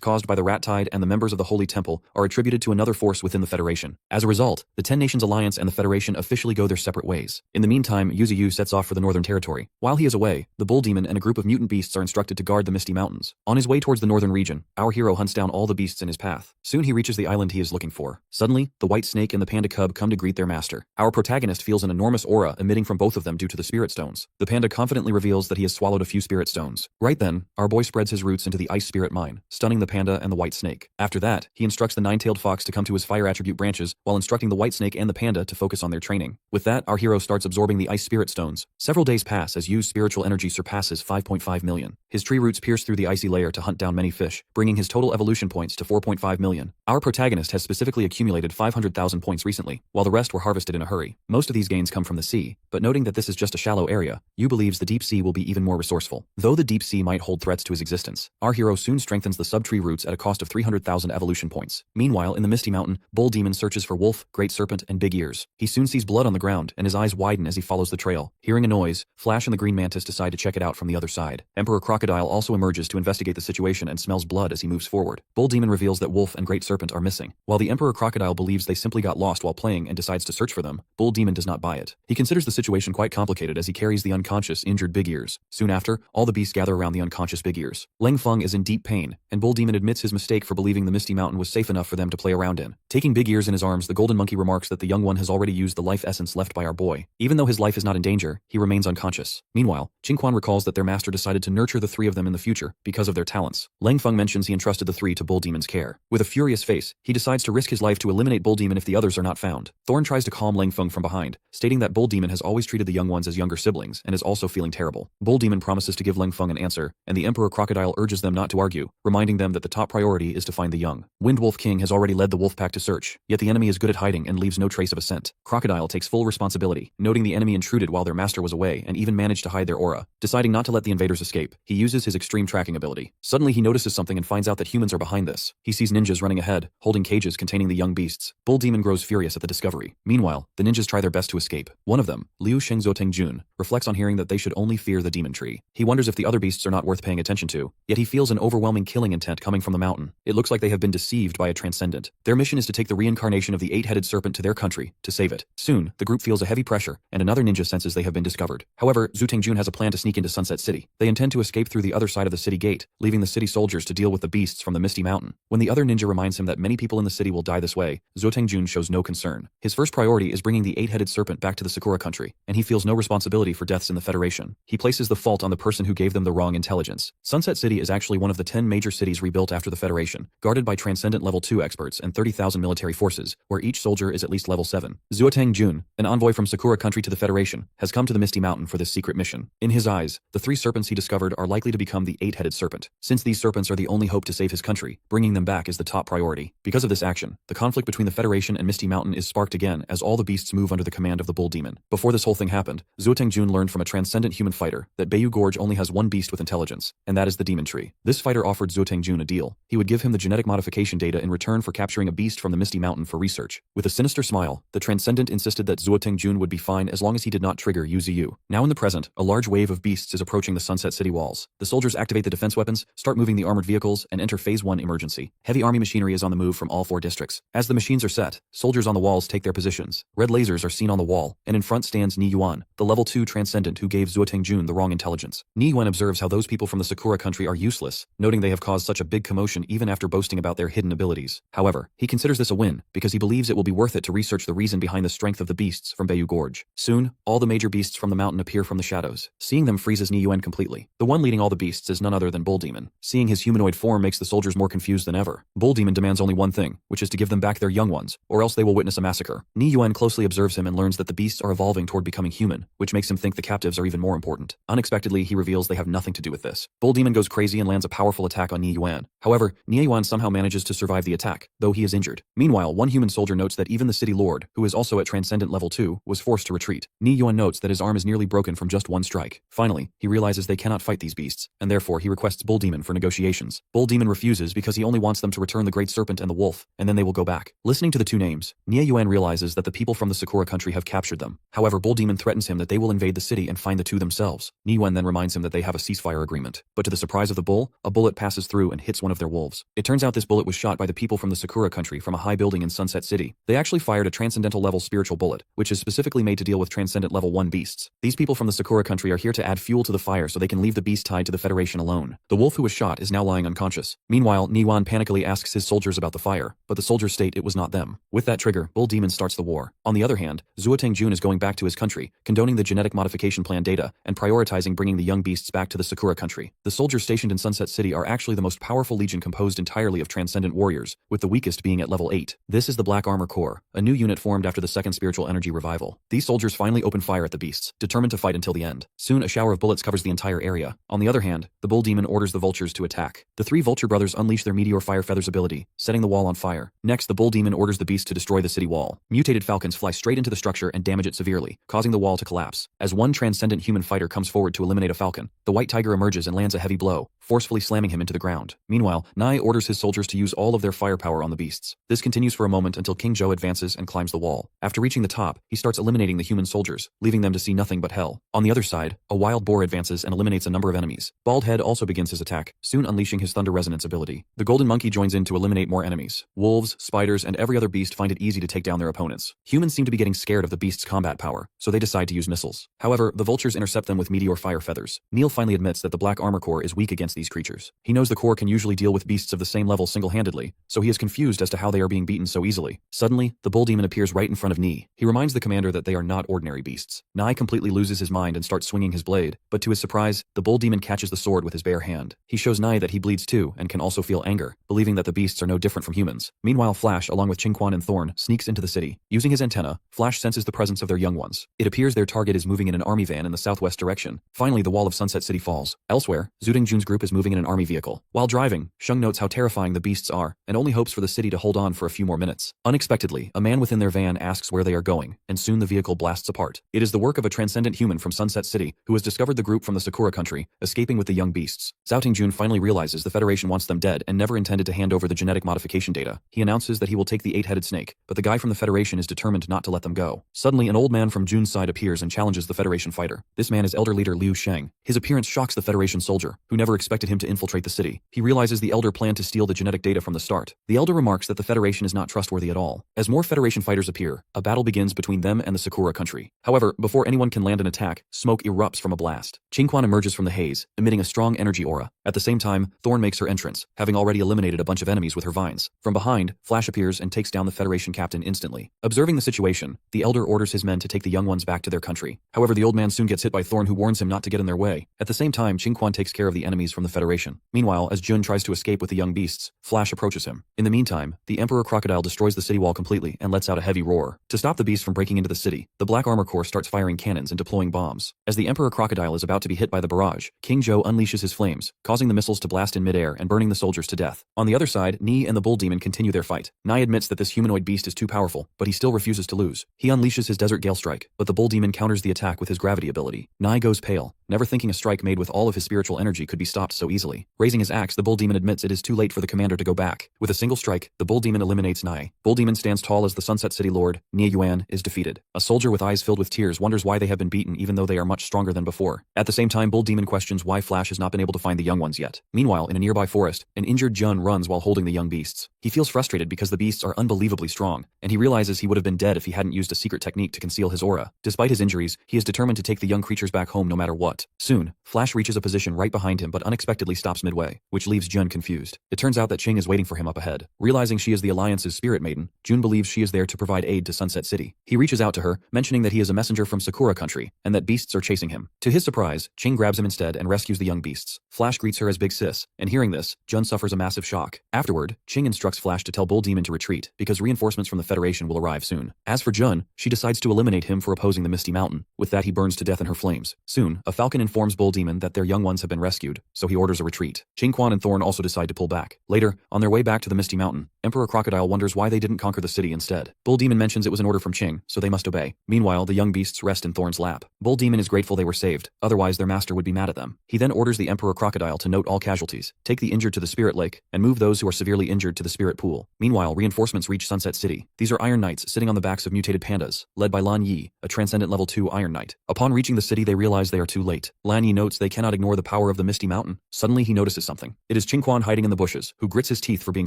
caused by the Rat Tide and the members of the Holy Temple are attributed to another force within the Federation. As a result, the 10 Nations Alliance and the Federation officially go their separate ways. In the meantime, Yuzu sets off for the Northern Territory. While he is away, the bull demon and a group of mutant beasts are instructed to guard the Misty Mountains. On his way towards the northern region, our hero hunts down all the beasts in his path. Soon he reaches the island he is looking for. Suddenly, the white snake and the panda cub come to greet their master. Our protagonist feels an enormous aura emitting from both of them due to the spirit stones. The panda confidently reveals that he has swallowed a few spirit stones. Right then, our boy spreads his roots into the ice spirit mine, stunning the panda and the white snake. After that, he instructs the nine-tailed fox to come to his fire attribute branches, while instructing the white snake and the panda to focus on their training. With that, our hero starts absorbing the ice spirit stones. Several days pass as Yu's spiritual energy surpasses 5.5 million. His tree roots pierce through the icy layer to hunt down many fish, bringing his total evolution points to 4.5 million. Our protagonist has specifically accumulated 500,000 points recently, while the rest were harvested in a hurry. Most of these gains come from the sea, but noting that this is just a shallow area, Yu believes the deep sea will be even more resourceful. Though the deep sea might hold threats to his existence, our hero soon strengthens the sub-tree roots at a cost of 300,000 evolution points. Meanwhile, in the Misty Mountain, Bull Demon searches for Wolf, Great Serpent, and Big Ears. He soon sees blood on the ground, and his eyes widen as he follows the trail. Hearing a noise, Flash and the Green Mantis decide to check it out from the other side. Emperor Crocodile also emerges to investigate the situation and smells blood as he moves forward. Bull Demon reveals that Wolf and Great Serpent are missing. While the Emperor Crocodile believes they simply got lost while playing and decides to search for them, Bull Demon does not buy it. He considers the situation quite complicated as he carries the unconscious, injured Big Ears. Soon after, all the beasts gather around the unconscious Big Ears. Leng Feng is in deep pain, and Bull Demon admits his mistake for believing the Misty Mountain was safe enough for them to play around in. Taking Big Ears in his arms, the Golden Monkey remarks that the young one has already used the life essence left by our boy. Even though his life is not in danger, he remains unconscious. Meanwhile, Qingquan recalls that their master decided to nurture the three of them in the future because of their talents. Leng Feng mentions he entrusted the three to Bull Demon's care. With a furious face, he decides to risk his life to eliminate Bull Demon if the others are not found. Thorn tries to calm Leng Feng from behind, stating that Bull Demon has always treated the young ones as younger siblings and is also feeling terrible. Bull Demon promises to give Leng Feng an answer, and the Emperor Crocodile urges them not to argue, reminding them that the top priority is to find the young. Wind Wolf King has already led the wolf pack to search, yet the enemy is good at hiding and leaves no trace of a scent. Crocodile takes full responsibility, noting the enemy intruded while their master was away and even managed to hide their aura. Deciding not to let the invaders escape, he uses his extreme tracking ability. Suddenly he notices something and finds out that humans are behind this. He sees ninjas running ahead, holding cages containing the young beasts. Bull Demon grows furious at the discovery. Meanwhile, the ninjas try their best to escape. One of them, Liu Shengzoteng reflects on hearing that they should only fear the demon tree. He wonders if the other beasts are not worth paying attention to, yet he feels an overwhelming killing intent coming from the mountain. It looks like they have been deceived by a transcendent. Their mission is to take the reincarnation of the 8-headed serpent to their country to save it. Soon, the group feels a heavy pressure, and another ninja senses they have been discovered. However, Zhu Tingjun has a plan to sneak into Sunset City. They intend to escape through the other side of the city gate, leaving the city soldiers to deal with the beasts from the Misty Mountain. When the other ninja reminds him that many people in the city will die this way, Zhu Tingjun shows no concern. His first priority is bringing the 8-headed serpent back to the Sakura country, and he feels no responsibility for deaths in the Federation. He places the fault on the person who gave them the wrong intelligence. Sunset City is actually one of the 10 major cities rebuilt after the Federation, guarded by Transcendent Level 2 experts and 30,000 military forces, where each soldier is at least level 7. Zhu Tingjun, an envoy from Sakura country to the Federation, has come to the Misty Mountain for this secret mission. In his eyes, the 3 serpents he discovered are likely to become the 8-headed serpent. Since these serpents are the only hope to save his country, bringing them back is the top priority. Because of this action, the conflict between the Federation and Misty Mountain is sparked again as all the beasts move under the command of the Bull Demon. Before this whole thing happened, Zhu Tingjun learned from a transcendent human fighter that Bayou Gorge only has one beast with intelligence, and that is the Demon Tree. This fighter offered Zhu Tingjun a deal. He would give him the genetic modification data in return for capturing a beast from the Misty Mountain for research. With a sinister smile, the Transcendent insisted that Zhu Tingjun would be fine as long as he did not trigger Yuziyu. Now in the present, a large wave of beasts is approaching the Sunset City walls. The soldiers activate the defense weapons, start moving the armored vehicles, and enter Phase 1 emergency. Heavy army machinery is on the move from all 4 districts. As the machines are set, soldiers on the walls take their positions. Red lasers are seen on the wall, and in front stands Ni Yuan, the level 2 Transcendent who gave Zhu Tingjun the wrong intelligence. Ni Yuan observes how those people from the Sakura country are useless, noting they have caused such a big commotion even after boasting about their hidden abilities. However, he considers this a win, because he believes it will be worth it to research the reason behind the strength of the beasts from Bayou Gorge. Soon, all the major beasts from the mountain appear from the shadows. Seeing them freezes Ni Yuan completely. The one leading all the beasts is none other than Bull Demon. Seeing his humanoid form makes the soldiers more confused than ever. Bull Demon demands only one thing, which is to give them back their young ones, or else they will witness a massacre. Ni Yuan closely observes him and learns that the beasts are evolving toward becoming human, which makes him think the captives are even more important. Unexpectedly, he reveals they have nothing to do with this. Bull Demon goes crazy and lands a powerful attack on Ni Yuan. However, Ni Yuan somehow manages to survive the attack, though he is injured. Meanwhile, one human soldier notes that even the city lord, who is also at Transcendent Level 2, was forced to retreat. Ni Yuan notes that his arm is nearly broken from just one strike. Finally, he realizes they cannot fight these beasts, and therefore he requests Bull Demon for negotiations. Bull Demon refuses because he only wants them to return the Great Serpent and the Wolf, and then they will go back. Listening to the 2 names, Ni Yuan realizes that the people from the Sakura country have captured them. However, Bull Demon threatens him that they will invade the city and find the 2 themselves. Ni Yuan then reminds him that they have a ceasefire agreement. But to the surprise of the bull, a bullet passes through and hits one of their wolves. It turns out this bullet was shot by the people from the Sakura country from a high building in Sunset City. They actually fired a transcendental level spiritual bullet, which is specifically made to deal with transcendent level 1 beasts. These people from the Sakura country are here to add fuel to the fire so they can leave the beast tied to the Federation alone. The wolf who was shot is now lying unconscious. Meanwhile, Ni Yuan panically asks his soldiers about the fire, but the soldiers state it was not them. With that trigger, Bull Demon starts the war. On the other hand, Zhu Tingjun is going back to his country, condoning the genetic modification plan data, and prioritizing bringing the young beasts back to the Sakura country. The soldiers stationed in Sunset City are actually the most powerful legion composed entirely of transcendent warriors, with the weakest being at level 8. This is the Black Armor Corps, a new unit formed after the second spiritual energy revival. These soldiers finally open fire at the beasts, determined to fight until the end. Soon a shower of bullets covers the entire area. On the other hand, the Bull Demon orders the vultures to attack. The 3 vulture brothers unleash their meteor fire feathers ability, setting the wall on fire. Next, the Bull Demon orders the beast to destroy the city wall. Mutated falcons fly straight into the structure and damage it severely, causing the wall to collapse. As one transcendent human fighter comes forward to eliminate a falcon, the white tiger emerges and lands a heavy blow, forcefully slamming him into the ground. Meanwhile, Nai orders his soldiers to use all of their firepower on the beasts. This continues for a moment until King Zhou advances and climbs the wall. After reaching the top, he starts eliminating the human soldiers, leaving them to see nothing but hell. On the other side, a wild boar advances and eliminates a number of enemies. Bald Head also begins his attack, soon unleashing his thunder resonance ability. The golden monkey joins in to eliminate more enemies. Wolves, spiders, and every other beast find it easy to take down their opponents. Humans seem to be getting scared of the beast's combat power, so they decide to use missiles. However, the vultures intercept them with meteor fire feathers. Neil finally admits that the Black Armor Corps is weak against these creatures. He knows the Corps can usually deal with beasts of the same level single-handedly, so he is confused as to how they are being beaten so easily. Suddenly, the Bull Demon appears right in front of Ni. He reminds the commander that they are not ordinary beasts. Nai completely loses his mind and starts swinging his blade, but to his surprise, the Bull Demon catches the sword with his bare hand. He shows Nai that he bleeds too and can also feel anger, believing that the beasts are no different from humans. Meanwhile, Flash, along with Qingquan and Thorn, sneaks into the city. Using his antenna, Flash senses the presence of their young ones. It appears their target is moving in an army van in the southwest direction. Finally, the wall of Sunset City falls. Elsewhere, Zhu Tingjun's group is moving in an army vehicle. While driving, Sheng notes how terrifying the beasts are, and only hopes for the city to hold on for a few more minutes. Unexpectedly, a man within their van asks where they are going, and soon the vehicle blasts apart. It is the work of a transcendent human from Sunset City, who has discovered the group from the Sakura country, escaping with the young beasts. Zhao Tingjun finally realizes the Federation wants them dead and never intended to hand over the genetic modification data. He announces that he will take the 8-headed snake, but the guy from the Federation is determined not to let them go. Suddenly, an old man from Jun's side appears and challenges the Federation fighter. This man is elder leader Liu Sheng. His appearance shocks the Federation soldier, who never expected him to infiltrate the city. He realizes the elder planned to steal the genetic data from the start. The elder remarks that the Federation Federation is not trustworthy at all. As more Federation fighters appear, a battle begins between them and the Sakura country. However, before anyone can land an attack, smoke erupts from a blast. Qingquan emerges from the haze, emitting a strong energy aura. At the same time, Thorn makes her entrance, having already eliminated a bunch of enemies with her vines. From behind, Flash appears and takes down the Federation captain instantly. Observing the situation, the Elder orders his men to take the young ones back to their country. However, the old man soon gets hit by Thorn, who warns him not to get in their way. At the same time, Qingquan takes care of the enemies from the Federation. Meanwhile, as Jun tries to escape with the young beasts, Flash approaches him. In the meantime, the Emperor Crocodile destroys the city wall completely and lets out a heavy roar. To stop the beast from breaking into the city, the Black Armor Corps starts firing cannons and deploying bombs. As the Emperor Crocodile is about to be hit by the barrage, King Zhou unleashes his flames, causing the missiles to blast in midair and burning the soldiers to death. On the other side, Ni and the Bull Demon continue their fight. Ni admits that this humanoid beast is too powerful, but he still refuses to lose. He unleashes his Desert Gale Strike, but the Bull Demon counters the attack with his gravity ability. Ni goes pale, never thinking a strike made with all of his spiritual energy could be stopped so easily. Raising his axe, the Bull Demon admits it is too late for the commander to go back. With a single strike, the Bull Demon eliminates Ni. Bull Demon stands tall as the Sunset City Lord. Nie Yuan is defeated. A soldier with eyes filled with tears wonders why they have been beaten even though they are much stronger than before. At the same time, Bull Demon questions why Flash has not been able to find the young ones yet. Meanwhile, in a nearby forest, an injured Jun runs while holding the young beasts. He feels frustrated because the beasts are unbelievably strong, and he realizes he would have been dead if he hadn't used a secret technique to conceal his aura. Despite his injuries, he is determined to take the young creatures back home no matter what. Soon, Flash reaches a position right behind him but unexpectedly stops midway, which leaves Jun confused. It turns out that Qing is waiting for him up ahead. Realizing she is the Alliance's spirit maiden, Jun believes she is there to provide aid to Sunset City. He reaches out to her, mentioning that he is a messenger from Sakura country, and that beasts are chasing him. To his surprise, Qing grabs him instead and rescues the young beasts. Flash greets her as Big Sis, and hearing this, Jun suffers a massive shock. Afterward, Qing instructs Flash to tell Bull Demon to retreat, because reinforcements from the Federation will arrive soon. As for Jun, she decides to eliminate him for opposing the Misty Mountain. With that, he burns to death in her flames. Soon, a falcon informs Bull Demon that their young ones have been rescued, so he orders a retreat. Qingquan and Thorn also decide to pull back. Later, on their way back to the Misty Mountain, Emperor Crocodile wonders why they didn't conquer the city instead. Bull Demon mentions it was an order from Qing, so they must obey. Meanwhile, the young beasts rest in Thorn's lap. Bull Demon is grateful they were saved, otherwise their master would be mad at them. He then orders the Emperor Crocodile to note all casualties, take the injured to the Spirit Lake, and move those who are severely injured to the Spirit Pool. Meanwhile, reinforcements reach Sunset City. These are Iron Knights sitting on the backs of mutated pandas, led by Lan Yi, a Transcendent Level 2 Iron Knight. Upon reaching the city, they realize they are too late. Lan Yi notes they cannot ignore the power of the Misty Mountain. Suddenly, he notices something. It is Qingquan hiding in the bushes, who grits his teeth for being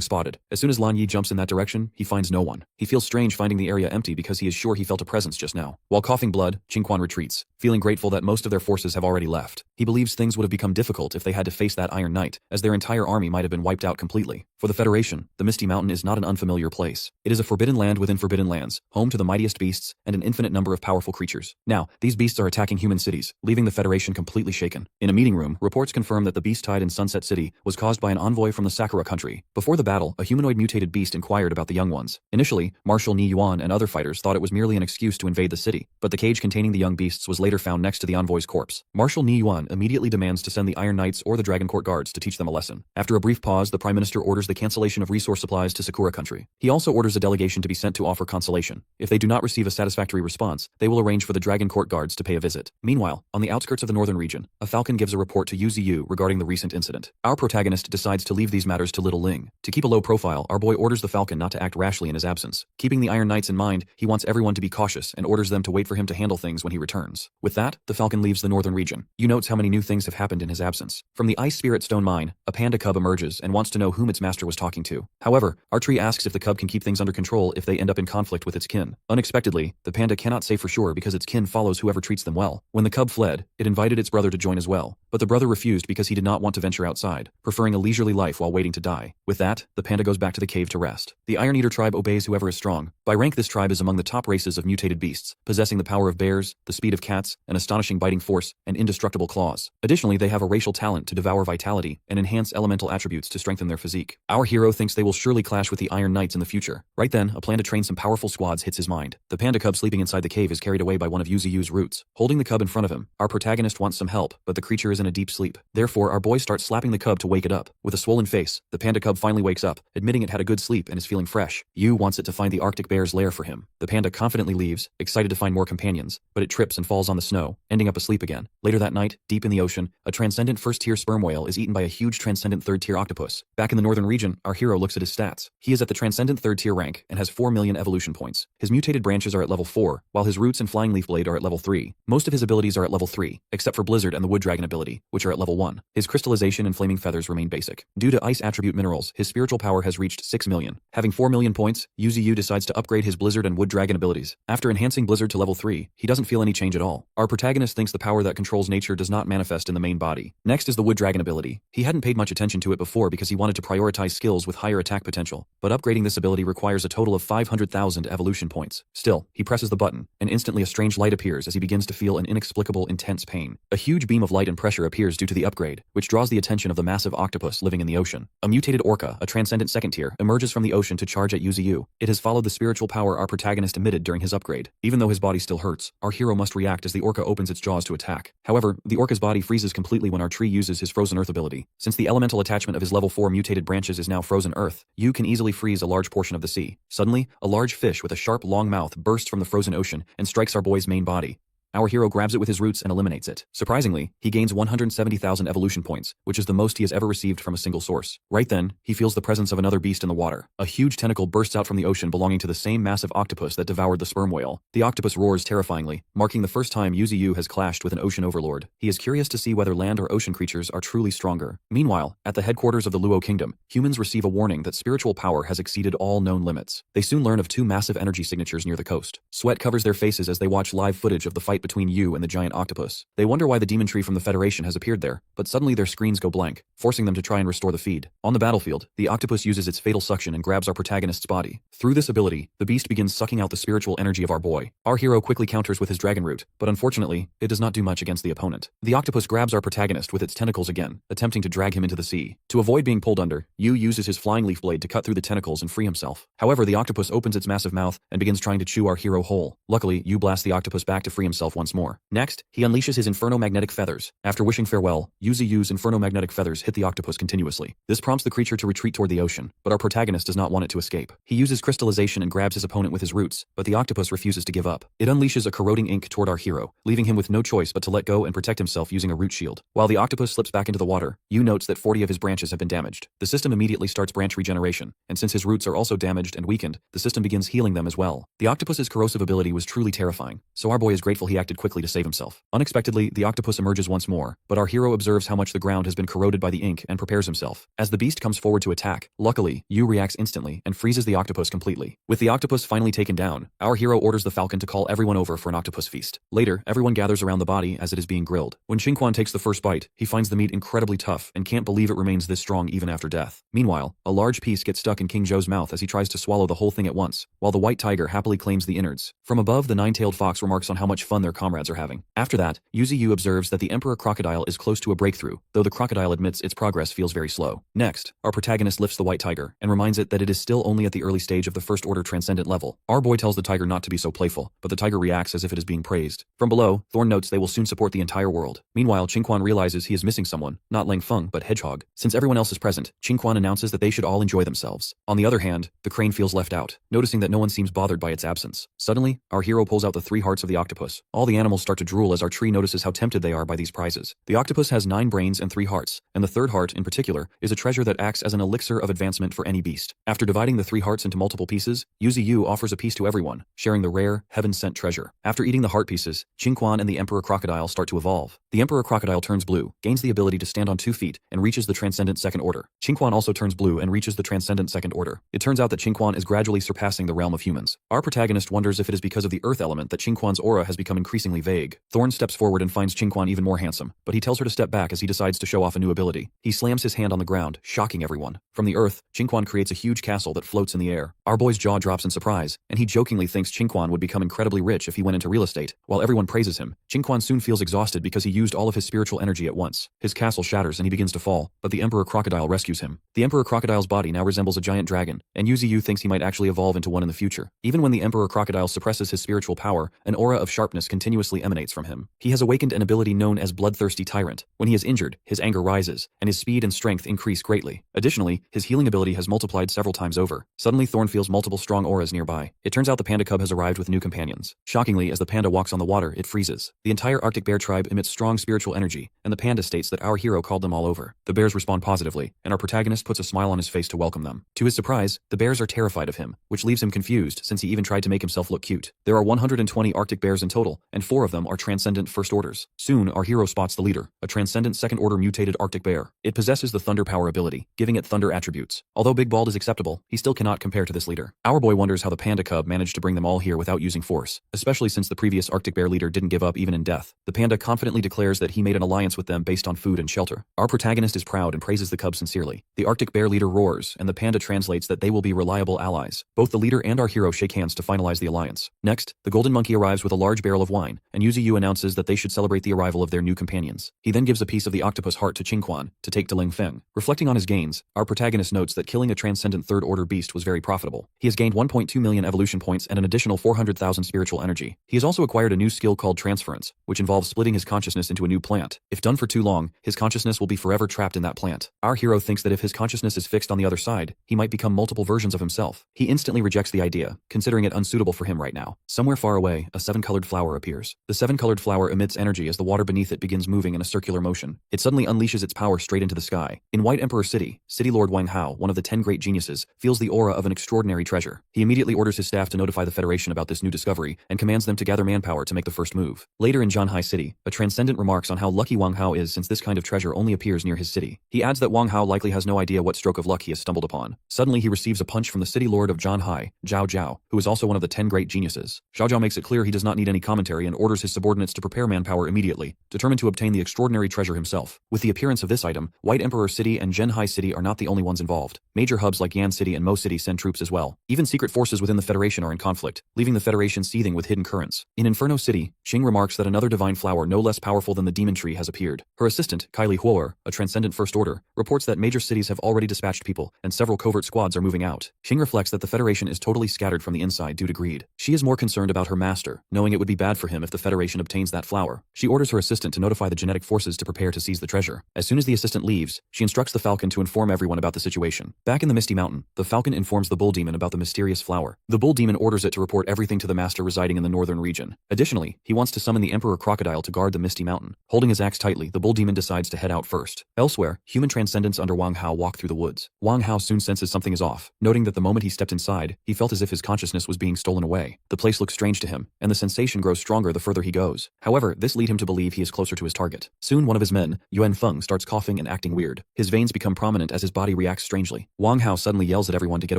spotted. As soon as Lan Yi jumps in that direction, he finds no one. He feels strange finding the area empty because he is sure he felt a presence just now. While coughing blood, Qingquan retreats, feeling grateful that most of their forces have already left. He believes things would have become difficult if they had to face that Iron Knight, as their entire army might have been wiped out completely. For the Federation, the Misty Mountain is not an unfamiliar place. It is a forbidden land within forbidden lands, home to the mightiest beasts and an infinite number of powerful creatures. Now, these beasts are attacking human cities, leaving the Federation completely shaken. In a meeting room, reports confirm that the beast tide in Sunset City was caused by an envoy from the Sakura country. Before the battle, a humanoid mutated beast inquired about the young ones. Initially, Marshal Ni Yuan and other fighters thought it was merely an excuse to invade the city, but the cage containing the young beasts was later found next to the envoy's corpse. Marshal Ni Yuan immediately demands to send the Iron Knights or the Dragon Court guards to teach them a lesson. After a brief pause, the Prime Minister orders the cancellation of resource supplies to Sakura country. He also orders a delegation to be sent to offer consolation. If they do not receive a satisfactory response, they will arrange for the Dragon Court guards to pay a visit. Meanwhile, on the outskirts of the northern region, a falcon gives a report to Yu Ziyu regarding the recent incident. Our protagonist decides to leave these matters to Little Ling. To keep a low profile, our boy orders the falcon not to act rashly in his absence. Keeping the Iron Knights in mind, he wants everyone to be cautious and orders them to wait for him to handle things when he returns. With that, the falcon leaves the northern region. Yu notes how many new things have happened in his absence. From the Ice Spirit Stone mine, a panda cub emerges and wants to know whom its master was talking to. However, our tree asks if the cub can keep things under control if they end up in conflict with its kin. Unexpectedly, the panda cannot say for sure because its kin follows whoever treats them well. When the cub fled, it invited its brother to join as well, but the brother refused because he did not want to venture outside, preferring a leisurely life while waiting to die. With that, the panda goes back to the cave to rest. The Iron Eater tribe obeys whoever is strong. By rank, this tribe is among the top races of mutated beasts, possessing the power of bears, the speed of cats, an astonishing biting force, and indestructible claws. Additionally, they have a racial talent to devour vitality and enhance elemental attributes to strengthen their physique. Our hero thinks they will surely clash with the Iron Knights in the future. Right then, a plan to train some powerful squads hits his mind. The panda cub sleeping inside the cave is carried away by one of Yu Ziyu's roots. Holding the cub in front of him, our protagonist wants some help, but the creature is in a deep sleep. Therefore, our boy starts slapping the cub to wake it up. With a swollen face, the panda cub finally wakes up, admitting it had a good sleep and is feeling fresh. Yu wants it to find the Arctic bear's lair for him. The panda confidently leaves, excited to find more companions, but it trips and falls on the snow, ending up asleep again. Later that night, deep in the ocean, a transcendent first-tier sperm whale is eaten by a huge transcendent third-tier octopus. Back in the northern region, our hero looks at his stats. He is at the transcendent third-tier rank and has 4 million evolution points. His mutated branches are at level 4, while his roots and flying leaf blade are at level 3. Most of his abilities are at level 3, except for Blizzard and the Wood Dragon ability, which are at level 1. His crystallization and flaming feathers remain basic. Due to ice attribute minerals, his spiritual power has reached 6 million. million. Having 4 million points, Yuzu decides to upgrade his Blizzard and Wood Dragon abilities. After enhancing Blizzard to level 3, he doesn't feel any change at all. Our protagonist thinks the power that controls nature does not manifest in the main body. Next is the Wood Dragon ability. He hadn't paid much attention to it before because he wanted to prioritize skills with higher attack potential, but upgrading this ability requires a total of 500,000 evolution points. Still, he presses the button, and instantly a strange light appears as he begins to feel an inexplicable intense pain. A huge beam of light and pressure appears due to the upgrade, which draws the attention of the massive octopus living in the ocean. A mutated orca, a transcendent second tier, emerges from the ocean to charge at Yuzu. It has followed the spiritual power our protagonist emitted during his upgrade. Even though his body still hurts, our hero must react as the orca opens its jaws to attack. However, the orca's body freezes completely when our tree uses his frozen earth ability. Since the elemental attachment of his level 4 mutated branches is now frozen earth, you can easily freeze a large portion of the sea. Suddenly, a large fish with a sharp long mouth bursts from the frozen ocean and strikes our boy's main body. Our hero grabs it with his roots and eliminates it. Surprisingly, he gains 170,000 evolution points, which is the most he has ever received from a single source. Right then, he feels the presence of another beast in the water. A huge tentacle bursts out from the ocean belonging to the same massive octopus that devoured the sperm whale. The octopus roars terrifyingly, marking the first time Yuzu has clashed with an ocean overlord. He is curious to see whether land or ocean creatures are truly stronger. Meanwhile, at the headquarters of the Luo Kingdom, humans receive a warning that spiritual power has exceeded all known limits. They soon learn of two massive energy signatures near the coast. Sweat covers their faces as they watch live footage of the fight between Yu and the giant octopus. They wonder why the demon tree from the Federation has appeared there, but suddenly their screens go blank, forcing them to try and restore the feed. On the battlefield, the octopus uses its fatal suction and grabs our protagonist's body. Through this ability, the beast begins sucking out the spiritual energy of our boy. Our hero quickly counters with his dragon root, but unfortunately, it does not do much against the opponent. The octopus grabs our protagonist with its tentacles again, attempting to drag him into the sea. To avoid being pulled under, Yu uses his flying leaf blade to cut through the tentacles and free himself. However, the octopus opens its massive mouth and begins trying to chew our hero whole. Luckily, Yu blasts the octopus back to free himself once more. Next, he unleashes his inferno-magnetic feathers. After wishing farewell, Yuzu's inferno-magnetic feathers hit the octopus continuously. This prompts the creature to retreat toward the ocean, but our protagonist does not want it to escape. He uses crystallization and grabs his opponent with his roots, but the octopus refuses to give up. It unleashes a corroding ink toward our hero, leaving him with no choice but to let go and protect himself using a root shield. While the octopus slips back into the water, Yu notes that 40 of his branches have been damaged. The system immediately starts branch regeneration, and since his roots are also damaged and weakened, the system begins healing them as well. The octopus's corrosive ability was truly terrifying, so our boy is grateful he acted quickly to save himself. Unexpectedly, the octopus emerges once more, but our hero observes how much the ground has been corroded by the ink and prepares himself. As the beast comes forward to attack, luckily, Yu reacts instantly and freezes the octopus completely. With the octopus finally taken down, our hero orders the falcon to call everyone over for an octopus feast. Later, everyone gathers around the body as it is being grilled. When Qingquan takes the first bite, he finds the meat incredibly tough and can't believe it remains this strong even after death. Meanwhile, a large piece gets stuck in King Zhou's mouth as he tries to swallow the whole thing at once, while the white tiger happily claims the innards. From above, the nine-tailed fox remarks on how much fun their comrades are having. After that, Yuzu observes that the emperor crocodile is close to a breakthrough, though the crocodile admits its progress feels very slow. Next, our protagonist lifts the white tiger and reminds it that it is still only at the early stage of the first order transcendent level. Our boy tells the tiger not to be so playful, but the tiger reacts as if it is being praised. From below, Thorn notes they will soon support the entire world. Meanwhile, Qingquan realizes he is missing someone, not Lang Feng but Hedgehog. Since everyone else is present, Qingquan announces that they should all enjoy themselves. On the other hand, the crane feels left out, noticing that no one seems bothered by its absence. Suddenly, our hero pulls out the 3 hearts of the octopus. All the animals start to drool as our tree notices how tempted they are by these prizes. The octopus has 9 brains and 3 hearts, and the third heart, in particular, is a treasure that acts as an elixir of advancement for any beast. After dividing the 3 hearts into multiple pieces, Yuzu offers a piece to everyone, sharing the rare, heaven-sent treasure. After eating the heart pieces, Qingquan and the Emperor Crocodile start to evolve. The Emperor Crocodile turns blue, gains the ability to stand on 2 feet, and reaches the Transcendent Second Order. Qingquan also turns blue and reaches the Transcendent Second Order. It turns out that Qingquan is gradually surpassing the realm of humans. Our protagonist wonders if it is because of the earth element that Qingquan's aura has become increasingly vague. Thorn steps forward and finds Qingquan even more handsome, but he tells her to step back as he decides to show off a new ability. He slams his hand on the ground, shocking everyone. From the earth, Qingquan creates a huge castle that floats in the air. Our boy's jaw drops in surprise, and he jokingly thinks Qingquan would become incredibly rich if he went into real estate. While everyone praises him, Qingquan soon feels exhausted because he used all of his spiritual energy at once. His castle shatters and he begins to fall, but the Emperor Crocodile rescues him. The Emperor Crocodile's body now resembles a giant dragon, and Yuzu thinks he might actually evolve into one in the future. Even when the Emperor Crocodile suppresses his spiritual power, an aura of sharpness continuously emanates from him. He has awakened an ability known as Bloodthirsty Tyrant. When he is injured, his anger rises, and his speed and strength increase greatly. Additionally, his healing ability has multiplied several times over. Suddenly, Thorn feels multiple strong auras nearby. It turns out the panda cub has arrived with new companions. Shockingly, as the panda walks on the water, it freezes. The entire Arctic bear tribe emits strong spiritual energy, and the panda states that our hero called them all over. The bears respond positively, and our protagonist puts a smile on his face to welcome them. To his surprise, the bears are terrified of him, which leaves him confused since he even tried to make himself look cute. There are 120 Arctic bears in total, and 4 of them are transcendent first orders. Soon, our hero spots the leader, a transcendent second order mutated Arctic bear. It possesses the thunder power ability, giving it thunder attributes. Although Big Bald is acceptable, he still cannot compare to this leader. Our boy wonders how the panda cub managed to bring them all here without using force, especially since the previous Arctic bear leader didn't give up even in death. The panda confidently declares that he made an alliance with them based on food and shelter. Our protagonist is proud and praises the cub sincerely. The Arctic bear leader roars, and the panda translates that they will be reliable allies. Both the leader and our hero shake hands to finalize the alliance. Next, the golden monkey arrives with a large barrel of wine, and Yuzu announces that they should celebrate the arrival of their new companions. He then gives a piece of the octopus heart to Qingquan to take to Ling Feng. Reflecting on his gains, our protagonist notes that killing a transcendent third order beast was very profitable. He has gained 1.2 million evolution points and an additional 400,000 spiritual energy. He has also acquired a new skill called transference, which involves splitting his consciousness into a new plant. If done for too long, his consciousness will be forever trapped in that plant. Our hero thinks that if his consciousness is fixed on the other side, he might become multiple versions of himself. He instantly rejects the idea, considering it unsuitable for him right now. Somewhere far away, a 7-colored flower appears. The 7-colored flower emits energy as the water beneath it begins moving in a circular motion. It suddenly unleashes its power straight into the sky. In White Emperor City, City Lord Wang Hao, one of the 10 great geniuses, feels the aura of an extraordinary treasure. He immediately orders his staff to notify the Federation about this new discovery and commands them to gather manpower to make the first move. Later in Zhanhai City, a transcendent remarks on how lucky Wang Hao is since this kind of treasure only appears near his city. He adds that Wang Hao likely has no idea what stroke of luck he has stumbled upon. Suddenly he receives a punch from the city lord of Zhanhai, Zhao Zhao, who is also one of the 10 great geniuses. Zhao Zhao makes it clear he does not need any commentary and orders his subordinates to prepare manpower immediately, determined to obtain the extraordinary treasure himself. With the appearance of this item, White Emperor City and Zhanhai City are not the only ones involved. Major hubs like Yan City and Mo City send troops as well. Even secret forces within the Federation are in conflict, leaving the Federation seething with hidden currents. In Inferno City, Xing remarks that another divine flower no less powerful than the demon tree has appeared. Her assistant, Kylie Huo'er, a transcendent first order, reports that major cities have already dispatched people, and several covert squads are moving out. Xing reflects that the Federation is totally scattered from the inside due to greed. She is more concerned about her master, knowing it would be bad for him if the Federation obtains that flower. She orders her assistant to notify the genetic forces to prepare to seize the treasure. As soon as the assistant leaves, she instructs the falcon to inform everyone about the situation. Back in the Misty Mountain, the falcon informs the bull demon about the mysterious flower. The bull demon orders it to report everything to the master residing in the northern region. Additionally, he wants to summon the Emperor Crocodile to guard the Misty Mountain. Holding his axe tightly, the bull demon decides to head out first. Elsewhere, human transcendents under Wang Hao walk through the woods. Wang Hao soon senses something is off, noting that the moment he stepped inside, he felt as if his consciousness was being stolen away. The place looks strange to him, and the sensation grows stronger the further he goes. However, this leads him to believe he is closer to his target. Soon one of his men, Yuan Feng, starts coughing and acting weird. His veins become prominent as his body reacts strangely. Wang Hao suddenly yells at everyone to get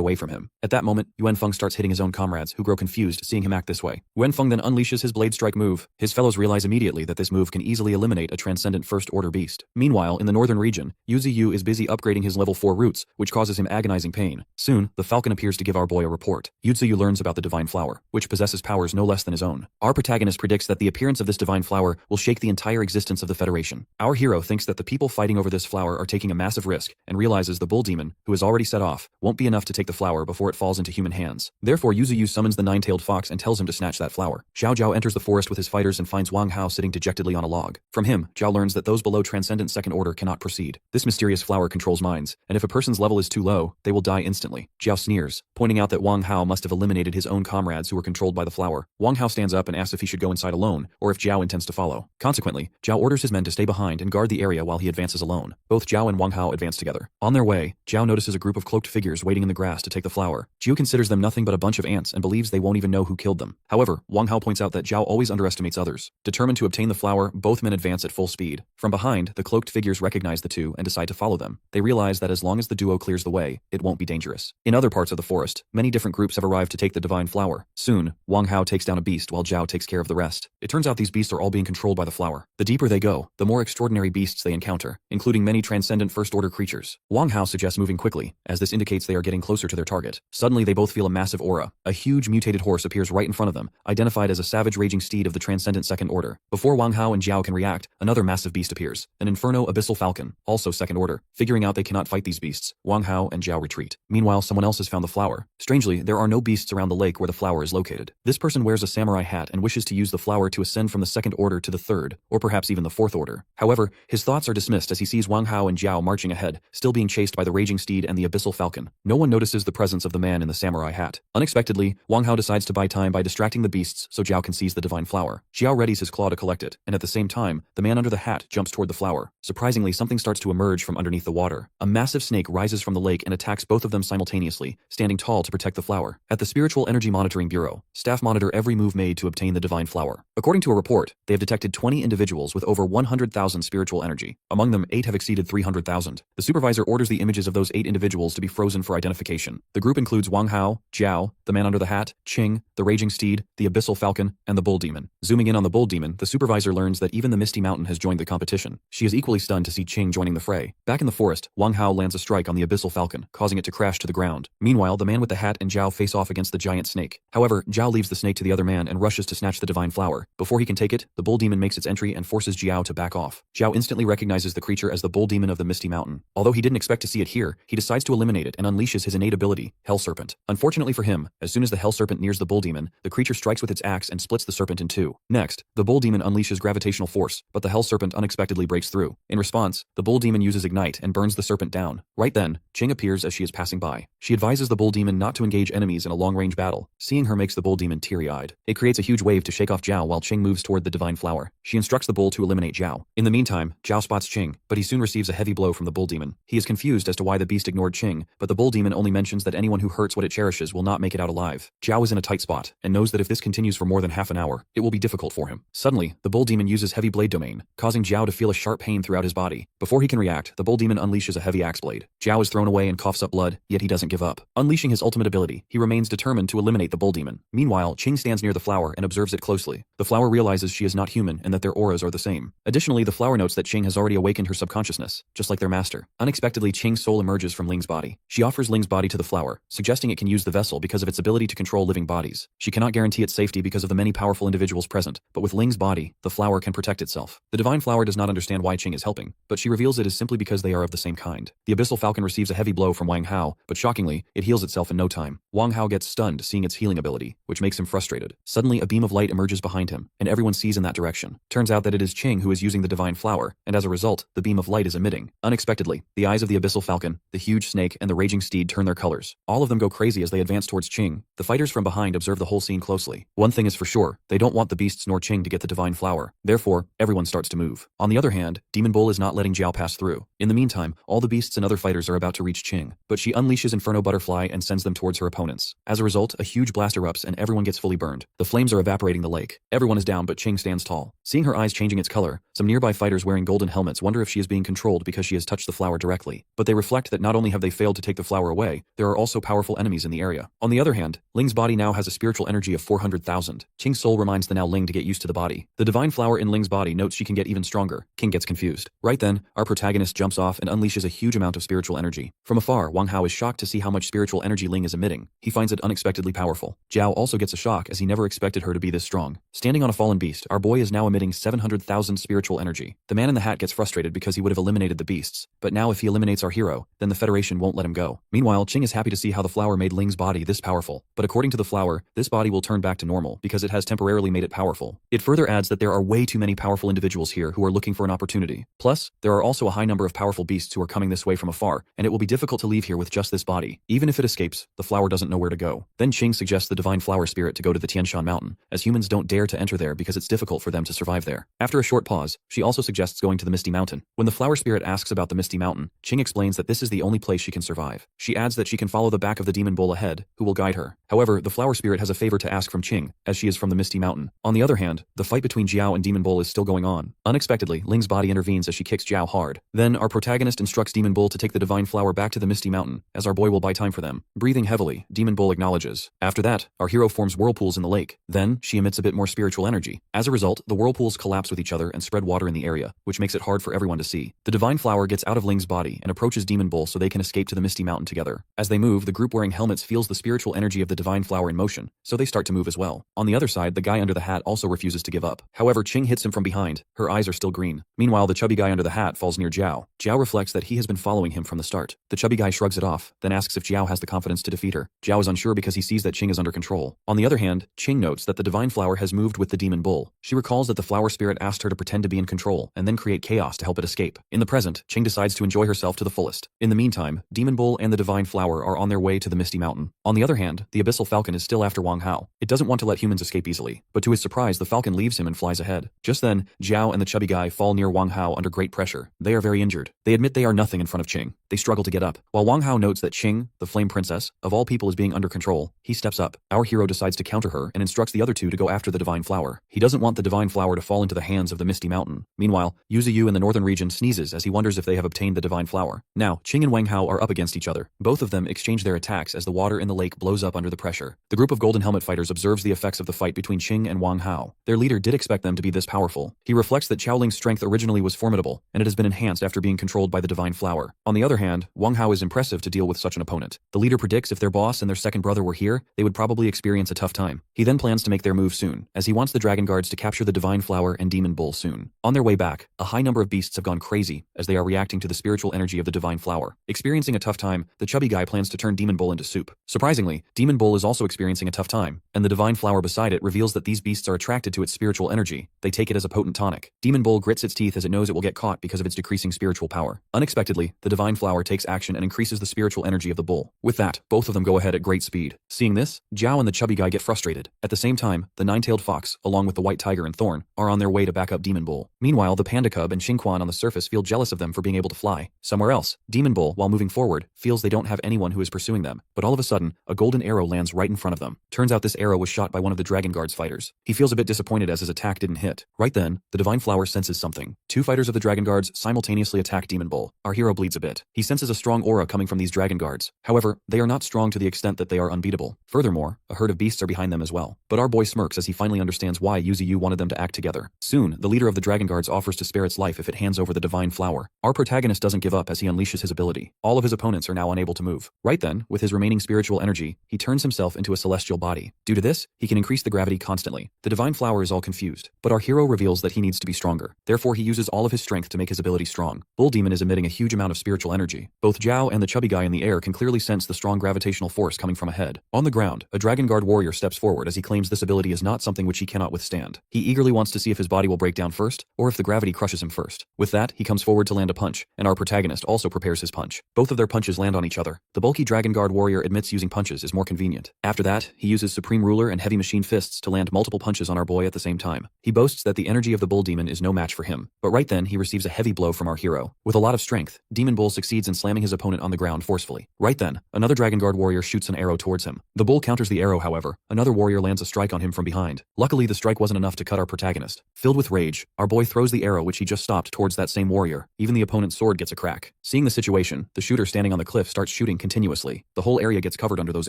away from him. At that moment, Yuan Feng starts hitting his own comrades, who grow confused seeing him act this way. Yuan Feng then unleashes his blade strike move. His fellows realize immediately that this move can easily eliminate a transcendent first order beast. Meanwhile, in the northern region, Yuzi is busy upgrading his level 4 roots, which causes him agonizing pain. Soon, the falcon appears to give our boy a report. Yuzi learns about the divine flower, which possesses powers no less than his own. Our protagonist predicts that the appearance of this divine flower will shake the entire existence of the Federation. Our hero thinks that the people fighting over this flower are taking a massive risk, and realizes the bull demon, who has already set off, won't be enough to take the flower before it falls into human hands. Therefore, Yuzi summons the nine-tailed fox and tells him to snatch that flower. Zhao Zhao enters the forest with his fighters and finds Wang Hao sitting dejectedly on a log. From him, Zhao learns that those below transcendent second order cannot proceed. This mysterious flower controls minds, and if a person's level is too low, they will die instantly. Zhao sneers, pointing out that Wang Hao must have eliminated his own comrades who were controlled by the flower. Wang Hao stands up and asks if he should go inside alone, or if Zhao intends to follow. Consequently, Zhao orders his men to stay behind and guard the area while he advances alone. Both Zhao and Wang Hao advance together. On their way, Zhao notices a group of cloaked figures waiting in the grass to take the flower. Zhao considers them nothing but a bunch of ants and believes they won't even know who killed them. However, Wang Hao points out that Zhao always underestimates others. Determined to obtain the flower, both men advance at full speed. From behind, the cloaked figures recognize the two and decide to follow them. They realize that as long as the duo clears the way, it won't be dangerous. In other parts of the forest, many different groups have arrived to take the divine flower. Soon, Wang Hao takes down a beast while Zhao takes care of the rest. It turns out these beasts are all being controlled by the flower. The deeper they go, the more extraordinary beasts they encounter, including many transcendent first-order creatures. Wang Hao suggests moving quickly, as this indicates they are getting closer to their target. Suddenly, they both feel a massive aura. A huge mutated horse appears right in front of them, identified as a savage raging steed of the transcendent second order. Before Wang Hao and Zhao can react, another massive beast appears, an inferno abyssal falcon, also second order. Figuring out they cannot fight these beasts, Wang Hao and Zhao retreat. Meanwhile, someone else has found the flower. Strangely, there are no beasts around the lake where the flower is located. This person wears a samurai hat and wishes to use the flower to ascend from the second order to the third, or perhaps even the fourth order. However, his thoughts are dismissed as he sees Wang Hao and Zhao marching ahead, still being chased by the raging steed and the abyssal falcon. No one notices the presence of the man in the samurai hat. Unexpectedly, Wang Hao decides to buy time by distracting the beasts so Zhao can seize the divine flower. Zhao readies his claw to collect it, and at the same time, the man under the hat jumps toward the flower. Surprisingly, something starts to emerge from underneath the water. A massive snake rises from the lake and attacks both of them simultaneously, standing tall to protect the flower. At the Spiritual Energy Monitoring Bureau, staff monitor every move made to obtain the divine divine flower. According to a report, they have detected 20 individuals with over 100,000 spiritual energy. Among them, 8 have exceeded 300,000. The supervisor orders the images of those 8 individuals to be frozen for identification. The group includes Wang Hao, Jiao, the man under the hat, Qing, the raging steed, the abyssal falcon, and the bull demon. Zooming in on the bull demon, the supervisor learns that even the Misty Mountain has joined the competition. She is equally stunned to see Qing joining the fray. Back in the forest, Wang Hao lands a strike on the abyssal falcon, causing it to crash to the ground. Meanwhile, the man with the hat and Jiao face off against the giant snake. However, Jiao leaves the snake to the other man and rushes to snatch the divine flower. Before he can take it, the bull demon makes its entry and forces Jiao to back off. Jiao instantly recognizes the creature as the bull demon of the Misty Mountain. Although he didn't expect to see it here, he decides to eliminate it and unleashes his innate ability, Hell Serpent. Unfortunately for him, as soon as the Hell Serpent nears the bull demon, the creature strikes with its axe and splits the serpent in two. Next, the bull demon unleashes gravitational force, but the Hell Serpent unexpectedly breaks through. In response, the bull demon uses Ignite and burns the serpent down. Right then, Qing appears as she is passing by. She advises the bull demon not to engage enemies in a long-range battle. Seeing her makes the bull demon teary-eyed. It creates a huge wave to shake off Jiao while Qing moves toward the divine flower. She instructs the bull to eliminate Jiao. In the meantime, Jiao spots Qing, but he soon receives a heavy blow from the bull demon. He is confused as to why the beast ignored Qing, but the bull demon only mentions that anyone who hurts what it cherishes will not make it out alive. Jiao is in a tight spot, and knows that if this continues for more than half an hour, it will be difficult for him. Suddenly, the bull demon uses heavy blade domain, causing Jiao to feel a sharp pain throughout his body. Before he can react, the bull demon unleashes a heavy axe blade. Jiao is thrown away and coughs up blood, yet he doesn't give up. Unleashing his ultimate ability, he remains determined to eliminate the bull demon. Meanwhile, Qing stands near the flower and observes it closely. The flower realizes she is not human and that their auras are the same. Additionally, the flower notes that Qing has already awakened her subconsciousness, just like their master. Unexpectedly, Qing's soul emerges from Ling's body. She offers Ling's body to the flower, suggesting it can use the vessel because of its ability to control living bodies. She cannot guarantee its safety because of the many powerful individuals present, but with Ling's body, the flower can protect itself. The divine flower does not understand why Qing is helping, but she reveals it is simply because they are of the same kind. The abyssal falcon receives a heavy blow from Wang Hao, but shockingly, it heals itself in no time. Wang Hao gets stunned seeing its healing ability, which makes him frustrated. Suddenly, a beam of light emerges behind him, and everyone sees in that direction. Turns out that it is Qing who is using the divine flower, and as a result, the beam of light is emitting. Unexpectedly, the eyes of the abyssal falcon, the huge snake, and the raging steed turn their colors. All of them go crazy as they advance towards Qing. The fighters from behind observe the whole scene closely. One thing is for sure, they don't want the beasts nor Qing to get the divine flower. Therefore, everyone starts to move. On the other hand, Demon Bull is not letting Jiao pass through. In the meantime, all the beasts and other fighters are about to reach Qing, but she unleashes Inferno Butterfly and sends them towards her opponents. As a result, a huge blast erupts and everyone gets fully burned. The flames are evaporating the lake. Everyone is down but Qing stands tall. Seeing her eyes changing its color, some nearby fighters wearing golden helmets wonder if she is being controlled because she has touched the flower directly. But they reflect that not only have they failed to take the flower away, there are also powerful enemies in the area. On the other hand, Ling's body now has a spiritual energy of 400,000. Qing's soul reminds the now Ling to get used to the body. The divine flower in Ling's body notes she can get even stronger. Qing gets confused. Right then, our protagonist jumps off and unleashes a huge amount of spiritual energy. From afar, Wang Hao is shocked to see how much spiritual energy Ling is emitting. He finds it unexpectedly powerful. Jiao also gets a shock as he never expected her to be this strong. Standing on a fallen beast, our boy is now emitting 700,000 spiritual energy. The man in the hat gets frustrated because he would have eliminated the beasts, but now if he eliminates our hero, then the Federation won't let him go. Meanwhile, Qing is happy to see how the flower made Ling's body this powerful, but according to the flower, this body will turn back to normal because it has temporarily made it powerful. It further adds that there are way too many powerful individuals here who are looking for an opportunity. Plus, there are also a high number of powerful beasts who are coming this way from afar, and it will be difficult to leave here with just this body. Even if it escapes, the flower doesn't know where to go. Then Qing suggests the divine flower spirit to go to the Tianshan mountain, as humans don't dare to enter there because it's difficult for them to survive there. After a short pause, she also suggests going to the Misty Mountain. When the flower spirit asks about the Misty Mountain, Qing explains that this is the only place she can survive. She adds that she can follow the back of the demon bull ahead, who will guide her. However, the flower spirit has a favor to ask from Qing, as she is from the Misty Mountain. On the other hand, the fight between Jiao and Demon Bull is still going on. Unexpectedly, Ling's body intervenes as she kicks Jiao hard. Then, our protagonist instructs Demon Bull to take the divine flower back to the Misty Mountain, as our boy will buy time for them. Breathing heavily, Demon Bull acknowledges. After that, our hero forms whirlpools in the lake. Then, she emits a bit more spiritual energy. As a result, the whirlpools collapse with each other and spread water in the area, which makes it hard for everyone to see. The divine flower gets out of Ling's body and approaches Demon Bull so they can escape to the Misty Mountain together. As they move, the group wearing helmets feels the spiritual energy of the divine flower in motion, so they start to move as well. On the other side, the guy under the hat also refuses to give up. However, Qing hits him from behind. Her eyes are still green. Meanwhile, the chubby guy under the hat falls near Jiao. Jiao reflects that he has been following him from the start. The chubby guy shrugs it off, then asks if Jiao has the confidence to defeat her. Jiao is unsure because he sees that Qing is under control. On the other hand, Qing notes that the divine flower has moved with the demon bull. She recalls that the flower spirit asked her to pretend to be in control and then create chaos to help it escape. In the present, Qing decides to enjoy herself to the fullest. In the meantime, Demon Bull and the divine flower are on their way to the Misty Mountain. On the other hand, the abyssal falcon is still after Wang Hao. It doesn't want to let humans escape easily, but to his surprise, the falcon leaves him and flies ahead. Just then, Jiao and the chubby guy fall near Wang Hao under great pressure. They are very injured. They admit they are nothing in front of Qing. They struggle to get up. While Wang Hao notes that Qing, the flame princess, of all people is being under control, he steps up. Our hero decides to counter her and instructs the other two to go go after the divine flower. He doesn't want the divine flower to fall into the hands of the Misty Mountain. Meanwhile, Yuzuyu in the northern region sneezes as he wonders if they have obtained the divine flower. Now, Qing and Wang Hao are up against each other. Both of them exchange their attacks as the water in the lake blows up under the pressure. The group of Golden Helmet fighters observes the effects of the fight between Qing and Wang Hao. Their leader did expect them to be this powerful. He reflects that Qiaoling's strength originally was formidable, and it has been enhanced after being controlled by the divine flower. On the other hand, Wang Hao is impressive to deal with such an opponent. The leader predicts if their boss and their second brother were here, they would probably experience a tough time. He then plans to make their move soon, as he wants the dragon guards to capture the divine flower and demon bull soon. On their way back, a high number of beasts have gone crazy as they are reacting to the spiritual energy of the divine flower. Experiencing a tough time, the chubby guy plans to turn demon bull into soup. Surprisingly, demon bull is also experiencing a tough time, and the divine flower beside it reveals that these beasts are attracted to its spiritual energy. They take it as a potent tonic. Demon bull grits its teeth as it knows it will get caught because of its decreasing spiritual power. Unexpectedly, the divine flower takes action and increases the spiritual energy of the bull. With that, both of them go ahead at great speed. Seeing this, Zhao and the chubby guy get frustrated. At the same time, the nine-tailed fox, along with the white tiger and Thorn, are on their way to back up demon bull. Meanwhile, the panda cub and Xingquan on the surface feel jealous of them for being able to fly. Somewhere else, demon bull, while moving forward, feels they don't have anyone who is pursuing them, but all of a sudden, a golden arrow lands right in front of them. Turns out this arrow was shot by one of the Dragon Guard's fighters. He feels a bit disappointed as his attack didn't hit. Right then, the divine flower senses something. Two fighters of the Dragon Guards simultaneously attack demon bull. Our hero bleeds a bit. He senses a strong aura coming from these Dragon Guards. However, they are not strong to the extent that they are unbeatable. Furthermore, a herd of beasts are behind them as well. But our boy smirks as he finally understands why Yuzuyu wanted them to act together. Soon, the leader of the Dragon Guards offers to spare its life if it hands over the divine flower. Our protagonist doesn't give up as he unleashes his ability. All of his opponents are now unable to move. Right then, with his remaining spiritual energy, he turns himself into a celestial body. Due to this, he can increase the gravity constantly. The divine flower is all confused, but our hero reveals that he needs to be stronger. Therefore, he uses all of his strength to make his ability strong. Bull Demon is emitting a huge amount of spiritual energy. Both Zhao and the chubby guy in the air can clearly sense the strong gravitational force coming from ahead. On the ground, a Dragon Guard warrior steps forward as he claims this ability is not something which he cannot withstand. He eagerly wants to see if his body will break down first, or if the gravity crushes him first. With that, he comes forward to land a punch, and our protagonist also prepares his punch. Both of their punches land on each other. The bulky Dragon Guard warrior admits using punches is more convenient. After that, he uses Supreme Ruler and Heavy Machine Fists to land multiple punches on our boy at the same time. He boasts that the energy of the Bull Demon is no match for him, but right then he receives a heavy blow from our hero. With a lot of strength, Demon Bull succeeds in slamming his opponent on the ground forcefully. Right then, another Dragon Guard warrior shoots an arrow towards him. The bull counters the arrow, however. Another warrior lands a strike on him from behind. Luckily, the strike wasn't enough to cut our protagonist. Filled with rage, our boy throws the arrow which he just stopped towards that same warrior. Even the opponent's sword gets a crack. Seeing the situation, the shooter standing on the cliff starts shooting continuously. The whole area gets covered under those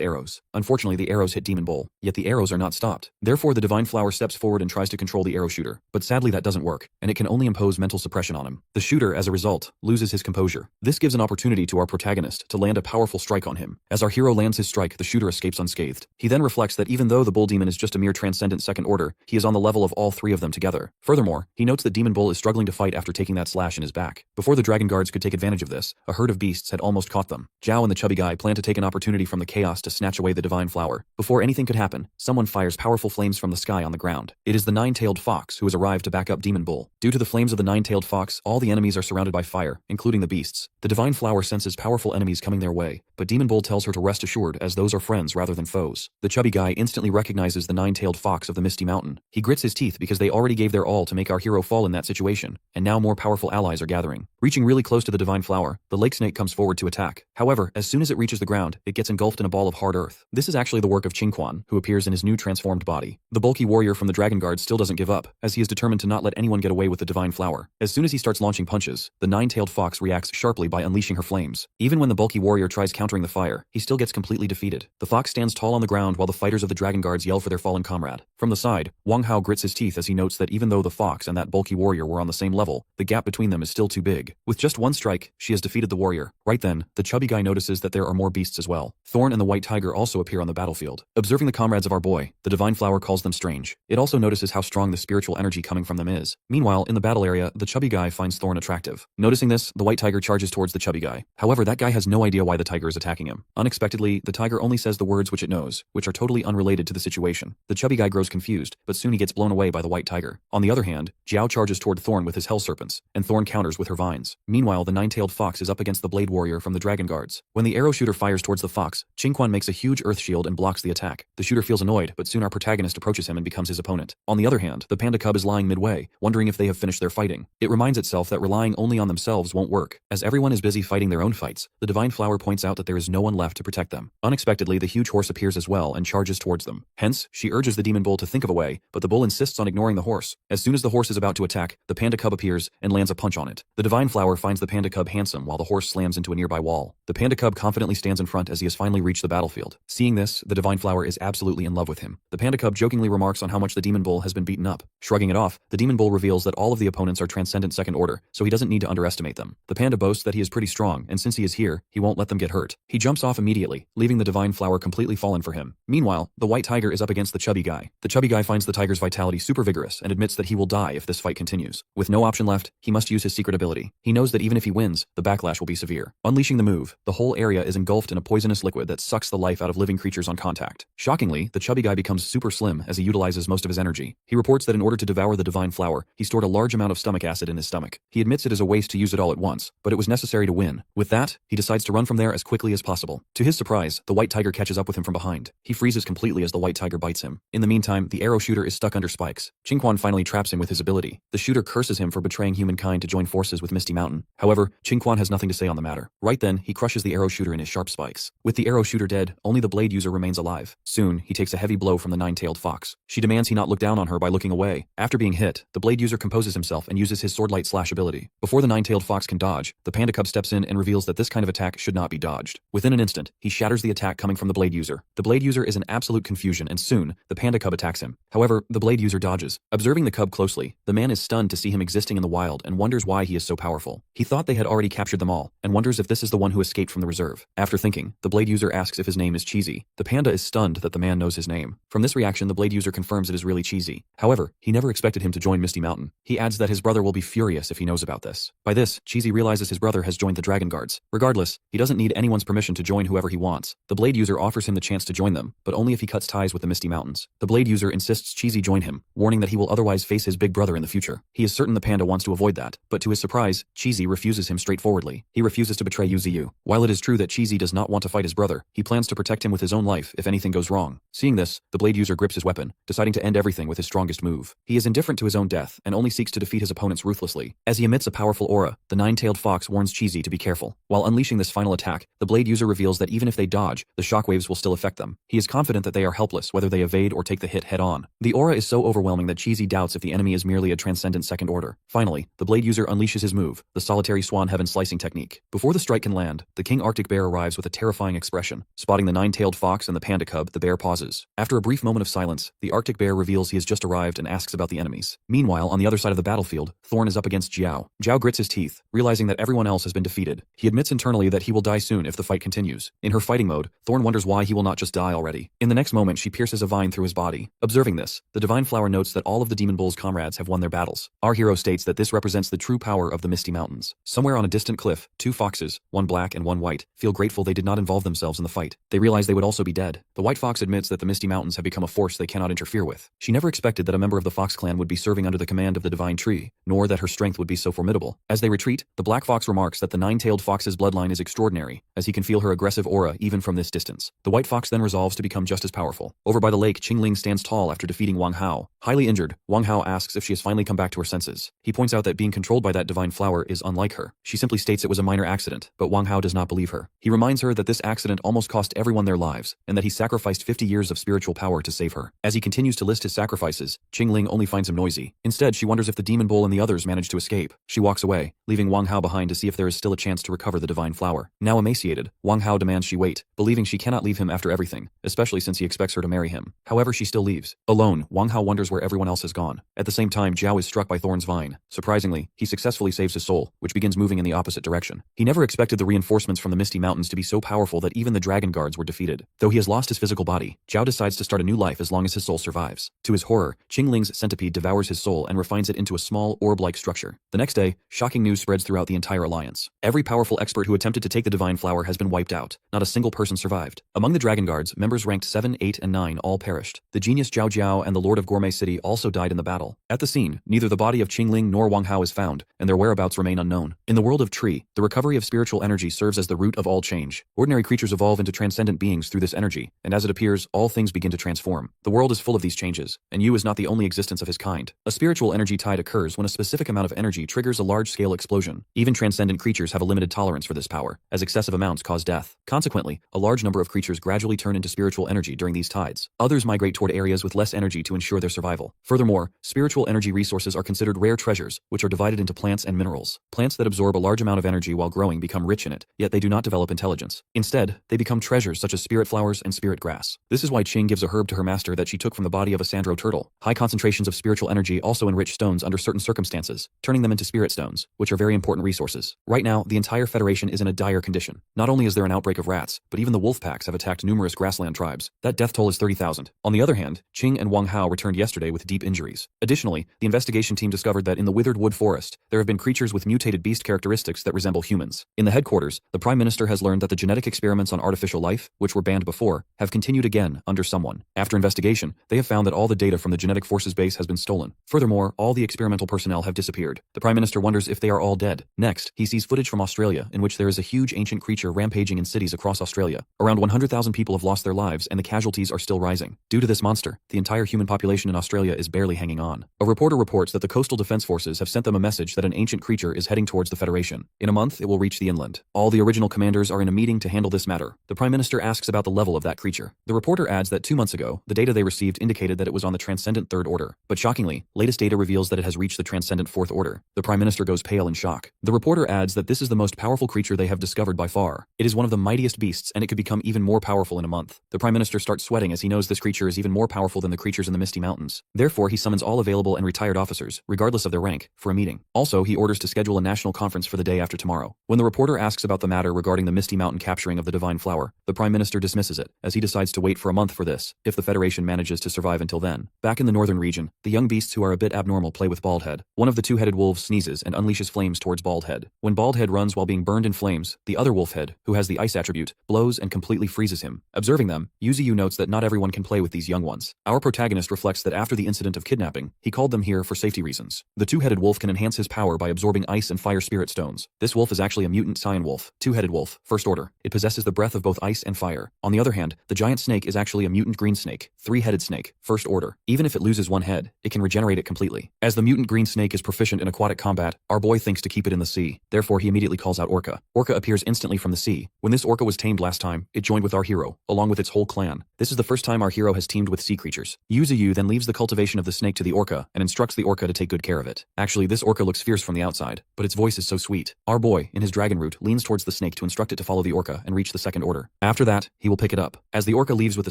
arrows. Unfortunately, the arrows hit Demon Bull, yet the arrows are not stopped. Therefore, the divine flower steps forward and tries to control the arrow shooter, but sadly that doesn't work, and it can only impose mental suppression on him. The shooter, as a result, loses his composure. This gives an opportunity to our protagonist to land a powerful strike on him. As our hero lands his strike, the shooter escapes unscathed. He then reflects that even though the Bull Demon is just a mere transcendent second order, he is on the level of all three of them together. Furthermore, he notes that Demon Bull is struggling to fight after taking that slash in his back. Before the Dragon Guards could take advantage of this, a herd of beasts had almost caught them. Zhao and the chubby guy plan to take an opportunity from the chaos to snatch away the divine flower. Before anything could happen, someone fires powerful flames from the sky on the ground. It is the nine-tailed fox who has arrived to back up Demon Bull. Due to the flames of the nine-tailed fox, all the enemies are surrounded by fire, including the beasts. The divine flower senses powerful enemies coming their way, but Demon Bull tells her to rest assured as those are friends rather than foes. The chubby guy instantly recognizes the nine-tailed fox of the Misty Mountain. He grits his teeth because they already gave their all to make our hero fall in that situation, and now more powerful allies are gathering. Reaching really close to the divine flower, the lake snake comes forward to attack. However, as soon as it reaches the ground, it gets engulfed in a ball of hard earth. This is actually the work of Qingquan, who appears in his new transformed body. The bulky warrior from the Dragon Guard still doesn't give up, as he is determined to not let anyone get away with the divine flower. As soon as he starts launching punches, the nine-tailed fox reacts sharply by unleashing her flames. Even when the bulky warrior tries countering the fire, he still gets completely defeated. The fox stands tall on the ground while the fighters of the Dragon Guards yell for their fallen comrade. From the side, Wang Hao grits his teeth as he notes that even though the fox and that bulky warrior were on the same level, the gap between them is still too big. With just one strike, she has defeated the warrior. Right then, the chubby guy notices that there are more beasts as well. Thorn and the white tiger also appear on the battlefield. Observing the comrades of our boy, the divine flower calls them strange. It also notices how strong the spiritual energy coming from them is. Meanwhile, in the battle area, the chubby guy finds Thorn attractive. Noticing this, the white tiger charges towards the chubby guy. However, that guy has no idea why the tiger is attacking him. Unexpectedly, the tiger only says the words which it knows, which are totally unrelated to the situation. The chubby guy grows confused, but soon he gets blown away by the white tiger. On the other hand, Zhao charges toward Thorn with his hell serpents, and Thorn counters with her vines. Meanwhile, the nine-tailed fox is up against the blade warrior from the Dragon Guards. When the arrow shooter fires towards the fox, Qingquan makes a huge earth shield and blocks the attack. The shooter feels annoyed, but soon our protagonist approaches him and becomes his opponent. On the other hand, the panda cub is lying midway, wondering if they have finished their fighting. It reminds itself that relying only on themselves won't work. As everyone is busy fighting their own fights, the divine flower points out that there is no one left to protect them. Unexpectedly, the huge horse appears as well and charges towards them. Hence, she urges the demon bull to think of a way, but the bull insists on ignoring the horse. As soon as the horse is about to attack, the panda cub appears and lands a punch on it. The divine flower finds the panda cub handsome while the horse slams into a nearby wall. The panda cub confidently stands in front as he has finally reached the battlefield. Seeing this, the divine flower is absolutely in love with him. The panda cub jokingly remarks on how much the demon bull has been beaten up. Shrugging it off, the demon bull reveals that all of the opponents are transcendent second order, so he doesn't need to underestimate them. The panda boasts that he is pretty strong, and since he is here, he won't let them get hurt. He jumps off immediately, leaving the divine flower completely fallen for him. Meanwhile, the white tiger is up against the chubby guy. The chubby guy finds the tiger's vitality super vigorous and admits that he will die if this fight continues. With no option left, he must use his secret ability. He knows that even if he wins, the backlash will be severe. Unleashing the move, the whole area is engulfed in a poisonous liquid that sucks the life out of living creatures on contact. Shockingly, the chubby guy becomes super slim as he utilizes most of his energy. He reports that in order to devour the divine flower, he stored a large amount of stomach acid in his stomach. He admits it is a waste to use it all at once, but it was necessary to win. With that, he decides to run from there as quickly as possible. To his surprise, the white tiger catches up with him from behind. He freezes completely as the white tiger bites him. In the meantime, the arrow shooter is stuck under spikes. Qingquan finally traps him with his ability. The shooter curses him for betraying humankind to join forces with Misty Mountain. However, Qingquan has nothing to say on the matter. Right then, he crushes the arrow shooter in his sharp spikes. With the arrow shooter dead, only the blade user remains alive. Soon, he takes a heavy blow from the nine-tailed fox. She demands he not look down on her by looking away. After being hit, the blade user composes himself and uses his swordlight slash ability. Before the nine-tailed fox can dodge, the panda cub steps in and reveals that this kind of attack should not be dodged. Within an instant, he shatters the attack coming from the blade user. The blade user is in absolute confusion and soon, the panda cub attacks him. However, the blade user dodges. Observing the cub closely, the man is stunned to see him existing in the wild and wonders why he is so powerful. He thought they had already captured them all, and wonders if this is the one who escaped from the reserve. After thinking, the blade user asks if his name is Cheesy. The panda is stunned that the man knows his name. From this reaction, the blade user confirms it is really Cheesy. However, he never expected him to join Misty Mountain. He adds that his brother will be furious if he knows about this. By this, Cheesy realizes his brother has joined the Dragon Guards. Regardless, he doesn't need anyone's permission to join whoever he wants. The blade user offers him the chance to join them, but only if he cuts ties with the Misty Mountains. The blade user insists Cheesy join him, warning that he will otherwise face his big brother in the future. He is certain the panda wants to avoid that, but to his surprise, Cheesy refuses him straightforwardly. He refuses to betray Yuziyu. While it is true that Cheesy does not want to fight his brother, he plans to protect him with his own life if anything goes wrong. Seeing this, the blade user grips his weapon, deciding to end everything with his strongest move. He is indifferent to his own death and only seeks to defeat his opponents ruthlessly. As he emits a powerful aura, the nine-tailed fox warns Cheesy to be careful. While unleashing this final attack, the blade user reveals that even if they dodge, the shockwaves will still affect them. He is confident that they are helpless whether they evade or take the hit head on. The aura is so overwhelming that Cheesy doubts if the enemy is merely a transcendent second order. Finally, the blade user unleashes his move, the solitary swan heaven slicing technique. Before the strike can land, the king Arctic bear arrives with a terrifying expression. Spotting the nine-tailed fox and the panda cub, the bear pauses. After a brief moment of silence, the Arctic bear reveals he has just arrived and asks about the enemies. Meanwhile, on the other side of the battlefield, Thorn is up against Jiao. Jiao grits his teeth, realizing that everyone else has been defeated. He admits internally that he will die soon if the fight continues. In her fighting mode, Thorn wonders why he will not just die already. In the next moment, she pierces a vine through his body. Observing this, the divine flower notes that all of the demon bull's comrades have won their battles. Our hero states that this represents the true power of the Misty Mountains. Somewhere on a distant cliff, two foxes, one black and one white, feel grateful they did not involve themselves in the fight. They realize they would also be dead. The white fox admits that the Misty Mountains have become a force they cannot interfere with. She never expected that a member of the Fox clan would be serving under the command of the divine tree, nor that her strength would be so formidable. As they retreat, the black fox remarks that the nine-tailed fox's bloodline is extraordinary, as he can feel her aggressive aura even from this distance. The white fox then resolves to become just as powerful. Over by the lake, Qingling stands tall after defeating Wang Hao. Highly injured, Wang Hao asks if she has finally come back to her senses. He points out that being controlled by that divine flower is unlike her. She simply states it was a minor accident, but Wang Hao does not believe her. He reminds her that this accident almost cost everyone their lives, and that he sacrificed 50 years of spiritual power to save her. As he continues to list his sacrifices, Qingling only finds him noisy. Instead, she wonders if the demon bull and the others managed to escape. She walks away, leaving Wang Hao behind to see if there is still a chance to recover the divine flower. Now emaciated, Wang Hao demands she wait, believing she cannot leave him after everything, especially since he expects her to marry him. However, she still leaves. Alone, Wang Hao wonders where everyone else has gone. At the same time, Jiao is struck by Thorn's vine. Surprisingly, he successfully saves his soul, which begins moving in the opposite direction. He never expected the reinforcements from the Misty Mountains to be so powerful that even the Dragon Guards were defeated. Though he has lost his physical body, Jiao decides to start a new life as long as his soul survives. To his horror, Qingling's centipede devours his soul and refines it into a small, orb-like structure. The next day, shocking news spreads throughout the entire alliance. Every powerful expert who attempted to take the divine flower has been wiped out. Not a single person survived. Among the Dragon Guards, members ranked 7, 8, and 9 all perished. The genius Zhao Jiao and the Lord of Gourmet city also died in the battle. At the scene, neither the body of Qingling nor Wang Hao is found, and their whereabouts remain unknown. In the world of Tree, the recovery of spiritual energy serves as the root of all change. Ordinary creatures evolve into transcendent beings through this energy, and as it appears, all things begin to transform. The world is full of these changes, and Yu is not the only existence of his kind. A spiritual energy tide occurs when a specific amount of energy triggers a large-scale explosion. Even transcendent creatures have a limited tolerance for this power, as excessive amounts cause death. Consequently, a large number of creatures gradually turn into spiritual energy during these tides. Others migrate toward areas with less energy to ensure their survival. Furthermore, spiritual energy resources are considered rare treasures, which are divided into plants and minerals. Plants that absorb a large amount of energy while growing become rich in it, yet they do not develop intelligence. Instead, they become treasures such as spirit flowers and spirit grass. This is why Qing gives a herb to her master that she took from the body of a sandro turtle. High concentrations of spiritual energy also enrich stones under certain circumstances, turning them into spirit stones, which are very important resources. Right now, the entire Federation is in a dire condition. Not only is there an outbreak of rats, but even the wolf packs have attacked numerous grassland tribes. That death toll is 30,000. On the other hand, Qing and Wang Hao returned yesterday with deep injuries. Additionally, the investigation team discovered that in the withered wood forest, there have been creatures with mutated beast characteristics that resemble humans. In the headquarters, the Prime Minister has learned that the genetic experiments on artificial life, which were banned before, have continued again under someone. After investigation, they have found that all the data from the Genetic Forces base has been stolen. Furthermore, all the experimental personnel have disappeared. The Prime Minister wonders if they are all dead. Next, he sees footage from Australia in which there is a huge ancient creature rampaging in cities across Australia. Around 100,000 people have lost their lives and the casualties are still rising. Due to this monster, the entire human population in Australia is barely hanging on. A reporter reports that the Coastal Defense Forces have sent them a message that an ancient creature is heading towards the Federation. In a month, it will reach the inland. All the original commanders are in a meeting to handle this matter. The Prime Minister asks about the level of that creature. The reporter adds that 2 months ago, the data they received indicated that it was on the Transcendent Third Order. But shockingly, latest data reveals that it has reached the Transcendent Fourth Order. The Prime Minister goes pale in shock. The reporter adds that this is the most powerful creature they have discovered by far. It is one of the mightiest beasts and it could become even more powerful in a month. The Prime Minister starts sweating as he knows this creature is even more powerful than the creatures in the Misty Mountains. Therefore, he summons all available and retired officers, regardless of their rank, for a meeting. Also, he orders to schedule a national conference for the day after tomorrow. When the reporter asks about the matter regarding the Misty Mountain capturing of the Divine Flower, the Prime Minister dismisses it, as he decides to wait for a month for this, if the Federation manages to survive until then. Back in the northern region, the young beasts who are a bit abnormal play with Baldhead. One of the two-headed wolves sneezes and unleashes flames towards Baldhead. When Baldhead runs while being burned in flames, the other wolfhead, who has the ice attribute, blows and completely freezes him. Observing them, Yuziyu notes that not everyone can play with these young ones. Our protagonist reflects that after the incident of kidnapping, he called them here for safety reasons. The two-headed wolf can enhance his power by absorbing ice and fire spirit stones. This wolf is actually a mutant cyan wolf, two-headed wolf, first order. It possesses the breath of both ice and fire. On the other hand, the giant snake is actually a mutant green snake, three-headed snake, first order. Even if it loses one head, it can regenerate it completely. As the mutant green snake is proficient in aquatic combat, our boy thinks to keep it in the sea. Therefore, he immediately calls out Orca. Orca appears instantly from the sea. When this orca was tamed last time, it joined with our hero, along with its whole clan. This is the first time our hero has teamed with sea creatures. Yuziyu then leaves the cultivation of the snake to the orca and instructs the orca to take good care of it. Actually, this orca looks fierce from the outside, but its voice is so sweet. Our boy, in his dragon root, leans towards the snake to instruct it to follow the orca and reach the second order. After that, he will pick it up. As the orca leaves with the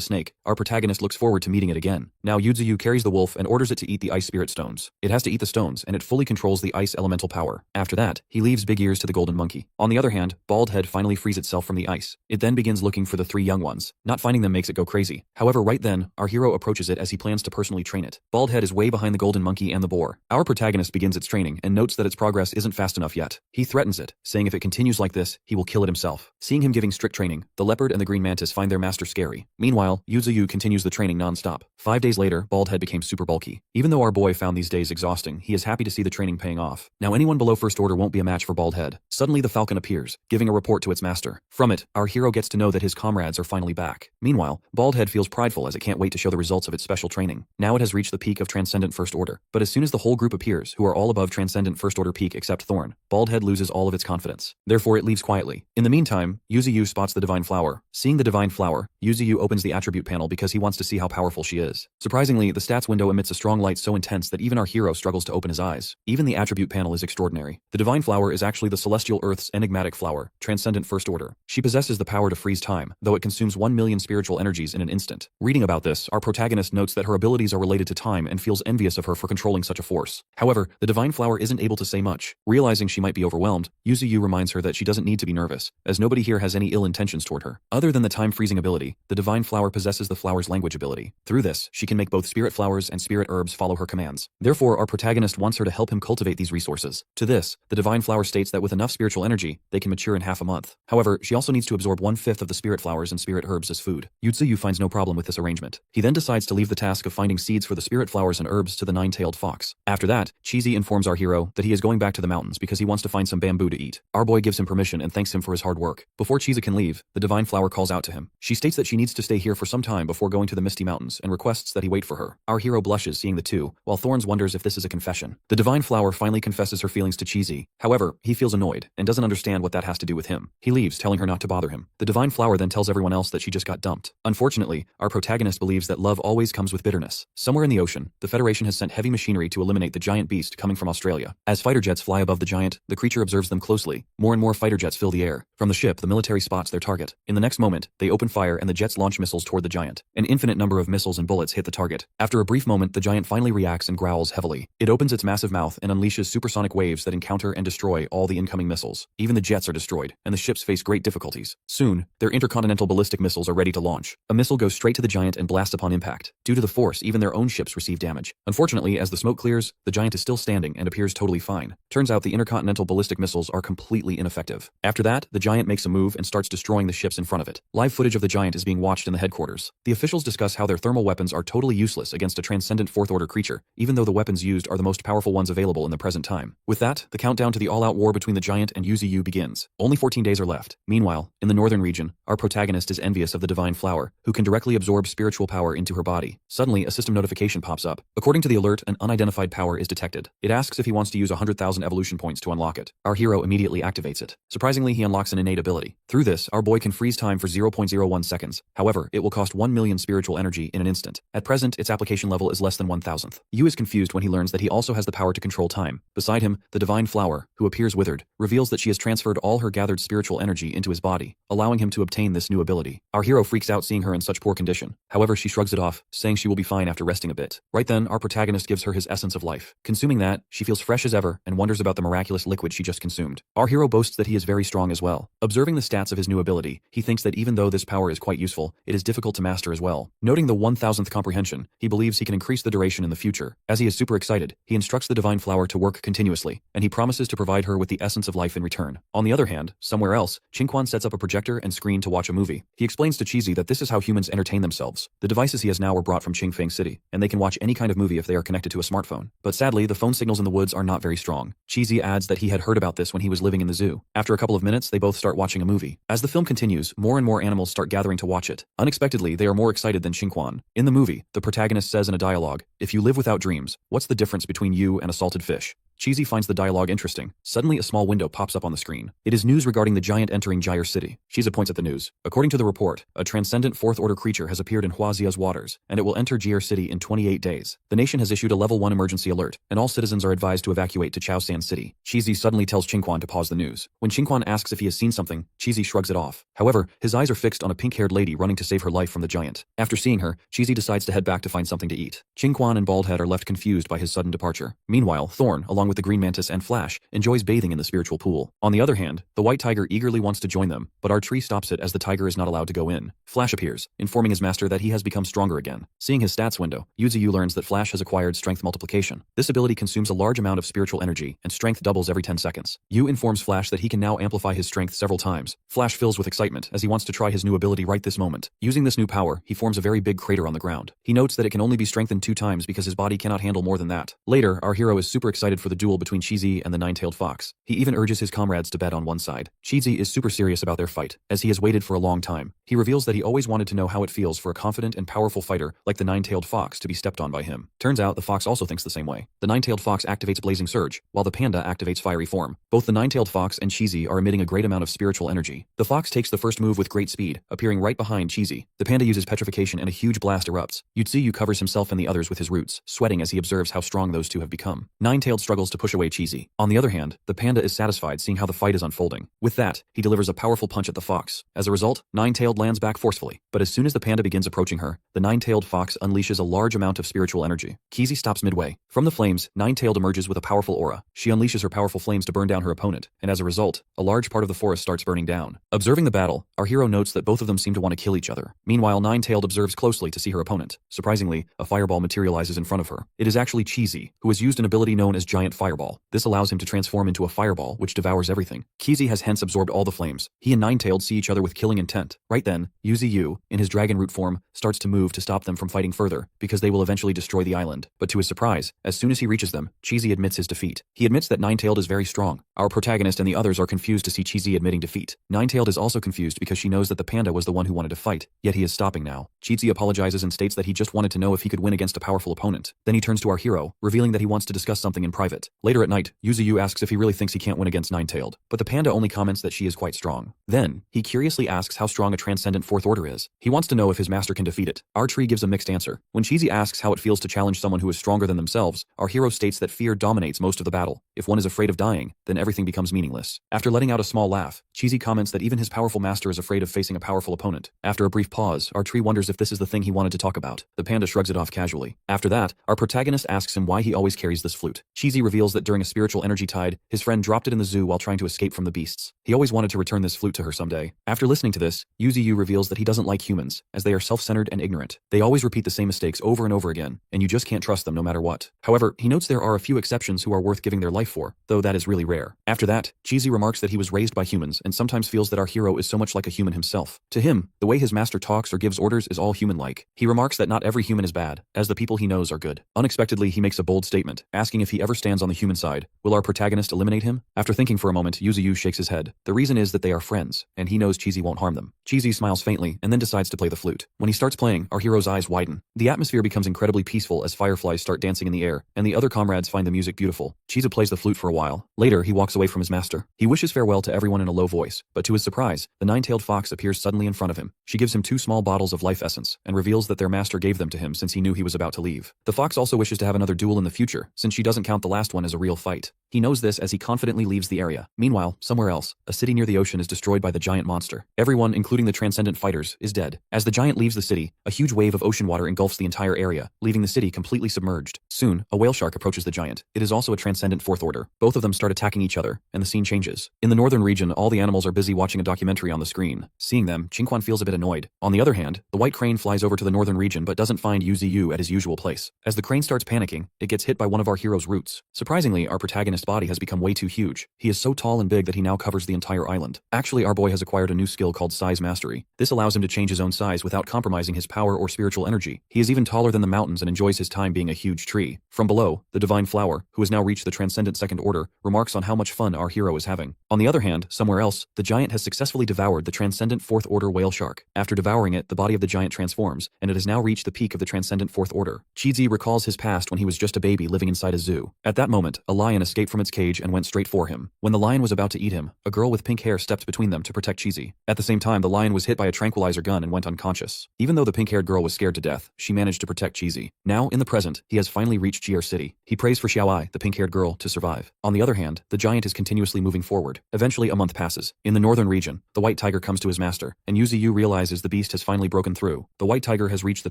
snake, our protagonist looks forward to meeting it again. Now Yuziyu carries the wolf and orders it to eat the ice spirit stones. It has to eat the stones, and it fully controls the ice elemental power. After that, he leaves Big Ears to the golden monkey. On the other hand, Baldhead finally frees itself from the ice. It then begins looking for the three young ones. Not finding them makes it go crazy. However, right then, our hero approaches it as he plans to personally train it. Baldhead is way behind the golden monkey and the boar. Our protagonist begins its training and notes that its progress isn't fast enough yet. He threatens it, saying if it continues like this, he will kill it himself. Seeing him giving strict training, the leopard and the green mantis find their master scary. Meanwhile, Yuzuyu continues the training non-stop. 5 days later, Baldhead became super bulky. Even though our boy found these days exhausting, he is happy to see the training paying off. Now anyone below first order won't be a match for Baldhead. Suddenly the falcon appears, giving a report to its master. From it, our hero gets to know that his comrades are finally back. Meanwhile, Baldhead feels prideful as it can't wait to show the results of its special training. Now it has reached the peak of Transcendent First Order. But as soon as the whole group appears, who are all above Transcendent First Order peak except Thorn, Baldhead loses all of its confidence. Therefore it leaves quietly. In the meantime, Yuziyu spots the Divine Flower. Seeing the Divine Flower, Yuziyu opens the attribute panel because he wants to see how powerful she is. Surprisingly, the stats window emits a strong light so intense that even our hero struggles to open his eyes. Even the attribute panel is extraordinary. The Divine Flower is actually the Celestial Earth's enigmatic flower, Transcendent First Order. She possesses the power to freeze time, though it consumes 1 million spiritual energies in an instant. Reading about this, our protagonist notes that her abilities are related to time and feels envious of her for controlling such a force. However, the Divine Flower isn't able to say much. Realizing she might be overwhelmed, Yuziyu reminds her that she doesn't need to be nervous, as nobody here has any ill intentions toward her. Other than the time-freezing ability, the Divine Flower possesses the flower's language ability. Through this, she can make both spirit flowers and spirit herbs follow her commands. Therefore, our protagonist wants her to help him cultivate these resources. To this, the Divine Flower states that with enough spiritual energy, they can mature in half a month. However, she also needs to absorb 1/5 of the spirit flowers and spirit herbs as food. Yuziyu finds no problem with this arrangement. He then decides to leave the task of finding seed seeds for the spirit flowers and herbs to the nine-tailed fox. After that, Cheesy informs our hero that he is going back to the mountains because he wants to find some bamboo to eat. Our boy gives him permission and thanks him for his hard work. Before Cheesy can leave, the divine flower calls out to him. She states that she needs to stay here for some time before going to the Misty Mountains and requests that he wait for her. Our hero blushes seeing the two, while Thorns wonders if this is a confession. The divine flower finally confesses her feelings to Cheesy. However, he feels annoyed and doesn't understand what that has to do with him. He leaves, telling her not to bother him. The divine flower then tells everyone else that she just got dumped. Unfortunately, our protagonist believes that love always comes with bitterness. Somewhere in the ocean, the Federation has sent heavy machinery to eliminate the giant beast coming from Australia. As fighter jets fly above the giant, the creature observes them closely. More and more fighter jets fill the air. From the ship, the military spots their target. In the next moment, they open fire and the jets launch missiles toward the giant. An infinite number of missiles and bullets hit the target. After a brief moment, the giant finally reacts and growls heavily. It opens its massive mouth and unleashes supersonic waves that encounter and destroy all the incoming missiles. Even the jets are destroyed, and the ships face great difficulties. Soon, their intercontinental ballistic missiles are ready to launch. A missile goes straight to the giant and blasts upon impact. Due to the force, even their own ships receive damage. Unfortunately, as the smoke clears, the giant is still standing and appears totally fine. Turns out the intercontinental ballistic missiles are completely ineffective. After that, the giant makes a move and starts destroying the ships in front of it. Live footage of the giant is being watched in the headquarters. The officials discuss how their thermal weapons are totally useless against a transcendent fourth-order creature, even though the weapons used are the most powerful ones available in the present time. With that, the countdown to the all-out war between the giant and UZU begins. Only 14 days are left. Meanwhile, in the northern region, our protagonist is envious of the divine flower, who can directly absorb spiritual power into her body. Suddenly, a system notification pops up. According to the alert, an unidentified power is detected. It asks if he wants to use 100,000 evolution points to unlock it. Our hero immediately activates it. Surprisingly, he unlocks an innate ability. Through this, our boy can freeze time for 0.01 seconds. However, it will cost 1 million spiritual energy in an instant. At present, its application level is less than 1,000th. Yu is confused when he learns that he also has the power to control time. Beside him, the divine flower, who appears withered, reveals that she has transferred all her gathered spiritual energy into his body, allowing him to obtain this new ability. Our hero freaks out seeing her in such poor condition. However, she shrugs it off, saying she will be fine after resting a bit. Right then, our protagonist gives her his essence of life. Consuming that, she feels fresh as ever and wonders about the miraculous liquid she just consumed. Our hero boasts that he is very strong as well. Observing the stats of his new ability, he thinks that even though this power is quite useful, it is difficult to master as well. Noting the 1,000th comprehension, he believes he can increase the duration in the future. As he is super excited, he instructs the divine flower to work continuously, and he promises to provide her with the essence of life in return. On the other hand, somewhere else, Qingquan sets up a projector and screen to watch a movie. He explains to Cheesy that this is how humans entertain themselves. The devices he has now were brought from Qingfeng City, and they can watch any kind of movie if they are connected to a smartphone. But sadly, the phone signals in the woods are not very strong. Cheesy adds that he had heard about this when he was living in the zoo. After a couple of minutes, they both start watching a movie. As the film continues, more and more animals start gathering to watch it. Unexpectedly, they are more excited than Qingquan. In the movie, the protagonist says in a dialogue, "If you live without dreams, what's the difference between you and a salted fish?" Cheesy finds the dialogue interesting. Suddenly, a small window pops up on the screen. It is news regarding the giant entering Gyre City. Cheesy points at the news. According to the report, a transcendent fourth-order creature has appeared in Huaxia's waters, and it will enter Gyre City in 28 days. The nation has issued a level 1 emergency alert, and all citizens are advised to evacuate to Chaosan City. Cheesy suddenly tells Qingquan to pause the news. When Qingquan asks if he has seen something, Cheesy shrugs it off. However, his eyes are fixed on a pink-haired lady running to save her life from the giant. After seeing her, Cheesy decides to head back to find something to eat. Qingquan and Baldhead are left confused by his sudden departure. Meanwhile, Thorn, along with the Green Mantis and Flash, enjoys bathing in the spiritual pool. On the other hand, the white tiger eagerly wants to join them, but our tree stops it as the tiger is not allowed to go in. Flash appears, informing his master that he has become stronger again. Seeing his stats window, Yuzu learns that Flash has acquired strength multiplication. This ability consumes a large amount of spiritual energy, and strength doubles every 10 seconds. Yu informs Flash that he can now amplify his strength several times. Flash fills with excitement as he wants to try his new ability right this moment. Using this new power, he forms a very big crater on the ground. He notes that it can only be strengthened 2 times because his body cannot handle more than that. Later, our hero is super excited for the duel between Cheesy and the nine-tailed fox. He even urges his comrades to bet on one side. Cheesy is super serious about their fight, as he has waited for a long time. He reveals that he always wanted to know how it feels for a confident and powerful fighter like the nine-tailed fox to be stepped on by him. Turns out the fox also thinks the same way. The nine-tailed fox activates Blazing Surge, while the panda activates Fiery Form. Both the nine-tailed fox and Cheesy are emitting a great amount of spiritual energy. The fox takes the first move with great speed, appearing right behind Cheesy. The panda uses petrification and a huge blast erupts. Yu covers himself and the others with his roots, sweating as he observes how strong those two have become. Nine-tailed struggles to push away Cheesy. On the other hand, the panda is satisfied seeing how the fight is unfolding. With that, he delivers a powerful punch at the fox. As a result, Nine-tailed lands back forcefully. But as soon as the panda begins approaching her, the nine-tailed fox unleashes a large amount of spiritual energy. Cheesy stops midway. From the flames, Nine-tailed emerges with a powerful aura. She unleashes her powerful flames to burn down her opponent, and as a result, a large part of the forest starts burning down. Observing the battle, our hero notes that both of them seem to want to kill each other. Meanwhile, Nine-tailed observes closely to see her opponent. Surprisingly, a fireball materializes in front of her. It is actually Cheesy, who has used an ability known as Giant Fireball. This allows him to transform into a fireball, which devours everything. Cheesy has hence absorbed all the flames. He and Nine-tailed see each other with killing intent. Right then, Yuzi, in his dragon root form, starts to move to stop them from fighting further, because because they will eventually destroy the island. But to his surprise, as soon as he reaches them, Cheesy admits his defeat. He admits that Nine-Tailed is very strong. Our protagonist and the others are confused to see Cheesy admitting defeat. Nine-Tailed is also confused because she knows that the panda was the one who wanted to fight, yet he is stopping now. Cheesy apologizes and states that he just wanted to know if he could win against a powerful opponent. Then he turns to our hero, revealing that he wants to discuss something in private. Later at night, Yuzuyu asks if he really thinks he can't win against Nine-Tailed, but the panda only comments that she is quite strong. Then, he curiously asks how strong a transcendent fourth order is. He wants to know if his master can defeat it. Our tree gives a mixed answer. When Cheesy asks how it feels to challenge someone who is stronger than themselves, our hero states that fear dominates most of the battle. If one is afraid of dying, then everything becomes meaningless. After letting out a small laugh, Cheesy comments that even his powerful master is afraid of facing a powerful opponent. After a brief pause, our tree wonders if this is the thing he wanted to talk about. The panda shrugs it off casually. After that, our protagonist asks him why he always carries this flute. Cheesy reveals that during a spiritual energy tide, his friend dropped it in the zoo while trying to escape from the beasts. He always wanted to return this flute to her someday. After listening to this, Yuzuyu reveals that he doesn't like humans, as they are self-centered and ignorant. They always repeat the same mistakes over and over again, and you just can't trust them no matter what. However, he notes there are a few exceptions who are worth giving their life for, though that is really rare. After that, Cheesy remarks that he was raised by humans and sometimes feels that our hero is so much like a human himself. To him, the way his master talks or gives orders is all human-like. He remarks that not every human is bad, as the people he knows are good. Unexpectedly, he makes a bold statement, asking if he ever stands on the human side. Will our protagonist eliminate him? After thinking for a moment, Yuzuyu shakes his head. The reason is that they are friends, and he knows Cheesy won't harm them. Cheesy smiles faintly and then decides to play the flute. When he starts playing, our hero's eyes widen. The atmosphere becomes incredibly peaceful as fireflies start dancing in the air, and the other comrades find the music beautiful. Cheesy plays the flute for a while. Later, he walks away from his master. He wishes farewell to everyone in a low voice, but to his surprise, the nine-tailed fox appears suddenly in front of him. She gives him 2 small bottles of life essence, and reveals that their master gave them to him since he knew he was about to leave. The fox also wishes to have another duel in the future, since she doesn't count the last one as a real fight. He knows this as he confidently leaves the area. Meanwhile, somewhere else, a city near the ocean is destroyed by the giant monster. Everyone, including the transcendent fighters, is dead. As the giant leaves the city, a huge wave of ocean water engulfs the entire area, leaving the city completely submerged. Soon, a whale shark approaches the giant. It is also a transcendent fourth order. Both of them start attacking each other, and the scene changes. In the northern region, all the animals are busy watching a documentary on the screen. Seeing them, Qingquan feels a bit annoyed. On the other hand, the white crane flies over to the northern region but doesn't find Yuziyu at his usual place. As the crane starts panicking, it gets hit by one of our hero's roots. Surprisingly, our protagonist's body has become way too huge. He is so tall and big that he now covers the entire island. Actually, our boy has acquired a new skill called size mastery. This allows him to change his own size without compromising his power or spiritual energy. He is even taller than the mountains and enjoys his time being a huge tree. From below, the divine flower, who has now reached the transcendent second order, remarks on how much fun our hero is having. On the other hand, somewhere else, the giant has successfully devoured the transcendent fourth order whale shark. After devouring it, the body of the giant transforms, and it has now reached the peak of the transcendent fourth order. Chizi recalls his past when he was just a baby living inside a zoo. At that moment, a lion escaped from its cage and went straight for him. When the lion was about to eat him, a girl with pink hair stepped between them to protect Chizi. At the same time, the lion was hit by a tranquilizer gun and went unconscious. Even though the pink-haired girl was scared to death, she managed to protect Chizi. Now, in the present, he has finally reached Jier City. He prays for Xiaoai, the pink-haired girl, to survive. On the other hand, the giant is continuously moving forward. Eventually, a month passes. In the northern region, the white tiger comes to his master, and Yuziyu realizes the beast has finally broken through. The white tiger has reached the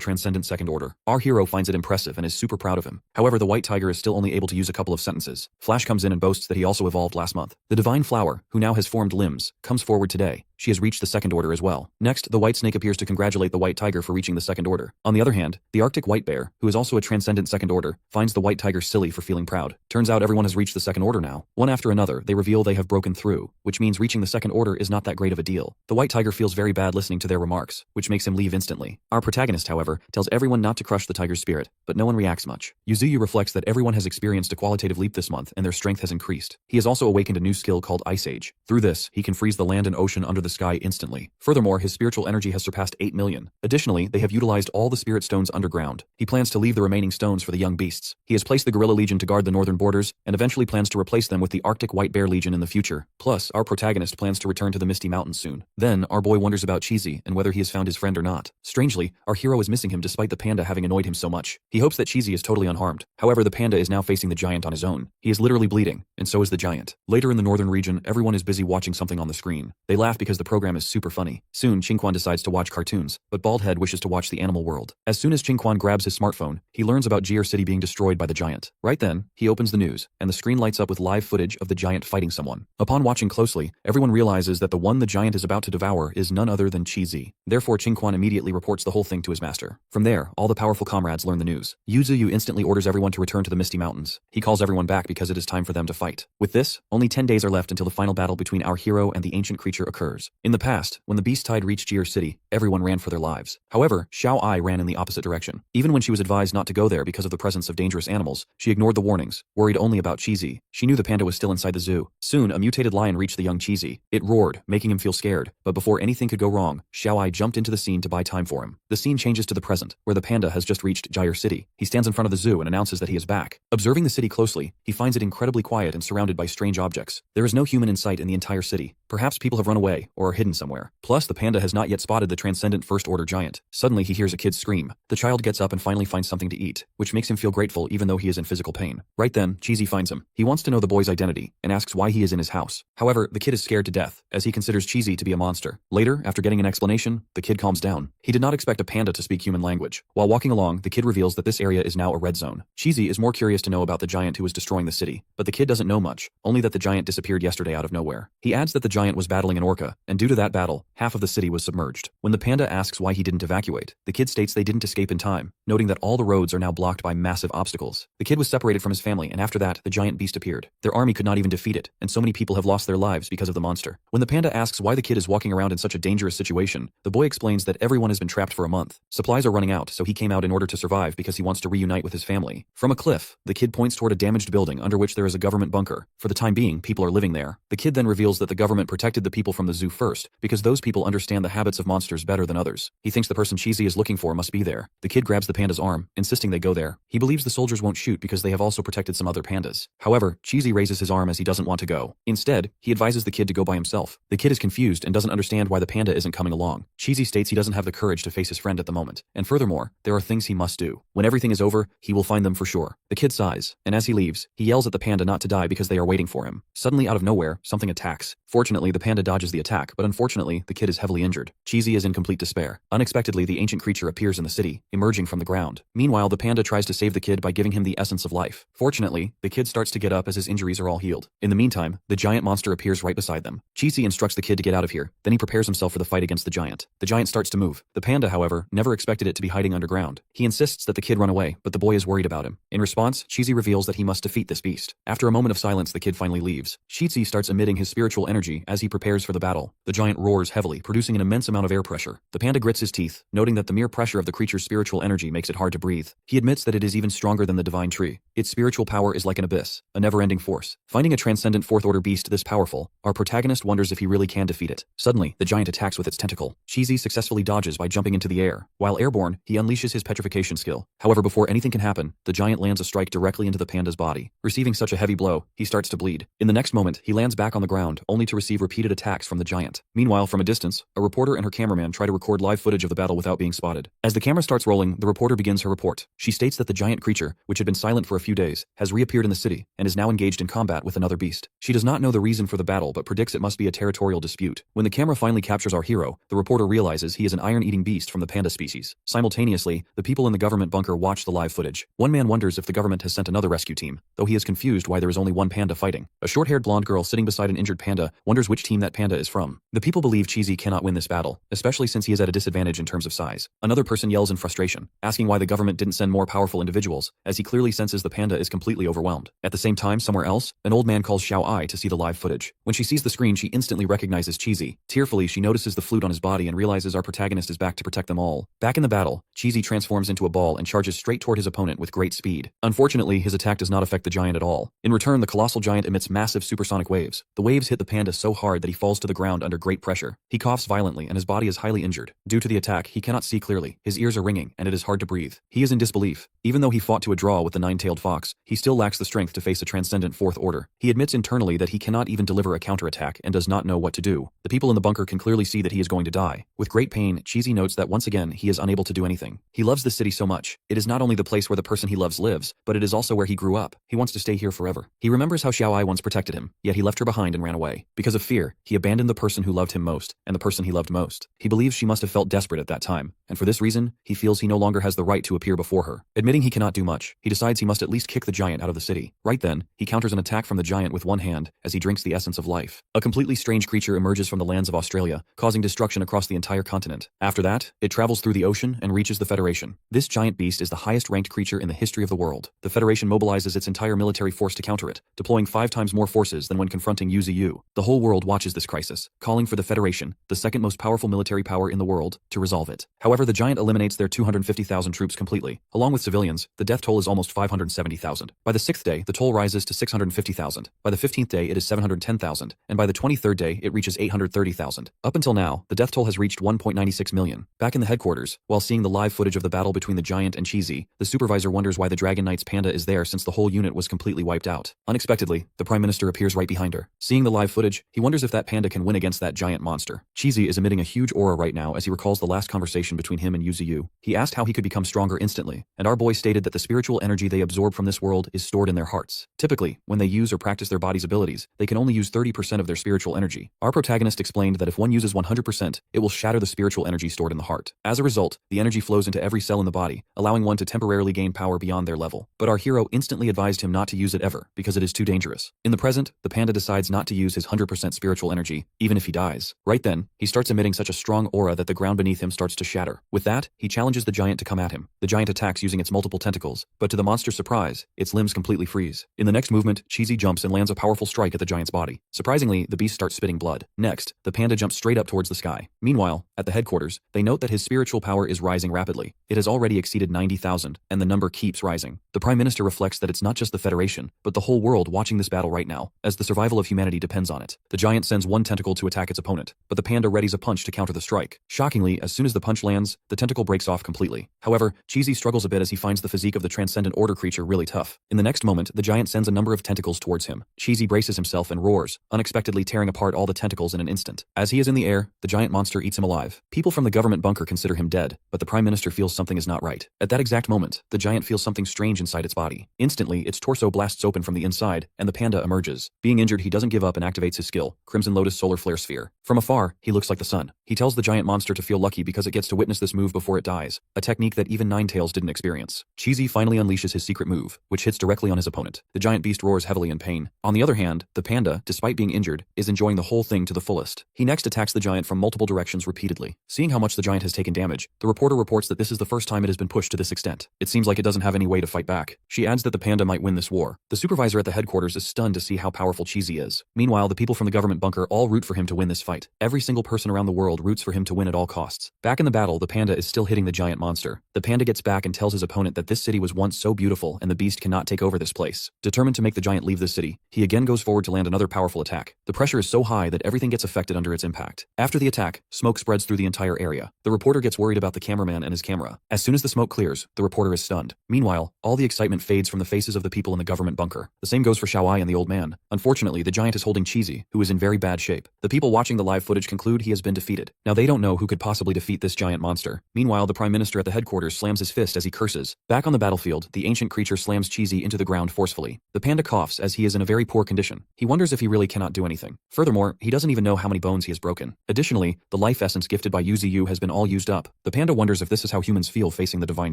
transcendent second order. Our hero finds it impressive and is super proud of him. However, the white tiger is still only able to use a couple of sentences. Flash comes in and boasts that he also evolved last month. The divine flower, who now has formed limbs, comes forward today. She has reached the second order as well. Next, the white snake appears to congratulate the white tiger for reaching the second order. On the other hand, the Arctic white bear, who is also a transcendent second order, finds the white tiger silly for feeling proud. Turns out everyone has reached the second order now. One after another, they reveal they have broken through, which means reaching the second order is not that great of a deal. The white tiger feels very bad listening to their remarks, which makes him leave instantly. Our protagonist, however, tells everyone not to crush the tiger's spirit, but no one reacts much. Yuzuyu reflects that everyone has experienced a qualitative leap this month and their strength has increased. He has also awakened a new skill called Ice Age. Through this, he can freeze the land and ocean under the sky instantly. Furthermore, his spiritual energy has surpassed 8 million. Additionally, they have utilized all the spirit stones underground. He plans to leave the remaining stones for the young beasts. He has placed the Gorilla Legion to guard the northern borders, and eventually plans to replace them with the Arctic White Bear Legion in the future. Plus, our protagonist plans to return to the Misty Mountains soon. Then, our boy wonders about Cheesy and whether he has found his friend or not. Strangely, our hero is missing him despite the panda having annoyed him so much. He hopes that Cheesy is totally unharmed. However, the panda is now facing the giant on his own. He is literally bleeding, and so is the giant. Later in the northern region, everyone is busy watching something on the screen. They laugh because the program is super funny. Soon, Qingquan decides to watch cartoons, but Baldhead wishes to watch the animal world. As soon as Qingquan grabs his smartphone, he learns about Jier City being destroyed by the giant. Right then, he opens the news, and the screen lights up with live footage of the giant fighting someone. Upon watching closely, everyone realizes that the one the giant is about to devour is none other than Cheesy. Therefore, Qingquan immediately reports the whole thing to his master. From there, all the powerful comrades learn the news. Yuzuyu instantly orders everyone to return to the Misty Mountains. He calls everyone back because it is time for them to fight. With this, only 10 days are left until the final battle between our hero and the ancient creature occurs. monsters. In the past, when the beast tide reached Jir City, everyone ran for their lives. However, Xiao Ai ran in the opposite direction. Even when she was advised not to go there because of the presence of dangerous animals, she ignored the warnings, worried only about Cheesy. She knew the panda was still inside the zoo. Soon, a mutated lion reached the young Cheesy. It roared, making him feel scared, but before anything could go wrong, Xiao Ai jumped into the scene to buy time for him. The scene changes to the present, where the panda has just reached Jir City. He stands in front of the zoo and announces that he is back. Observing the city closely, he finds it incredibly quiet and surrounded by strange objects. There is no human in sight in the entire city. Perhaps people have run away or are hidden somewhere. Plus, the panda has not yet spotted the transcendent first-order giant. Suddenly, he hears a kid scream. The child gets up and finally finds something to eat, which makes him feel grateful even though he is in physical pain. Right then, Cheesy finds him. He wants to know the boy's identity and asks why he is in his house. However, the kid is scared to death, as he considers Cheesy to be a monster. Later, after getting an explanation, the kid calms down. He did not expect a panda to speak human language. While walking along, the kid reveals that this area is now a red zone. Cheesy is more curious to know about the giant who was destroying the city, but the kid doesn't know much, only that the giant disappeared yesterday out of nowhere. He adds that the giant was battling an orca, and due to that battle, half of the city was submerged. When the panda asks why he didn't evacuate, the kid states they didn't escape in time, noting that all the roads are now blocked by massive obstacles. The kid was separated from his family, and after that, the giant beast appeared. Their army could not even defeat it, and so many people have lost their lives because of the monster. When the panda asks why the kid is walking around in such a dangerous situation, the boy explains that everyone has been trapped for a month. Supplies are running out, so he came out in order to survive because he wants to reunite with his family. From a cliff, the kid points toward a damaged building under which there is a government bunker. For the time being, people are living there. The kid then reveals that the government protected the people from the zoo first, because those people understand the habits of monsters better than others. He thinks the person Cheesy is looking for must be there. The kid grabs the panda's arm, insisting they go there. He believes the soldiers won't shoot because they have also protected some other pandas. However, Cheesy raises his arm as he doesn't want to go. Instead, he advises the kid to go by himself. The kid is confused and doesn't understand why the panda isn't coming along. Cheesy states he doesn't have the courage to face his friend at the moment, and furthermore, there are things he must do. When everything is over, he will find them for sure. The kid sighs, and as he leaves, he yells at the panda not to die because they are waiting for him. Suddenly, out of nowhere, something attacks. Fortunately, the panda dodges the attack, but unfortunately, the kid is heavily injured. Cheesy is in complete despair. Unexpectedly, the ancient creature appears in the city, emerging from the ground. Meanwhile, the panda tries to save the kid by giving him the essence of life. Fortunately, the kid starts to get up as his injuries are all healed. In the meantime, the giant monster appears right beside them. Cheesy instructs the kid to get out of here, then he prepares himself for the fight against the giant. The giant starts to move. The panda, however, never expected it to be hiding underground. He insists that the kid run away, but the boy is worried about him. In response, Cheesy reveals that he must defeat this beast. After a moment of silence, the kid finally leaves. Cheesy starts emitting his spiritual energy as he prepares for the battle. The giant roars heavily, producing an immense amount of air pressure. The panda grits his teeth, noting that the mere pressure of the creature's spiritual energy makes it hard to breathe. He admits that it is even stronger than the divine tree. Its spiritual power is like an abyss, a never-ending force. Finding a transcendent fourth-order beast this powerful, our protagonist wonders if he really can defeat it. Suddenly, the giant attacks with its tentacle. Cheesy successfully dodges by jumping into the air. While airborne, he unleashes his petrification skill. However, before anything can happen, the giant lands a strike directly into the panda's body. Receiving such a heavy blow, he starts to bleed. In the next moment, he lands back on the ground, only to receive repeated attacks from the giant. Meanwhile, from a distance, a reporter and her cameraman try to record live footage of the battle without being spotted. As the camera starts rolling, the reporter begins her report. She states that the giant creature, which had been silent for a few days, has reappeared in the city, and is now engaged in combat with another beast. She does not know the reason for the battle, but predicts it must be a territorial dispute. When the camera finally captures our hero, the reporter realizes he is an iron-eating beast from the panda species. Simultaneously, the people in the government bunker watch the live footage. One man wonders if the government has sent another rescue team, though he is confused why there is only one panda fighting. A short-haired blonde girl sitting beside an injured panda wonders which team that panda is from. The people believe Cheesy cannot win this battle, especially since he is at a disadvantage in terms of size. Another person yells in frustration, asking why the government didn't send more powerful individuals, as he clearly senses the panda is completely overwhelmed. At the same time, somewhere else, an old man calls Xiao Ai to see the live footage. When she sees the screen, she instantly recognizes Cheesy. Tearfully, she notices the flute on his body and realizes our protagonist is back to protect them all. Back in the battle, Cheesy transforms into a ball and charges straight toward his opponent with great speed. Unfortunately, his attack does not affect the giant at all. In return, the colossal giant emits massive supersonic waves. The waves hit the panda so hard that he falls to the ground under great pressure. He coughs violently and his body is highly injured. Due to the attack, he cannot see clearly. His ears are ringing and it is hard to breathe. He is in disbelief. Even though he fought to a draw with the nine-tailed fox, he still lacks the strength to face a transcendent fourth order. He admits internally that he cannot even deliver a counterattack and does not know what to do. The people in the bunker can clearly see that he is going to die. With great pain, Cheesy notes that once again, he is unable to do anything. He loves the city so much. It is not only the place where the person he loves lives, but it is also where he grew up. He wants to stay here forever. He remembers how Xiao Ai once protected him, yet he left her behind and ran away. Because of fear, he abandoned the person who loved him most, and the person he loved most. He believes she must have felt desperate at that time, and for this reason, he feels he no longer has the right to appear before her. Admitting he cannot do much, he decides he must at least kick the giant out of the city. Right then, he counters an attack from the giant with one hand as he drinks the essence of life. A completely strange creature emerges from the lands of Australia, causing destruction across the entire continent. After that, it travels through the ocean and reaches the Federation. This giant beast is the highest-ranked creature in the history of the world. The Federation mobilizes its entire military force to counter it, deploying 5 times more forces than when confronting Yuziyu. The whole world watches this crisis, calling for the Federation, the second most powerful military power in the world, to resolve it. However, the giant eliminates their 250,000 troops completely. Along with civilians, the death toll is almost 570,000. By the 6th day, the toll rises to 650,000. By the 15th day, it is 710,000. And by the 23rd day, it reaches 830,000. Up until now, the death toll has reached 1.96 million. Back in the headquarters, while seeing the live footage of the battle between the giant and Cheesy, the supervisor wonders why the Dragon Knight's panda is there since the whole unit was completely wiped out. Unexpectedly, the Prime Minister appears right behind her. Seeing the live footage, he wonders if that panda can win against that giant monster. Cheesy is emitting a huge aura right now as he recalls the last conversation between him and Yuzu. He asked how he could become stronger instantly, and our boy stated that the spiritual energy they absorb from this world is stored in their hearts. Typically, when they use or practice their body's abilities, they can only use 30% of their spiritual energy. Our protagonist explained that if one uses 100%, it will shatter the spiritual energy stored in the heart. As a result, the energy flows into every cell in the body, allowing one to temporarily gain power beyond their level. But our hero instantly advised him not to use it ever, because it is too dangerous. In the present, the panda decides not to use his 100% spiritual energy, even if he dies. Right then, he starts emitting such a strong aura that the ground beneath him starts to shatter. With that, he challenges the giant to come at him. The giant attacks using its multiple tentacles, but to the monster's surprise, its limbs completely freeze. In the next movement, Cheesy jumps and lands a powerful strike at the giant's body. Surprisingly, the beast starts spitting blood. Next, the panda jumps straight up towards the sky. Meanwhile, at the headquarters, they note that his spiritual power is rising rapidly. It has already exceeded 90,000, and the number keeps rising. The Prime Minister reflects that it's not just the Federation, but the whole world watching this battle right now, as the survival of humanity depends on it. The giant sends one tentacle to attack its opponent, but the panda readies a punch to counter the strike. Shockingly, as soon as the punch lands, the tentacle breaks off completely. However, Cheesy struggles a bit as he finds the physique of the Transcendent Order creature really tough. In the next moment, the giant sends a number of tentacles towards him. Cheesy braces himself and roars, unexpectedly tearing apart all the tentacles in an instant. As he is in the air, the giant monster eats him alive. People from the government bunker consider him dead, but the Prime Minister feels something is not right. At that exact moment, the giant feels something strange inside its body. Instantly, its torso blasts open from the inside, and the panda emerges. Being injured, he doesn't give up and activates his skill, Crimson Lotus Solar Flare Sphere. From afar, he looks like the sun. He tells the giant monster to feel lucky because it gets to witness this move before it dies, a technique that even Ninetales didn't experience. Cheesy finally unleashes his secret move, which hits directly on his opponent. The giant beast roars heavily in pain. On the other hand, the panda, despite being injured, is enjoying the whole thing to the fullest. He next attacks the giant from multiple directions repeatedly. Seeing how much the giant has taken damage, the reporter reports that this is the first time it has been pushed to this extent. It seems like it doesn't have any way to fight back. She adds that the panda might win this war. The supervisor at the headquarters is stunned to see how powerful Cheesy is. Meanwhile, the people from the government bunker all root for him to win this fight. Every single person around the world roots for him to win at all costs. Back in the battle, the panda is still hitting the giant monster. The panda gets back and tells his opponent that this city was once so beautiful and the beast cannot take over this place. Determined to make the giant leave this city, he again goes forward to land another powerful attack. The pressure is so high that everything gets affected under its impact. After the attack, smoke spreads through the entire area. The reporter gets worried about the cameraman and his camera. As soon as the smoke clears, the reporter is stunned. Meanwhile, all the excitement fades from the faces of the people in the government bunker. The same goes for Xiaowai and the old man. Unfortunately, the giant is holding Cheesy, who is in very bad shape. The people watching the live footage conclude he has been defeated. Now they don't know who could possibly defeat this giant monster. Meanwhile, the Prime Minister at the headquarters slams his fist as he curses. Back on the battlefield, the ancient creature slams Cheesy into the ground forcefully. The panda coughs as he is in a very poor condition. He wonders if he really cannot do anything. Furthermore, he doesn't even know how many bones he has broken. Additionally, the life essence gifted by Yuzu has been all used up. The panda wonders if this is how humans feel facing the divine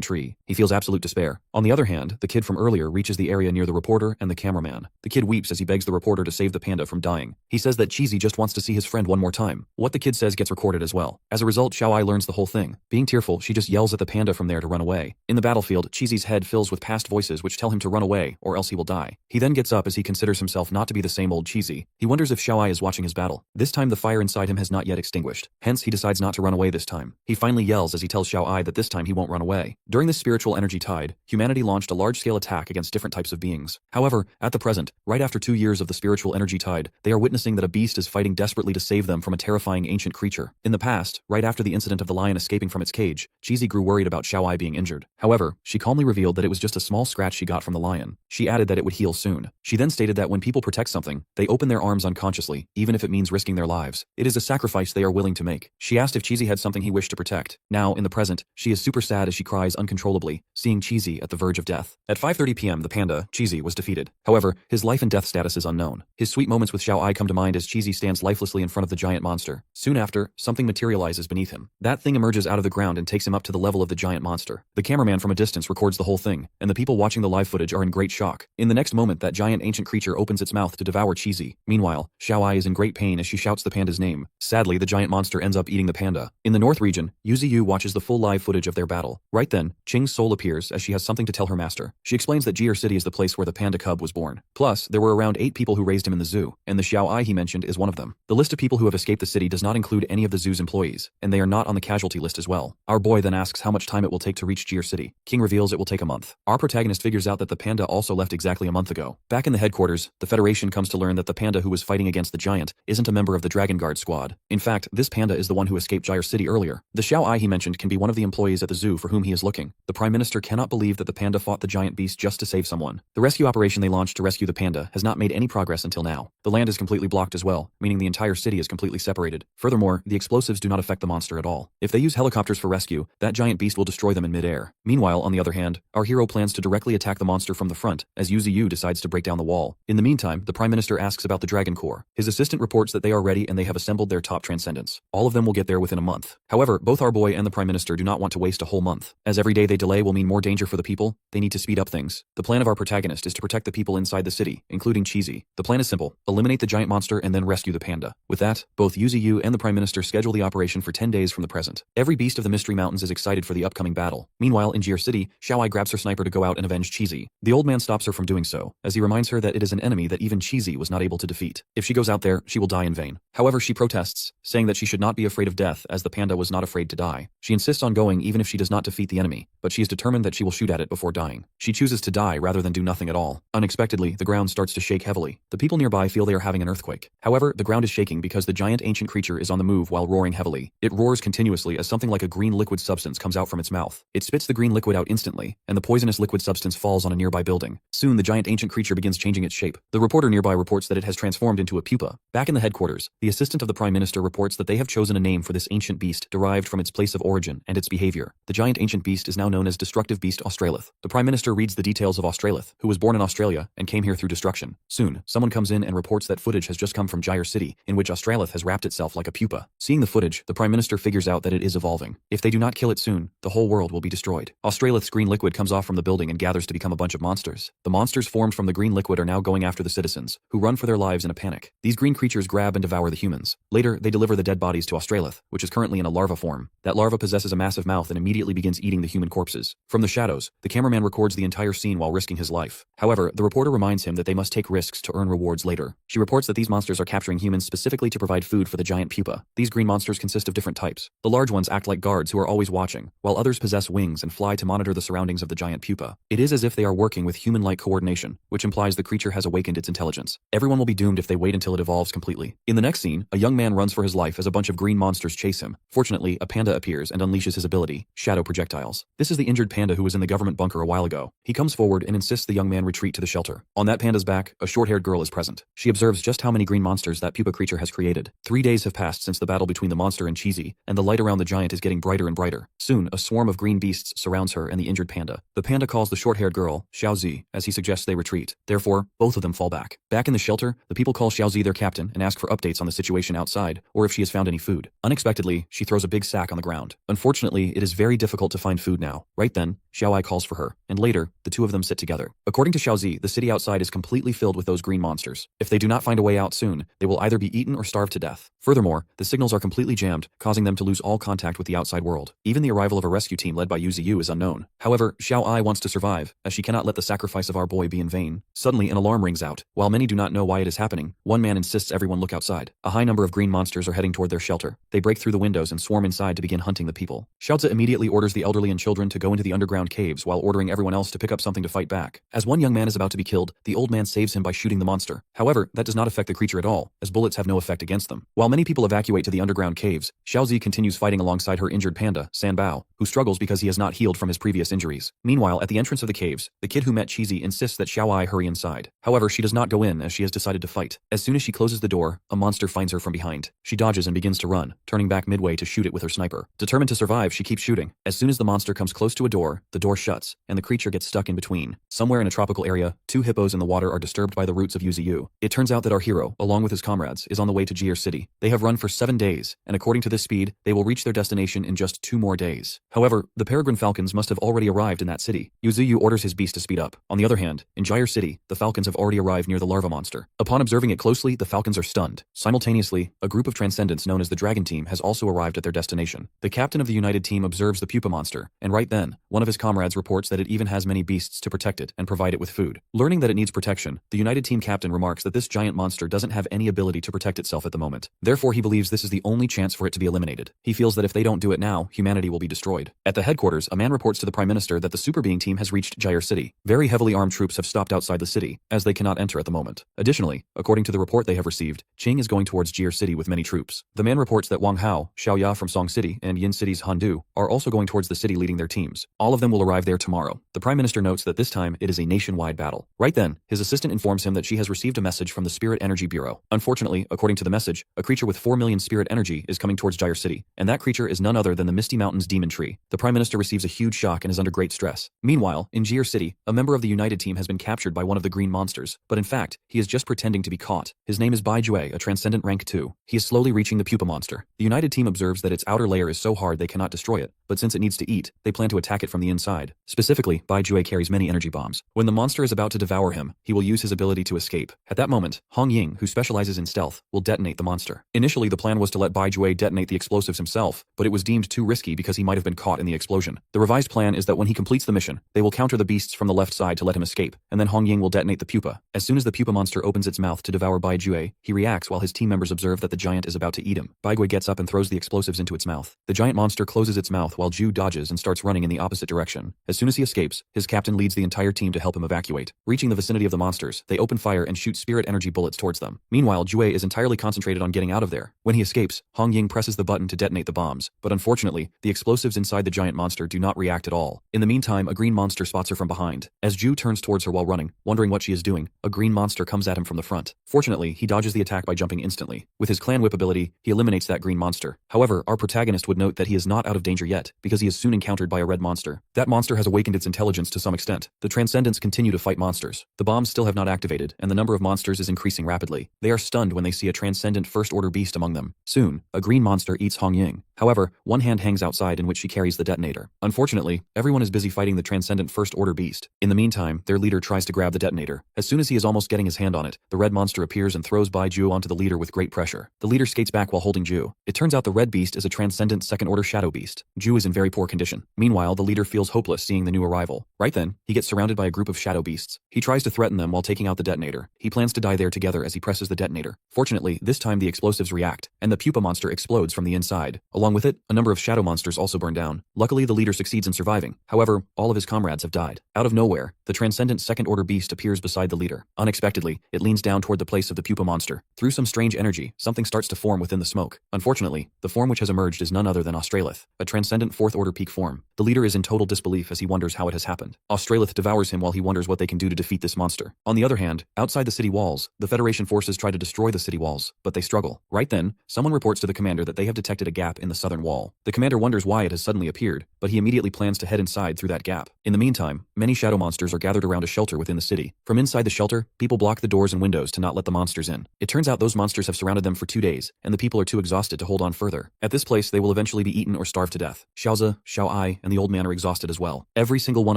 tree. He feels absolute despair. On the other hand, the kid from earlier reaches the area near the reporter and the cameraman. The kid weeps as he begs the reporter to save the panda from dying. He says that Cheesy just wants to see his friend one more time. What the kid says gets recorded as well. As a result, Xiaowai learns the whole thing. Being tearful, she just yells at the panda from there to run away. In the battlefield, Cheesy's head fills with past voices which tell him to run away, or else he will die. He then gets up as he considers himself not to be the same old Cheesy. He wonders if Xiaowai is watching his battle. This time the fire inside him has not yet extinguished. Hence, he decides not to run away this time. He finally yells as he tells Xiaowai that this time he won't run away. During this spiritual energy tide, humanity launched a large-scale attack against different types of beings. However, at the present, right after 2 years of the spiritual energy tide, they are witnessing that a beast is fighting desperately to save them from a terrifying ancient creature. In the past, right after the incident of the lion escaping from its cage, Cheesy grew worried about Xiaowai being injured. However, she calmly revealed that it was just a small scratch she got from the lion. She added that it would heal soon. She then stated that when people protect something, they open their arms unconsciously, even if it means risking their lives. It is a sacrifice they are willing to make. She asked if Cheesy had something he wished to protect. Now, in the present, she is super sad as she cries uncontrollably, seeing Cheesy at the verge of death. At 5:30 p.m., the panda, Cheesy, was defeated. However, his life and death status is unknown. His sweet moments with Xiaowai come to mind as Cheesy stands lifelessly in front of the giant monster. Soon after, something materializes beneath him. That thing emerges out of the ground and takes him up to the level of the giant monster. The cameraman from a distance records the whole thing, and the people watching the live footage are in great shock. In the next moment, that giant ancient creature opens its mouth to devour Cheesy. Meanwhile, Xiaowai is in great pain as she shouts the panda's name. Sadly, the giant monster ends up eating the panda. In the north region, Yuzu watches the full live footage of their battle. Right then, Qing's soul appears as she has something to tell her master. She explains that Jier City is the place where the panda cub was born. Plus, there were around 8 people who raised him in the zoo, and the Xiaowai he mentioned is one of them. The list of people who have escaped the city does not include any of the zoo's employees, and they are not on the casualty list as well. Our boy then asks how much time it will take to reach Jir City. King reveals it will take a month. Our protagonist figures out that the panda also left exactly a month ago. Back in the headquarters, the Federation comes to learn that the panda who was fighting against the giant isn't a member of the Dragon Guard squad. In fact, this panda is the one who escaped Jir City earlier. The Xiao Ai he mentioned can be one of the employees at the zoo for whom he is looking. The Prime Minister cannot believe that the panda fought the giant beast just to save someone. The rescue operation they launched to rescue the panda has not made any progress until now. The land is completely blocked as well, meaning the entire city is completely separated. Furthermore, the explosives do not affect the monster at all. If they use helicopters for rescue, that giant beast will destroy them in midair. Meanwhile, on the other hand, our hero plans to directly attack the monster from the front, as Yu Ziyu decides to break down the wall. In the meantime, the Prime Minister asks about the Dragon Corps. His assistant reports that they are ready and they have assembled their top transcendents. All of them will get there within a month. However, both our boy and the Prime Minister do not want to waste a whole month. As every day they delay will mean more danger for the people, they need to speed up things. The plan of our protagonist is to protect the people inside the city, including Cheesy. The plan is simple: eliminate the giant monster and then rescue the panda. With that, both Yu Ziyu and the Prime Minister schedule the operation for 10 days from the present. Every beast of the Mystery Mountains is excited for the upcoming battle. Meanwhile, in Jir City, Xiao Ai grabs her sniper to go out and avenge Cheesy. The old man stops her from doing so, as he reminds her that it is an enemy that even Cheesy was not able to defeat. If she goes out there, she will die in vain. However, she protests, saying that she should not be afraid of death as the panda was not afraid to die. She insists on going even if she does not defeat the enemy, but she is determined that she will shoot at it before dying. She chooses to die rather than do nothing at all. Unexpectedly, the ground starts to shake heavily. The people nearby feel they are having an earthquake. However, the ground is shaking because the giant ancient creature is on the move while roaring heavily. It roars continuously as something like a green liquid substance comes out from its mouth. It spits the green liquid out instantly, and the poisonous liquid substance falls on a nearby building. Soon, the giant ancient creature begins changing its shape. The reporter nearby reports that it has transformed into a pupa. Back in the headquarters, the assistant of the Prime Minister reports that they have chosen a name for this ancient beast derived from its place of origin and its behavior. The giant ancient beast is now known as Destructive Beast Australith. The Prime Minister reads the details of Australith, who was born in Australia and came here through destruction. Soon, someone comes in and reports that footage has just come from Jir City, in which Australith has wrapped itself like a pupa. Seeing the footage, the Prime Minister figures out that it is evolving. If they do not kill it soon, the whole world will be destroyed. Australith's green liquid comes off from the building and gathers to become a bunch of monsters. The monsters formed from the green liquid are now going after the citizens, who run for their lives in a panic. These green creatures grab and devour the humans. Later, they deliver the dead bodies to Australith, which is currently in a larva form. That larva possesses a massive mouth and immediately begins eating the human corpses. From the shadows, the cameraman records the entire scene while risking his life. However, the reporter reminds him that they must take risks to earn rewards later. She reports that these monsters are capturing humans specifically to provide food for the giant pupa. These green monsters consist of different types. The large ones act like guards who are always watching, while others possess wings and fly to monitor the surroundings of the giant pupa. It is as if they are working with human-like coordination, which implies the creature has awakened its intelligence. Everyone will be doomed if they wait until it evolves completely. In the next scene, a young man runs for his life as a bunch of green monsters chase him. Fortunately, a panda appears and unleashes his ability, Shadow Projectiles. This is the injured panda who was in the government bunker a while ago. He comes forward and insists the young man retreat to the shelter. On that panda's back, a short-haired girl is present. She observes just how many green monsters that pupa creature has created. 3 days have passed since the battle between the monster and Cheesy, and the light around the giant is getting brighter and brighter. Soon, a swarm of green beasts surrounds her and the injured panda. The panda calls the short-haired girl Xiaozi as he suggests they retreat. Therefore, both of them fall back. Back in the shelter, the people call Xiaozi their captain and ask for updates on the situation outside, or if she has found any food. Unexpectedly, she throws a big sack on the ground. Unfortunately, it is very difficult to find food now. Right then, Xiao Ai calls for her, and later, the two of them sit together. According to Xiaozi, the city outside is completely filled with those green monsters. If they do not find a way out soon, they will either be eaten or starve to death. Furthermore, the signals are completely jammed, causing them to lose all contact with the outside world. Even the arrival of a rescue team led by Yu Ziyu is unknown. However, Xiao Ai wants to survive, as she cannot let the sacrifice of our boy be in vain. Suddenly, an alarm rings out. While many do not know why it is happening, one man insists everyone look outside. A high number of green monsters are heading toward their shelter. They break through the windows and swarm inside to begin hunting the people. Xiaozi immediately orders the elderly and children to go into the underground caves while ordering everyone else to pick up something to fight back. As one young man is about to be killed, the old man saves him by shooting the monster. However, that does not affect the creature at all, as bullets have no effect against them. While many people evacuate to the underground caves, Xiaozi continues fighting alongside her injured panda, Sanbao, who struggles because he has not healed from his previous injuries. Meanwhile, at the entrance of the caves, the kid who met Cheesy insists that Xiao Ai hurry inside. However, she does not go in as she has decided to fight. As soon as she closes the door, a monster finds her from behind. She dodges and begins to run, turning back midway to shoot it with her sniper. Determined to survive, she keeps shooting. As soon as the monster comes close to a door, the door shuts, and the creature gets stuck in between. Somewhere in a tropical area, 2 hippos in the water are disturbed by the roots of Yu Ziyu. It turns out that our hero, along with his comrades, is on the way to Jir City. They have run for 7 days, and according to this speed, they will reach their destination in just 2 more days. However, the peregrine falcons must have already arrived in that city. Yu Ziyu orders his beast to speed up. On the other hand, in Jir City, the falcons have already arrived near the larva monster. Upon observing it closely, the falcons are stunned. Simultaneously, a group of transcendents known as the Dragon Team has also arrived at their destination. The captain of the United Team observes the pupa monster, and right then, one of his comrades reports that it even has many beasts to protect it and provide it with food. Learning that it needs protection, the United Team captain remarks that this giant monster doesn't have any ability to protect itself at the moment. Therefore, he believes this is the only chance for it to be eliminated. He feels that if they don't do it now, humanity will be destroyed. At the headquarters, a man reports to the Prime Minister that the Super Being team has reached Gyre City. Very heavily armed troops have stopped outside the city, as they cannot enter at the moment. Additionally, according to the report they have received, Qing is going towards Gyre City with many troops. The man reports that Wang Hao, Xiao Ya from Song City, and Yin City's Han Du are also going towards the city leading their teams. All of them will arrive there tomorrow. The Prime Minister notes that this time it is a nationwide battle. Right then, his assistant informs him that she has received a message from the Spirit Energy Bureau. Unfortunately, according to the message, a creature with 4 million spirit energy is coming towards Gyre City, and that creature is none other than the Misty Mountains demon tree. The Prime Minister receives a huge shock and is under great stress. Meanwhile, in Gyre City, a member of the United Team has been captured by one of the green monsters, but in fact, he is just pretending to be caught. His name is Bai Jue, a transcendent rank 2. He is slowly reaching the pupa monster. The United Team observes that its outer layer is so hard they cannot destroy it, but since it needs to eat, they plan to attack it from the inside. Specifically, Bai Jue carries many energy bombs. When the monster is about to devour him, he will use his ability to escape. At that moment, Hong Ying, who specializes in stealth, will detonate the monster. Initially, the plan was to let Bai Jue detonate the explosives himself, but it was deemed too risky because he might have been caught in the explosion. The revised plan is that when he completes the mission, they will counter the beasts from the left side to let him escape, and then Hong Ying will detonate the pupa. As soon as the pupa monster opens its mouth to devour Bai Jue, he reacts while his team members observe that the giant is about to eat him. Bai Jue gets up and throws the explosives into its mouth. The giant monster closes its mouth while Ju dodges and starts running in the opposite direction. As soon as he escapes, his captain leads the entire team to help him evacuate. Reaching the vicinity of the monsters, they open fire and shoot spirit energy bullets towards them. Meanwhile, Jue is entirely concentrated on getting out of there. When he escapes, Hong Ying presses the button to detonate the bombs, but unfortunately, the explosives inside the giant monster do not react at all. In the meantime, a green monster spots her from behind. As Ju turns towards her while running, wondering what she is doing, a green monster comes at him from the front. Fortunately, he dodges the attack by jumping instantly. With his clan whip ability, he eliminates that green monster. However, our protagonist would note that he is not out of danger yet, because he is soon encountered by a red monster. That monster has awakened its intelligence to some extent. The Transcendents continue to fight monsters. The bombs still have not activated, and the number of monsters is increasing rapidly. They are stunned when they see a Transcendent First-Order beast among them. Soon, a green monster eats Hong Ying. However, one hand hangs outside in which she carries the detonator. Unfortunately, everyone is busy fighting the Transcendent First-Order beast. In the meantime, their leader tries to grab the detonator. As soon as he is almost getting his hand on it, the red monster appears and throws Bai Ju onto the leader with great pressure. The leader skates back while holding Ju. It turns out the red beast is a Transcendent Second-Order shadow beast. Ju is in very poor condition. Meanwhile, the leader feels hopeless seeing the new arrival. Right then, he gets surrounded by a group of shadow beasts. He tries to threaten them while taking out the detonator. He plans to die there together as he presses the detonator. Fortunately, this time the explosives react, and the pupa monster explodes from the inside. Along with it, a number of shadow monsters also burn down. Luckily, the leader succeeds in surviving. However, all of his comrades have died. Out of nowhere, the Transcendent Second-Order beast appears beside the leader. Unexpectedly, it leans down toward the place of the pupa monster. Through some strange energy, something starts to form within the smoke. Unfortunately, the form which has emerged is none other than Australith, a Transcendent Fourth-Order peak form. The leader is in total disbelief as he wonders how it has happened. Australith devours him while he wonders what they can do to defeat this monster. On the other hand, outside the city walls, the Federation forces try to destroy the city walls, but they struggle. Right then, someone reports to the commander that they have detected a gap in the southern wall. The commander wonders why it has suddenly appeared, but he immediately plans to head inside through that gap. In the meantime, many shadow monsters are gathered around a shelter within the city. From inside the shelter, people block the doors and windows to not let the monsters in. It turns out those monsters have surrounded them for 2 days, and the people are too exhausted to hold on further. At this place, they will eventually be eaten or starved to death. Xiaozi, Xiao Ai, and the old man are exhausted as well. Every single one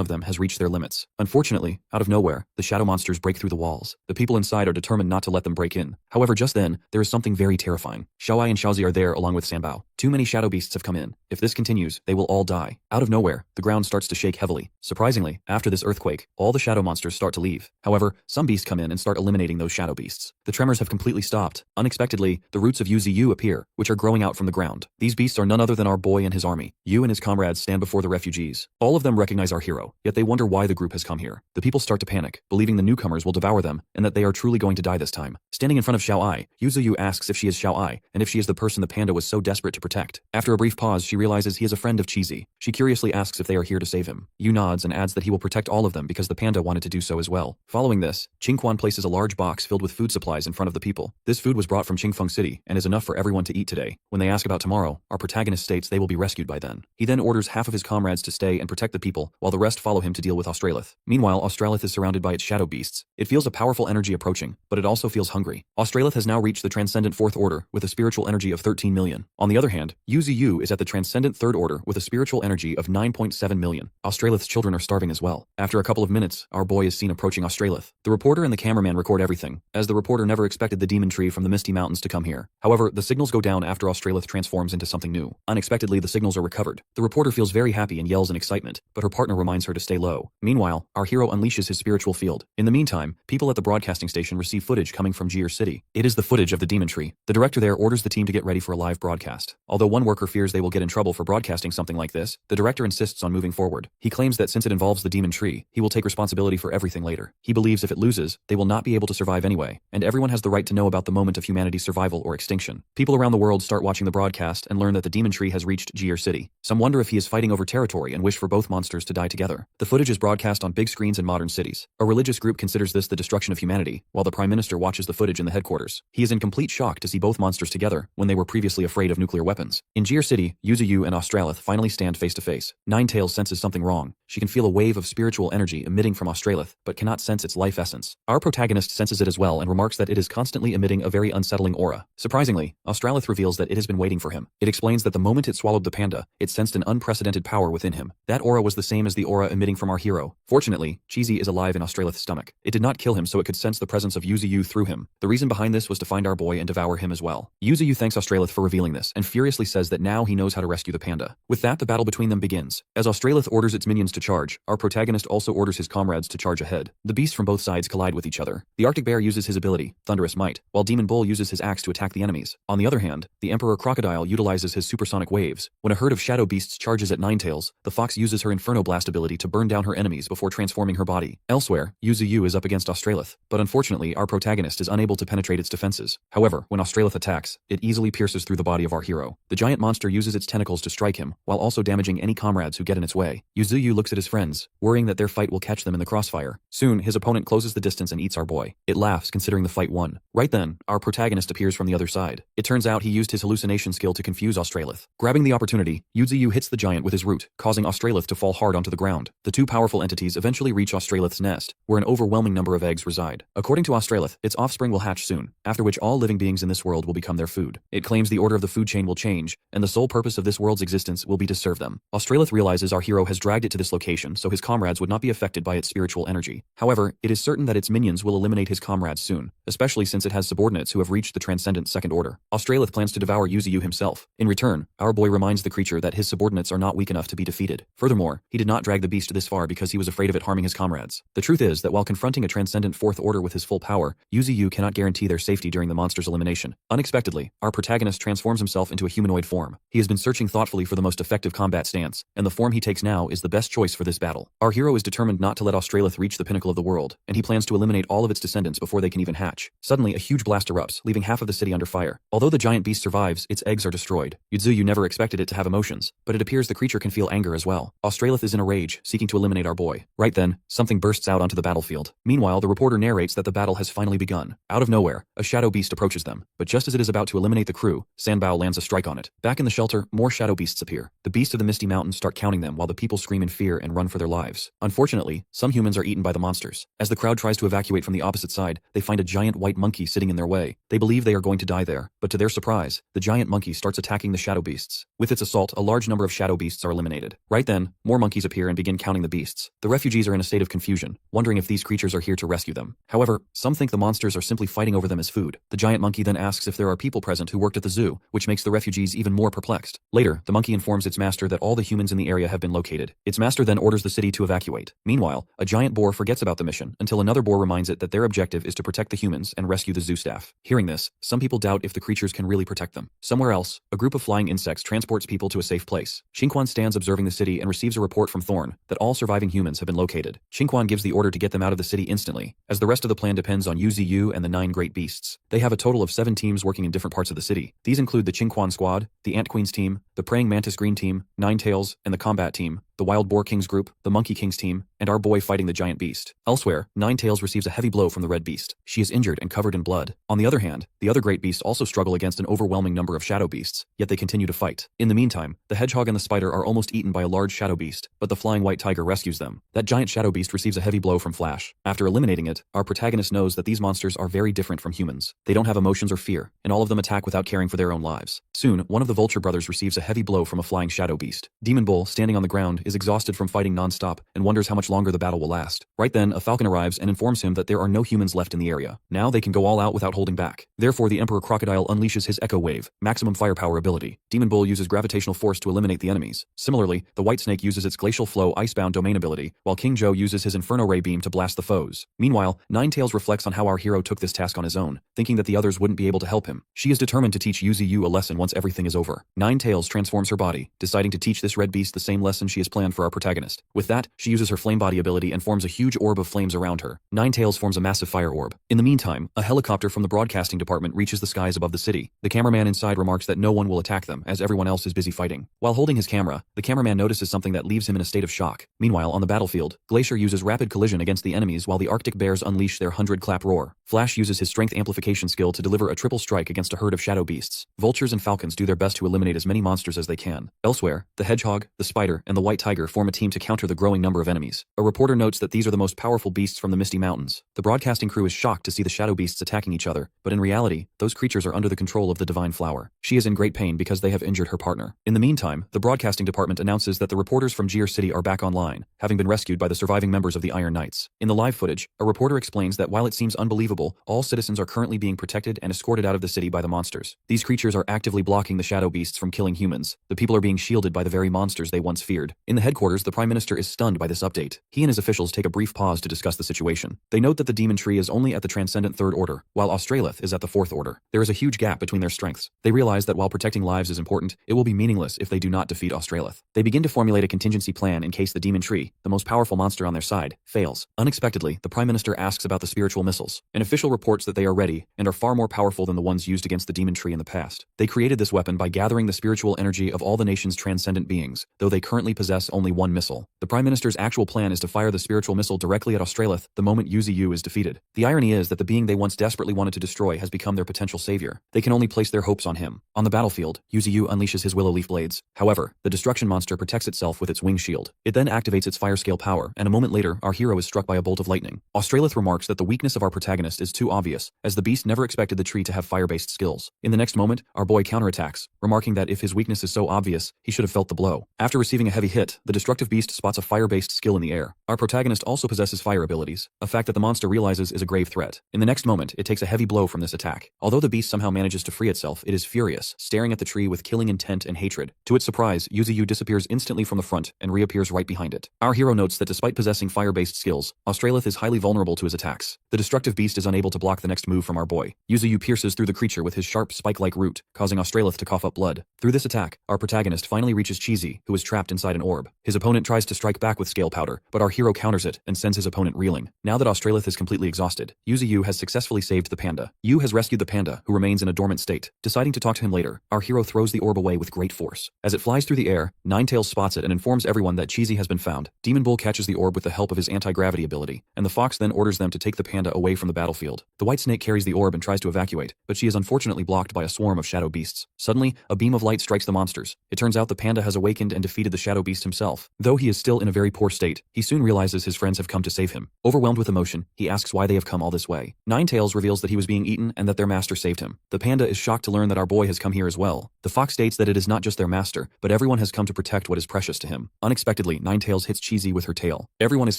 of them has reached their limits. Unfortunately, out of nowhere, the shadow monsters break through the walls. The people inside are determined not to let them break in. However, just then, there is something very terrifying. Xiao Ai and Xiaozi are there along with Sanbao. Too many shadow beasts have come in. If this continues, they will all die. Out of nowhere, the ground starts to shake heavily. Surprisingly, after this earthquake, all the shadow monsters start to leave. However, some beasts come in and start eliminating those shadow beasts. The tremors have completely stopped. Unexpectedly, the roots of Yu appear, which are growing out from the ground. These beasts are none other than our boy and his army. Yu and his comrades stand before the refugees. All of them recognize our hero, yet they wonder why the group has come here. The people start to panic, believing the newcomers will devour them, and that they are truly going to die this time. Standing in front of Xiao Ai, Yu asks if she is Xiao Ai, and if she is the person the panda was so desperate to protect. After a brief pause, she realizes he is a friend of Cheesy. She curiously asks if they are here to save him. Yu nods and adds that he will protect all of them because the panda wanted to do so as well. Following this, Qingquan places a large box filled with food supplies in front of the people. This food was brought from Qingfeng City and is enough for everyone to eat today. When they ask about tomorrow, our protagonist states they will be rescued by then. He then orders half of his comrades to stay and protect the people, while the rest follow him to deal with Australith. Meanwhile, Australith is surrounded by its shadow beasts. It feels a powerful energy approaching, but it also feels hungry. Australith has now reached the Transcendent Fourth Order with a spiritual energy of 13 million. On the other hand, hand, Yu Ziyu is at the Transcendent Third Order with a spiritual energy of 9.7 million. Australith's children are starving as well. After a couple of minutes, our boy is seen approaching Australith. The reporter and the cameraman record everything, as the reporter never expected the demon tree from the Misty Mountains to come here. However, the signals go down after Australith transforms into something new. Unexpectedly, the signals are recovered. The reporter feels very happy and yells in excitement, but her partner reminds her to stay low. Meanwhile, our hero unleashes his spiritual field. In the meantime, people at the broadcasting station receive footage coming from Gear City. It is the footage of the demon tree. The director there orders the team to get ready for a live broadcast. Although one worker fears they will get in trouble for broadcasting something like this, the director insists on moving forward. He claims that since it involves the demon tree, he will take responsibility for everything later. He believes if it loses, they will not be able to survive anyway, and everyone has the right to know about the moment of humanity's survival or extinction. People around the world start watching the broadcast and learn that the demon tree has reached Gear City. Some wonder if he is fighting over territory and wish for both monsters to die together. The footage is broadcast on big screens in modern cities. A religious group considers this the destruction of humanity, while the Prime Minister watches the footage in the headquarters. He is in complete shock to see both monsters together when they were previously afraid of nuclear weapons. In Gear City, Yu Ziyu and Australith finally stand face to face. Ninetails senses something wrong. She can feel a wave of spiritual energy emitting from Australith, but cannot sense its life essence. Our protagonist senses it as well and remarks that it is constantly emitting a very unsettling aura. Surprisingly, Australith reveals that it has been waiting for him. It explains that the moment it swallowed the panda, it sensed an unprecedented power within him. That aura was the same as the aura emitting from our hero. Fortunately, Cheesy is alive in Australith's stomach. It did not kill him, so it could sense the presence of Yu Ziyu through him. The reason behind this was to find our boy and devour him as well. Yu Ziyu thanks Australith for revealing this and furiously says that now he knows how to rescue the panda. With that, the battle between them begins. As Australith orders its minions to charge, our protagonist also orders his comrades to charge ahead. The beasts from both sides collide with each other. The Arctic Bear uses his ability, Thunderous Might, while Demon Bull uses his axe to attack the enemies. On the other hand, the Emperor Crocodile utilizes his supersonic waves. When a herd of shadow beasts charges at Ninetails, the fox uses her Inferno Blast ability to burn down her enemies before transforming her body. Elsewhere, Yu Ziyu is up against Australith, but unfortunately our protagonist is unable to penetrate its defenses. However, when Australith attacks, it easily pierces through the body of our hero. The giant monster uses its tentacles to strike him, while also damaging any comrades who get in its way. Yu Ziyu looks at his friends, worrying that their fight will catch them in the crossfire. Soon, his opponent closes the distance and eats our boy. It laughs, considering the fight won. Right then, our protagonist appears from the other side. It turns out he used his hallucination skill to confuse Australith. Grabbing the opportunity, Yu Ziyu hits the giant with his root, causing Australith to fall hard onto the ground. The two powerful entities eventually reach Australith's nest, where an overwhelming number of eggs reside. According to Australith, its offspring will hatch soon, after which all living beings in this world will become their food. It claims the order of the food chain will change, and the sole purpose of this world's existence will be to serve them. Australith realizes our hero has dragged it to this location so his comrades would not be affected by its spiritual energy. However, it is certain that its minions will eliminate his comrades soon, especially since it has subordinates who have reached the Transcendent Second Order. Australith plans to devour Yu Ziyu himself. In return, our boy reminds the creature that his subordinates are not weak enough to be defeated. Furthermore, he did not drag the beast this far because he was afraid of it harming his comrades. The truth is that while confronting a Transcendent Fourth Order with his full power, Yu Ziyu cannot guarantee their safety during the monster's elimination. Unexpectedly, our protagonist transforms himself into a humanoid form. He has been searching thoughtfully for the most effective combat stance, and the form he takes now is the best choice for this battle. Our hero is determined not to let Australith reach the pinnacle of the world, and he plans to eliminate all of its descendants before they can even hatch. Suddenly, a huge blast erupts, leaving half of the city under fire. Although the giant beast survives, its eggs are destroyed. Yu Ziyu never expected it to have emotions, but it appears the creature can feel anger as well. Australith is in a rage, seeking to eliminate our boy. Right then, something bursts out onto the battlefield. Meanwhile, the reporter narrates that the battle has finally begun. Out of nowhere, a shadow beast approaches them, but just as it is about to eliminate the crew, Sanbao lands a strike on it. Back in the shelter, more shadow beasts appear. The beasts of the Misty Mountains start counting them while the people scream in fear and run for their lives. Unfortunately, some humans are eaten by the monsters. As the crowd tries to evacuate from the opposite side, they find a giant white monkey sitting in their way. They believe they are going to die there, but to their surprise, the giant monkey starts attacking the shadow beasts. With its assault, a large number of shadow beasts are eliminated. Right then, more monkeys appear and begin counting the beasts. The refugees are in a state of confusion, wondering if these creatures are here to rescue them. However, some think the monsters are simply fighting over them as food. The giant monkey then asks if there are people present who worked at the zoo, which makes the refugees even more perplexed. Later, the monkey informs its master that all the humans in the area have been located. Its master then orders the city to evacuate. Meanwhile, a giant boar forgets about the mission until another boar reminds it that their objective is to protect the humans and rescue the zoo staff. Hearing this, some people doubt if the creatures can really protect them. Somewhere else, a group of flying insects transports people to a safe place. Xingquan stands observing the city and receives a report from Thorn that all surviving humans have been located. Xingquan gives the order to get them out of the city instantly, as the rest of the plan depends on Yu Ziyu and the 9 great beasts. They have a total of 7 teams working in different parts of the city. These include the Qingquan Squad, the Ant Queen's team, the Praying Mantis Green team, Ninetails, and the Combat team. the Wild Boar King's group, the Monkey King's team, and our boy fighting the giant beast. Elsewhere, Ninetails receives a heavy blow from the red beast. She is injured and covered in blood. On the other hand, the other great beasts also struggle against an overwhelming number of shadow beasts, yet they continue to fight. In the meantime, the hedgehog and the spider are almost eaten by a large shadow beast, but the flying white tiger rescues them. That giant shadow beast receives a heavy blow from Flash. After eliminating it, our protagonist knows that these monsters are very different from humans. They don't have emotions or fear, and all of them attack without caring for their own lives. Soon, one of the Vulture brothers receives a heavy blow from a flying shadow beast. Demon Bull, standing on the ground, is exhausted from fighting non-stop and wonders how much longer the battle will last. Right then, a falcon arrives and informs him that there are no humans left in the area. Now they can go all out without holding back. Therefore, the Emperor Crocodile unleashes his Echo Wave, maximum firepower ability. Demon Bull uses gravitational force to eliminate the enemies. Similarly, the White Snake uses its Glacial Flow Icebound domain ability, while King Joe uses his Inferno Ray beam to blast the foes. Meanwhile, Ninetails reflects on how our hero took this task on his own, thinking that the others wouldn't be able to help him. She is determined to teach Yuzu a lesson once everything is over. Ninetails transforms her body, deciding to teach this red beast the same lesson she has planned for our protagonist. With that, she uses her Flame Body ability and forms a huge orb of flames around her. Ninetails forms a massive fire orb. In the meantime, a helicopter from the broadcasting department reaches the skies above the city. The cameraman inside remarks that no one will attack them, as everyone else is busy fighting. While holding his camera, the cameraman notices something that leaves him in a state of shock. Meanwhile, on the battlefield, Glacier uses rapid collision against the enemies while the Arctic bears unleash their 100-clap roar. Flash uses his strength amplification skill to deliver a triple strike against a herd of shadow beasts. Vultures and falcons do their best to eliminate as many monsters as they can. Elsewhere, the hedgehog, the spider, and the white tiger form a team to counter the growing number of enemies. A reporter notes that these are the most powerful beasts from the Misty Mountains. The broadcasting crew is shocked to see the shadow beasts attacking each other, but in reality, those creatures are under the control of the Divine Flower. She is in great pain because they have injured her partner. In the meantime, the broadcasting department announces that the reporters from Gear City are back online, having been rescued by the surviving members of the Iron Knights. In the live footage, a reporter explains that while it seems unbelievable, all citizens are currently being protected and escorted out of the city by the monsters. These creatures are actively blocking the shadow beasts from killing humans. The people are being shielded by the very monsters they once feared. In the headquarters, the Prime Minister is stunned by this update. He and his officials take a brief pause to discuss the situation. They note that the demon tree is only at the transcendent third order, while Australith is at the fourth order. There is a huge gap between their strengths. They realize that while protecting lives is important, it will be meaningless if they do not defeat Australith. They begin to formulate a contingency plan in case the demon tree, the most powerful monster on their side, fails. Unexpectedly, the Prime Minister asks about the spiritual missiles. An official reports that they are ready and are far more powerful than the ones used against the demon tree in the past. They created this weapon by gathering the spiritual energy of all the nation's transcendent beings, though they currently possess only one missile. The Prime Minister's actual plan is to fire the spiritual missile directly at Australith the moment Yuzu is defeated. The irony is that the being they once desperately wanted to destroy has become their potential savior. They can only place their hopes on him. On the battlefield, Yuzu unleashes his willow leaf blades. However, the destruction monster protects itself with its wing shield. It then activates its fire scale power, and a moment later, our hero is struck by a bolt of lightning. Australith remarks that the weakness of our protagonist is too obvious, as the beast never expected the tree to have fire-based skills. In the next moment, our boy counterattacks, remarking that if his weakness is so obvious, he should have felt the blow. After receiving a heavy hit, the destructive beast spots a fire-based skill in the air. Our protagonist also possesses fire abilities, a fact that the monster realizes is a grave threat. In the next moment, it takes a heavy blow from this attack. Although the beast somehow manages to free itself, it is furious, staring at the tree with killing intent and hatred. To its surprise, Yuzu disappears instantly from the front and reappears right behind it. Our hero notes that despite possessing fire-based skills, Australith is highly vulnerable to his attacks. The destructive beast is unable to block the next move from our boy. Yuzu pierces through the creature with his sharp spike-like root, causing Australith to cough up blood. Through this attack, our protagonist finally reaches Cheesy, who is trapped inside an orb. His opponent tries to strike back with scale powder, but our hero counters it and sends his opponent reeling. Now that Australith is completely exhausted, Yuzu has successfully saved the panda. Yu has rescued the panda, who remains in a dormant state. Deciding to talk to him later, our hero throws the orb away with great force. As it flies through the air, Ninetails spots it and informs everyone that Cheesy has been found. Demon Bull catches the orb with the help of his anti-gravity ability, and the fox then orders them to take the panda away from the battlefield. The white snake carries the orb and tries to evacuate, but she is unfortunately blocked by a swarm of shadow beasts. Suddenly, a beam of light strikes the monsters. It turns out the panda has awakened and defeated the shadow beast himself. Though he is still in a very poor state, he soon realizes his friends have come to save him. Overwhelmed with emotion, he asks why they have come all this way. Ninetails reveals that he was being eaten and that their master saved him. The panda is shocked to learn that our boy has come here as well. The fox states that it is not just their master, but everyone has come to protect what is precious to him. Unexpectedly, Ninetails hits Cheesy with her tail. Everyone is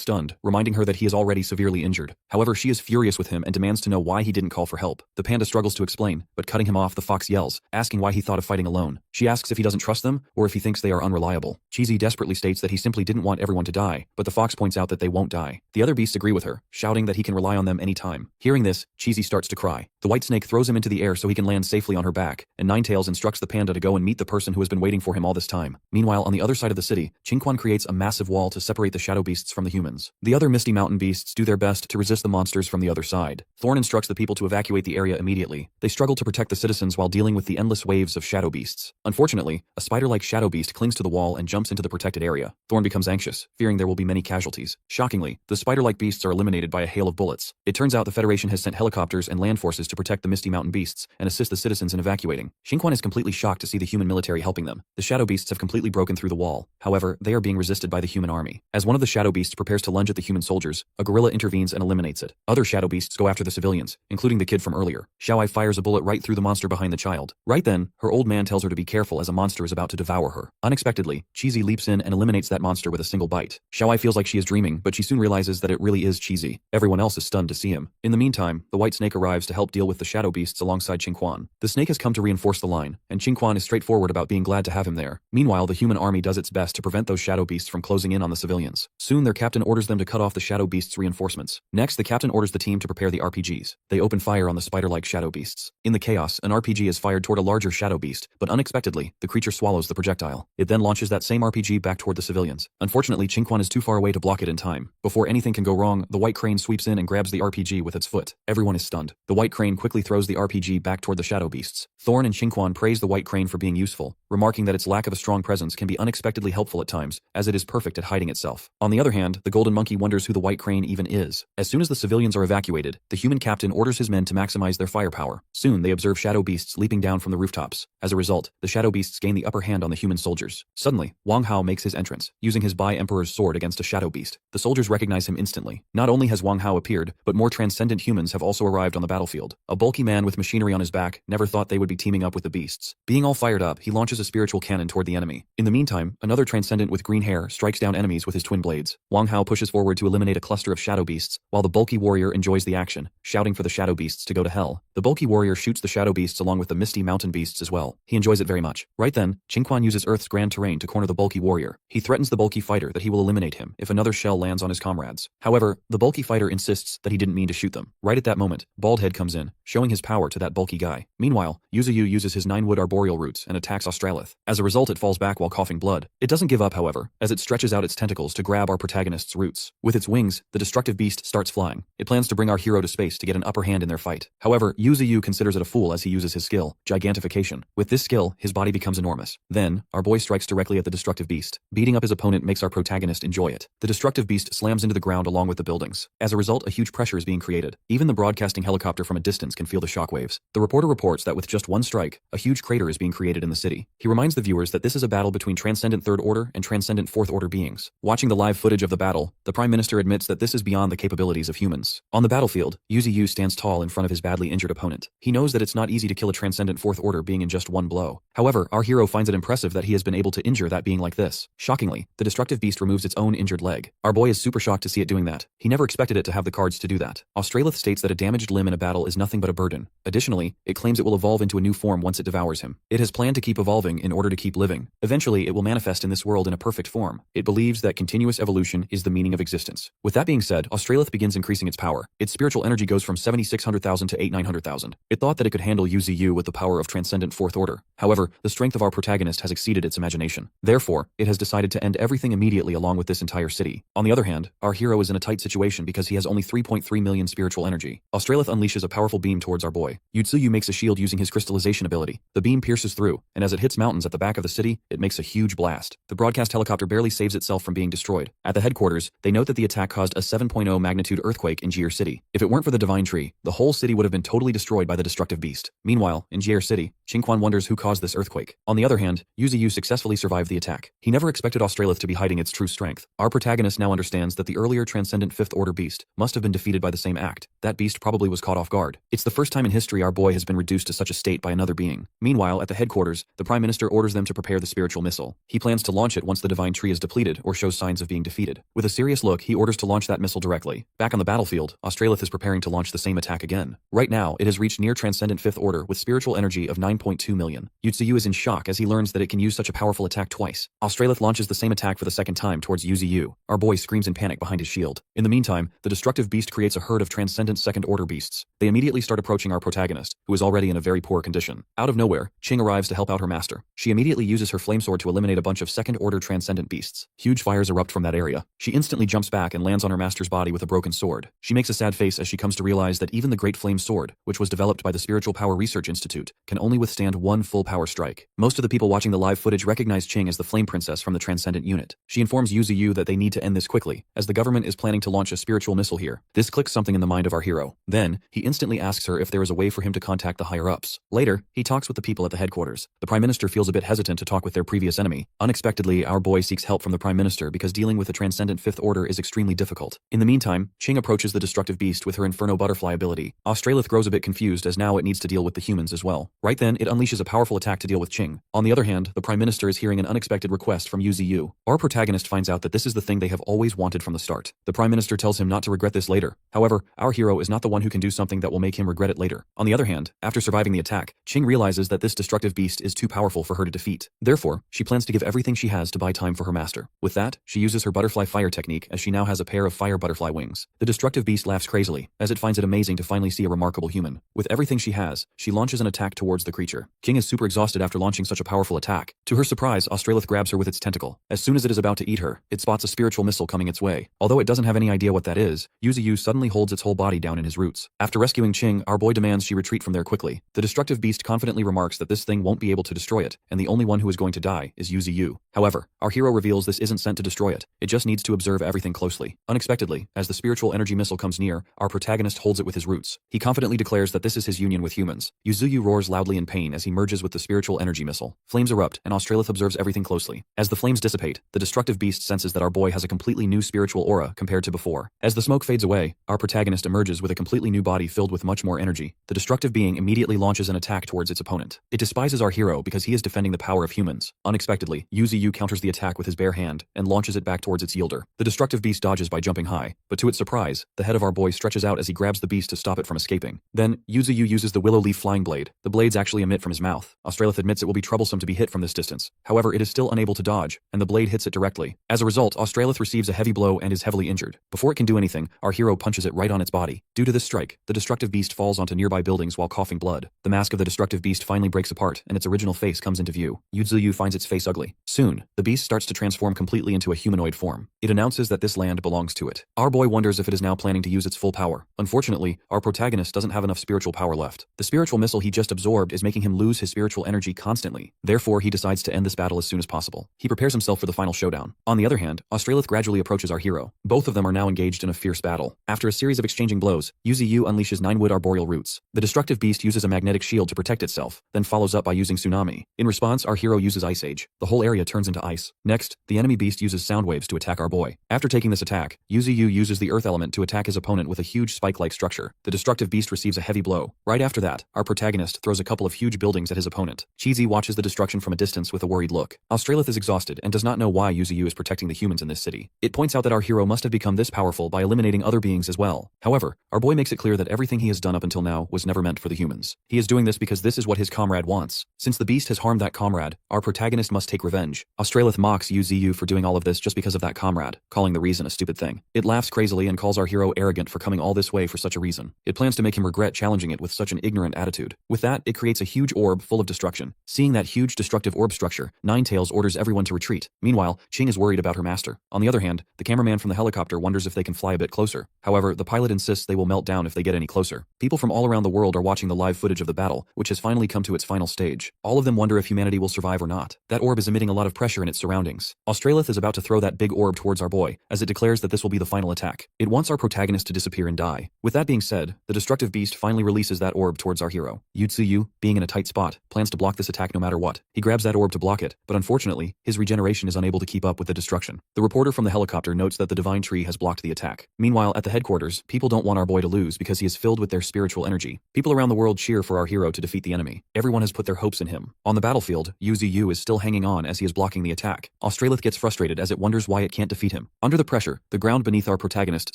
stunned, reminding her that he is already severely injured. However, she is furious with him and demands to know why he didn't call for help. The panda struggles to explain, but cutting him off, the fox yells, asking why he thought of fighting alone. She asks if he doesn't trust them, or if he thinks they are unreliable. Cheesy desperately states that he simply didn't want everyone to die, but the fox points out that they won't die. The other beasts agree with her, shouting that he can rely on them anytime. Hearing this, Cheesy starts to cry. The white snake throws him into the air so he can land safely on her back, and Ninetails instructs the panda to go and meet the person who has been waiting for him all this time. Meanwhile, on the other side of the city, Qingquan creates a massive wall to separate the shadow beasts from the humans. The other Misty Mountain beasts do their best to resist the monsters from the other side. Thorn instructs the people to evacuate the area immediately. They struggle to protect the citizens while dealing with the endless waves of shadow beasts. Unfortunately, a spider-like shadow beast clings to the wall and jumps into the protected area. Thorn becomes anxious, fearing there will be many casualties. Shockingly, the spider-like beasts are eliminated by a hail of bullets. It turns out the Federation has sent helicopters and land forces to protect the Misty Mountain beasts and assist the citizens in evacuating. Qingquan is completely shocked to see the human military helping them. The shadow beasts have completely broken through the wall. However, they are being resisted by the human army. As one of the shadow beasts prepares to lunge at the human soldiers, a gorilla intervenes and eliminates it. Other shadow beasts go after the civilians, including the kid from earlier. Xiaowai fires a bullet right through the monster behind the child. Right then, her old man tells her to be careful as a monster is about to devour her. Unexpectedly, Cheesy leaps in and eliminates that monster with a single bite. Xiaowai feels like she is dreaming, but she soon realizes that it really is Cheesy. Everyone else is stunned to see him. In the meantime, the white snake arrives to help deal with the shadow beasts alongside Qingquan. The snake has come to reinforce the line, and Qingquan is straightforward about being glad to have him there. Meanwhile, the human army does its best to prevent those shadow beasts from closing in on the civilians. Soon, their captain orders them to cut off the shadow beasts' reinforcements. Next, the captain orders the team to prepare the RPGs. They open fire on the spider-like shadow beasts. In the chaos, an RPG is fired toward a larger shadow beast, but unexpectedly, the creature swallows the projectile. It then launches that same RPG back toward the civilians. Unfortunately, Qingquan is too far away to block it in time. Before anything can go wrong, the white crane sweeps in and grabs the RPG with its foot. Everyone is stunned. The white crane quickly throws the RPG back toward the shadow beasts. Thorn and Qingquan praise the white crane for being useful, remarking that its lack of a strong presence can be unexpectedly helpful at times, as it is perfect at hiding itself. On the other hand, the golden monkey wonders who the white crane even is. As soon as the civilians are evacuated, the human captain orders his men to maximize their firepower. Soon, they observe shadow beasts leaping down from the rooftops. As a result, the shadow beasts gain the upper hand on the human soldiers. Suddenly, Wang Hao makes his entrance, using his Emperor's sword against a shadow beast. The soldiers recognize him instantly. Not only has Wang Hao appeared, but more transcendent humans have also arrived on the battlefield. A bulky man with machinery on his back never thought they would be teaming up with the beasts. Being all fired up, he launches a spiritual cannon toward the enemy. In the meantime, another transcendent with green hair strikes down enemies with his twin blades. Wang Hao pushes forward to eliminate a cluster of shadow beasts, while the bulky warrior enjoys the action, shouting for the shadow beasts to go to hell. The bulky warrior shoots the shadow beasts along with the Misty Mountain beasts as well. He enjoys it very much. Right then, Qingquan uses Earth's grand terrain to corner the bulky warrior. He threatens the bulky fighter that he will eliminate him if another shell lands on his comrades. However, the bulky fighter insists that he didn't mean to shoot them. Right at that moment, Baldhead comes in, showing his power to that bulky guy. Meanwhile, Yuzuyu uses his 9-wood arboreal roots and attacks Australith. As a result, it falls back while coughing blood. It doesn't give up, however, as it stretches out its tentacles to grab our protagonist's roots. With its wings, the destructive beast starts flying. It plans to bring our hero to space to get an upper hand in their fight. However, Yuzuyu considers it a fool as he uses his skill, Gigantification. With this skill, his body becomes enormous. Then, our boy strikes directly at the destructive beast. Beating up his opponent makes our protagonist enjoy it. The destructive beast slams into the ground along with the buildings. As a result, a huge pressure is being created. Even the broadcasting helicopter from a distance can feel the shockwaves. The reporter reports that with just one strike, a huge crater is being created in the city. He reminds the viewers that this is a battle between transcendent Third Order and transcendent Fourth Order beings. Watching the live footage of the battle, the Prime Minister admits that this is beyond the capabilities of humans. On the battlefield, Yuzuyu stands tall in front of his badly injured opponent. He knows that it's not easy to kill a transcendent Fourth Order being in just one blow. However, our hero finds it impressive that he has been able to injure that being like this. Shockingly, the destructive beast removes its own injured leg. Our boy is super shocked to see it doing that. He never expected it to have the cards to do that. Australith states that a damaged limb in a battle is nothing but a burden. Additionally, it claims it will evolve into a new form once it devours him. It has planned to keep evolving in order to keep living. Eventually, it will manifest in this world in a perfect form. It believes that continuous evolution is the meaning of existence. With that being said, Australith begins increasing its power. Its spiritual energy goes from 7,600,000 to 8,900,000. It thought that it could handle UZU with the power of transcendent Fourth Order. However, the strength of our protagonist has exceeded its imagination. Therefore, it has decided to end everything immediately along with this entire city. On the other hand, our hero is in a tight situation because he has only 3.3 million spiritual energy. Australith unleashes a powerful beam towards our boy. Yutsuyu makes a shield using his crystallization ability. The beam pierces through, and as it hits mountains at the back of the city, it makes a huge blast. The broadcast helicopter barely saves itself from being destroyed. At the headquarters, they note that the attack caused a 7.0 magnitude earthquake in Jier City. If it weren't for the divine tree, the whole city would have been totally destroyed by the destructive beast. Meanwhile, in Jier City, Qingquan wonders who caused this earthquake. On the other hand, Yuzuyu successfully survived the attack. He never expected Australith to be hiding its true strength. Our protagonist now understands that the earlier transcendent Fifth Order beast must have been defeated by the same act. That beast probably was caught off guard. It's the first time in history our boy has been reduced to such a state by another being. Meanwhile, at the headquarters, the Prime Prime Minister orders them to prepare the spiritual missile. He plans to launch it once the divine tree is depleted or shows signs of being defeated. With a serious look, he orders to launch that missile directly. Back on the battlefield, Australith is preparing to launch the same attack again. Right now, it has reached near transcendent 5th order with spiritual energy of 9.2 million. Yuzu is in shock as he learns that it can use such a powerful attack twice. Australith launches the same attack for the second time towards Yuzu. Our boy screams in panic behind his shield. In the meantime, the destructive beast creates a herd of transcendent 2nd order beasts. They immediately start approaching our protagonist, who is already in a very poor condition. Out of nowhere, Ching arrives to help out her master. She immediately uses her flame sword to eliminate a bunch of 2nd order transcendent beasts. Huge fires erupt from that area. She instantly jumps back and lands on her master's body with a broken sword. She makes a sad face as she comes to realize that even the Great Flame Sword, which was developed by the Spiritual Power Research Institute, can only withstand one full power strike. Most of the people watching the live footage recognize Ching as the Flame Princess from the Transcendent Unit. She informs Yuzu that they need to end this quickly, as the government is planning to launch a spiritual missile here. This clicks something in the mind of our hero. Then, he instantly asks her if there is a way for him to contact the higher-ups. Later, he talks with the people at the headquarters. The Prime Minister feels a bit hesitant to talk with their previous enemy. Unexpectedly, our boy seeks help from the Prime Minister because dealing with the Transcendent 5th Order is extremely difficult. In the meantime, Ching approaches the destructive beast with her Inferno Butterfly ability. Australith grows a bit confused as now it needs to deal with the humans as well. Right then, it unleashes a powerful attack to deal with Ching. On the other hand, the Prime Minister is hearing an unexpected request from Yuzu. Our protagonist finds out that this is the thing they have always wanted from the start. The Prime Minister tells him not to regret this later. However, our hero is not the one who can do something that will make him regret it later. On the other hand, after surviving the attack, Ching realizes that this destructive beast is too powerful for her to defeat. Therefore, she plans to give everything she has to buy time for her master. With that, she uses her butterfly fire technique as she now has a pair of fire butterfly wings. The destructive beast laughs crazily, as it finds it amazing to finally see a remarkable human. With everything she has, she launches an attack towards the creature. Ching is super exhausted after launching such a powerful attack. To her surprise, Australith grabs her with its tentacle. As soon as it is about to eat her, it spots a spiritual missile coming its way. Although it doesn't have any idea what that is, Yuzu suddenly holds its whole body down in his roots. After rescuing Ching, our boy demands she retreat from there quickly. The destructive beast confidently remarks that this thing won't be able to destroy it, and the only one who is going to die is Yuzu. However, our hero reveals this isn't sent to destroy it. It just needs to observe everything closely. Unexpectedly, as the spiritual energy missile comes near, our protagonist holds it with his roots. He confidently declares that this is his union with humans. Yuzu roars loudly in pain as he merges with the spiritual energy missile. Flames erupt, and Australith observes everything closely. As the flames dissipate, the destructive beast senses that our boy has a completely new spiritual aura compared to before. As the smoke fades away, our protagonist emerges with a completely new body filled with much more energy. The destructive being immediately launches an attack towards its opponent. It despises our hero because he is defending the power of humans. Unexpectedly, Yuzu counters the attack with his bare hand and launches it back towards its yielder. The destructive beast dodges by jumping high, but to its surprise, the head of our boy stretches out as he grabs the beast to stop it from escaping. Then, Yuzu uses the willow leaf flying blade. The blades actually emit from his mouth. Australith admits it will be troublesome to be hit from this distance. However, it is still unable to dodge, and the blade hits it directly. As a result, Australith receives a heavy blow and is heavily injured. Before it can do anything, our hero punches it right on its body. Due to this strike, the destructive beast falls onto nearby buildings while coughing blood. The mask of the destructive beast finally breaks apart, and its original face comes into view. Yuzu finds its face ugly. Soon, the beast starts to transform completely into a humanoid form. It announces that this land belongs to it. Our boy wonders if it is now planning to use its full power. Unfortunately, our protagonist doesn't have enough spiritual power left. The spiritual missile he just absorbed is making him lose his spiritual energy constantly. Therefore, he decides to end this battle as soon as possible. He prepares himself for the final showdown. On the other hand, Australith gradually approaches our hero. Both of them are now engaged in a fierce battle. After a series of exchanging blows, Yuzu unleashes 9 wood arboreal roots. The destructive beast uses a magnetic shield to protect itself, then follows up by using tsunami. In response, our hero uses Ice Age. The whole area turns into ice. Next, the enemy beast uses sound waves to attack our boy. After taking this attack, Yuzu uses the earth element to attack his opponent with a huge spike-like structure. The destructive beast receives a heavy blow. Right after that, our protagonist throws a couple of huge buildings at his opponent. Cheesy watches the destruction from a distance with a worried look. Australith is exhausted and does not know why Yuzu is protecting the humans in this city. It points out that our hero must have become this powerful by eliminating other beings as well. However, our boy makes it clear that everything he has done up until now was never meant for the humans. He is doing this because this is what his comrade wants. Since the beast has harmed that comrade, our protagonist must take revenge. Australith mocks Yuzu for doing all of this just because of that comrade, calling the reason a stupid thing. It laughs crazily and calls our hero arrogant for coming all this way for such a reason. It plans to make him regret challenging it with such an ignorant attitude. With that, it creates a huge orb full of destruction. Seeing that huge destructive orb structure, Ninetails orders everyone to retreat. Meanwhile, Ching is worried about her master. On the other hand, the cameraman from the helicopter wonders if they can fly a bit closer. However, the pilot insists they will melt down if they get any closer. People from all around the world are watching the live footage of the battle, which has finally come to its final stage. All of them wonder if humanity will survive or not. That orb is emitting a lot of pressure in its surroundings. Australith is about to throw that big orb towards our boy, as it declares that this will be the final attack. It wants our protagonist to disappear and die. With that being said, the destructive beast finally releases that orb towards our hero. Yuzu, being in a tight spot, plans to block this attack no matter what. He grabs that orb to block it, but unfortunately, his regeneration is unable to keep up with the destruction. The reporter from the helicopter notes that the divine tree has blocked the attack. Meanwhile, at the headquarters, people don't want our boy to lose because he is filled with their spiritual energy. People around the world cheer for our hero to defeat the enemy. Everyone has put their hopes in him. On the battlefield, Yu is still hanging on as he is blocking the attack. Australith gets frustrated as it wonders why it can't defeat him. Under the pressure, the ground beneath our protagonist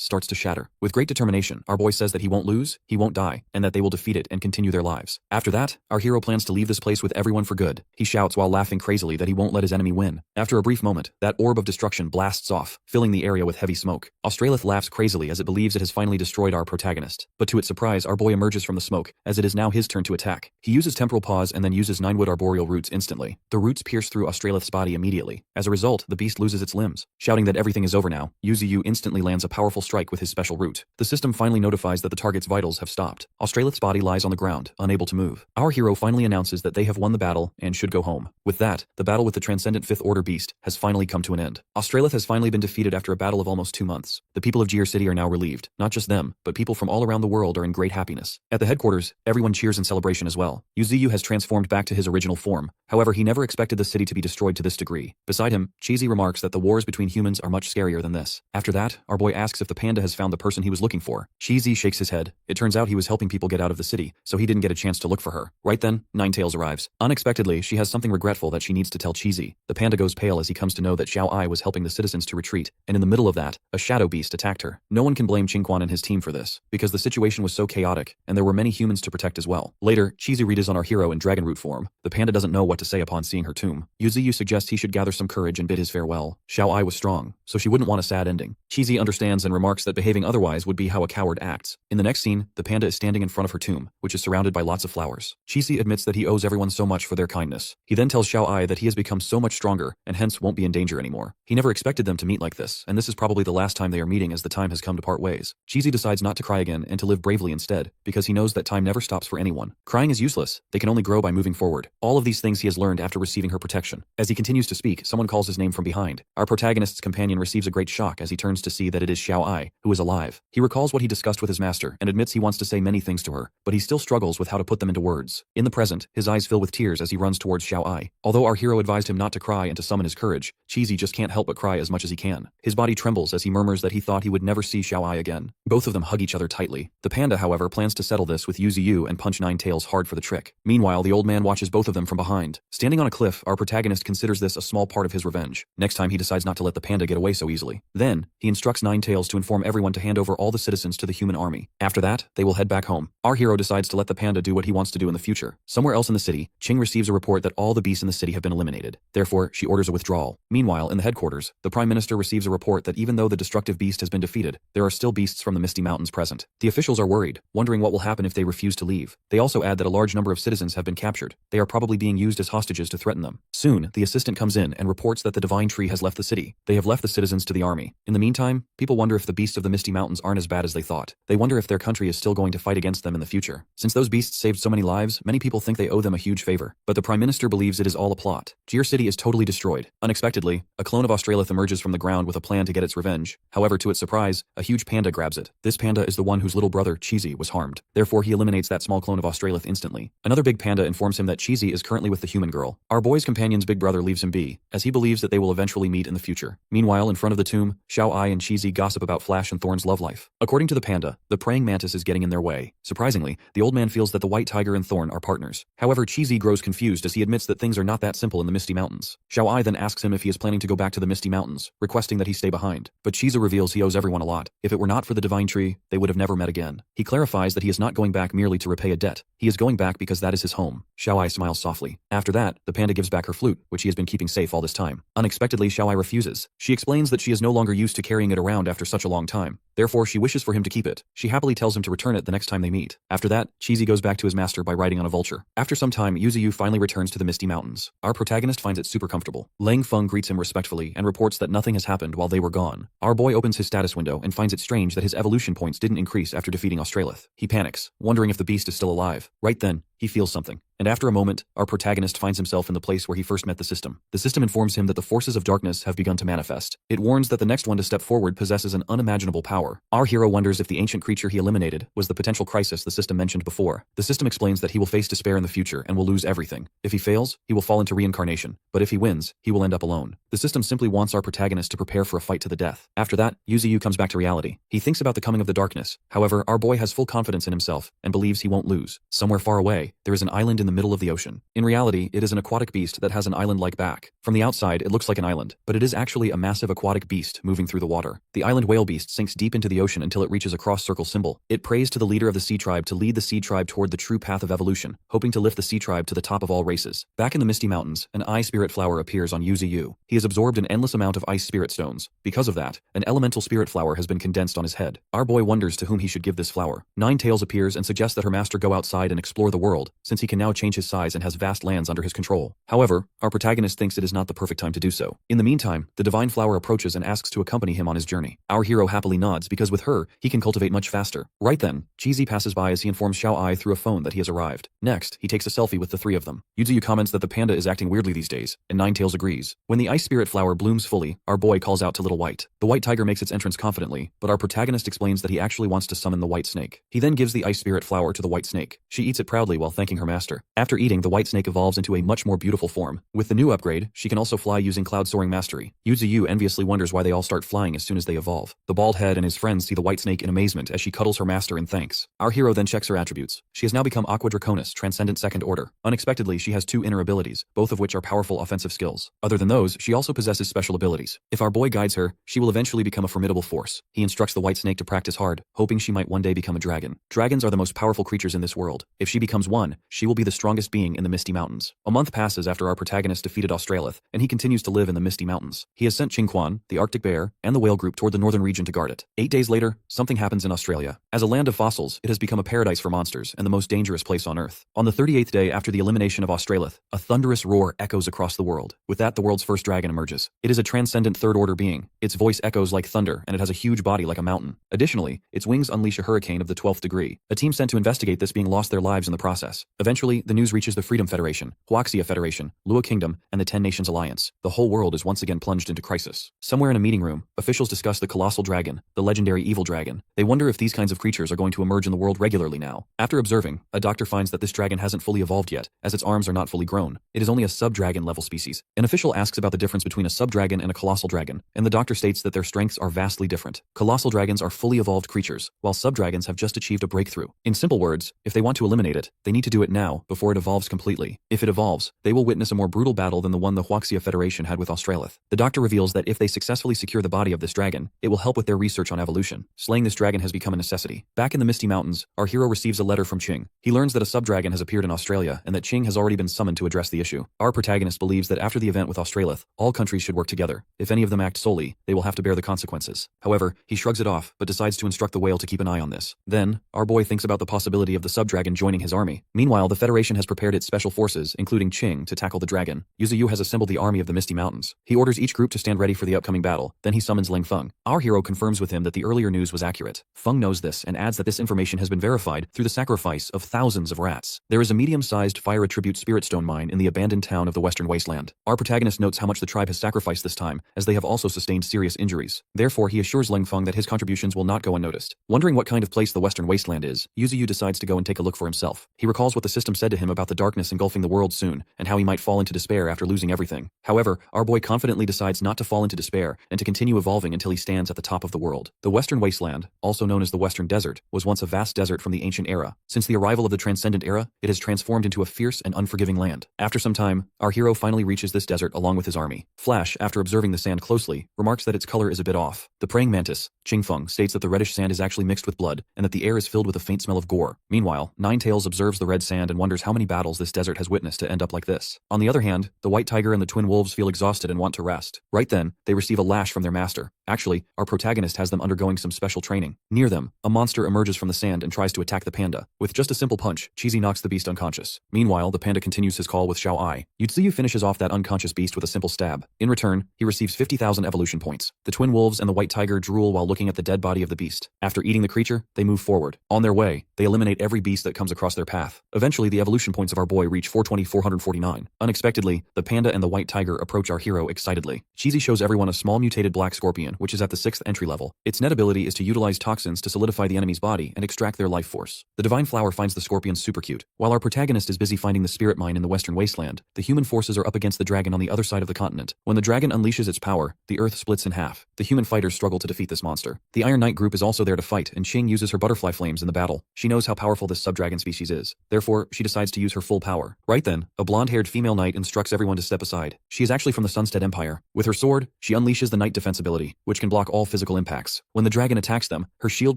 starts to shatter. With great determination, our boy says that he won't lose, he won't die, and that they will defeat it and continue their lives. After that, our hero plans to leave this place with everyone for good. He shouts while laughing crazily that he won't let his enemy win. After a brief moment, that orb of destruction blasts off, filling the area with heavy smoke. Australith laughs crazily as it believes it has finally destroyed our protagonist. But to its surprise, our boy emerges from the smoke, as it is now his turn to attack. He uses temporal pause and then uses 9-wood arboreal roots instantly. The roots pierce through Australith's body immediately. As a result, the beast loses its limbs. Shouting that everything is over now, Yu instantly lands a powerful strike with his special root. The system finally notifies that the target's vitals have stopped. Australith's body lies on the ground, unable to move. Our hero finally announces that they have won the battle and should go home. With that, the battle with the transcendent 5th Order beast has finally come to an end. Australith has finally been defeated after a battle of almost 2 months. The people of Gear City are now relieved. Not just them, but people from all around the world are in great happiness. At the headquarters, everyone cheers in celebration as well. Yu has transformed back to his original form. However, he never expected the city to be destroyed to this degree. Beside him, Cheesy remarks that the wars between humans are much scarier than this. After that, our boy asks if the panda has found the person he was looking for. Cheesy shakes his head. It turns out he was helping people get out of the city, so he didn't get a chance to look for her. Right then, Ninetails arrives. Unexpectedly, she has something regretful that she needs to tell Cheesy. The panda goes pale as he comes to know that Xiao Ai was helping the citizens to retreat, and in the middle of that, a shadow beast attacked her. No one can blame Qingquan and his team for this, because the situation was so chaotic, and there were many humans to protect as well. Later, Cheesy reads on our hero in dragon root form. The panda doesn't know what to say upon seeing her tomb. Yu suggests he should gather some courage and bid his farewell. Xiao Ai was strong, so she wouldn't want a sad ending. Cheesy understands and remarks that behaving otherwise would be how a coward acts. In the next scene, the panda is standing in front of her tomb, which is surrounded by lots of flowers. Cheesy admits that he owes everyone so much for their kindness. He then tells Xiao Ai that he has become so much stronger, and hence won't be in danger anymore. He never expected them to meet like this, and this is probably the last time they are meeting as the time has come to part ways. Cheesy decides not to cry again and to live bravely instead, because he knows that time never stops for anyone. Crying is useless. They can only grow by moving forward. All of these things he has learned after receiving her protection. As he continues to speak, someone calls his name from behind. Our protagonist's companion receives a great shock as he turns to see that it is Xiao Ai, who is alive. He recalls what he discussed with his master and admits he wants to say many things to her, but he still struggles with how to put them into words. In the present, his eyes fill with tears as he runs towards Xiao Ai. Although our hero advised him not to cry and to summon his courage, Cheesy just can't help but cry as much as he can. His body trembles as he murmurs that he thought he would never see Xiao Ai again. Both of them hug each other tightly. The panda, however, plans to settle this with Yu and punch Ninetails hard for the trick. Meanwhile, the old man watches both of them from behind. Standing on a cliff, our protagonist considers this a small part of his revenge. Next time he decides not to let the panda get away so easily. Then, he instructs Ninetails to inform everyone to hand over all the citizens to the human army. After that, they will head back home. Our hero decides to let the panda do what he wants to do in the future. Somewhere else in the city, Qing receives a report that all the beasts in the city have been eliminated. Therefore, she orders a withdrawal. Meanwhile, in the headquarters, the Prime Minister receives a report that even though the destructive beast has been defeated, there are still beasts from the Misty Mountains present. The officials are worried, wondering what will happen if they refuse to leave. They also add that a large number of citizens have been captured. They are probably being used as hostages to threaten them. Soon, the assistant comes in and reports that the Divine Tree has left the city. They have left the citizens to the army. In the meantime, people wonder if the beasts of the Misty Mountains aren't as bad as they thought. They wonder if their country is still going to fight against them in the future. Since those beasts saved so many lives, many people think they owe them a huge favor. But the Prime Minister believes it is all a plot. Gear City is totally destroyed. Unexpectedly, a clone of Australith emerges from the ground with a plan to get its revenge. However, to its surprise, a huge panda grabs it. This panda is the one whose little brother, Cheesy, was harmed. Therefore, he eliminates that small clone of Australith instantly. Another big panda informs him that Cheesy is currently with the human girl. Our boy's companion's big brother leaves him be, as he believes that they will eventually meet in the future. Meanwhile, in front of the tomb, Xiao Ai and Cheesy gossip about Flash and Thorn's love life. According to the panda, the praying mantis is getting in their way. Surprisingly, the old man feels that the white tiger and Thorn are partners. However, Cheesy grows confused as he admits that things are not that simple in the Misty Mountains. Xiao Ai then asks him if he is planning to go back to the Misty Mountains, requesting that he stay behind. But Cheesy reveals he owes everyone a lot. If it were not for the Divine Tree, they would have never met again. He clarifies that he is not going back merely to repay a debt. He is going back because that is his home. Xiao Ai smiles softly. After that, the panda gives back her flute, which he has been keeping safe all this time. Unexpectedly, Xiao Ai refuses. She explains that she is no longer used to carrying it around after such a long time. Therefore, she wishes for him to keep it. She happily tells him to return it the next time they meet. After that, Cheesy goes back to his master by riding on a vulture. After some time, Yu finally returns to the Misty Mountains. Our protagonist finds it super comfortable. Lang Feng greets him respectfully and reports that nothing has happened while they were gone. Our boy opens his status window and finds it strange that his evolution points didn't increase after defeating Australith. He panics, wondering if the beast is still alive. Right then, he feels something. And after a moment, our protagonist finds himself in the place where he first met the system. The system informs him that the forces of darkness have begun to manifest. It warns that the next one to step forward possesses an unimaginable power. Our hero wonders if the ancient creature he eliminated was the potential crisis the system mentioned before. The system explains that he will face despair in the future and will lose everything. If he fails, he will fall into reincarnation. But if he wins, he will end up alone. The system simply wants our protagonist to prepare for a fight to the death. After that, Yu comes back to reality. He thinks about the coming of the darkness. However, our boy has full confidence in himself and believes he won't lose. Somewhere far away, there is an island in in the middle of the ocean. In reality, it is an aquatic beast that has an island-like back. From the outside, it looks like an island, but it is actually a massive aquatic beast moving through the water. The island whale beast sinks deep into the ocean until it reaches a cross-circle symbol. It prays to the leader of the sea tribe to lead the sea tribe toward the true path of evolution, hoping to lift the sea tribe to the top of all races. Back in the Misty Mountains, an ice spirit flower appears on Yuzu. He has absorbed an endless amount of ice spirit stones. Because of that, an elemental spirit flower has been condensed on his head. Our boy wonders to whom he should give this flower. Nine Tails appears and suggests that her master go outside and explore the world, since he can now change his size and has vast lands under his control. However, our protagonist thinks it is not the perfect time to do so. In the meantime, the divine flower approaches and asks to accompany him on his journey. Our hero happily nods because with her, he can cultivate much faster. Right then, Cheesy passes by as he informs Xiao Ai through a phone that he has arrived. Next, he takes a selfie with the three of them. Yuzu comments that the panda is acting weirdly these days, and Nine Tails agrees. When the ice spirit flower blooms fully, our boy calls out to Little White. The white tiger makes its entrance confidently, but our protagonist explains that he actually wants to summon the white snake. He then gives the ice spirit flower to the white snake. She eats it proudly while thanking her master. After eating, the white snake evolves into a much more beautiful form. With the new upgrade, she can also fly using cloud soaring mastery. Yuzu enviously wonders why they all start flying as soon as they evolve. The bald head and his friends see the white snake in amazement as she cuddles her master in thanks. Our hero then checks her attributes. She has now become Aqua Draconis, Transcendent Second Order. Unexpectedly, she has two inner abilities, both of which are powerful offensive skills. Other than those, she also possesses special abilities. If our boy guides her, she will eventually become a formidable force. He instructs the white snake to practice hard, hoping she might one day become a dragon. Dragons are the most powerful creatures in this world. If she becomes one, she will be the strongest being in the Misty Mountains. A month passes after our protagonist defeated Australith, and he continues to live in the Misty Mountains. He has sent Qingquan, the Arctic bear, and the whale group toward the northern region to guard it. 8 days later, something happens in Australia. As a land of fossils, it has become a paradise for monsters and the most dangerous place on Earth. On the 38th day after the elimination of Australith, a thunderous roar echoes across the world. With that, the world's first dragon emerges. It is a transcendent third-order being. Its voice echoes like thunder, and it has a huge body like a mountain. Additionally, its wings unleash a hurricane of the 12th degree. A team sent to investigate this being lost their lives in the process. Eventually, the news reaches the Freedom Federation, Huaxia Federation, Lua Kingdom, and the 10 Nations Alliance. The whole world is once again plunged into crisis. Somewhere in a meeting room, officials discuss the colossal dragon, the legendary evil dragon. They wonder if these kinds of creatures are going to emerge in the world regularly now. After observing, a doctor finds that this dragon hasn't fully evolved yet, as its arms are not fully grown. It is only a sub-dragon level species. An official asks about the difference between a sub-dragon and a colossal dragon, and the doctor states that their strengths are vastly different. Colossal dragons are fully evolved creatures, while sub-dragons have just achieved a breakthrough. In simple words, if they want to eliminate it, they need to do it now, before it evolves completely. If it evolves, they will witness a more brutal battle than the one the Huaxia Federation had with Australith. The doctor reveals that if they successfully secure the body of this dragon, it will help with their research on evolution. Slaying this dragon has become a necessity. Back in the Misty Mountains, our hero receives a letter from Qing. He learns that a sub-dragon has appeared in Australia and that Qing has already been summoned to address the issue. Our protagonist believes that after the event with Australith, all countries should work together. If any of them act solely, they will have to bear the consequences. However, he shrugs it off, but decides to instruct the whale to keep an eye on this. Then, our boy thinks about the possibility of the sub-dragon joining his army. Meanwhile, the Federation has prepared its special forces, including Qing, to tackle the dragon. Yuzu has assembled the army of the Misty Mountains. He orders each group to stand ready for the upcoming battle. Then he summons Ling Feng. Our hero confirms with him that the earlier news was accurate. Feng knows this and adds that this information has been verified through the sacrifice of thousands of rats. There is a medium-sized fire attribute spirit stone mine in the abandoned town of the Western Wasteland. Our protagonist notes how much the tribe has sacrificed this time, as they have also sustained serious injuries. Therefore, he assures Ling Feng that his contributions will not go unnoticed. Wondering what kind of place the Western Wasteland is, Yuzu decides to go and take a look for himself. He recalls what the system said to him about the darkness engulfing the world soon, and how he might fall into despair after losing everything. However, our boy confidently decides not to fall into despair and to continue evolving until he stands at the top of the world. The Western Wasteland, also known as the Western Desert, was once a vast desert from the ancient era. Since the arrival of the Transcendent Era, it has transformed into a fierce and unforgiving land. After some time, our hero finally reaches this desert along with his army. Flash, after observing the sand closely, remarks that its color is a bit off. The praying mantis, Qingfeng, states that the reddish sand is actually mixed with blood, and that the air is filled with a faint smell of gore. Meanwhile, Nine Tails observes the red sand and wonders how many battles this desert has witnessed to end up like this. On the other hand, the white tiger and the twin wolves feel exhausted and want to rest. Right then, they receive a lash from their master. Actually, our protagonist has them undergoing some special training. Near them, a monster emerges from the sand and tries to attack the panda. With just a simple punch, Cheesy knocks the beast unconscious. Meanwhile, the panda continues his call with Xiao Ai. Yuzu finishes off that unconscious beast with a simple stab. In return, he receives 50,000 evolution points. The twin wolves and the white tiger drool while looking at the dead body of the beast. After eating the creature, they move forward. On their way, they eliminate every beast that comes across their path. Eventually, the evolution points of our boy reach 420-449. Unexpectedly, the panda and the white tiger approach our hero excitedly. Cheesy shows everyone a small mutated black scorpion, which is at the 6th entry level. Its net ability is to utilize toxins to solidify the enemy's body and extract their life force. The divine flower finds the scorpion super cute. While our protagonist is busy finding the spirit mine in the Western Wasteland, the human forces are up against the dragon on the other side of the continent. When the dragon unleashes its power, the earth splits in half. The human fighters struggle to defeat this monster. The Iron Knight group is also there to fight, and Qing uses her butterfly flames in the battle. She knows how powerful this sub-dragon species is. Therefore, she decides decides to use her full power. Right then, a blonde-haired female knight instructs everyone to step aside. She is actually from the Sunstead Empire. With her sword, she unleashes the Knight Defense ability, which can block all physical impacts. When the dragon attacks them, her shield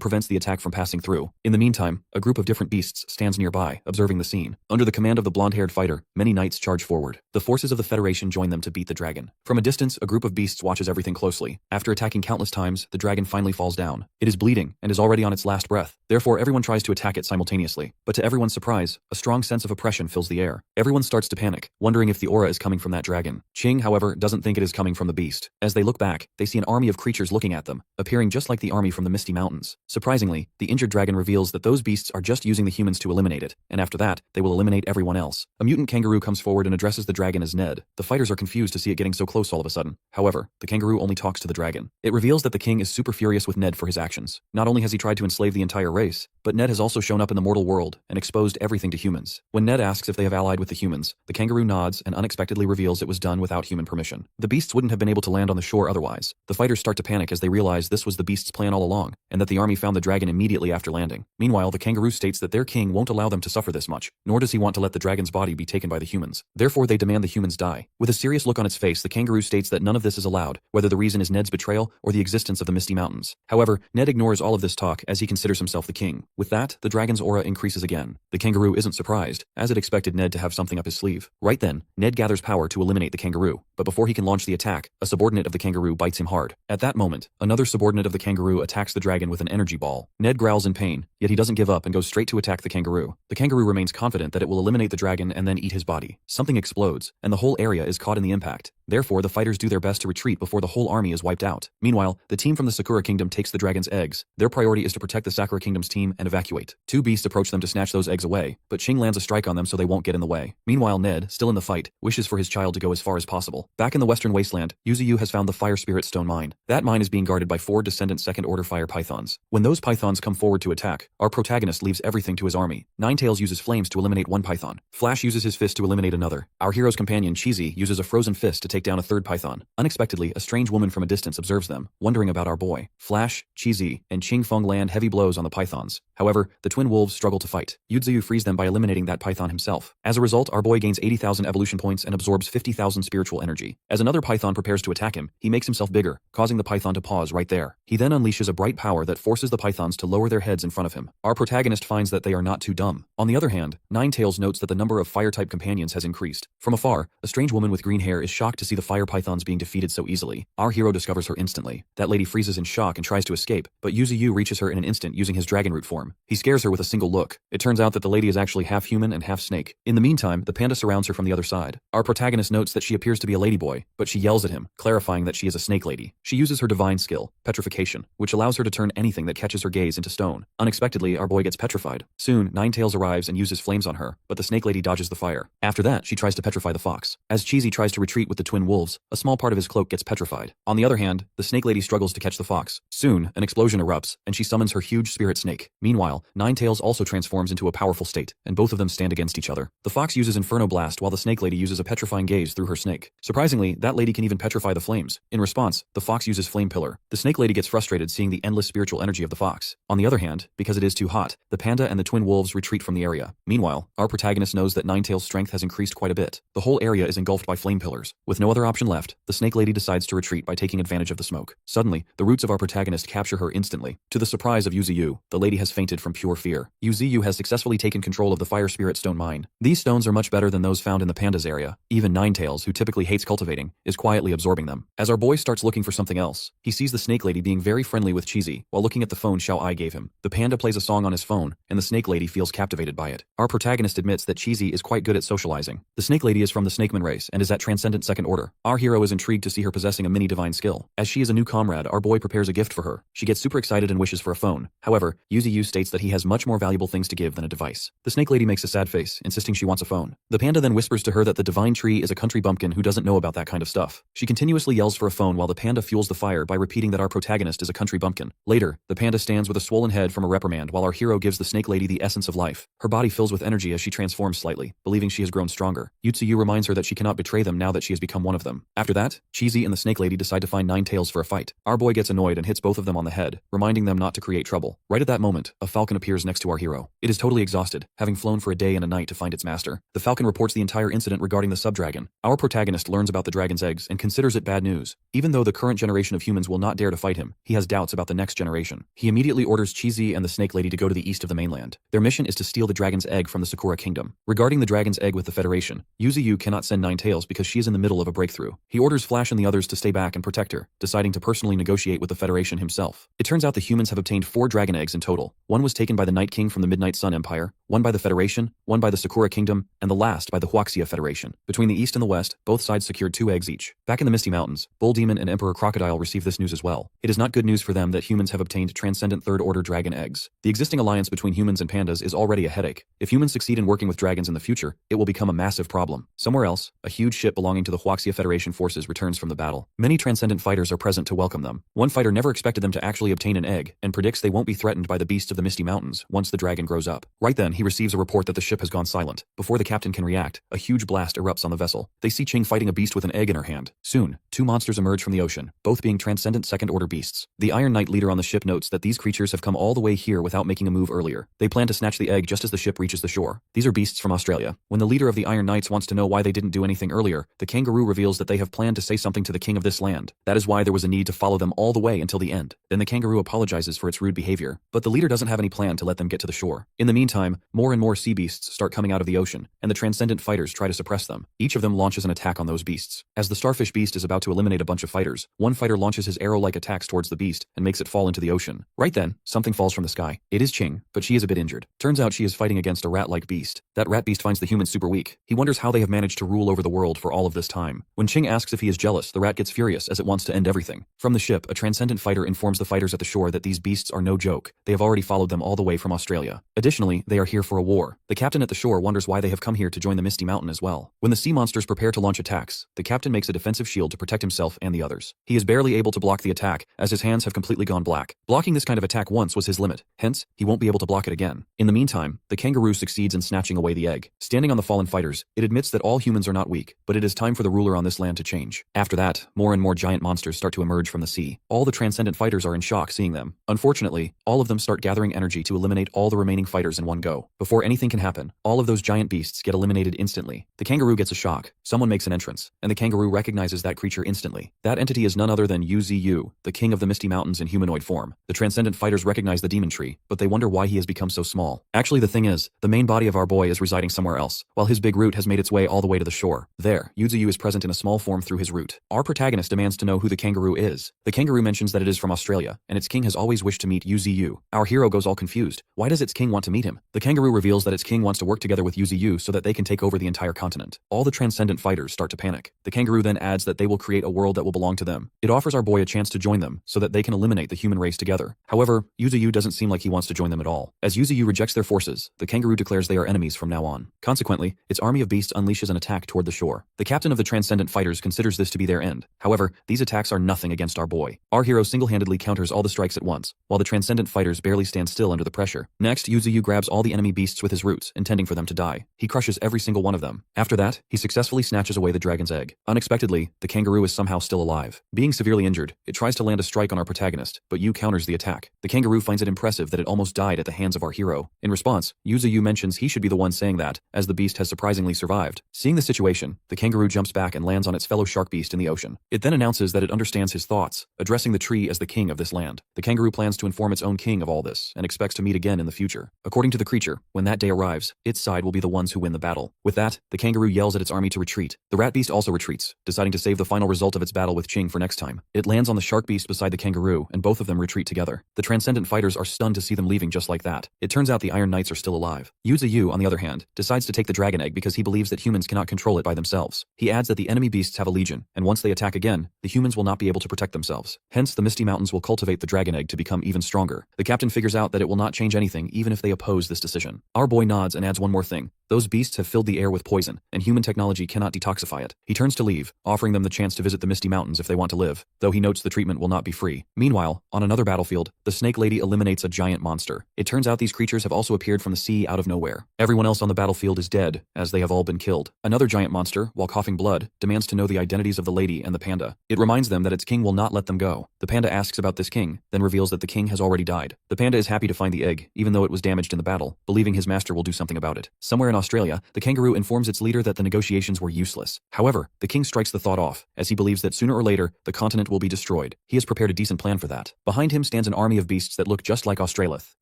prevents the attack from passing through. In the meantime, a group of different beasts stands nearby, observing the scene. Under the command of the blonde-haired fighter, many knights charge forward. The forces of the Federation join them to beat the dragon. From a distance, a group of beasts watches everything closely. After attacking countless times, the dragon finally falls down. It is bleeding and is already on its last breath. Therefore, everyone tries to attack it simultaneously. But to everyone's surprise, a strong sense of oppression fills the air. Everyone starts to panic, wondering if the aura is coming from that dragon. Ching, however, doesn't think it is coming from the beast. As they look back, they see an army of creatures looking at them, appearing just like the army from the Misty Mountains. Surprisingly, the injured dragon reveals that those beasts are just using the humans to eliminate it, and after that, they will eliminate everyone else. A mutant kangaroo comes forward and addresses the dragon as Ned. The fighters are confused to see it getting so close all of a sudden. However, the kangaroo only talks to the dragon. It reveals that the king is super furious with Ned for his actions. Not only has he tried to enslave the entire race, but Ned has also shown up in the mortal world and exposed everything to humans. When Ned asks if they have allied with the humans, the kangaroo nods and unexpectedly reveals it was done without human permission. The beasts wouldn't have been able to land on the shore otherwise. The fighters start to panic as they realize this was the beast's plan all along, and that the army found the dragon immediately after landing. Meanwhile, the kangaroo states that their king won't allow them to suffer this much, nor does he want to let the dragon's body be taken by the humans. Therefore, they demand the humans die. With a serious look on its face, the kangaroo states that none of this is allowed, whether the reason is Ned's betrayal or the existence of the Misty Mountains. However, Ned ignores all of this talk as he considers himself the king. With that, the dragon's aura increases again. The kangaroo isn't surprised, as it expected Ned to have something up his sleeve. Right then, Ned gathers power to eliminate the kangaroo, but before he can launch the attack, a subordinate of the kangaroo bites him hard. At that moment, another subordinate of the kangaroo attacks the dragon with an energy ball. Ned growls in pain, yet he doesn't give up and goes straight to attack the kangaroo. The kangaroo remains confident that it will eliminate the dragon and then eat his body. Something explodes, and the whole area is caught in the impact. Therefore, the fighters do their best to retreat before the whole army is wiped out. Meanwhile, the team from the Sakura Kingdom takes the dragon's eggs. Their priority is to protect the Sakura Kingdom's team and evacuate. Two beasts approach them to snatch those eggs away, but Ching lands a strike on them so they won't get in the way. Meanwhile, Ned, still in the fight, wishes for his child to go as far as possible. Back in the Western Wasteland, Yuzuyu has found the Fire Spirit Stone Mine. That mine is being guarded by 4 descendant second-order fire pythons. When those pythons come forward to attack, our protagonist leaves everything to his army. Ninetails uses flames to eliminate one python. Flash uses his fist to eliminate another. Our hero's companion, Cheesy, uses a frozen fist to take down a third python. Unexpectedly, a strange woman from a distance observes them, wondering about our boy. Flash, Cheesy, and Ching Feng land heavy blows on the pythons. However, the twin wolves struggle to fight. Yuzuyu frees them by eliminating that python himself. As a result, our boy gains 80,000 evolution points and absorbs 50,000 spiritual energy. As another python prepares to attack him, he makes himself bigger, causing the python to pause right there. He then unleashes a bright power that forces the pythons to lower their heads in front of him. Our protagonist finds that they are not too dumb. On the other hand, Ninetails notes that the number of fire-type companions has increased. From afar, a strange woman with green hair is shocked to see the fire pythons being defeated so easily. Our hero discovers her instantly. That lady freezes in shock and tries to escape, but Yuzuyu reaches her in an instant using his dragon root form. He scares her with a single look. It turns out that the lady is actually half human and half snake. In the meantime, the panda surrounds her from the other side. Our protagonist notes that she appears to be a ladyboy, but she yells at him, clarifying that she is a snake lady. She uses her divine skill, petrification, which allows her to turn anything that catches her gaze into stone. Unexpectedly, our boy gets petrified. Soon, Ninetails arrives and uses flames on her, but the snake lady dodges the fire. After that, she tries to petrify the fox. As Cheesy tries to retreat with the twin wolves, a small part of his cloak gets petrified. On the other hand, the snake lady struggles to catch the fox. Soon, an explosion erupts, and she summons her huge spirit snake. Meanwhile, Ninetails also transforms into a powerful state, and both of them stand against each other. The fox uses Inferno Blast while the snake lady uses a petrifying gaze through her snake. Surprisingly, that lady can even petrify the flames. In response, the fox uses Flame Pillar. The snake lady gets frustrated seeing the endless spiritual energy of the fox. On the other hand, because it is too hot, the panda and the twin wolves retreat from the area. Meanwhile, our protagonist knows that Ninetails' strength has increased quite a bit. The whole area is engulfed by flame pillars. With no other option left, the snake lady decides to retreat by taking advantage of the smoke. Suddenly, the roots of our protagonist capture her instantly. To the surprise of Yuzuyu, the lady has fainted from pure fear. Yuzuyu has successfully taken control of the Fire Spirit Stone Mine. These stones are much better than those found in the panda's area. Even Ninetails, who typically hates cultivating, is quietly absorbing them. As our boy starts looking for something else, he sees the snake lady being very friendly with Cheesy while looking at the phone Xiao Ai gave him. The panda plays a song on his phone, and the snake lady feels captivated by it. Our protagonist admits that Cheesy is quite good at socializing. The snake lady is from the Snakeman race and is at Transcendent Second Order. Our hero is intrigued to see her possessing a mini divine skill. As she is a new comrade, our boy prepares a gift for her. She gets super excited and wishes for a phone. However, Yuzuyu states that he has much more valuable things to give than a device. The snake lady makes a sad face, insisting she wants a phone. The panda then whispers to her that the divine tree is a country bumpkin who doesn't know about that kind of stuff. She continuously yells for a phone while the panda fuels the fire by repeating that our protagonist is a country bumpkin. Later, the panda stands with a swollen head from a reprimand while our hero gives the snake lady the essence of life. Her body fills with energy as she transforms slightly, believing she has grown stronger. Yuzuyu reminds her that she cannot betray them now that she has become become one of them. After that, Cheesy and the Snake Lady decide to find Nine Tails for a fight. Our boy gets annoyed and hits both of them on the head, reminding them not to create trouble. Right at that moment, a falcon appears next to our hero. It is totally exhausted, having flown for a day and a night to find its master. The falcon reports the entire incident regarding the sub-dragon. Our protagonist learns about the dragon's eggs and considers it bad news. Even though the current generation of humans will not dare to fight him, he has doubts about the next generation. He immediately orders Cheesy and the Snake Lady to go to the east of the mainland. Their mission is to steal the dragon's egg from the Sakura Kingdom. Regarding the dragon's egg with the Federation, Yuzu cannot send Nine Tails because she is in the middle of a breakthrough. He orders Flash and the others to stay back and protect her, deciding to personally negotiate with the Federation himself. It turns out the humans have obtained 4 dragon eggs in total. One was taken by the Night King from the Midnight Sun Empire, one by the Federation, one by the Sakura Kingdom, and the last by the Huaxia Federation. Between the east and the west, both sides secured 2 eggs each. Back in the Misty Mountains, Bull Demon and Emperor Crocodile receive this news as well. It is not good news for them that humans have obtained transcendent third-order dragon eggs. The existing alliance between humans and pandas is already a headache. If humans succeed in working with dragons in the future, it will become a massive problem. Somewhere else, a huge ship belonging to the Huaxia Federation forces returns from the battle. Many transcendent fighters are present to welcome them. One fighter never expected them to actually obtain an egg, and predicts they won't be threatened by the beasts of the Misty Mountains once the dragon grows up. Right then, he receives a report that the ship has gone silent. Before the captain can react, a huge blast erupts on the vessel. They see Ching fighting a beast with an egg in her hand. Soon, 2 monsters emerge from the ocean, both being transcendent second-order beasts. The Iron Knight leader on the ship notes that these creatures have come all the way here without making a move earlier. They plan to snatch the egg just as the ship reaches the shore. These are beasts from Australia. When the leader of the Iron Knights wants to know why they didn't do anything earlier, the kangaroo reveals that they have planned to say something to the king of this land. That is why there was a need to follow them all the way until the end. Then the kangaroo apologizes for its rude behavior, but the leader doesn't have any plan to let them get to the shore. In the meantime, more and more sea beasts start coming out of the ocean, and the transcendent fighters try to suppress them. Each of them launches an attack on those beasts. As the starfish beast is about to eliminate a bunch of fighters, one fighter launches his arrow-like attacks towards the beast and makes it fall into the ocean. Right then, something falls from the sky. It is Ching, but she is a bit injured. Turns out she is fighting against a rat-like beast. That rat beast finds the humans super weak. He wonders how they have managed to rule over the world for all of this time. When Ching asks if he is jealous, the rat gets furious as it wants to end everything. From the ship, a transcendent fighter informs the fighters at the shore that these beasts are no joke. They have already followed them all the way from Australia. Additionally, they are here for a war. The captain at the shore wonders why they have come here to join the Misty Mountain as well. When the sea monsters prepare to launch attacks, the captain makes a defensive shield to protect himself and the others. He is barely able to block the attack, as his hands have completely gone black. Blocking this kind of attack once was his limit, hence, he won't be able to block it again. In the meantime, the kangaroo succeeds in snatching away the egg. Standing on the fallen fighters, it admits that all humans are not weak, but it is time for the ruler on this land to change. After that, more and more giant monsters start to emerge from the sea. All the transcendent fighters are in shock seeing them. Unfortunately, all of them start gathering energy to eliminate all the remaining fighters in one go. Before anything can happen, all of those giant beasts get eliminated instantly. The kangaroo gets a shock, someone makes an entrance, and the kangaroo recognizes that creature instantly. That entity is none other than Yuzu, the king of the Misty Mountains in humanoid form. The transcendent fighters recognize the demon tree, but they wonder why he has become so small. Actually, the thing is, the main body of our boy is residing somewhere else, while his big root has made its way all the way to the shore. There, Yuzu is present in a small form through his root. Our protagonist demands to know who the kangaroo is. The kangaroo mentions that it is from Australia, and its king has always wished to meet Yuzu. Our hero goes all confused. Why does its king want to meet him? The kangaroo reveals that its king wants to work together with Yuzu so that they can take over the entire continent. All the transcendent fighters start to panic. The kangaroo then adds that they will create a world that will belong to them. It offers our boy a chance to join them, so that they can eliminate the human race together. However, Yuzu doesn't seem like he wants to join them at all. As Yuzu rejects their forces, the kangaroo declares they are enemies from now on. Consequently, its army of beasts unleashes an attack toward the shore. The captain of the transcendent fighters considers this to be their end. However, these attacks are nothing against our boy. Our hero single-handedly counters all the strikes at once, while the transcendent fighters barely stand still under the pressure. Next, Yuzu grabs all the enemy beasts with his roots, intending for them to die. He crushes every single one of them. After that, he successfully snatches away the dragon's egg. Unexpectedly, the kangaroo is somehow still alive. Being severely injured, it tries to land a strike on our protagonist, but Yu counters the attack. The kangaroo finds it impressive that it almost died at the hands of our hero. In response, Yuzu mentions he should be the one saying that, as the beast has surprisingly survived. Seeing the situation, the kangaroo jumps back and lands on its fellow shark beast in the ocean. It then announces that it understands his thoughts, addressing the tree as the king of this land. The kangaroo plans to inform its own king of all this, and expects to meet again in the future. According to the creature, when that day arrives, its side will be the ones who win the battle. With that, the kangaroo yells at its army to retreat. The rat beast also retreats, deciding to save the final result of its battle with Ching for next time. It lands on the shark beast beside the kangaroo, and both of them retreat together. The transcendent fighters are stunned to see them leaving just like that. It turns out the Iron Knights are still alive. Yuzu, on the other hand, decides to take the dragon egg because he believes that humans cannot control it by themselves. He adds that the enemy beasts have a legion, and once they attack again, the humans will not be able to protect themselves. Hence, the Misty Mountains will cultivate the dragon egg to become even stronger. The captain figures out that it will not change anything even if they oppose this decision. Our boy nods and adds one more thing. Those beasts have filled the air with poison, and human technology cannot detoxify it. He turns to leave, offering them the chance to visit the Misty Mountains if they want to live, though he notes the treatment will not be free. Meanwhile, on another battlefield, the Snake Lady eliminates a giant monster. It turns out these creatures have also appeared from the sea out of nowhere. Everyone else on the battlefield is dead, as they have all been killed. Another giant monster, while coughing blood, demands to know the identities of the lady and the panda. It reminds them that its king will not let them go. The panda asks about this king, then reveals that the king has already died. The panda is happy to find the egg, even though it was damaged in the battle, believing his master will do something about it. Somewhere in Australia, the kangaroo informs its leader that the negotiations were useless. However, the king strikes the thought off, as he believes that sooner or later, the continent will be destroyed. He has prepared a decent plan for that. Behind him stands an army of beasts that look just like Australith.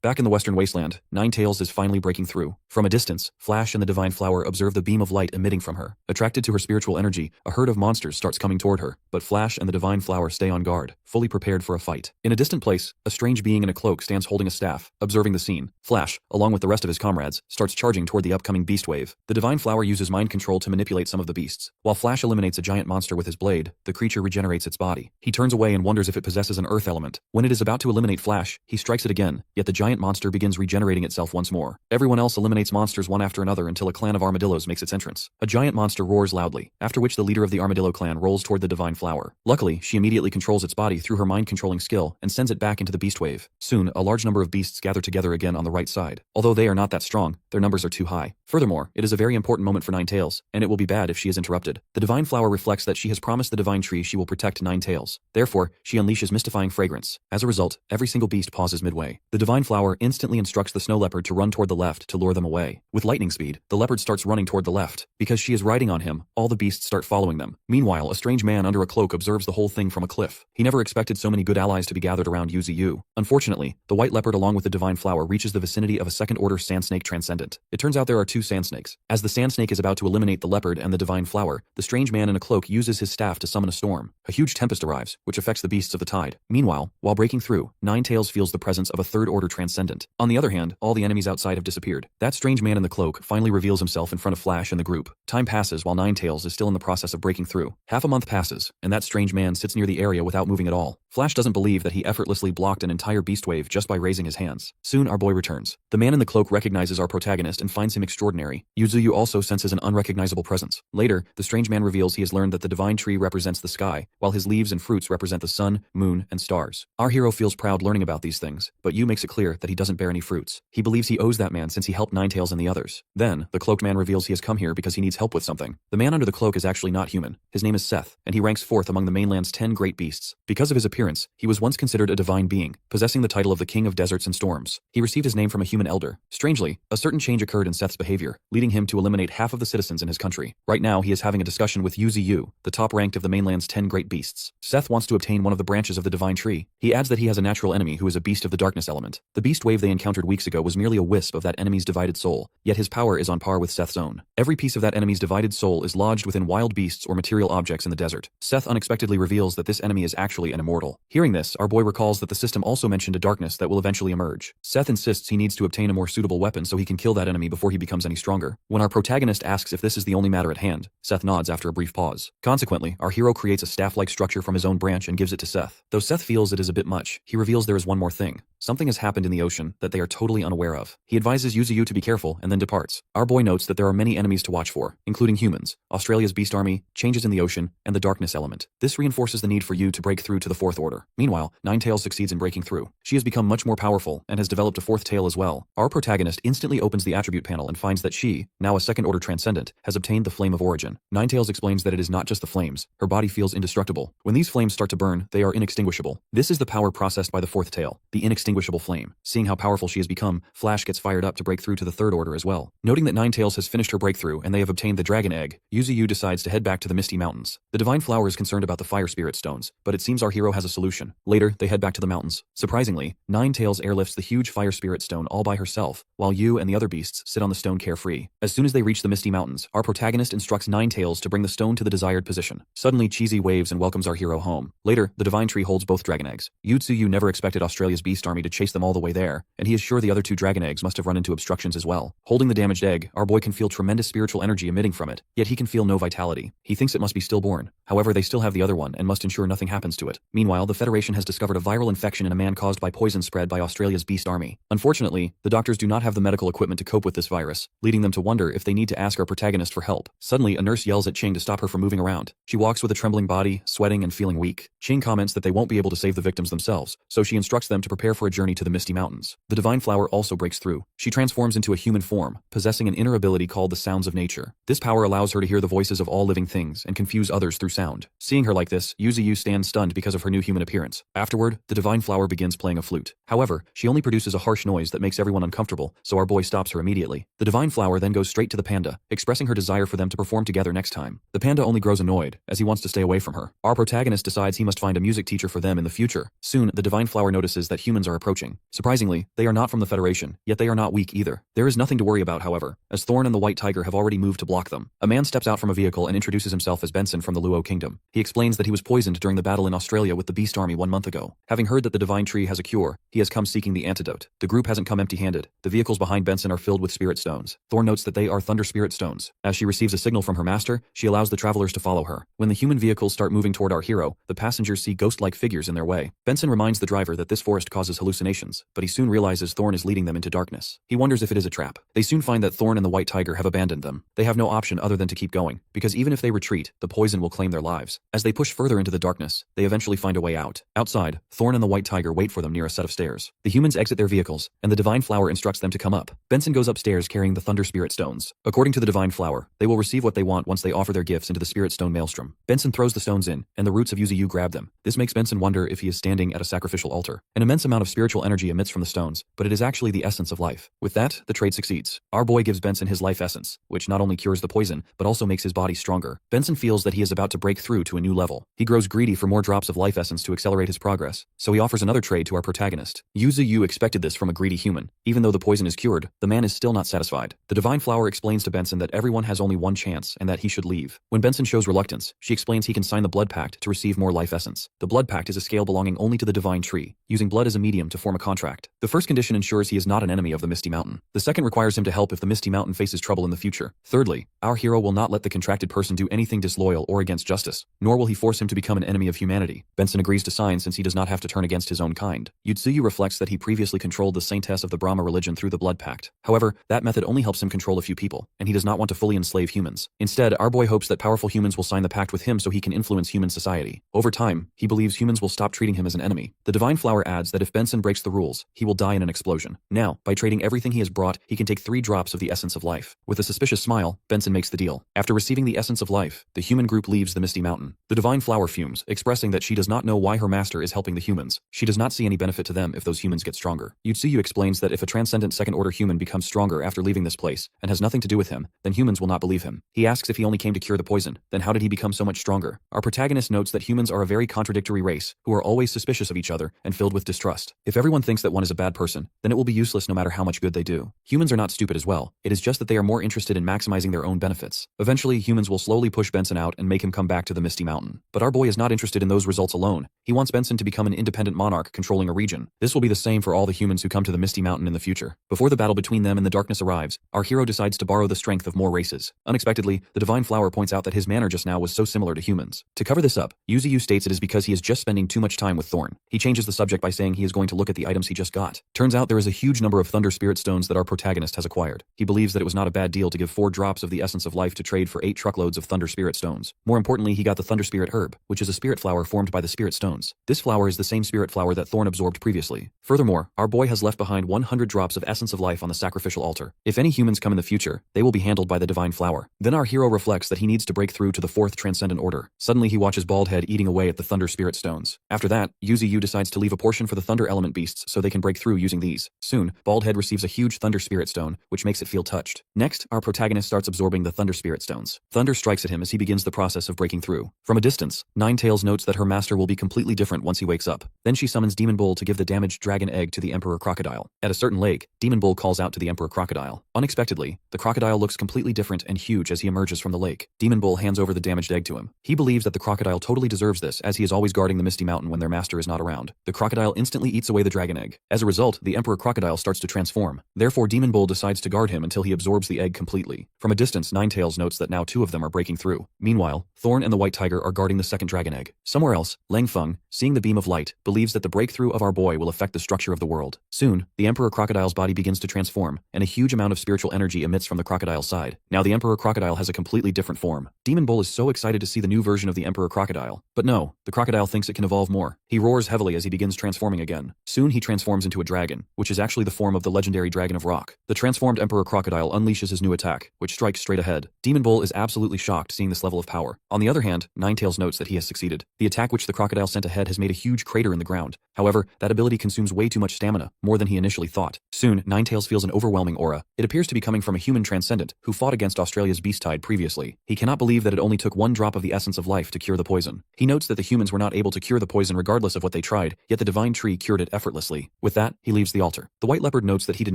Back in the Western Wasteland, Ninetales is finally breaking through. From a distance, Flash and the Divine Flower observe the beam of light emitting from her. Attracted to her spiritual energy, a herd of monsters starts coming toward her, but Flash and the Divine Flower stay on guard, fully prepared for a fight. In a distant place, a strange being in a cloak stands holding a staff, observing the scene. Flash, along with the rest of his comrades, starts charging toward the upcoming beast wave. The Divine Flower uses mind control to manipulate some of the beasts. While Flash eliminates a giant monster with his blade, the creature regenerates its body. He turns away and wonders if it possesses an earth element. When it is about to eliminate Flash, he strikes it again, yet the giant monster begins regenerating itself once more. Everyone else eliminates monsters one after another until a clan of armadillos makes its entrance. A giant monster roars loudly, after which the leader of the armadillo clan rolls toward the Divine Flower. Luckily, she immediately controls its body through her mind-controlling skill and sends it back into the beast wave. Soon, a large number of beasts gather together again on the right side. Although they are not that strong, their numbers are too high. Furthermore, it is a very important moment for Ninetales, and it will be bad if she is interrupted. The Divine Flower reflects that she has promised the Divine Tree she will protect Ninetales. Therefore, she unleashes mystifying fragrance. As a result, every single beast pauses midway. The Divine Flower instantly instructs the Snow Leopard to run toward the left to lure them away. With lightning speed, the leopard starts running toward the left. Because she is riding on him, all the beasts start following them. Meanwhile, a strange man under a cloak observes the whole thing from a cliff. He never expected so many good allies to be gathered around Yuzu. Unfortunately, the White Leopard along with the Divine Flower reaches the vicinity of a second-order Sand Snake Transcendent. It turns out there are two Sand Snakes. As the Sand Snake is about to eliminate the leopard and the Divine Flower, the strange man in a cloak uses his staff to summon a storm. A huge tempest arrives, which affects the beasts of the tide. Meanwhile, while breaking through, Ninetales feels the presence of a third-order Transcendent. On the other hand, all the enemies outside have disappeared. That strange man in the cloak finally reveals himself in front of Flash and the group. Time passes while Ninetales is still in the process of breaking through. Half a month passes, and that strange man sits near the area without moving at all. Flash doesn't believe that he effortlessly blocked an entire beast wave just by raising his hands. Soon our boy returns. The man in the cloak recognizes our protagonist and finds him extraordinary. Yuzu also senses an unrecognizable presence. Later, the strange man reveals he has learned that the Divine Tree represents the sky, while his leaves and fruits represent the sun, moon, and stars. Our hero feels proud learning about these things, but Yu makes it clear that he doesn't bear any fruits. He believes he owes that man since he helped Ninetales and the others. Then, the cloaked man reveals he has come here because he needs help with something. The man under the cloak is actually not human. His name is Seth, and he ranks 4th among the mainland's 10 great beasts. Because of his appearance, he was once considered a divine being, possessing the title of the King of Deserts and Storms. He received his name from a human elder. Strangely, a certain change occurred in Seth's behavior, leading him to eliminate half of the citizens in his country. Right now, he is having a discussion with Yuzu, the top ranked of the mainland's 10 great beasts. Seth wants to obtain one of the branches of the Divine Tree. He adds that he has a natural enemy who is a beast of the darkness element. The beast wave they encountered weeks ago was merely a wisp of that enemy's divided soul, yet his power is on par with Seth's own. Every piece of that enemy's divided soul is lodged within wild beasts or material objects in the desert. Seth unexpectedly reveals that this enemy is actually an immortal. Hearing this, our boy recalls that the system also mentioned a darkness that will eventually emerge. Seth insists he needs to obtain a more suitable weapon so he can kill that enemy before he becomes any stronger. When our protagonist asks if this is the only matter at hand, Seth nods after a brief pause. Consequently, our hero creates a staff-like structure from his own branch and gives it to Seth. Though Seth feels it is a bit much, he reveals there is one more thing. Something has happened in the ocean that they are totally unaware of. He advises Yuzu to be careful and then departs. Our boy notes that there are many enemies to watch for, including humans, Australia's beast army, changes in the ocean, and the darkness element. This reinforces the need for Yu to break through to the 4th order. Meanwhile, Ninetales succeeds in breaking through. She has become much more powerful and has developed a 4th tail as well. Our protagonist instantly opens the attribute panel and finds that she, now a 2nd order transcendent, has obtained the Flame of Origin. Ninetales explains that it is not just the flames. Her body feels indestructible. When these flames start to burn, they are inextinguishable. This is the power processed by the 4th tail, the inextinguishable flame. Seeing how powerful she has become, Flash gets fired up to break through to the 3rd order as well. Noting that Ninetales has finished her breakthrough and they have obtained the dragon egg, Yuzu decides to head back to the Misty Mountains. The Divine Flower is concerned about the fire spirit stones, but it seems our hero has a solution. Later, they head back to the mountains. Surprisingly, Ninetales airlifts the huge fire spirit stone all by herself, while Yu and the other beasts sit on the stone carefree. As soon as they reach the Misty Mountains, our protagonist instructs Ninetales to bring the stone to the desired position. Suddenly, Cheesy waves and welcomes our hero home. Later, the Divine Tree holds both dragon eggs. Yuzu never expected Australia's beast army to chase them all the way there, and he is sure the other 2 dragon eggs must have run into obstructions as well. Holding the damaged egg, our boy can feel tremendous spiritual energy emitting from it, yet he can feel no vitality. He thinks it must be stillborn. However, they still have the other one and must ensure nothing happens to it. Meanwhile, the Federation has discovered a viral infection in a man caused by poison spread by Australia's beast army. Unfortunately, the doctors do not have the medical equipment to cope with this virus, leading them to wonder if they need to ask our protagonist for help. Suddenly, a nurse yells at Ching to stop her from moving around. She walks with a trembling body, sweating and feeling weak. Ching comments that they won't be able to save the victims themselves, so she instructs them to prepare for a journey to the Misty Mountains. The Divine Flower also breaks through. She transforms into a human form, possessing an inner ability called the Sounds of Nature. This power allows her to hear the voices of all living things and confuse others through sound. Seeing her like this, Yuzu stands stunned because of her new human appearance. Afterward, the Divine Flower begins playing a flute. However, she only produces a harsh noise that makes everyone uncomfortable, so our boy stops her immediately. The Divine Flower then goes straight to the panda, expressing her desire for them to perform together next time. The panda only grows annoyed, as he wants to stay away from her. Our protagonist decides he must find a music teacher for them in the future. Soon, the Divine Flower notices that humans are approaching. Surprisingly, they are not from the Federation, yet they are not weak either. There is nothing to worry about, however, as Thorn and the White Tiger have already moved to block them. A man steps out from a vehicle and introduces himself as Benson from the Luo Kingdom. He explains that he was poisoned during the battle in Australia with the Beast Army 1 month ago. Having heard that the Divine Tree has a cure, he has come seeking the antidote. The group hasn't come empty-handed. The vehicles behind Benson are filled with spirit stones. Thorn notes that they are Thunder Spirit Stones. As she receives a signal from her master, she allows the travelers to follow her. When the human vehicles start moving toward our hero, the passengers see ghost-like figures in their way. Benson reminds the driver that this forest causes hallucinations, but he soon realizes Thorn is leading them into darkness. He wonders if it is a trap. They soon find that Thorn and the White Tiger have abandoned them. They have no option other than to keep going, because even if they retreat, the poison will claim their lives. As they push further into the darkness, they eventually find a way out. Outside, Thorn and the White Tiger wait for them near a set of stairs. The humans exit their vehicles, and the Divine Flower instructs them to come up. Benson goes upstairs carrying the Thunder Spirit Stones. According to the Divine Flower, they will receive what they want once they offer their gifts into the Spirit Stone Maelstrom. Benson throws the stones in, and the roots of Yuzu grab them. This makes Benson wonder if he is standing at a sacrificial altar. An immense amount of spiritual energy emits from the stones, but it is actually the essence of life. With that, the trade succeeds. Our boy gives Benson his life essence, which not only cures the poison, but also makes his body stronger. Benson feels that he is about to break through to a new level. He grows greedy for more drops of life essence to accelerate his progress, so he offers another trade to our protagonist. Yuzu expected this from a greedy human. Even though the poison is cured, the man is still not satisfied. The Divine Flower explains to Benson that everyone has only one chance and that he should leave. When Benson shows reluctance, she explains he can sign the Blood Pact to receive more life essence. The Blood Pact is a scale belonging only to the Divine Tree, using blood as a medium to form a contract. The first condition ensures he is not an enemy of the Misty Mountain. The second requires him to help if the Misty Mountain faces trouble in the future. Thirdly, our hero will not let the contracted person do anything disloyal or against justice, nor will he force him to become an enemy of humanity. Benson agrees to sign since he does not have to turn against his own kind. Yutsuyu reflects that he previously controlled the saintess of the Brahma religion through the Blood Pact. However, that method only helps him control a few people, and he does not want to fully enslave humans. Instead, our boy hopes that powerful humans will sign the pact with him so he can influence human society. Over time, he believes humans will stop treating him as an enemy. The Divine Flower adds that if Benson breaks the rules, he will die in an explosion. Now, by trading everything he has brought, he can take 3 drops of the essence of life. With a suspicious smile, Benson makes the deal. After receiving the essence of life, the human group leaves the Misty Mountain. The Divine Flower fumes, expressing that she does not know why her master is helping the humans. She does not see any benefit to them if those humans get stronger. Yutsuyu explains that if a transcendent second-order human becomes stronger after leaving this place, and has nothing to do with him, then humans will not believe him. He asks if he only came to cure the poison, then how did he become so much stronger? Our protagonist notes that humans are a very contradictory race, who are always suspicious of each other and filled with distrust. If everyone thinks that one is a bad person, then it will be useless no matter how much good they do. Humans are not stupid as well, it is just that they are more interested in maximizing their own benefits. Eventually, humans will slowly push Benson out and make him come back to the Misty Mountain. But our boy is not interested in those results alone. He wants Benson to become an independent monarch controlling a region. This will be the same for all the humans who come to the Misty Mountain in the future. Before the battle between them and the darkness arrives, our hero decides to borrow the strength of more races. Unexpectedly, the Divine Flower points out that his manner just now was so similar to humans. To cover this up, Yuzu states it is because he is just spending too much time with Thorn. He changes the subject by saying he is going to look at the items he just got. Turns out there is a huge number of Thunder Spirit Stones that our protagonist has acquired. He believes that it was not a bad deal to give 4 drops of the essence of life to trade for 8 truckloads of Thunder Spirit Stones. More importantly, he got the Thunder Spirit Herb, which is a spirit flower formed by the Spirit Stones. This flower is the same spirit flower that Thorn absorbed previously. Furthermore, our boy has left behind 100 drops of essence of life on the sacrificial altar. If any humans come in the future, they will be handled by the Divine Flower. Then our hero reflects that he needs to break through to the 4th Transcendent Order. Suddenly he watches Baldhead eating away at the Thunder Spirit Stones. After that, Yuzu decides to leave a portion for the Thunder Element beasts so they can break through using these. Soon, Baldhead receives a huge Thunder Spirit Stone, which makes it feel touched. Next, our protagonist starts absorbing the Thunder Spirit Stones. Thunder strikes at him as he begins the process of breaking through. From a distance, Ninetails notes that her master will be completely different once he wakes up. Then she summons Demon Bull to give the damaged dragon egg to the Emperor Crocodile. At a certain lake, Demon Bull calls out to the Emperor Crocodile. Unexpectedly, the crocodile looks completely different and huge as he emerges from the lake. Demon Bull hands over the damaged egg to him. He believes that the crocodile totally deserves this as he is always guarding the Misty Mountain when their master is not around. The crocodile instantly eats away the dragon egg. As a result, the Emperor Crocodile starts to transform. Therefore, Demon Bull decides to guard him until he absorbs the egg completely. From a distance, response, Ninetales notes that now 2 of them are breaking through. Meanwhile, Thorn and the White Tiger are guarding the second dragon egg. Somewhere else, Lang Feng, seeing the beam of light, believes that the breakthrough of our boy will affect the structure of the world. Soon, the Emperor Crocodile's body begins to transform, and a huge amount of spiritual energy emits from the crocodile's side. Now the Emperor Crocodile has a completely different form. Demon Bull is so excited to see the new version of the Emperor Crocodile. But no, the crocodile thinks it can evolve more. He roars heavily as he begins transforming again. Soon he transforms into a dragon, which is actually the form of the legendary Dragon of Rock. The transformed Emperor Crocodile unleashes his new attack, which strikes straight ahead. Demon Bull is absolutely shocked seeing this level of power. On the other hand, Ninetales notes that he has succeeded. The attack which the crocodile sent ahead has made a huge crater in the ground. However, that ability consumes way too much stamina, more than he initially thought. Soon, Ninetales feels an overwhelming aura. It appears to be coming from a human transcendent who fought against Australia's Beasttide previously. He cannot believe that it only took 1 drop of the essence of life to cure the poison. He notes that the humans were not able to cure the poison regardless of what they tried, yet the divine tree cured it effortlessly. With that, he leaves the altar. The White Leopard notes that he did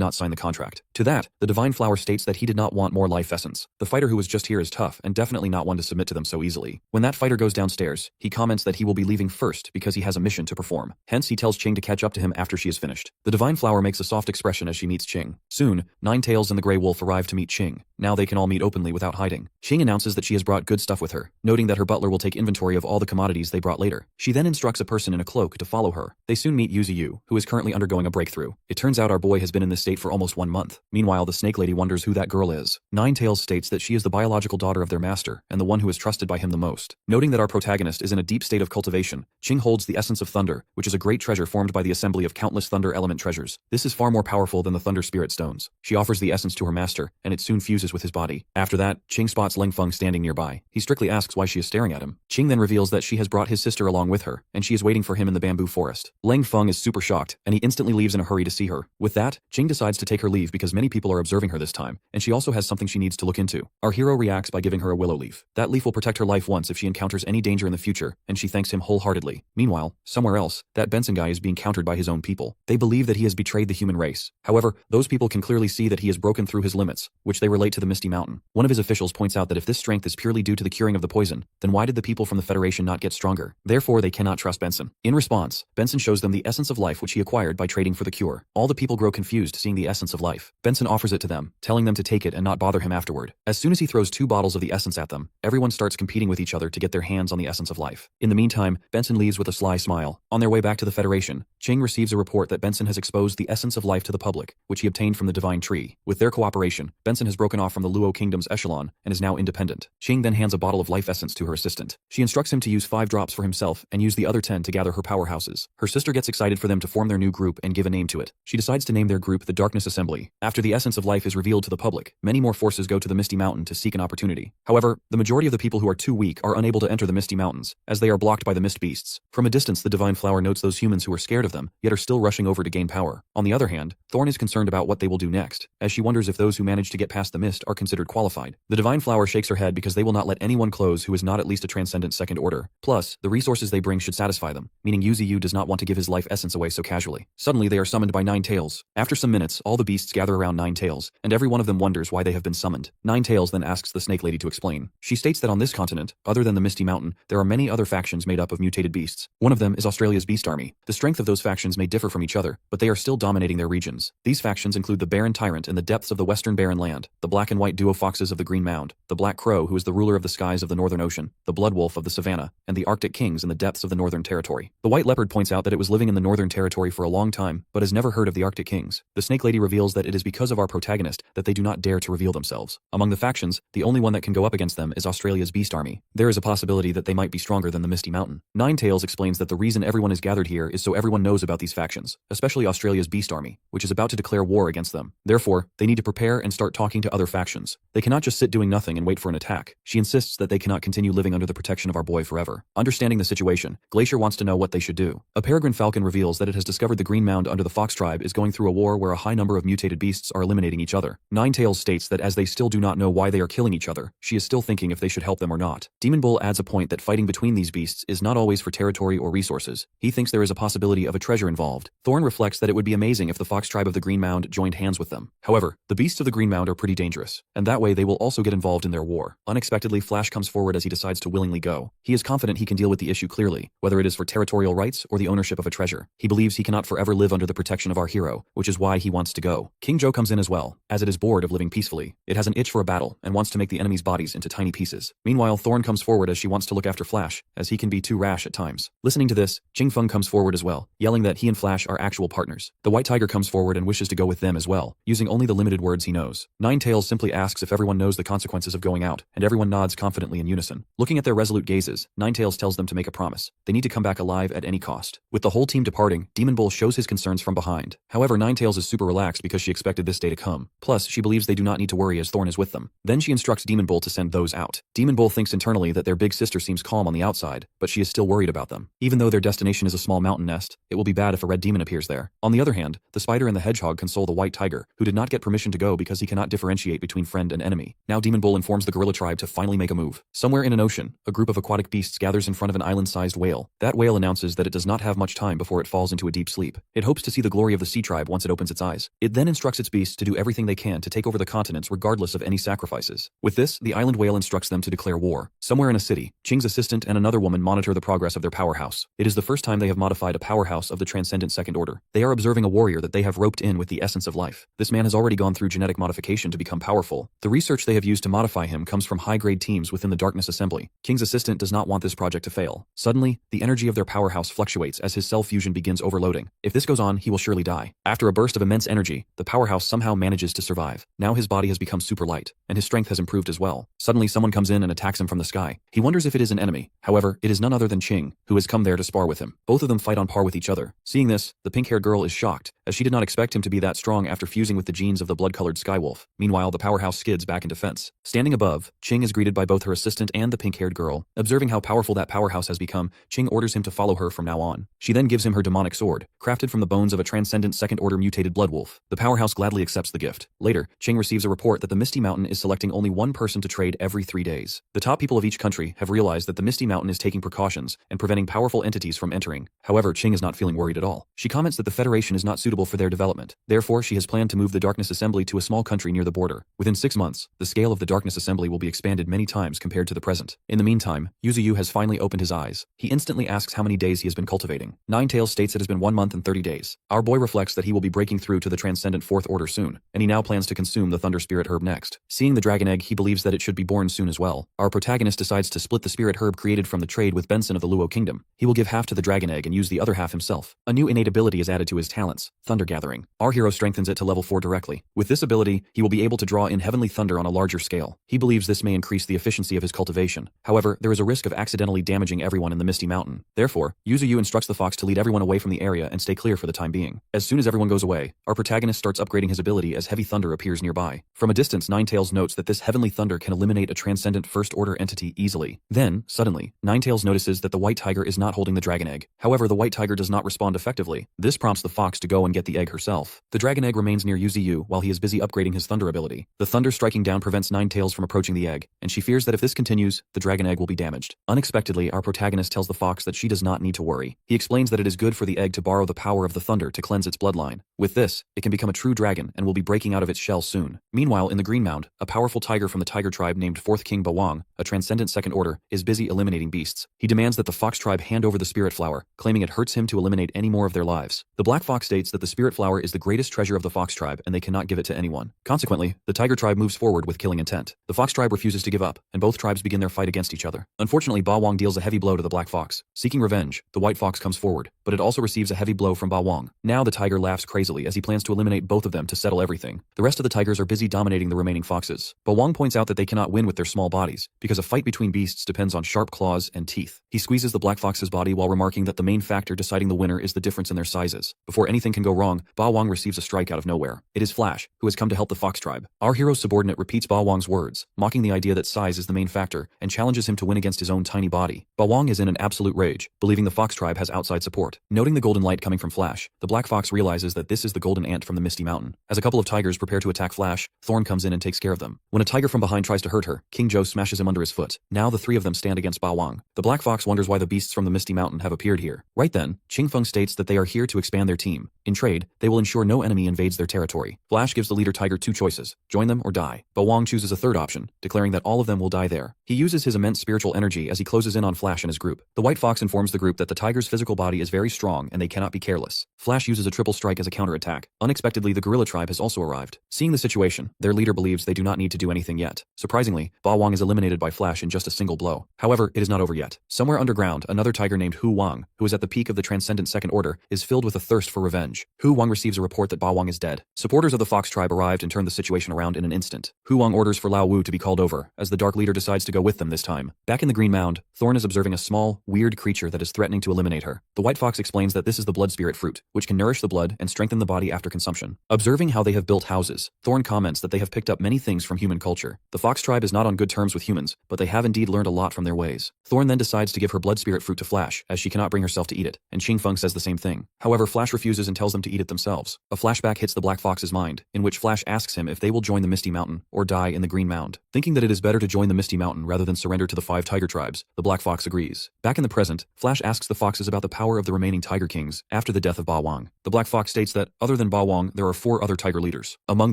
not sign the contract. To that, the divine flower states that he did not want more life essence. The fighter who was just here is tough and definitely not one to submit to them so easily. When that fighter goes downstairs, he comments that he will be leaving first because he has a mission to perform. Hence, he tells Ching to catch up to him after she is finished. The divine flower makes a soft expression as she meets Ching. Soon, Ninetales and the Grey Wolf arrive to meet Ching. Now they can all meet openly without hiding. Ching announces that she has brought good stuff with her, noting that her butler will take inventory of all the commodities they brought later. She then instructs a person in a cloak to follow her. They soon meet Yuzu, who is currently undergoing a breakthrough. It turns out our boy has been in this state for almost 1 month. Meanwhile, the Snake Lady wonders who that girl is. Ninetales states that she is the biological daughter of their master, and the one who is trusted by him the most. Noting that our protagonist is in a deep state of cultivation, Ching holds the essence of thunder, which is a great treasure formed by the assembly of countless thunder element treasures. This is far more powerful than the thunder spirit stones. She offers the essence to her master, and it soon fuses with his body. After that, Ching spots Lang Feng standing nearby. He strictly asks why she is staring at him. Ching then reveals that she has brought his sister along with her, and she is waiting for him in the bamboo forest. Lang Feng is super shocked, and he instantly leaves in a hurry to see her. With that, Ching decides to take her leave because many people are observing her this time, and she also has something she needs to look into. Our hero reacts by giving her a willow leaf. That leaf will protect her life once if she encounters any danger in the future, and she thanks him wholeheartedly. Meanwhile, somewhere else, that Benson guy is being countered by his own people. They believe that he has betrayed the human race. However, those people can clearly see that he has broken through his limits, which they relate to the Misty Mountain. One of his officials points out that if this strength is purely due to the curing of the poison, then why did the people from the Federation not get stronger? Therefore, they cannot trust Benson. In response, Benson shows them the essence of life which he acquired by trading for the cure. All the people grow confused seeing the essence of life. Benson offers it to them, telling them to take it and not bother him afterward. As soon as he throws 2 bottles of the essence at them, everyone starts competing with each other to get their hands on the essence of life. In the meantime, Benson leaves with a sly smile. On their way back to the Federation, Ching receives a report that Benson has exposed the essence of life to the public, which he obtained from the divine tree. With their cooperation, Benson has broken off from the Luo Kingdom's echelon and is now independent. Ching then hands a bottle of life essence to her assistant. She instructs him to use 5 drops for himself and use the other 10 to gather her powerhouses. Her sister gets excited for them to form their new group and give a name to it. She decides to name their group the Darkness Assembly. After the essence of life is revealed to the public, many more forces go to the Misty Mountain to seek an opportunity. However, the majority of the people who are too weak are unable to enter the Misty Mountains, as they are blocked by the Mist Beasts. From a distance, the Divine Flower notes those humans who are scared of them, yet are still rushing over to gain power. On the other hand, Thorn is concerned about what they will do next, as she wonders if those who manage to get past the mist are considered qualified. The Divine Flower shakes her head because they will not let anyone close who is not at least a transcendent second order. Plus, the resources they bring should satisfy them, meaning Yuzu does not want to give his life essence away so casually. Suddenly, they are summoned by Ninetales. After some minutes, all the beasts gather around Ninetales, and every one of them wonders why they have been summoned. Ninetales then asks the Snake Lady to explain. She states that on this continent, other than the Misty Mountain, there are many other factions made up of mutated beasts. One of them is Australia's Beast Army. The strength of those factions may differ from each other, but they are still dominating their regions. These factions include the Baron Tyrant in the depths of the Western Barren Land, the Black and White Duo Foxes of the Green Mound, the Black Crow who is the ruler of the skies of the Northern Ocean, the Blood Wolf of the Savannah, and the Arctic Kings in the depths of the Northern Territory. The White Leopard points out that it was living in the Northern Territory for a long time, but has never heard of the Arctic Kings. The Snake Lady reveals that it is because of our protagonist that they do not dare to reveal themselves. Among the factions, the only one that can go up against them is Australia's Beast Army. There is a possibility that they might be stronger than the Misty Mountain. Ninetales explains that the reason everyone is gathered here is so everyone knows about these factions, especially Australia's Beast Army, which is about to declare war against them. Therefore, they need to prepare and start talking to other factions. They cannot just sit doing nothing and wait for an attack. She insists that they cannot continue living under the protection of our boy forever. Understanding the situation, Glacier wants to know what they should do. A peregrine falcon reveals that it has discovered the Green Mound under the Fox tribe is going through a war where a high number of mutated beasts are eliminating each other. Ninetales states that as they still do not know why they are killing each other, she is still thinking if they should help them or not. Demon Bull adds a point that fighting between these beasts is not always for territory or resources. He thinks there is a possibility of a treasure involved. Thorn reflects that it would be amazing if the Fox tribe of the Green Mound joined hands with them. However, the beasts of the Green Mound are pretty dangerous, and that way they will also get involved in their war. Unexpectedly, Flash comes forward as he decides to willingly go. He is confident he can deal with the issue clearly, whether it is for territorial rights or the ownership of a treasure. He believes he cannot forever live under the protection of our hero, which is why he wants to go. King Joe comes in as well, as it is bored of living peacefully. It has an itch for a a battle and wants to make the enemy's bodies into tiny pieces. Meanwhile, Thorn comes forward as she wants to look after Flash, as he can be too rash at times. Listening to this, Ching Feng comes forward as well, yelling that he and Flash are actual partners. The White Tiger comes forward and wishes to go with them as well, using only the limited words he knows. Ninetales simply asks if everyone knows the consequences of going out, and everyone nods confidently in unison. Looking at their resolute gazes, Ninetales tells them to make a promise. They need to come back alive at any cost. With the whole team departing, Demon Bull shows his concerns from behind. However, Ninetales is super relaxed because she expected this day to come. Plus, she believes they do not need to worry as Thorn is with them. Then she instructs Demon Bull to send those out. Demon Bull thinks internally that their big sister seems calm on the outside, but she is still worried about them. Even though their destination is a small mountain nest, it will be bad if a red demon appears there. On the other hand, the spider and the hedgehog console the White Tiger, who did not get permission to go because he cannot differentiate between friend and enemy. Now Demon Bull informs the gorilla tribe to finally make a move. Somewhere in an ocean, a group of aquatic beasts gathers in front of an island-sized whale. That whale announces that it does not have much time before it falls into a deep sleep. It hopes to see the glory of the sea tribe once it opens its eyes. It then instructs its beasts to do everything they can to take over the continents regardless of any sacrifices. With this, the island whale instructs them to declare war. Somewhere in a city, Ching's assistant and another woman monitor the progress of their powerhouse. It is the first time they have modified a powerhouse of the Transcendent Second Order. They are observing a warrior that they have roped in with the essence of life. This man has already gone through genetic modification to become powerful. The research they have used to modify him comes from high-grade teams within the Darkness Assembly. King's assistant does not want this project to fail. Suddenly, the energy of their powerhouse fluctuates as his cell fusion begins overloading. If this goes on, he will surely die. After a burst of immense energy, the powerhouse somehow manages to survive. Now his body has become super light, and his strength has improved as well. Suddenly someone comes in and attacks him from the sky. He wonders if it is an enemy. However, it is none other than Ching, who has come there to spar with him. Both of them fight on par with each other. Seeing this, the pink-haired girl is shocked, as she did not expect him to be that strong after fusing with the genes of the blood-colored Skywolf. Meanwhile, the powerhouse skids back into fence. Standing above, Ching is greeted by both her assistant and the pink-haired girl. Observing how powerful that powerhouse has become, Ching orders him to follow her from now on. She then gives him her demonic sword, crafted from the bones of a Transcendent Second-Order mutated bloodwolf. The powerhouse gladly accepts the gift. Later, Ching receives a report that the Misty Mountain is selecting only one person to trade every 3 days. The top people of each country have realized that the Misty Mountain is taking precautions and preventing powerful entities from entering. However, Ching is not feeling worried at all. She comments that the Federation is not suitable for their development. Therefore, she has planned to move the Darkness Assembly to a small country near the border. Within 6 months, the scale of the Darkness Assembly will be expanded many times compared to the present. In the meantime, Yuzuyu has finally opened his eyes. He instantly asks how many days he has been cultivating. Ninetales states it has been 1 month and 30 days. Our boy reflects that he will be breaking through to the Transcendent Fourth Order soon, and he now plans to consume the Thunder Spirit Herb next. Seeing the Dragon Egg, he believes that it should be born soon as well. Our protagonist decides to split the Spirit Herb created from the trade with Benson of the Luo Kingdom. He will give half to the Dragon Egg and use the other half himself. A new innate ability is added to his talents, Thunder Gathering. Our hero strengthens it to level 4 directly. With this ability, he will be able to draw in heavenly thunder on a larger scale. He believes this may increase the efficiency of his cultivation. However, there is a risk of accidentally damaging everyone in the Misty Mountain. Therefore, Yuzuyu instructs the fox to lead everyone away from the area and stay clear for the time being. As soon as everyone goes away, our protagonist starts upgrading his ability as heavy thunder appears nearby. From a distance, Ninetales notes that this heavenly thunder can eliminate a Transcendent First Order entity easily. Then, suddenly, Ninetales notices that the White Tiger is not holding the Dragon Egg. However, the White Tiger does not respond effectively. This prompts the fox to go and get the egg herself. The Dragon Egg remains near Yuzuyu while he is busy upgrading his thunder ability. The thunder striking down prevents Ninetales from approaching the egg, and she fears that if this continues, the Dragon Egg will be damaged. Unexpectedly, our protagonist tells the fox that she does not need to worry. He explains that it is good for the egg to borrow the power of the thunder to cleanse its bloodline. With this, it can become a true dragon and will be breaking out of its shell soon. Meanwhile, in the Green Mound, a powerful tiger from the tiger tribe named Fourth King Bawang, a Transcendent Second Order, is busy eliminating beasts. He demands that the fox tribe hand over the spirit flower, claiming it hurts him to eliminate any more of their lives. The black fox states that the spirit flower is the greatest treasure of the fox tribe and they cannot give it to anyone. Consequently, the tiger tribe moves forward with killing intent. The fox tribe refuses to give up, and both tribes begin their fight against each other. Unfortunately, Bawang deals a heavy blow to the black fox. Seeking revenge, the white fox comes forward, but it also receives a heavy blow from Bawang. Now the tiger laughs crazily as he plans to eliminate both of them to settle everything. The rest of the tigers are busy dominating the remaining foxes. Bawang points out that they cannot win with their small bodies, because a fight between beasts depends on sharp claws and teeth. He squeezes the black fox's body while remarking that the main factor deciding the winner is the difference in their sizes. Before anything can go wrong, Bawang receives a strike out of nowhere. It is Flash, who has come to help the fox tribe. Our hero's subordinate repeats Bawang's words, mocking the idea that size is the main factor, and challenges him to win against his own tiny body. Bawang is in an absolute rage, believing the fox tribe has outside support. Noting the golden light coming from Flash, the black fox realizes that this is the golden ant from the Misty Mountain. As a couple of tigers prepare to attack Flash, Thorn comes in and takes care of them. When a tiger from behind tries to hurt her, King Joe smashes him under his foot. Now the three of them stand against Bawang. The black fox wonders why the beasts from the Misty Mountain have appeared here. Right then, Ching Feng states that they are here to expand their team. In trade, they will ensure no enemy invades their territory. Flash gives the leader tiger two choices, join them or die. Bawang chooses a third option, declaring that all of them will die there. He uses his immense spiritual energy as he closes in on Flash and his group. The White Fox informs the group that the tiger's physical body is very strong and they cannot be careless. Flash uses a triple strike as a counterattack. Unexpectedly, the gorilla tribe has also arrived. Seeing the situation, their leader believes they do not need to do anything yet. Surprisingly, Ba Wang is eliminated by Flash in just a single blow. However, it is not over yet. Somewhere underground, another tiger named Hu Wang, who is at the peak of the transcendent second order, is filled with a thirst for revenge. Hu Wang receives a report that Ba Wang is dead. Supporters of the Fox tribe arrived and turned the situation around in an instant. Hu Wang orders for Lao Wu to be called over, as the Dark Leader decides to go with them this time. Back in the Green Mound, Thorn is observing a small, weird creature that is threatening to eliminate her. The White Fox explains that this is the blood spirit fruit, which can nourish the blood and strengthen the body after consumption. Observing how they have built houses, Thorn comments that they have picked up many things from human culture. The Fox tribe is not on good terms with humans, but they have indeed learned a lot from their ways. Thorn then decides to give her blood spirit fruit to Flash, as she cannot bring herself to eat it, and Xing Feng says the same thing. However, Flash refuses and tells them to eat it themselves. A flashback hits the Black Fox's mind, in which Flash asks him if they will join the Misty Mountain or die in the Green Mound. Thinking that it is better to join the Misty Mountain rather than surrender to the 5 tiger tribes, the Black Fox agrees. Back in the present, Flash asks the Foxes about the power of the remaining Tiger Kings after the death of Ba Wang. The Black Fox states that, other than Ba Wang, there are 4 other tiger leaders. Among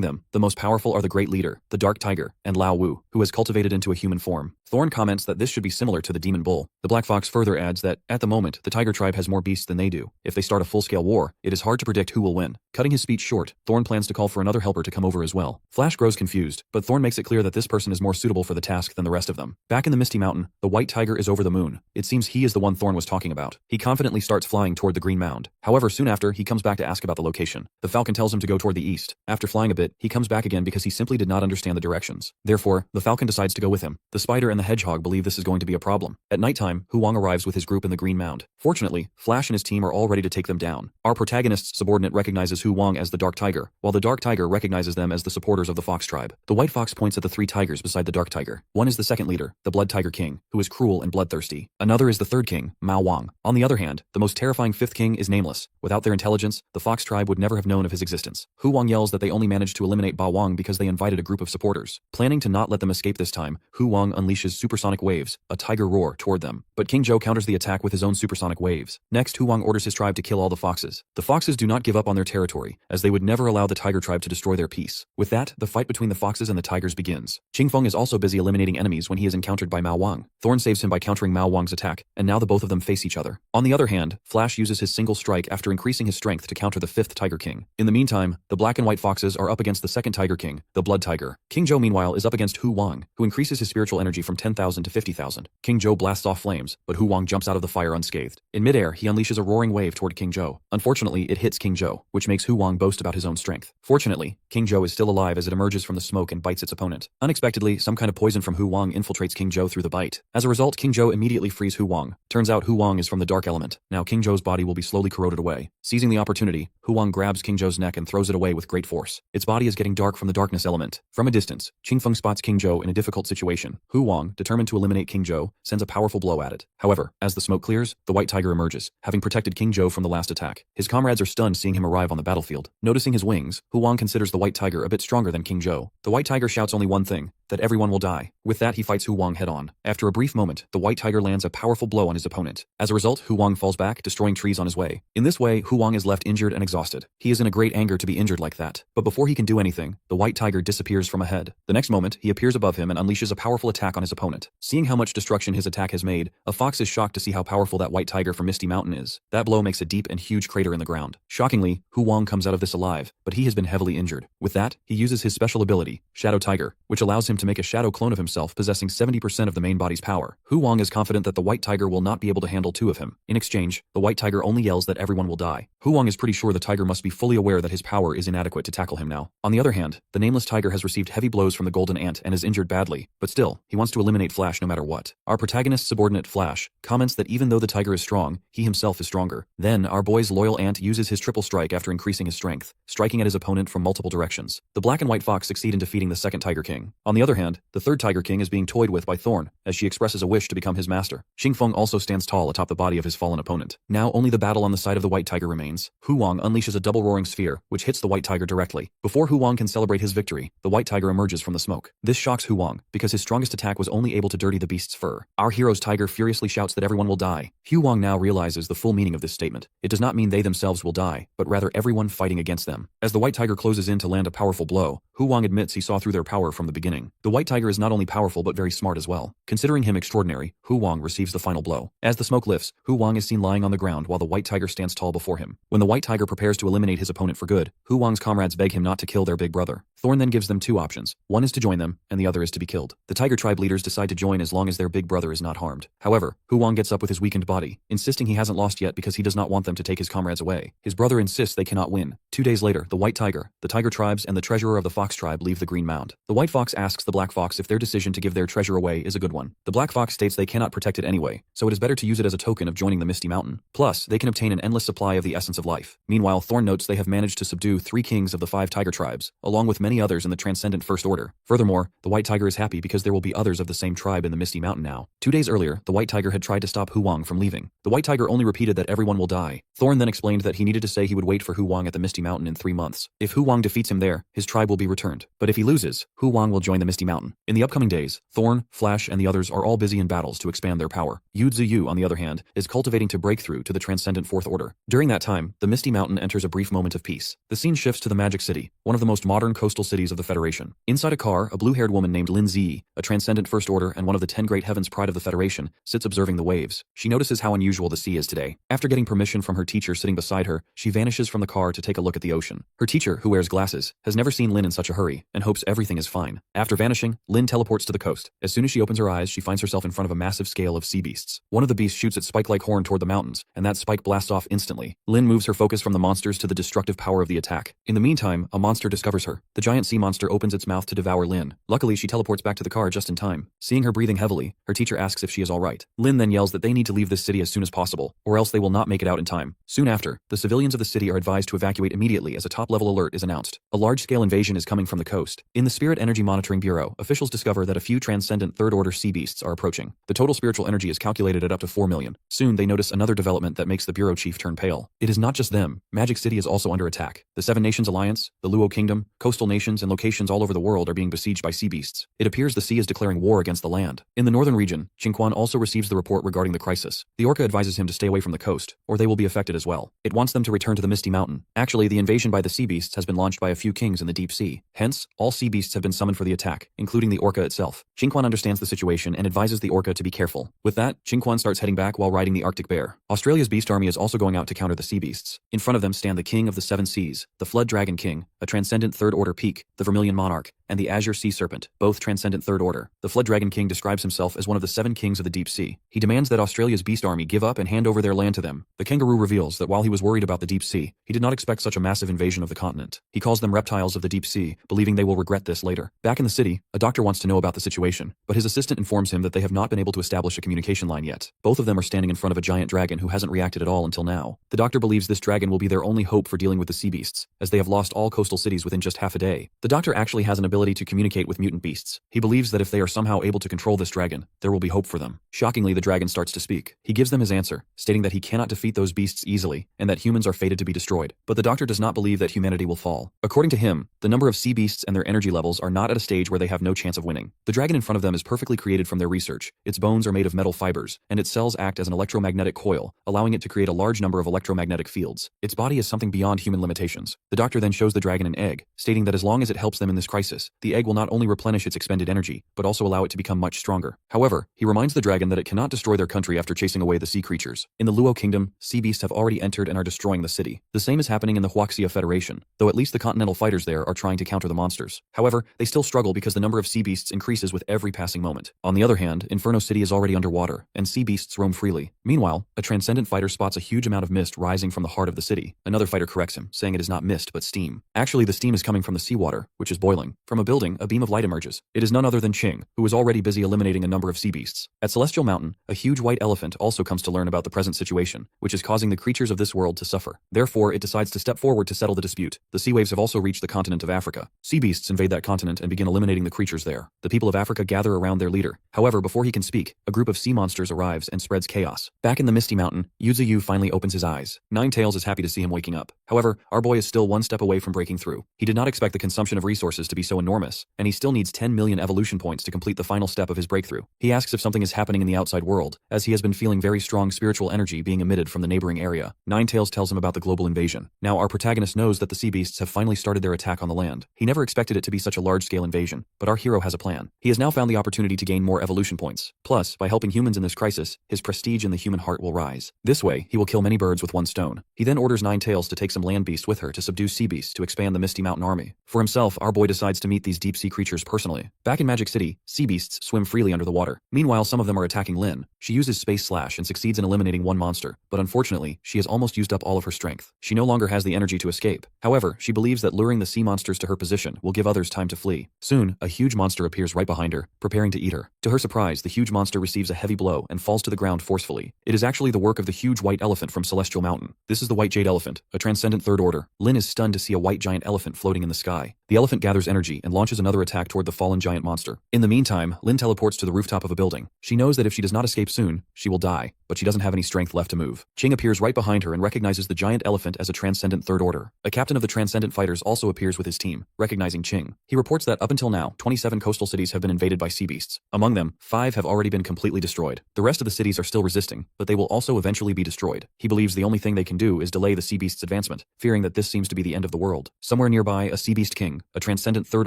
them, the most powerful are the Great Leader, the Dark Tiger, and Lao Wu, who has cultivated into a human form. Thorn comments that this should be similar to the Demon Bull. The Black Fox further adds that, at the moment, the Tiger tribe has more beasts than they do. If they start a full-scale war, it is hard to predict who will win. Cutting his speech short, Thorn plans to call for another helper to come over as well. Flash grows confused, but Thorn makes it clear that this person is more suitable for the task than the rest of them. Back in the Misty Mountain, the White Tiger is over the moon. It seems he is the one Thorn was talking about. He confidently starts flying toward the Green Mound. However, soon after, he comes back to ask about the location. The Falcon tells him to go toward the east. After flying a bit, he comes back again because he simply did not understand the directions. Therefore, the Falcon decides to go with him. The Spider and the Hedgehog believe this is going to be a problem. At nighttime, Hu Wang arrives with his group in the Green Mound. Fortunately, Flash and his team are all ready to take them down. Our protagonist's subordinate recognizes Hu Wang as the Dark Tiger, while the Dark Tiger recognizes them as the supporters of the Fox tribe. The White Fox points at the 3 tigers beside the Dark Tiger. One is the second leader, the Blood Tiger King, who is cruel and bloodthirsty. Another is the third king, Mao Wang. On the other hand, the most terrifying 5th king is nameless. Without their intelligence, the Fox tribe would never have known of his existence. Hu Wang yells that they only managed to eliminate Ba Wang because they invited a group of supporters. Planning to not let them escape this time, Hu Wang unleashes supersonic waves, a tiger roar, toward them. But King Zhou counters the attack with his own supersonic waves. Next, Hu Wang orders his tribe to kill all the foxes. The foxes do not give up on their territory, as they would never allow the tiger tribe to destroy their peace. With that, the fight between the foxes and the tigers begins. Xing Feng is also busy eliminating enemies when he is encountered by Mao Wang. Thorn saves him by countering Mao Wang's attack, and now the both of them face each other. On the other hand, Flash uses his single strike after increasing his strength to counter the 5th Tiger King. In the meantime, the Black and White Foxes are up against the 2nd Tiger King, the Blood Tiger. King Zhou meanwhile is up against Hu Wang, who increases his spiritual energy from 10,000 to 50,000. King Zhou blasts off flames, but Hu Wang jumps out of the fire unscathed. In midair, he unleashes a roaring wave toward King Zhou. Unfortunately, it hits King Zhou, which makes Hu Wang boast about his own strength. Fortunately, King Zhou is still alive as it emerges from the smoke and bites its opponent. Unexpectedly, some kind of poison from Hu Wang infiltrates King Zhou through the bite. As a result, King Zhou immediately frees Hu Wang. Turns out Hu Wang is from the dark element. Now King Zhou's body will be slowly corroded away. Seizing the opportunity, Hu Wang grabs King Zhou's neck and throws it away with great force. Its body is getting dark from the darkness element. From a distance, Xing Feng spots King Zhou in a difficult situation. Hu Wang, determined to eliminate King Zhou, sends a powerful blow at it. However, as the smoke clears, the White Tiger emerges, having protected King Zhou from the last attack. His comrades are stunned seeing him arrive on the battlefield. Noticing his wings, Hu Wang considers the White Tiger a bit stronger than King Zhou. The White Tiger shouts only one thing, that everyone will die. With that, he fights Hu Wang head-on. After a brief moment, the White Tiger lands a powerful blow on his opponent. As a result, Hu Wang falls back, destroying trees on his way. In this way, Hu Wang is left injured and exhausted. He is in a great anger to be injured like that. But before he can do anything, the White Tiger disappears from ahead. The next moment, he appears above him and unleashes a powerful attack on his opponent. Seeing how much destruction his attack has made, a fox is shocked to see how powerful that White Tiger from Misty Mountain is. That blow makes a deep and huge crater in the ground. Shockingly, Hu Wang comes out of this alive, but he has been heavily injured. With that, he uses his special ability, Shadow Tiger, which allows him to make a shadow clone of himself possessing 70% of the main body's power. Hu Wang is confident that the White Tiger will not be able to handle 2 of him. In exchange, the White Tiger only yells that everyone will die. Hu Wang is pretty sure the tiger must be fully aware that his power is inadequate to tackle him now. On the other hand, the nameless tiger has received heavy blows from the Golden Ant and is injured badly, but still, he wants to eliminate Flash no matter what. Our protagonist's subordinate Flash comments that even though the tiger is strong, he himself is stronger. Then, our boy's loyal ant uses his triple strike after increasing his strength, striking at his opponent from multiple directions. The Black and White Fox succeed in defeating the 2nd Tiger King. On the other hand, the 3rd Tiger King is being toyed with by Thorn, as she expresses a wish to become his master. Xing Feng also stands tall atop the body of his fallen opponent. Now only the battle on the side of the White Tiger remains. Hu Wang unleashes a double roaring sphere, which hits the White Tiger directly. Before Hu Wang can celebrate his victory, the White Tiger emerges from the smoke. This shocks Hu Wang, because his strongest attack was only able to dirty the beast's fur. Our hero's tiger furiously shouts that everyone will die. Hu Wang now realizes the full meaning of this statement. It does not mean they themselves will die, but rather everyone fighting against them. As the White Tiger closes in to land a powerful blow, Hu Wang admits he saw through their power from the beginning. The white tiger is not only powerful but very smart as well. Considering him extraordinary, Hu Wang receives the final blow. As the smoke lifts, Hu Wang is seen lying on the ground while the white tiger stands tall before him. When the white tiger prepares to eliminate his opponent for good, Hu Wang's comrades beg him not to kill their big brother. Thorn then gives them two options. One is to join them, and the other is to be killed. The tiger tribe leaders decide to join as long as their big brother is not harmed. However, Hu Wang gets up with his weakened body, insisting he hasn't lost yet because he does not want them to take his comrades away. His brother insists they cannot win. 2 days later, the white tiger, the tiger tribes, and the treasurer of the fox tribe leave the green mound. The white fox asks the black fox if their decision to give their treasure away is a good one. The black fox states they cannot protect it anyway, so it is better to use it as a token of joining the Misty Mountain. Plus, they can obtain an endless supply of the essence of life. Meanwhile, Thorn notes they have managed to subdue 3 kings of the 5 tiger tribes, along with many others in the Transcendent First Order. Furthermore, the white tiger is happy because there will be others of the same tribe in the Misty Mountain now. 2 days earlier, the white tiger had tried to stop Hu Wang from leaving. The white tiger only repeated that everyone will die. Thorn then explained that he needed to say he would wait for Hu Wang at the Misty Mountain in 3 months. If Hu Wang defeats him there, his tribe will be returned. But if he loses, Hu Wang will join the Misty Mountain. In the upcoming days, Thorn, Flash, and the others are all busy in battles to expand their power. Yu Ziyu, on the other hand, is cultivating to break through to the Transcendent Fourth Order. During that time, the Misty Mountain enters a brief moment of peace. The scene shifts to the Magic City, one of the most modern coastal cities of the Federation. Inside a car, a blue-haired woman named Lin Zi, a Transcendent First Order and one of the 10 Great Heavens Pride of the Federation, sits observing the waves. She notices how unusual the sea is today. After getting permission from her teacher sitting beside her, she vanishes from the car to take a look at the ocean. Her teacher, who wears glasses, has never seen Lin in such a hurry, and hopes everything is fine. After vanishing, Lin teleports to the coast. As soon as she opens her eyes, she finds herself in front of a massive scale of sea beasts. One of the beasts shoots its spike-like horn toward the mountains, and that spike blasts off instantly. Lin moves her focus from the monsters to the destructive power of the attack. In the meantime, a monster discovers her. The giant sea monster opens its mouth to devour Lin. Luckily, she teleports back to the car just in time. Seeing her breathing heavily, her teacher asks if she is alright. Lin then yells that they need to leave this city as soon as possible, or else they will not make it out in time. Soon after, the civilians of the city are advised to evacuate immediately as a top-level alert is announced. A large-scale invasion is coming from the coast. In the Spirit Energy Monitoring Bureau, officials discover that a few Transcendent Third-Order sea beasts are approaching. The total spiritual energy is calculated at up to 4 million. Soon, they notice another development that makes the bureau chief turn pale. It is not just them. Magic City is also under attack. The Seven Nations Alliance, the Luo Kingdom, coastal nations and locations all over the world are being besieged by sea beasts. It appears the sea is declaring war against the land. In the northern region, Qingquan also receives the report regarding the crisis. The orca advises him to stay away from the coast, or they will be affected as well. It wants them to return to the Misty Mountain. Actually, the invasion by the sea beasts has been launched by a few kings in the deep sea. Hence, all sea beasts have been summoned for the attack, including the orca itself. Qingquan understands the situation and advises the orca to be careful. With that, Qingquan starts heading back while riding the Arctic bear. Australia's beast army is also going out to counter the sea beasts. In front of them stand the king of the seven seas, the flood dragon king, a transcendent third order peak, the vermilion monarch, and the azure sea serpent, both transcendent third order. The flood dragon king describes himself as one of the 7 kings of the deep sea. He demands that Australia's beast army give up and hand over their land to them. The kangaroo reveals that while he was worried about the deep sea, he did not expect such a massive invasion of the continent. He calls them reptiles of the deep sea, believing they will regret this later. Back in the city, a doctor wants to know about the situation, but his assistant informs him that they have not been able to establish a communication line yet. Both of them are standing in front of a giant dragon who hasn't reacted at all until now. The doctor believes this dragon will be their only hope for dealing with the sea beasts, as they have lost all coastal cities within just half a day. The doctor actually has an ability to communicate with mutant beasts. He believes that if they are somehow able to control this dragon, there will be hope for them. Shockingly, the dragon starts to speak. He gives them his answer, stating that he cannot defeat those beasts easily, and that humans are fated to be destroyed. But the doctor does not believe that humanity will fall. According to him, the number of sea beasts and their energy levels are not at a stage where they have no chance of winning. The dragon in front of them is perfectly created from their research. Its bones are made of metal fibers, and its cells act as an electromagnetic coil, allowing it to create a large number of electromagnetic fields. Its body is something beyond human limitations. The doctor then shows the dragon an egg, stating that as long as it helps them in this crisis, the egg will not only replenish its expended energy, but also allow it to become much stronger. However, he reminds the dragon that it cannot destroy their country after chasing away the sea creatures. In the Luo Kingdom, sea beasts have already entered and are destroying the city. The same is happening in the Huaxia Federation, though at least the continental fighters there are trying to counter the monsters. However, they still struggle because the number of sea beasts increases with every passing moment. On the other hand, Inferno City is already underwater, and sea beasts roam freely. Meanwhile, a transcendent fighter spots a huge amount of mist rising from the heart of the city. Another fighter corrects him, saying it is not mist but steam. Actually, the steam is coming from the seawater, which is boiling. From a building, a beam of light emerges. It is none other than Qing, who is already busy eliminating a number of sea beasts. At Celestial Mountain, a huge white elephant also comes to learn about the present situation, which is causing the creatures of this world to suffer. Therefore, it decides to step forward to settle the dispute. The sea waves have also reached the continent of Africa. Sea beasts invade that continent and begin eliminating the creatures there. The people of Africa gather around their leader. However, before he can speak, a group of sea monsters arrives and spreads chaos. Back in the Misty Mountain, Yu Ziyu finally opens his eyes. Ninetails is happy to see him waking up. However, our boy is still one step away from breaking through. He did not expect the consumption of resources to be so enormous, and he still needs 10 million evolution points to complete the final step of his breakthrough. He asks if something is happening in the outside world, as he has been feeling very strong spiritual energy being emitted from the neighboring area. Ninetales tells him about the global invasion. Now our protagonist knows that the sea beasts have finally started their attack on the land. He never expected it to be such a large-scale invasion, but our hero has a plan. He has now found the opportunity to gain more evolution points. Plus, by helping humans in this crisis, his prestige in the human heart will rise. This way, he will kill many birds with one stone. He then orders Ninetales to take some land beast with her to subdue sea beasts to expand the Misty Mountain army. For himself, our boy decides to meet these deep-sea creatures personally. Back in Magic City, sea beasts swim freely under the water. Meanwhile, some of them are attacking Lynn. She uses Space Slash and succeeds in eliminating one monster, but unfortunately, she has almost used up all of her strength. She no longer has the energy to escape. However, she believes that luring the sea monsters to her position will give others time to flee. Soon, a huge monster appears right behind her, preparing to eat her. To her surprise, the huge monster receives a heavy blow and falls to the ground forcefully. It is actually the work of the huge white elephant from Celestial Mountain. This is the white jade elephant, a transcendent third order. Lynn is stunned to see a white giant elephant floating in the sky. The elephant gathers energy and launches another attack toward the fallen giant monster. In the meantime, Lynn teleports to the rooftop of a building. She knows that if she does not escape soon, she will die, but she doesn't have any strength left to move. Ching appears right behind her and recognizes the giant elephant as a transcendent third order. A captain of the transcendent fighters also appears with his team, recognizing Ching. He reports that up until now, 27 coastal cities have been invaded by sea beasts. Among them, 5 have already been completely destroyed. The rest of the cities are still resisting, but they will also eventually be destroyed. He believes the only thing they can do is delay the sea beast's advancement, fearing that this seems to be the end of the world. Somewhere nearby, a sea beast king, a transcendent third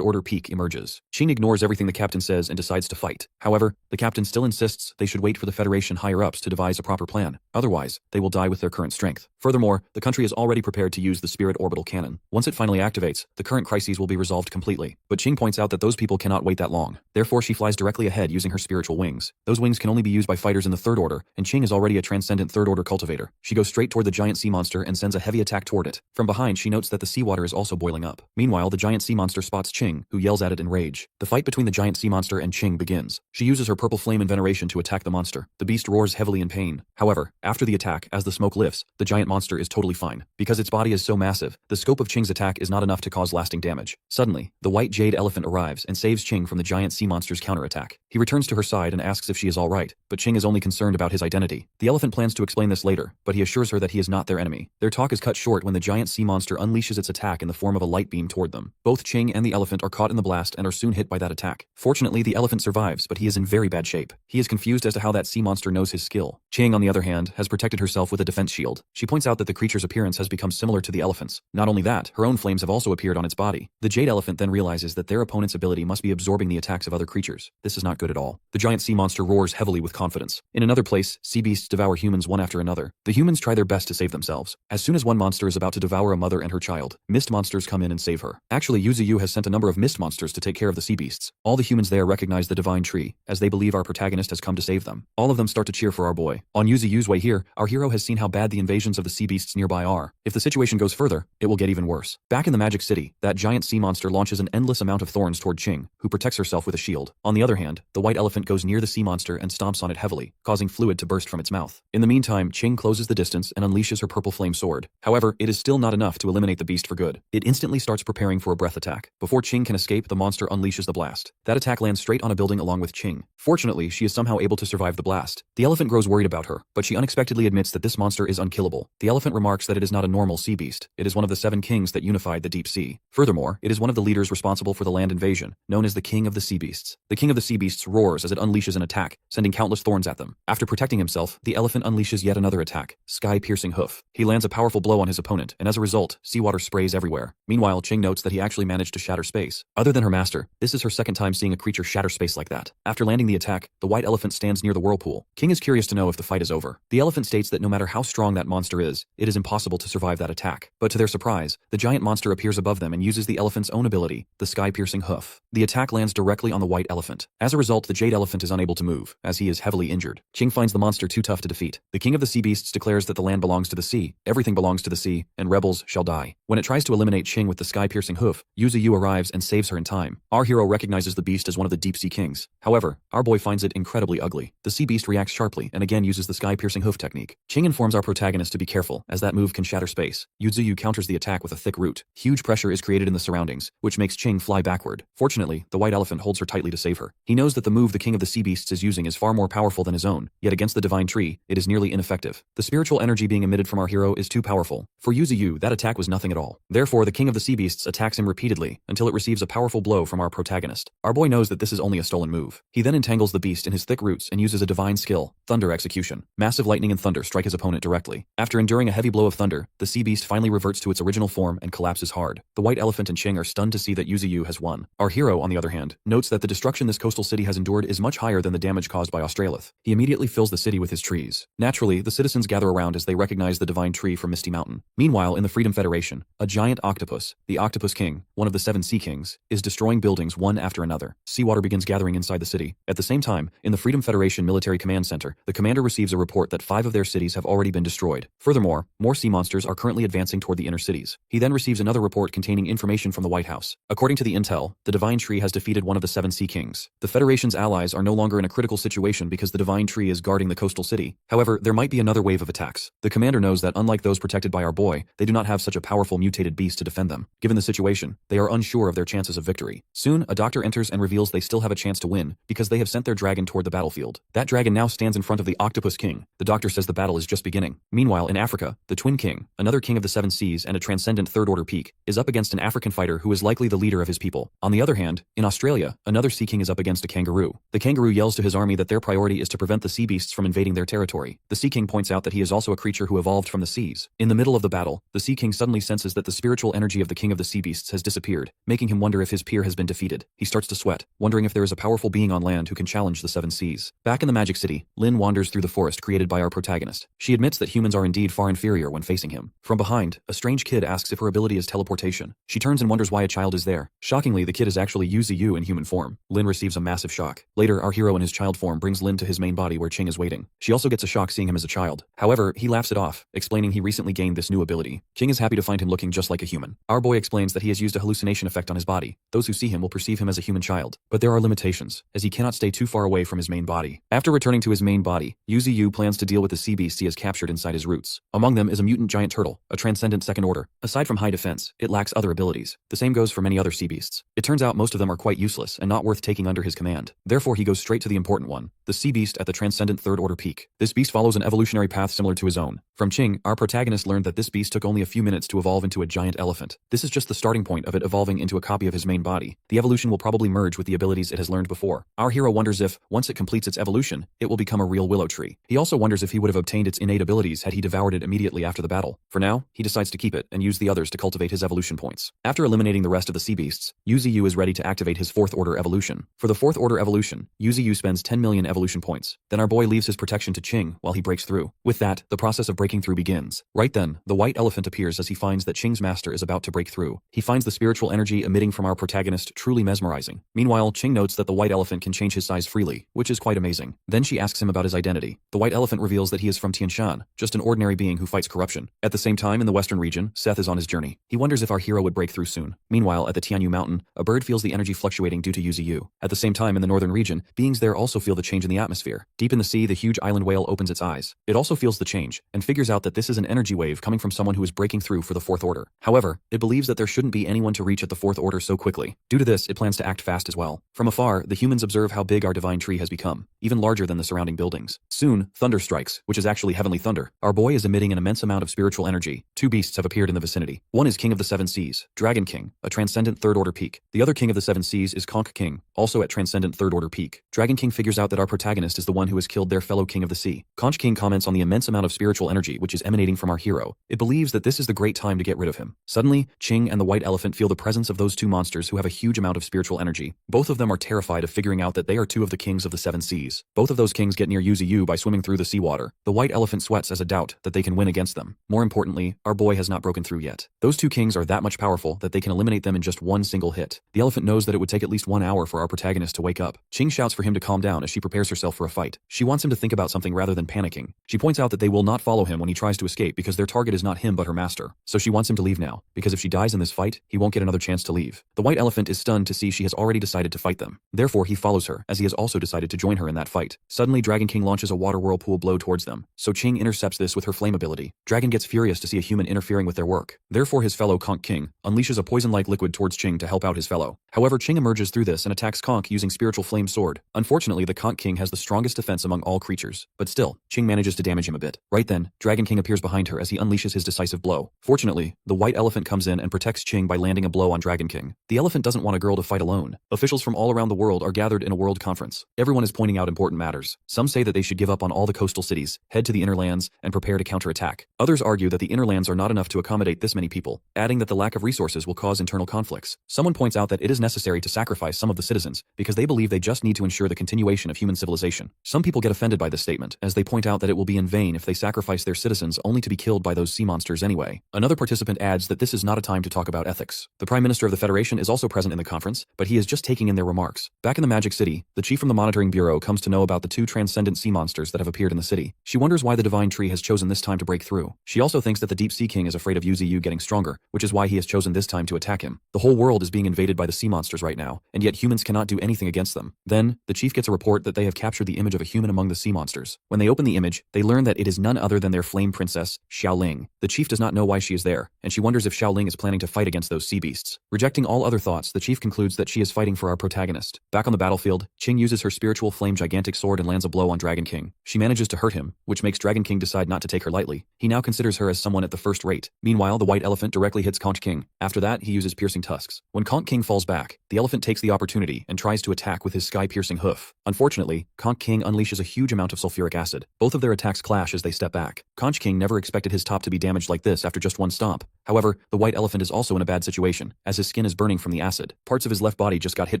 order peak, emerges. Ching ignores everything the captain says and decides to fight. However, the captain still insists they should wait for the Federation higher-ups to devise a proper plan. Otherwise, they will die with their current strength. Furthermore, the country is already prepared to use the Spirit Orbital Cannon. Once it finally activates, the current crises will be resolved completely. But Ching points out that those people cannot wait that long. Therefore, she flies directly ahead using her spiritual wings. Those wings can only be used by fighters in the third order, and Ching is already a transcendent third order cultivator. She goes straight toward the giant sea monster and sends a heavy attack toward it. From behind, she notes that the seawater is also boiling up. Meanwhile, the giant sea monster spots Ching, who yells at it in rage. The fight between the giant sea monster and Ching begins. She uses her purple flame and veneration to attack the monster. The beast roars heavily in pain. However, after the attack, as the smoke lifts, the giant monster is totally fine. Because its body is so massive, the scope of Ching's attack is not enough to cause lasting damage. Suddenly, the white jade elephant arrives and saves Ching from the giant sea monster's counterattack. He returns to her side and asks if she is alright, but Ching is only concerned about his identity. The elephant plans to explain this later, but he assures her that he is not their enemy. Their talk is cut short when the giant sea monster unleashes its attack in the form of a light beam toward them. Both Ching and the elephant are caught in the blast and are soon hit by that attack. Fortunately, the elephant survives, but he is in very bad shape. He is confused as to how that sea monster knows his skill. Ching, on the other hand, has protected herself with a defense shield. She points out that the creature's appearance has become similar to the elephant's. Not only that, her own flames have also appeared on its body. The jade elephant then realizes that their opponent's ability must be absorbing the attacks of other creatures. This is not good at all. The giant sea monster roars heavily with confidence. In another place, sea beasts devour humans one after another. The humans try their best to save themselves. As soon as one monster is about to devour a mother and her child, mist monsters come in and save her. Actually, Yuzuyu has sent a number of mist monsters to take care of the sea beasts. All the humans there recognize the divine tree, as they believe our protagonist has come to save them. All of them start to cheer for our boy. On Yuzuyu's way here, our hero has seen how bad the invasions of the sea beasts nearby are. If the situation goes further, it will get even worse. Back in the Magic City, that giant sea monster launches an endless amount of thorns toward Ching, who protects herself with a shield. On the other hand, the white elephant goes near the sea monster and stomps on it heavily, causing fluid to burst from its mouth. In the meantime, Ching closes the distance and unleashes her purple flame sword. However, it is still not enough to eliminate the beast for good. It instantly starts preparing for a breath attack. Before Ching can escape, the monster unleashes the blast. That attack lands straight on a building along with Ching. Fortunately, she is somehow able to survive the blast. The elephant grows worried about her, but she unexpectedly admits that this monster is unkillable. The elephant remarks that it is not a normal sea beast. It is one of the 7 kings that unified the deep sea. Furthermore, it is one of the leaders responsible for the land invasion, known as the King of the Sea Beasts. The King of the Sea Beasts roars as it unleashes an attack, sending countless thorns at them. After protecting himself, the elephant unleashes yet another attack, Sky-Piercing Hoof. He lands a powerful blow on his opponent, and as a result, seawater sprays everywhere. Meanwhile, Ching notes that he actually managed to shatter space. Other than her master, this is her second time seeing a creature shatter space like that. After landing the attack, the white elephant stands near the whirlpool. King is curious to know if the fight is over. The elephant states that no matter how strong that monster is, it is impossible to survive that attack. But to their surprise, the giant monster appears above them and uses the elephant's own ability, the Sky-Piercing Hoof. The attack lands directly on the white elephant. As a result, the jade elephant is unable to move, as he is heavily injured. Ching finds the monster too tough to defeat. The King of the Sea Beasts declares that the land belongs to the sea, everything belongs to the sea, and rebels shall die. When it tries to eliminate Ching with the Sky-Piercing Hoof, Yu Ziyu arrives and saves her in time. Our hero recognizes the beast as one of the deep sea kings. However, our boy finds it incredibly ugly. The sea beast reacts sharply and again uses the sky-piercing hoof technique. Ching informs our protagonist to be careful, as that move can shatter space. Yu Ziyu counters the attack with a thick root. Huge pressure is created in the surroundings, which makes Ching fly backward. Fortunately, the white elephant holds her tightly to save her. He knows that the move the king of the sea beasts is using is far more powerful than his own, yet against the divine tree, it is nearly ineffective. The spiritual energy being emitted from our hero is too powerful. For Yu Ziyu, that attack was nothing at all. Therefore, the king of the sea beasts attacks him repeatedly until it receives a powerful blow from our protagonist. Our boy knows that this is only a stolen move. He then entangles the beast in his thick roots and uses a divine skill, thunder execution. Massive lightning and thunder strike his opponent directly. After enduring a heavy blow of thunder, the sea beast finally reverts to its original form and collapses hard. The white elephant and Ching are stunned to see that Yu Ziyu has won. Our hero, on the other hand, notes that the destruction this coastal city has endured is much higher than the damage caused by Australith. He immediately fills the city with his trees. Naturally, the citizens gather around as they recognize the divine tree from Misty Mountain. Meanwhile, in the Freedom Federation, a giant octopus, the Octopus King, one of the 7 Sea Kings, is destroying buildings one after another. Seawater begins gathering inside the city. At the same time, in the Freedom Federation Military Command Center, the commander receives a report that 5 of their cities have already been destroyed. Furthermore, more sea monsters are currently advancing toward the inner cities. He then receives another report containing information from the White House. According to the intel, the divine tree has defeated one of the 7 Sea Kings. The Federation's allies are no longer in a critical situation because the divine tree is guarding the coastal city. However, there might be another wave of attacks. The commander knows that unlike those protected by our boy, they do not have such a powerful mutated beast to defend them. Given the situation, they are unsure of their chances of victory. Soon, a doctor enters and reveals they still have a chance to win because they have sent their dragon toward the battlefield. That dragon now stands in front of the Octopus King. The doctor says the battle is just beginning. Meanwhile, in Africa, the Twin King, another king of the 7 seas and a transcendent third-order peak, is up against an African fighter who is likely the leader of his people. On the other hand, in Australia, another sea king is up against a kangaroo. The kangaroo yells to his army that their priority is to prevent the sea beasts from invading their territory. The sea king points out that he is also a creature who evolved from the seas. In the middle of the battle, the sea king suddenly senses that the spiritual energy of the king of the sea beasts has disappeared, making him wonder if his peer has been defeated. He starts to sweat, wondering if there is a powerful being on land who can challenge the 7 seas. Back in the Magic City, Lin wanders through the forest created by our protagonist. She admits that humans are indeed far inferior when facing him. From behind, a strange kid asks if her ability is teleportation. She turns and wonders why a child is there. Shockingly, the kid is actually Yu Ziyu in human form. Lin receives a massive shock. Later, our hero in his child form brings Lin to his main body where Ching is waiting. She also gets a shock seeing him as a child. However, he laughs it off, explaining he recently gained this new ability. Ching is happy to find him looking just like a human. Our boy explains that he has used a hallucination effect on his body. Those who see him will perceive him as a human child. But there are limitations, as he cannot stay too far away from his main body. After returning to his main body, Yu Ziyu plans to deal with the sea beasts he has captured inside his roots. Among them is a mutant giant turtle, a transcendent second order. Aside from high defense, it lacks other abilities. The same goes for many other sea beasts. It turns out most of them are quite useless and not worth taking under his command. Therefore, he goes straight to the important one, the sea beast at the transcendent third order peak. This beast follows an evolutionary path similar to his own. From Ching, our protagonist learned that this beast took only a few minutes to evolve into a giant elephant. This is just the starting point of it evolving into a copy of his main body. The evolution will probably merge with the abilities it has learned before. Our hero wonders if, once it completes its evolution, it will become a real willow tree. He also wonders if he would have obtained its innate abilities had he devoured it immediately after the battle. For now, he decides to keep it and use the others to cultivate his evolution points. After eliminating the rest of the sea beasts, Yu Ziyu is ready to activate his 4th order evolution. For the 4th order evolution, Yu Ziyu spends 10 million evolution points. Then our boy leaves his protection to Ching while he breaks through. With that, the process of breaking through begins. Right then, the white elephant appears as he finds that Ching's master is about to break through. He finds the spiritual energy emitting from our protagonist truly mesmerizing. Meanwhile, Ching notes that the white elephant can change his size freely, which is quite amazing. Then she asks him about his identity. The white elephant reveals that he is from Tian Shan, just an ordinary being who fights corruption. At the same time, in the western region, Seth is on his journey. He wonders if our hero would break through soon. Meanwhile, at the Tianyu Mountain, a bird feels the energy fluctuating due to Yu Ziyu. At the same time, in the northern region, beings there also feel the change in the atmosphere. Deep in the sea, the huge island whale opens its eyes. It also feels the change, and figures out that this is an energy wave coming from someone who is breaking through for the 4th order. However, it believes that there shouldn't be anyone to reach at the 4th order so quickly. Due to this, it plans to act fast as well. From afar, the humans observe how big our divine tree has become, even larger than the surrounding buildings. Soon, thunder strikes, which is actually heavenly thunder. Our boy is emitting an immense amount of spiritual energy. 2 beasts have appeared in the vicinity. One is King of the 7 Seas, Dragon King, a transcendent 3rd order peak. The other King of the 7 Seas is Conch King, also at transcendent 3rd order peak. Dragon King figures out that our protagonist is the one who has killed their fellow King of the Sea. Conch King comments on the immense amount of spiritual energy which is emanating from our hero. It believes that this is the great time to get rid of him. Suddenly, Ching and the white elephant feel the presence of those 2 monsters who have a huge amount of spiritual energy. Both of them are terrified of figuring out that they are 2 of the kings of the 7 seas. Both of those kings get near Yu Ziyu by swimming through the seawater. The white elephant sweats as a doubt that they can win against them. More importantly, our boy has not broken through yet. Those 2 kings are that much powerful that they can eliminate them in just one single hit. The elephant knows that it would take at least 1 hour for our protagonist to wake up. Ching shouts for him to calm down as she prepares herself for a fight. She wants him to think about something rather than panicking. She points out that they will not follow him when he tries to escape because their target is not him but her master. So she wants him to leave now, because if she dies in this fight, he he won't get another chance to leave. The white elephant is stunned to see she has already decided to fight them. Therefore, he follows her, as he has also decided to join her in that fight. Suddenly, Dragon King launches a water whirlpool blow towards them, so Ching intercepts this with her flame ability. Dragon gets furious to see a human interfering with their work. Therefore, his fellow Conch King unleashes a poison-like liquid towards Ching to help out his fellow. However, Ching emerges through this and attacks Conch using Spiritual Flame Sword. Unfortunately, the Conch King has the strongest defense among all creatures, but still, Ching manages to damage him a bit. Right then, Dragon King appears behind her as he unleashes his decisive blow. Fortunately, the white elephant comes in and protects Ching by landing a blow on Dragon King. The elephant doesn't want a girl to fight alone. Officials from all around the world are gathered in a world conference. Everyone is pointing out important matters. Some say that they should give up on all the coastal cities, head to the inner lands, and prepare to counterattack. Others argue that the inner lands are not enough to accommodate this many people, adding that the lack of resources will cause internal conflicts. Someone points out that it is necessary to sacrifice some of the citizens, because they believe they just need to ensure the continuation of human civilization. Some people get offended by this statement, as they point out that it will be in vain if they sacrifice their citizens only to be killed by those sea monsters anyway. Another participant adds that this is not a time to talk about ethics. The Prime Minister of the Federation is also present in the conference, but he is just taking in their remarks. Back in the Magic City, the chief from the Monitoring Bureau comes to know about the two transcendent sea monsters that have appeared in the city. She wonders why the Divine Tree has chosen this time to break through. She also thinks that the Deep Sea King is afraid of Yuzu getting stronger, which is why he has chosen this time to attack him. The whole world is being invaded by the sea monsters right now, and yet humans cannot do anything against them. Then, the chief gets a report that they have captured the image of a human among the sea monsters. When they open the image, they learn that it is none other than their flame princess, Xiaoling. The chief does not know why she is there, and she wonders if Xiaoling is planning to fight against those sea beasts. Rejecting all other thoughts, the chief concludes that she is fighting for our protagonist. Back on the battlefield, Ching uses her spiritual flame gigantic sword and lands a blow on Dragon King. She manages to hurt him, which makes Dragon King decide not to take her lightly. He now considers her as someone at the first rate. Meanwhile, the white elephant directly hits Conch King. After that, he uses piercing tusks. When Conch King falls back, the elephant takes the opportunity and tries to attack with his sky-piercing hoof. Unfortunately, Conch King unleashes a huge amount of sulfuric acid. Both of their attacks clash as they step back. Conch King never expected his top to be damaged like this after just one stomp. However, the white elephant is also in a bad situation, as his skin is burning from the acid. Parts of his left body just got hit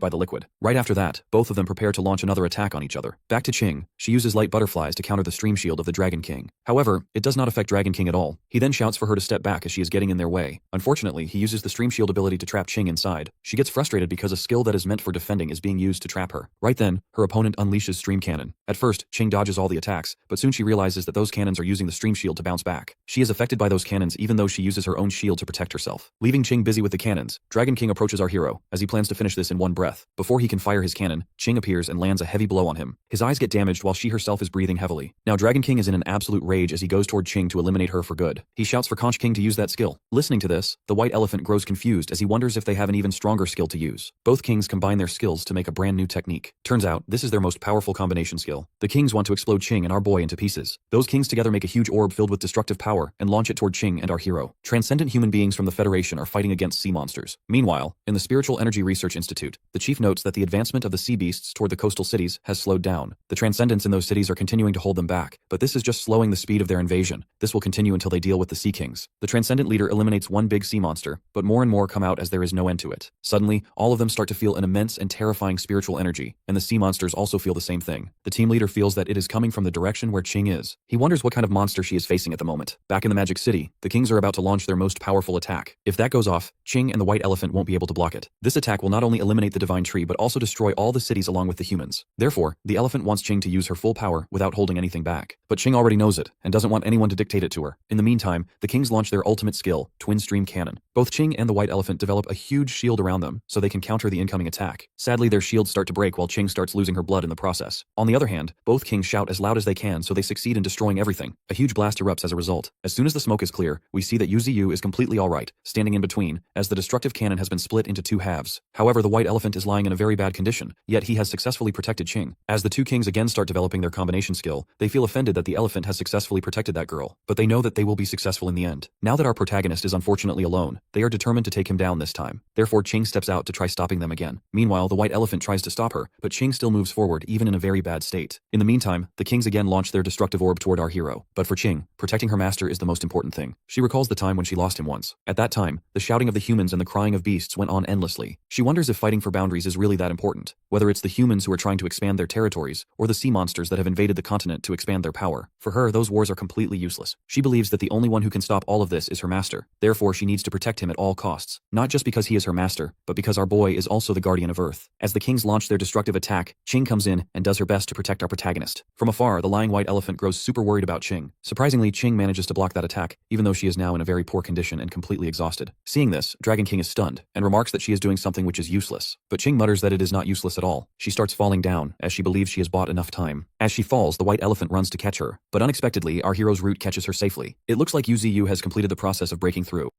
by the liquid. Right after that, both of them prepare to launch another attack on each other. Back to Ching. She uses light butterflies to counter the stream shield of the Dragon King. However, it does not affect Dragon King at all. He then shouts for her to step back as she is getting in their way. Unfortunately, he uses the stream shield ability to trap Ching inside. She gets frustrated because a skill that is meant for defending is being used to trap her. Right then, her opponent unleashes Stream Cannon. At first, Ching dodges all the attacks, but soon she realizes that those cannons are using the stream shield to bounce back. She is affected by those cannons even though she uses her own shield to protect herself. Leaving Ching busy with the cannons, Dragon King approaches our hero, as he plans to finish this in one breath. Before he can fire his cannon, Ching appears and lands a heavy blow on him. His eyes get damaged while she herself is breathing heavily. Now Dragon King is in an absolute rage as he goes toward Ching to eliminate her for good. He shouts for Conch King to use that skill. Listening to this, the white elephant grows confused as he wonders if they have an even stronger skill to use. Both kings combine their skills to make a brand new technique. Turns out, this is their most powerful combination skill. The kings want to explode Ching and our boy into pieces. Those kings together make a huge orb filled with destructive power and launch it toward Ching and our hero. Transcendent human beings from the Federation are fighting against sea monsters. Meanwhile, in the Spiritual Energy Research Institute, the chief notes that the advancement of the sea beasts toward the coastal cities has slowed down. The transcendents in those cities are continuing to hold them back, but this is just slowing the speed of their invasion. This will continue until they deal with the sea kings. The transcendent leader eliminates one big sea monster, but more and more come out as there is no end to it. Suddenly, all of them start to feel an immense and terrifying spiritual energy, and the sea monsters also feel the same thing. The team leader feels that it is coming from the direction where Ching is. He wonders what kind of monster she is facing at the moment. Back in the Magic City, the kings are about to launch their most powerful attack. If that goes off, Ching and the white elephant won't be able to block it. This attack will not only eliminate the Divine Tree but also destroy all the cities along with the humans. Therefore, the elephant wants Ching to use her full power without holding anything back. But Ching already knows it, and doesn't want anyone to dictate it to her. In the meantime, the kings launch their ultimate skill, Twin Stream Cannon. Both Ching and the white elephant develop a huge shield around them so they can counter the incoming attack. Sadly, their shields start to break while Ching starts losing her blood in the process. On the other hand, both kings shout as loud as they can so they succeed in destroying everything. A huge blast erupts as a result. As soon as the smoke is clear, we see that Yuzu is completely alright, standing in between, as the destructive cannon has been split into two halves. However, the white elephant is lying in a very bad condition, yet he has successfully protected Ching. As the two kings again start developing their combination skill, they feel offended that the elephant has successfully protected that girl, but they know that they will be successful in the end. Now that our protagonist is unfortunately alone, they are determined to take him down this time. Therefore, Ching steps out to try stopping them again. Meanwhile, the white elephant tries to stop her, but Ching still moves forward even in a very bad state. In the meantime, the kings again launch their destructive orb toward our hero. But for Ching, protecting her master is the most important thing. She recalls the time when she lost him once. At that time, the shouting of the humans and the crying of beasts went on endlessly. She wonders if fighting for boundaries is really that important, whether it's the humans who are trying to expand their territories, or the sea monsters that have invaded the continent to expand their power. For her, those wars are completely useless. She believes that the only one who can stop all of this is her master. Therefore, she needs to protect him at all costs. Not just because he is her master, but because our boy is also the guardian of Earth. As the kings launch their destructive attack, Ching comes in and does her best to protect our protagonist. From afar, the lying white elephant grows super worried about Ching. Surprisingly, Ching manages to block that attack, even though she is now in a very poor condition and completely exhausted. Seeing this, this, Dragon King is stunned, and remarks that she is doing something which is useless. But Ching mutters that it is not useless at all. She starts falling down, as she believes she has bought enough time. As she falls, the white elephant runs to catch her, but unexpectedly, our hero's root catches her safely. It looks like Yu Ziyu has completed the process of breaking through.